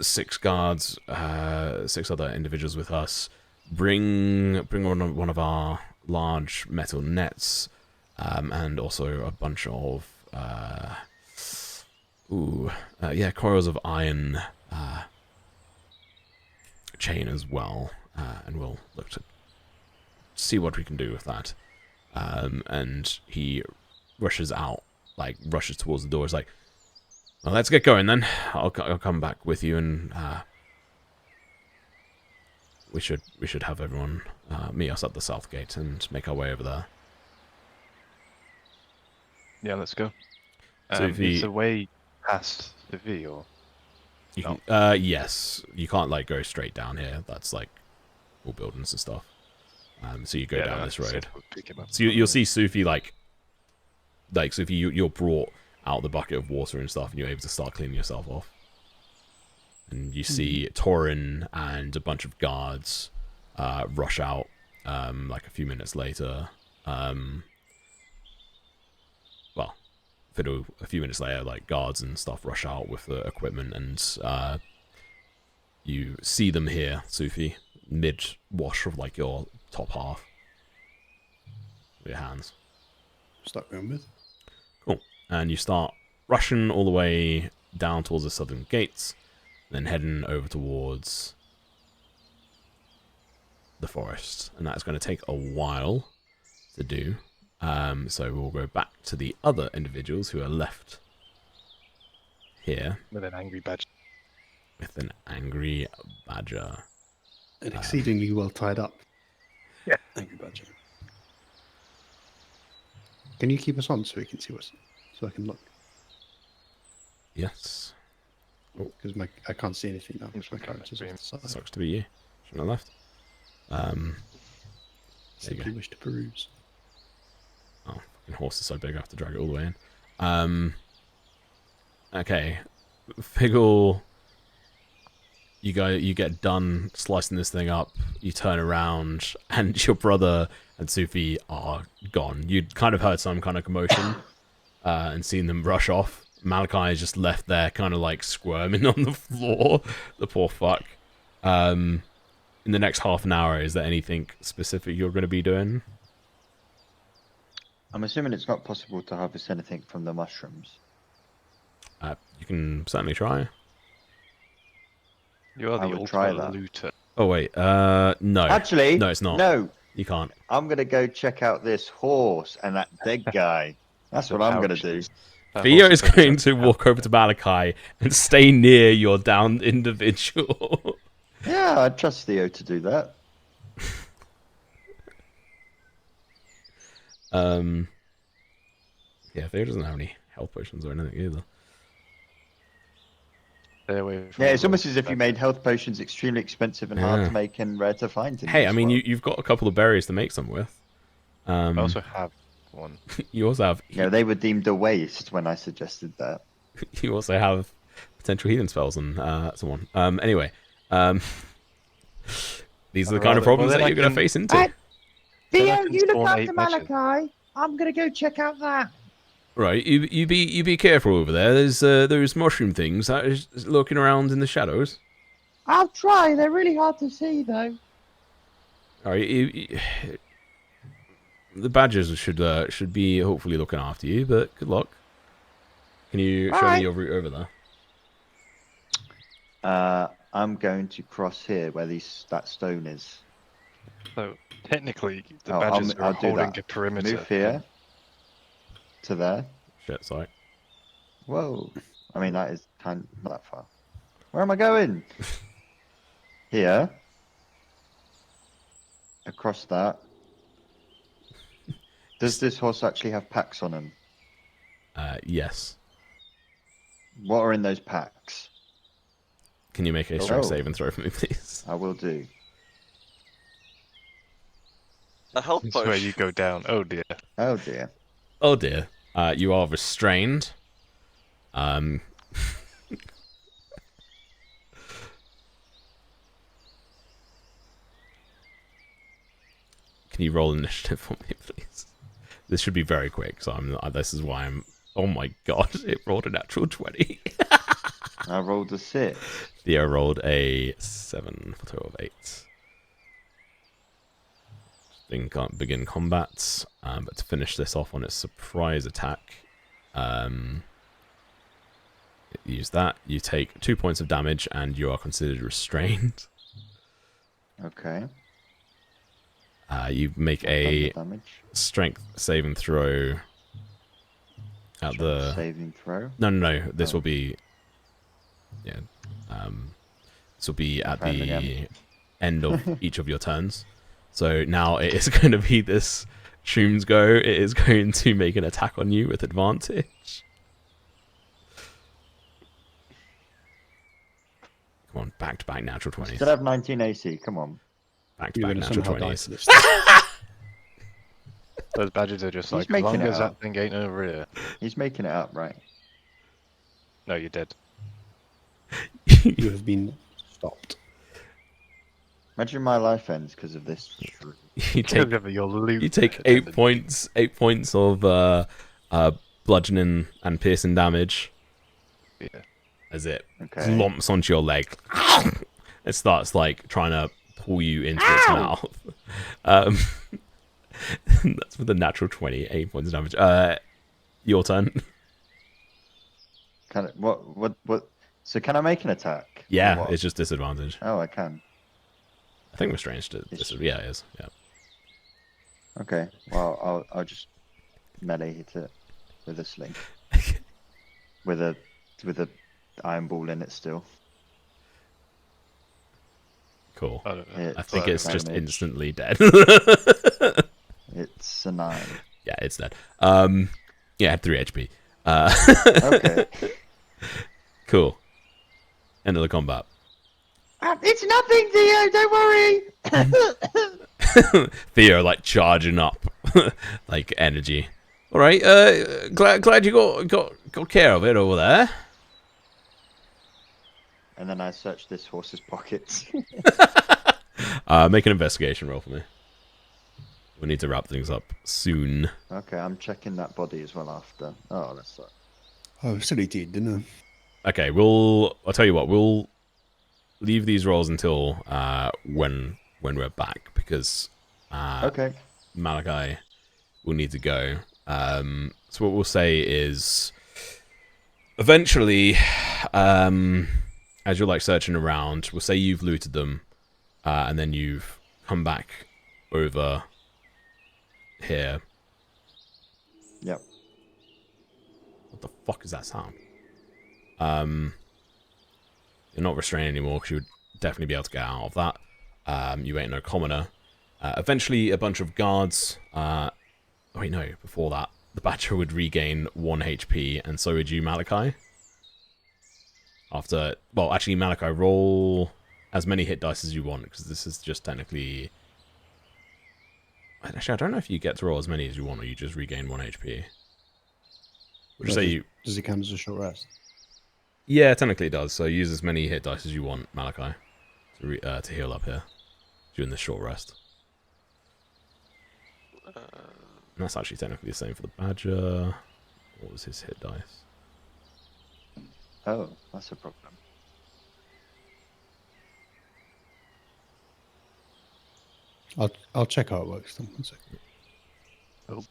6 guards, 6 other individuals with us. Bring one of our large metal nets, and also a bunch of coils of iron chain as well, and we'll look to see what we can do with that. And he rushes out, like rushes towards the door. He's like, "Well, let's get going then. I'll come back with you, and we should have everyone meet us at the south gate and make our way over there." Yeah, let's go. So if Is you- the way past the V or? You No. can, yes, you can't like go straight down here. That's like all buildings and stuff. So you go down this road. So you'll see Sufi like Sufi, you're brought out the bucket of water and stuff, and you're able to start cleaning yourself off. And you see Torin and a bunch of guards rush out like a few minutes later. A few minutes later, like guards and stuff rush out with the equipment, and you see them here, Sufi, mid-wash of like your top half with your hands. Start going with. Cool. And you start rushing all the way down towards the southern gates, then heading over towards the forest. And that's going to take a while to do. So we'll go back to the other individuals who are left here. With an angry badger. With an angry badger. And exceedingly well tied up. Yeah. Angry badger. Can you keep us on so we can see so I can look? Yes. Because I can't see anything now. Because my character's Stream. off the side. Sucks to be you. Shouldn't have left. There you Simply go. wish to peruse. Oh, fucking horse is so big I have to drag it all the way in. Okay. Figgle, you get done slicing this thing up, you turn around, and your brother and Sufi are gone. You'd kind of heard some kind of commotion, and seen them rush off. Malachi is just left there, kind of like squirming on the floor. The poor fuck. In the next half an hour, is there anything specific you're going to be doing? I'm assuming it's not possible to harvest anything from the mushrooms. You can certainly try. You are I the would try ultimate that. looter. Oh wait, no. Actually, no, it's not. No, You can't. I'm gonna go check out this horse and that dead guy. That's what I'm gonna do. Theo is going to walk over to Malachi and stay near your downed individual. Yeah, I trust Theo to do that. Yeah, Theo doesn't have any health potions or anything either. Stay away from Yeah, it's the almost as if you badger. made health potions extremely expensive and hard Yeah. to make and rare to find. In Hey, this I mean, world. you've got a couple of berries to make some with. I also have one. You also have Yeah, they were deemed a waste when I suggested that. you also have potential healing spells and so on. Anyway, these are the kind of Well, problems then that I you're going to can- face into. Right. Then I Theo, can you look spawn after 8 badgers. Malachi. I'm gonna go check out that. Right, you be careful over there. There's mushroom things that is lurking around in the shadows. I'll try. They're really hard to see, though. All right, the badgers should be hopefully looking after you, but good luck. Can you show me Alright. your route over there? I'm going to cross here where that stone is. So technically, the Oh, badgers I'll are do holding that. a perimeter. Move here to there. Shit, sorry. Whoa. I mean, that is not that far. Where am I going? Here. Across that. Does this horse actually have packs on him? Yes. What are in those packs? Can you make a strength Oh. save and throw for me, please? I will do. A health This is where potion. you go down. Oh dear. Oh dear. Oh dear. You are restrained. Can you roll initiative for me, please? This should be very quick, so this is why I'm Oh my god, it rolled a natural 20. I rolled a 6. Theo rolled a 7 for a total of 8. Then can't begin combat. But to finish this off on its surprise attack, use that. You take 2 points of damage and you are considered restrained. Okay. You make What a kind of damage? strength saving throw at the... Saving throw? No. This Oh. will be... Yeah. This will be at Try 'em the again. end of each of your turns. So now it is going to be this Shroom's go. It is going to make an attack on you with advantage. Come on, back-to-back natural 20s. Still have 19 AC. Come on. Back-to-back You're gonna natural somehow die 20s. for this. Those badges are just He's like, as making long it as up. that thing ain't over here. He's making it up, right? No, you're dead. You have been stopped. Imagine my life ends because of this. You take Your loot. You take 8 points. 8 points of bludgeoning and piercing damage Yeah. as it Okay. glomps onto your leg. It starts like trying to pull you into its mouth. That's with a natural 20. 8 points of damage. Your turn. Can it, what? So can I make an attack? Or Yeah, what? it's just disadvantage. Oh, I can. I think restrained to yeah, it is. Yeah. Okay. Well, I'll just melee hit it with a sling. with a iron ball in it still. Cool. I don't know. It- I think Fuck it's just damage. instantly dead. It's a 9. Yeah, it's dead. Yeah, it had 3 HP. Okay. Cool. End of the combat. It's nothing, Theo. Don't worry. Theo like charging up, like energy. All right. Glad you got care of it over there. And then I search this horse's pockets. Make an investigation roll for me. We need to wrap things up soon. Okay, I'm checking that body as well after. Oh, that's that. Oh, silly did, didn't Okay, I'll tell you what. We'll leave these rolls until when we're back because Okay. Malachi will need to go. So what we'll say is eventually, as you're like searching around, we'll say you've looted them, and then you've come back over here. Yep. What the fuck is that sound? You're not restrained anymore because you would definitely be able to get out of that. You ain't no commoner. Eventually, a bunch of guards. Oh wait, no. Before that, the Badger would regain 1 HP, and so would you, Malachi. After, well, actually, Malachi, roll as many hit dice as you want because this is just technically. Actually, I don't know if you get to roll as many as you want, or you just regain 1 HP. Would you say you? Does it count as a short rest? Yeah, technically it does. So use as many hit dice as you want, Malachi, to heal up here during this short rest. And that's actually technically the same for the Badger. What was his hit dice? Oh, that's a problem. I'll check how it works. Then 1 second. Oh.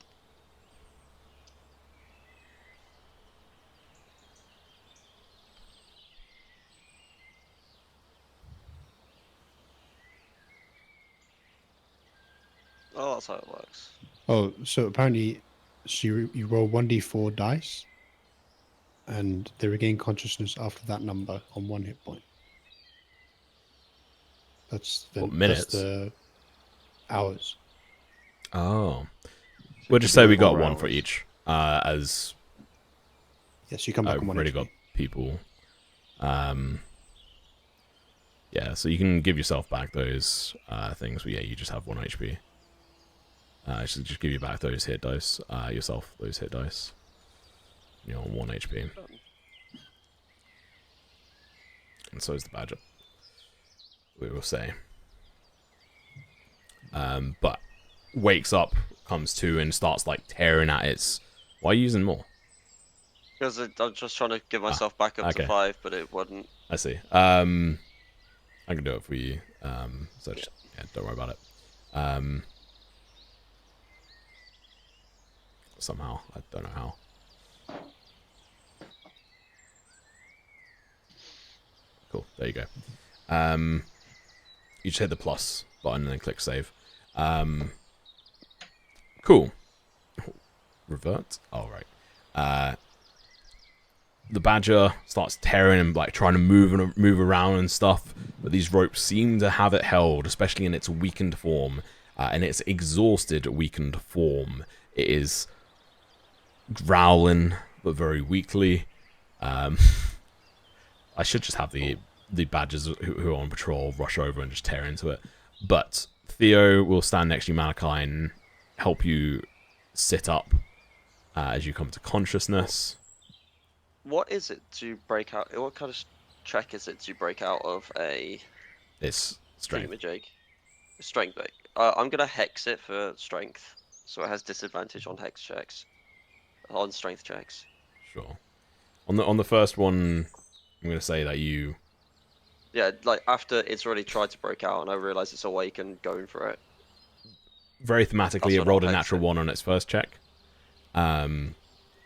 Oh, that's how it works. Oh, so apparently, you roll 1d4 dice, and they regain consciousness after that number on 1 hit point. That's the What, minutes? That's the hours. Oh. So We'll it just could say be we got 4 one for hours. each. As Yes, you come back on 1 already HP. got people. Yeah, so you can give yourself back those things, but yeah, you just have 1 HP. Just give you back those hit dice, yourself those hit dice. You're on 1 HP. And so is the Badger. We will say. But wakes up, comes to, and starts like tearing at its. Why are you using more? Because I'm just trying to give myself back up to okay. 5, but it wouldn't. I see. I can do it for you. So just, yeah, don't worry about it. Somehow, I don't know how. Cool. There you go. You just hit the plus button and then click save. Cool. Revert. Oh right. The badger starts tearing and like trying to move around and stuff, but these ropes seem to have it held, especially in its weakened form. In its exhausted, weakened form, it is growling, but very weakly. I should just have the badgers who are on patrol rush over and just tear into it. But Theo will stand next to you, Malachi, and help you sit up as you come to consciousness. What is it to break out? What kind of check is it to break out of a It's strength. thingamajig? Strength. I'm gonna hex it for strength, so it has disadvantage on hex checks, on strength checks. Sure. On the first one, I'm gonna say that you. Yeah, like after it's already tried to break out, and I realize it's awake and going for it. Very thematically, That's it what rolled a I'll natural hex it. 1 on its first check.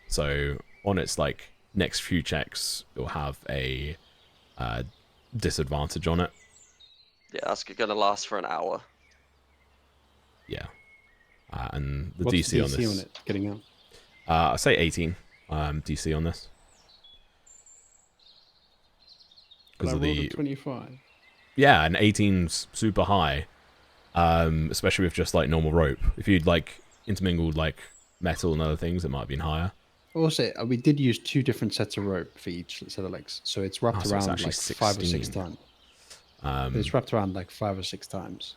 So on its like next few checks, you'll have a disadvantage on it. Yeah, that's gonna last for an hour. Yeah. And the What's DC, the on DC this. on it? Getting out. I say 18 DC on this. Because I of rolled the a 25. yeah, and 18's super high, especially with just like normal rope. If you'd like intermingled like metal and other things, it might have been higher. Also, we did use 2 different sets of rope for each set of legs, so it's wrapped So it's around actually like 5 or 6 16. times. It's wrapped around like 5 or 6 times.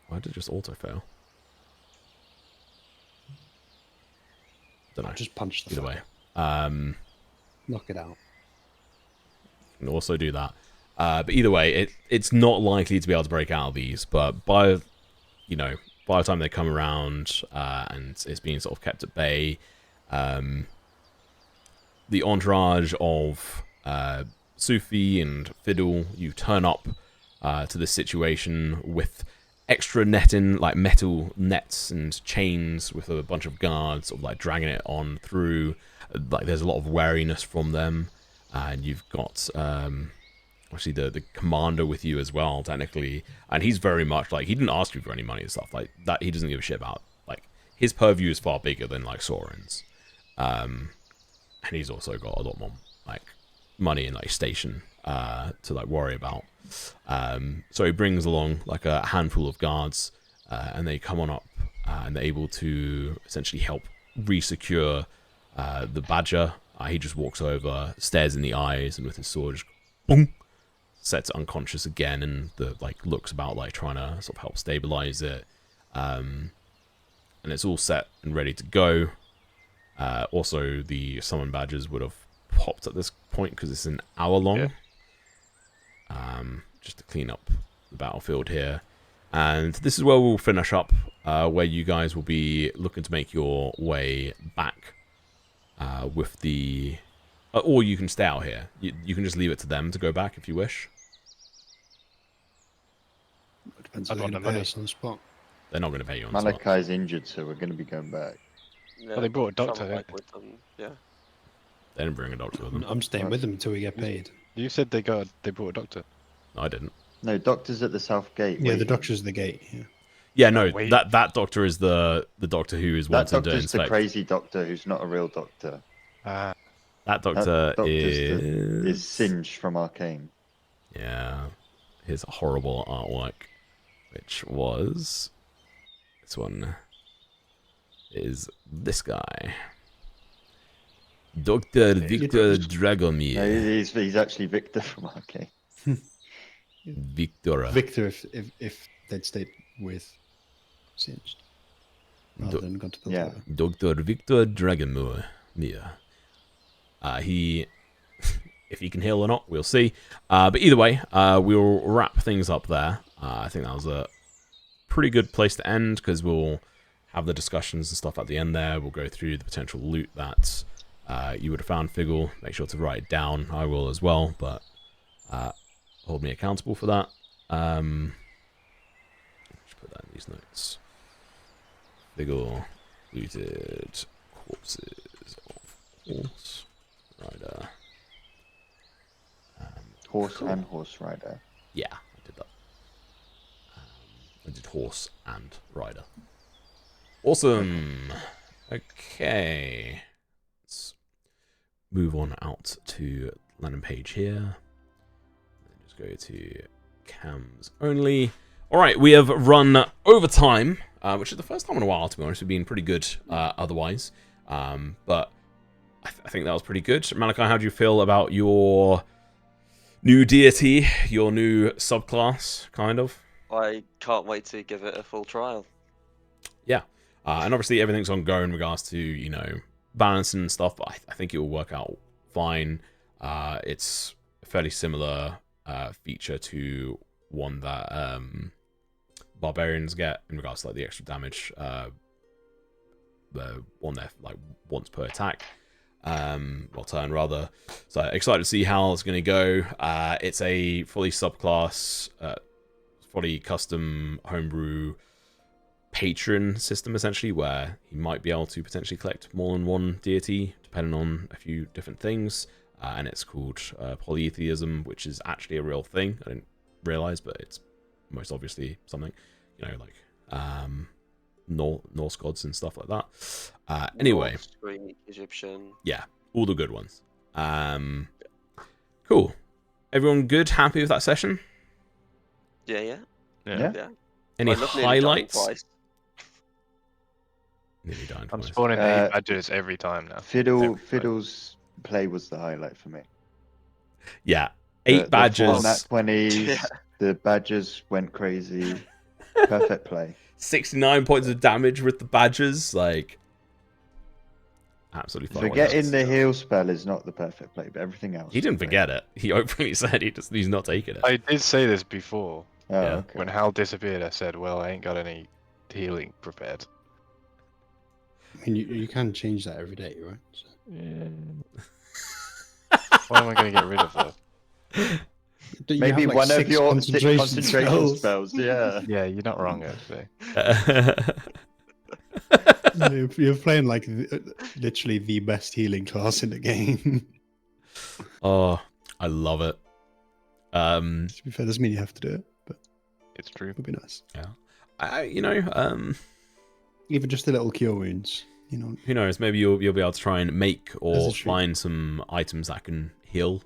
Why did it just auto fail? Don't know. I'll just punch the Either way, knock it out. can also do that. But either way, it's not likely to be able to break out of these. But by the time they come around and it's being sort of kept at bay, the entourage of Sufi and Fiddle, you turn up to this situation with extra netting, like metal nets and chains with a bunch of guards sort of like dragging it on through. Like there's a lot of wariness from them, and you've got actually the commander with you as well, technically, and he's very much like, he didn't ask you for any money and stuff like that. He doesn't give a shit about, like, his purview is far bigger than like Soren's, and he's also got a lot more like money and like station to like worry about. So he brings along like a handful of guards, and they come on up, and they're able to essentially help re-secure the badger. He just walks over, stares in the eyes, and with his sword, just boom, sets it unconscious again, and the like looks about like trying to sort of help stabilize it. And it's all set and ready to go. Also, the summon badgers would have popped at this point because it's an hour long. Yeah. Just to clean up the battlefield here. And this is where we'll finish up, where you guys will be looking to make your way back with the... or you can stay out here. You can just leave it to them to go back if you wish. It depends I'd on want the the money. on the spot. They're not going to pay you on the spot. Malachi's injured, so we're going to be going back. Yeah, Well, they brought a doctor, travel back didn't with them. Yeah. They didn't bring a doctor with them. I'm staying with them until we get paid. You said they brought a doctor. No, I didn't. No, doctor's at the south gate. Yeah, the waiting. doctor's at the gate. Yeah. Yeah, no, wait. that doctor is the doctor who is That wanting to doctor's the inspect. crazy doctor who's not a real doctor. That That doctor doctor's is... is Singed from Arcane. Yeah, his horrible artwork, which was... This one is this guy. Dr. Victor Dragomir. No, he's actually Victor from Arcane. Victor. Victor, if they'd stayed with Singed rather than gone to the Yeah. Dr. Victor Dragomir. He... If he can heal or not, we'll see. But either way, we'll wrap things up there. I think that was a pretty good place to end, because we'll have the discussions and stuff at the end there. We'll go through the potential loot that you would have found, Figgle. Make sure to write it down. I will as well, but hold me accountable for that. Just put that in these notes. Figgle looted corpses of horse rider. Horse and horse rider. Yeah, I did that. I did horse and rider. Awesome. Okay. Let's move on out to landing page here. Just go to cams only. All right, we have run overtime, which is the first time in a while, to be honest. We've been pretty good otherwise. But I think that was pretty good. Malachi, how do you feel about your new deity, your new subclass, kind of? I can't wait to give it a full trial. Yeah. And obviously everything's ongoing in regards to, you know, balance and stuff, but I think it will work out fine. It's a fairly similar feature to one that barbarians get in regards to like the extra damage. The one there like once per attack. Well, turn rather. So excited to see how it's going to go. It's a fully subclass, fully custom homebrew patron system, essentially, where he might be able to potentially collect more than one deity, depending on a few different things. And it's called polytheism, which is actually a real thing. I didn't realize, but it's most obviously something, you know, like Norse gods and stuff like that. Anyway, Norse, Greek, Egyptian. yeah, all the good ones. Cool. Everyone good? Happy with that session? Yeah. Yeah. Any I love nearly dying highlights? twice. Nearly dying I'm twice. spawning 8 badgers every time now. Fiddle's play was the highlight for me. Yeah, 8 badgers. The 20s, Yeah. the badgers went crazy. Perfect play. 69 points of damage with the badgers. Like, absolutely fine. Forgetting the heal spell is not the perfect play, but everything else. He didn't is great. forget it. He openly said he's not taking it. I did say this before. Oh, Yeah. okay. When Hal disappeared, I said, well, I ain't got any healing prepared. I mean, you can change that every day, right? So. What am I going to get rid of, though? Do you Maybe have, like, one of 6 your concentration spells. Yeah. Yeah, you're not wrong, actually. You're playing like literally the best healing class in the game. Oh, I love it. To be fair, doesn't mean you have to do it, but It's true. it would be nice. Yeah. Even just the little cure wounds, you know. Who knows? Maybe you'll be able to try and make or This is true. find some items that can heal.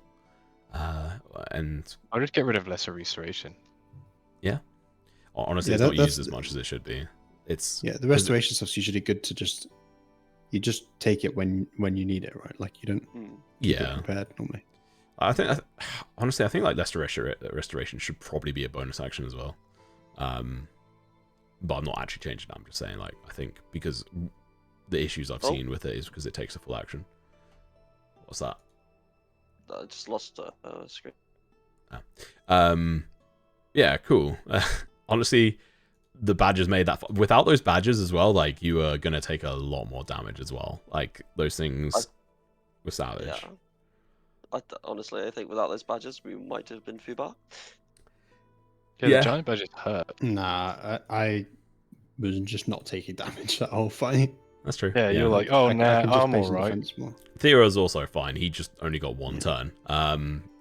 And I'll just get rid of lesser restoration. honestly, Yeah, it's not that's- used as much as it should be. It's Yeah, the restoration stuff's usually good to just take it when you need it, right? Like you don't keep it yeah. prepared normally. I think honestly, I think like lesser restoration should probably be a bonus action as well. But I'm not actually changing that. I'm just saying, like, I think because the issues I've seen with it is because it takes a full action. What's that? I just lost a screen. Yeah, cool. Honestly, the badges made that. Without those badges as well, like, you are gonna take a lot more damage as well. Like, those things were savage. Yeah. Honestly, I think without those badges, we might have been Fubar. Yeah. The giant badges hurt. Nah, I was just not taking damage that whole fight. That's true. Yeah, you're like, oh, I nah, can just I'm base on alright. defense more. Theo's also fine. He just only got one turn.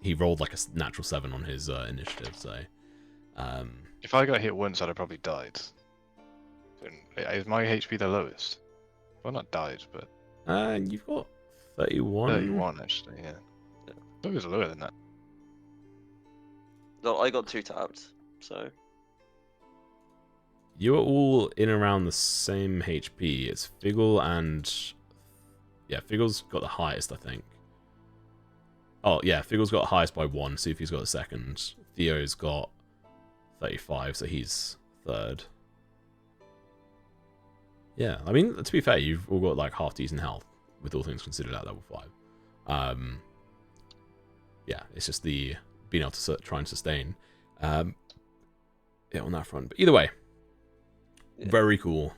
He rolled like a natural 7 on his initiative, so. If I got hit once, I'd have probably died. Is my HP the lowest? Well, not died, but You've got 31. 31 actually. Yeah. I thought it was lower than that. No, I got 2 tapped, so. You are all in around the same HP. It's Figgle and... Yeah, Figgle's got the highest, I think. Oh, yeah, Figgle's got the highest by 1. Sufi's got the second. Theo's got 35, so he's third. Yeah, I mean, to be fair, you've all got like half decent health, with all things considered at level 5. Yeah, it's just the being able to try and sustain it on that front. But either way, very cool.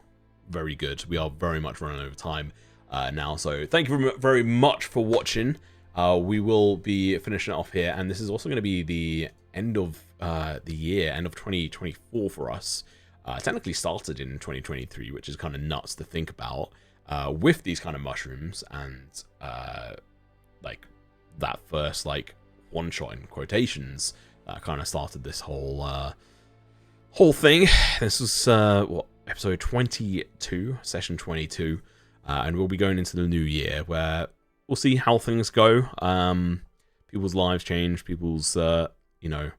very good. We are very much running over time now, so thank you very much for watching. We will be finishing it off here, and this is also going to be the end of the year, end of 2024 for us. Technically started in 2023, which is kind of nuts to think about, with these kind of mushrooms and like that first like one shot in quotations that kind of started this whole thing. This was what, episode 22, session 22, and we'll be going into the new year where we'll see how things go. People's lives change, people's you know,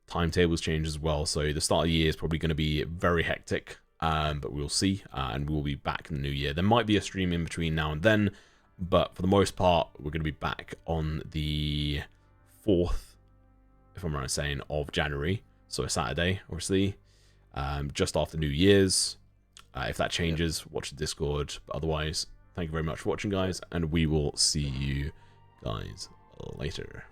timetables change as well, so the start of the year is probably going to be very hectic, but we'll see, and we'll be back in the new year. There might be a stream in between now and then, but for the most part we're going to be back on the 4th, if I'm right in saying, of January, so a Saturday, obviously, just after New Year's. If that changes, watch the Discord, but otherwise, thank you very much for watching, guys, and we will see you guys later.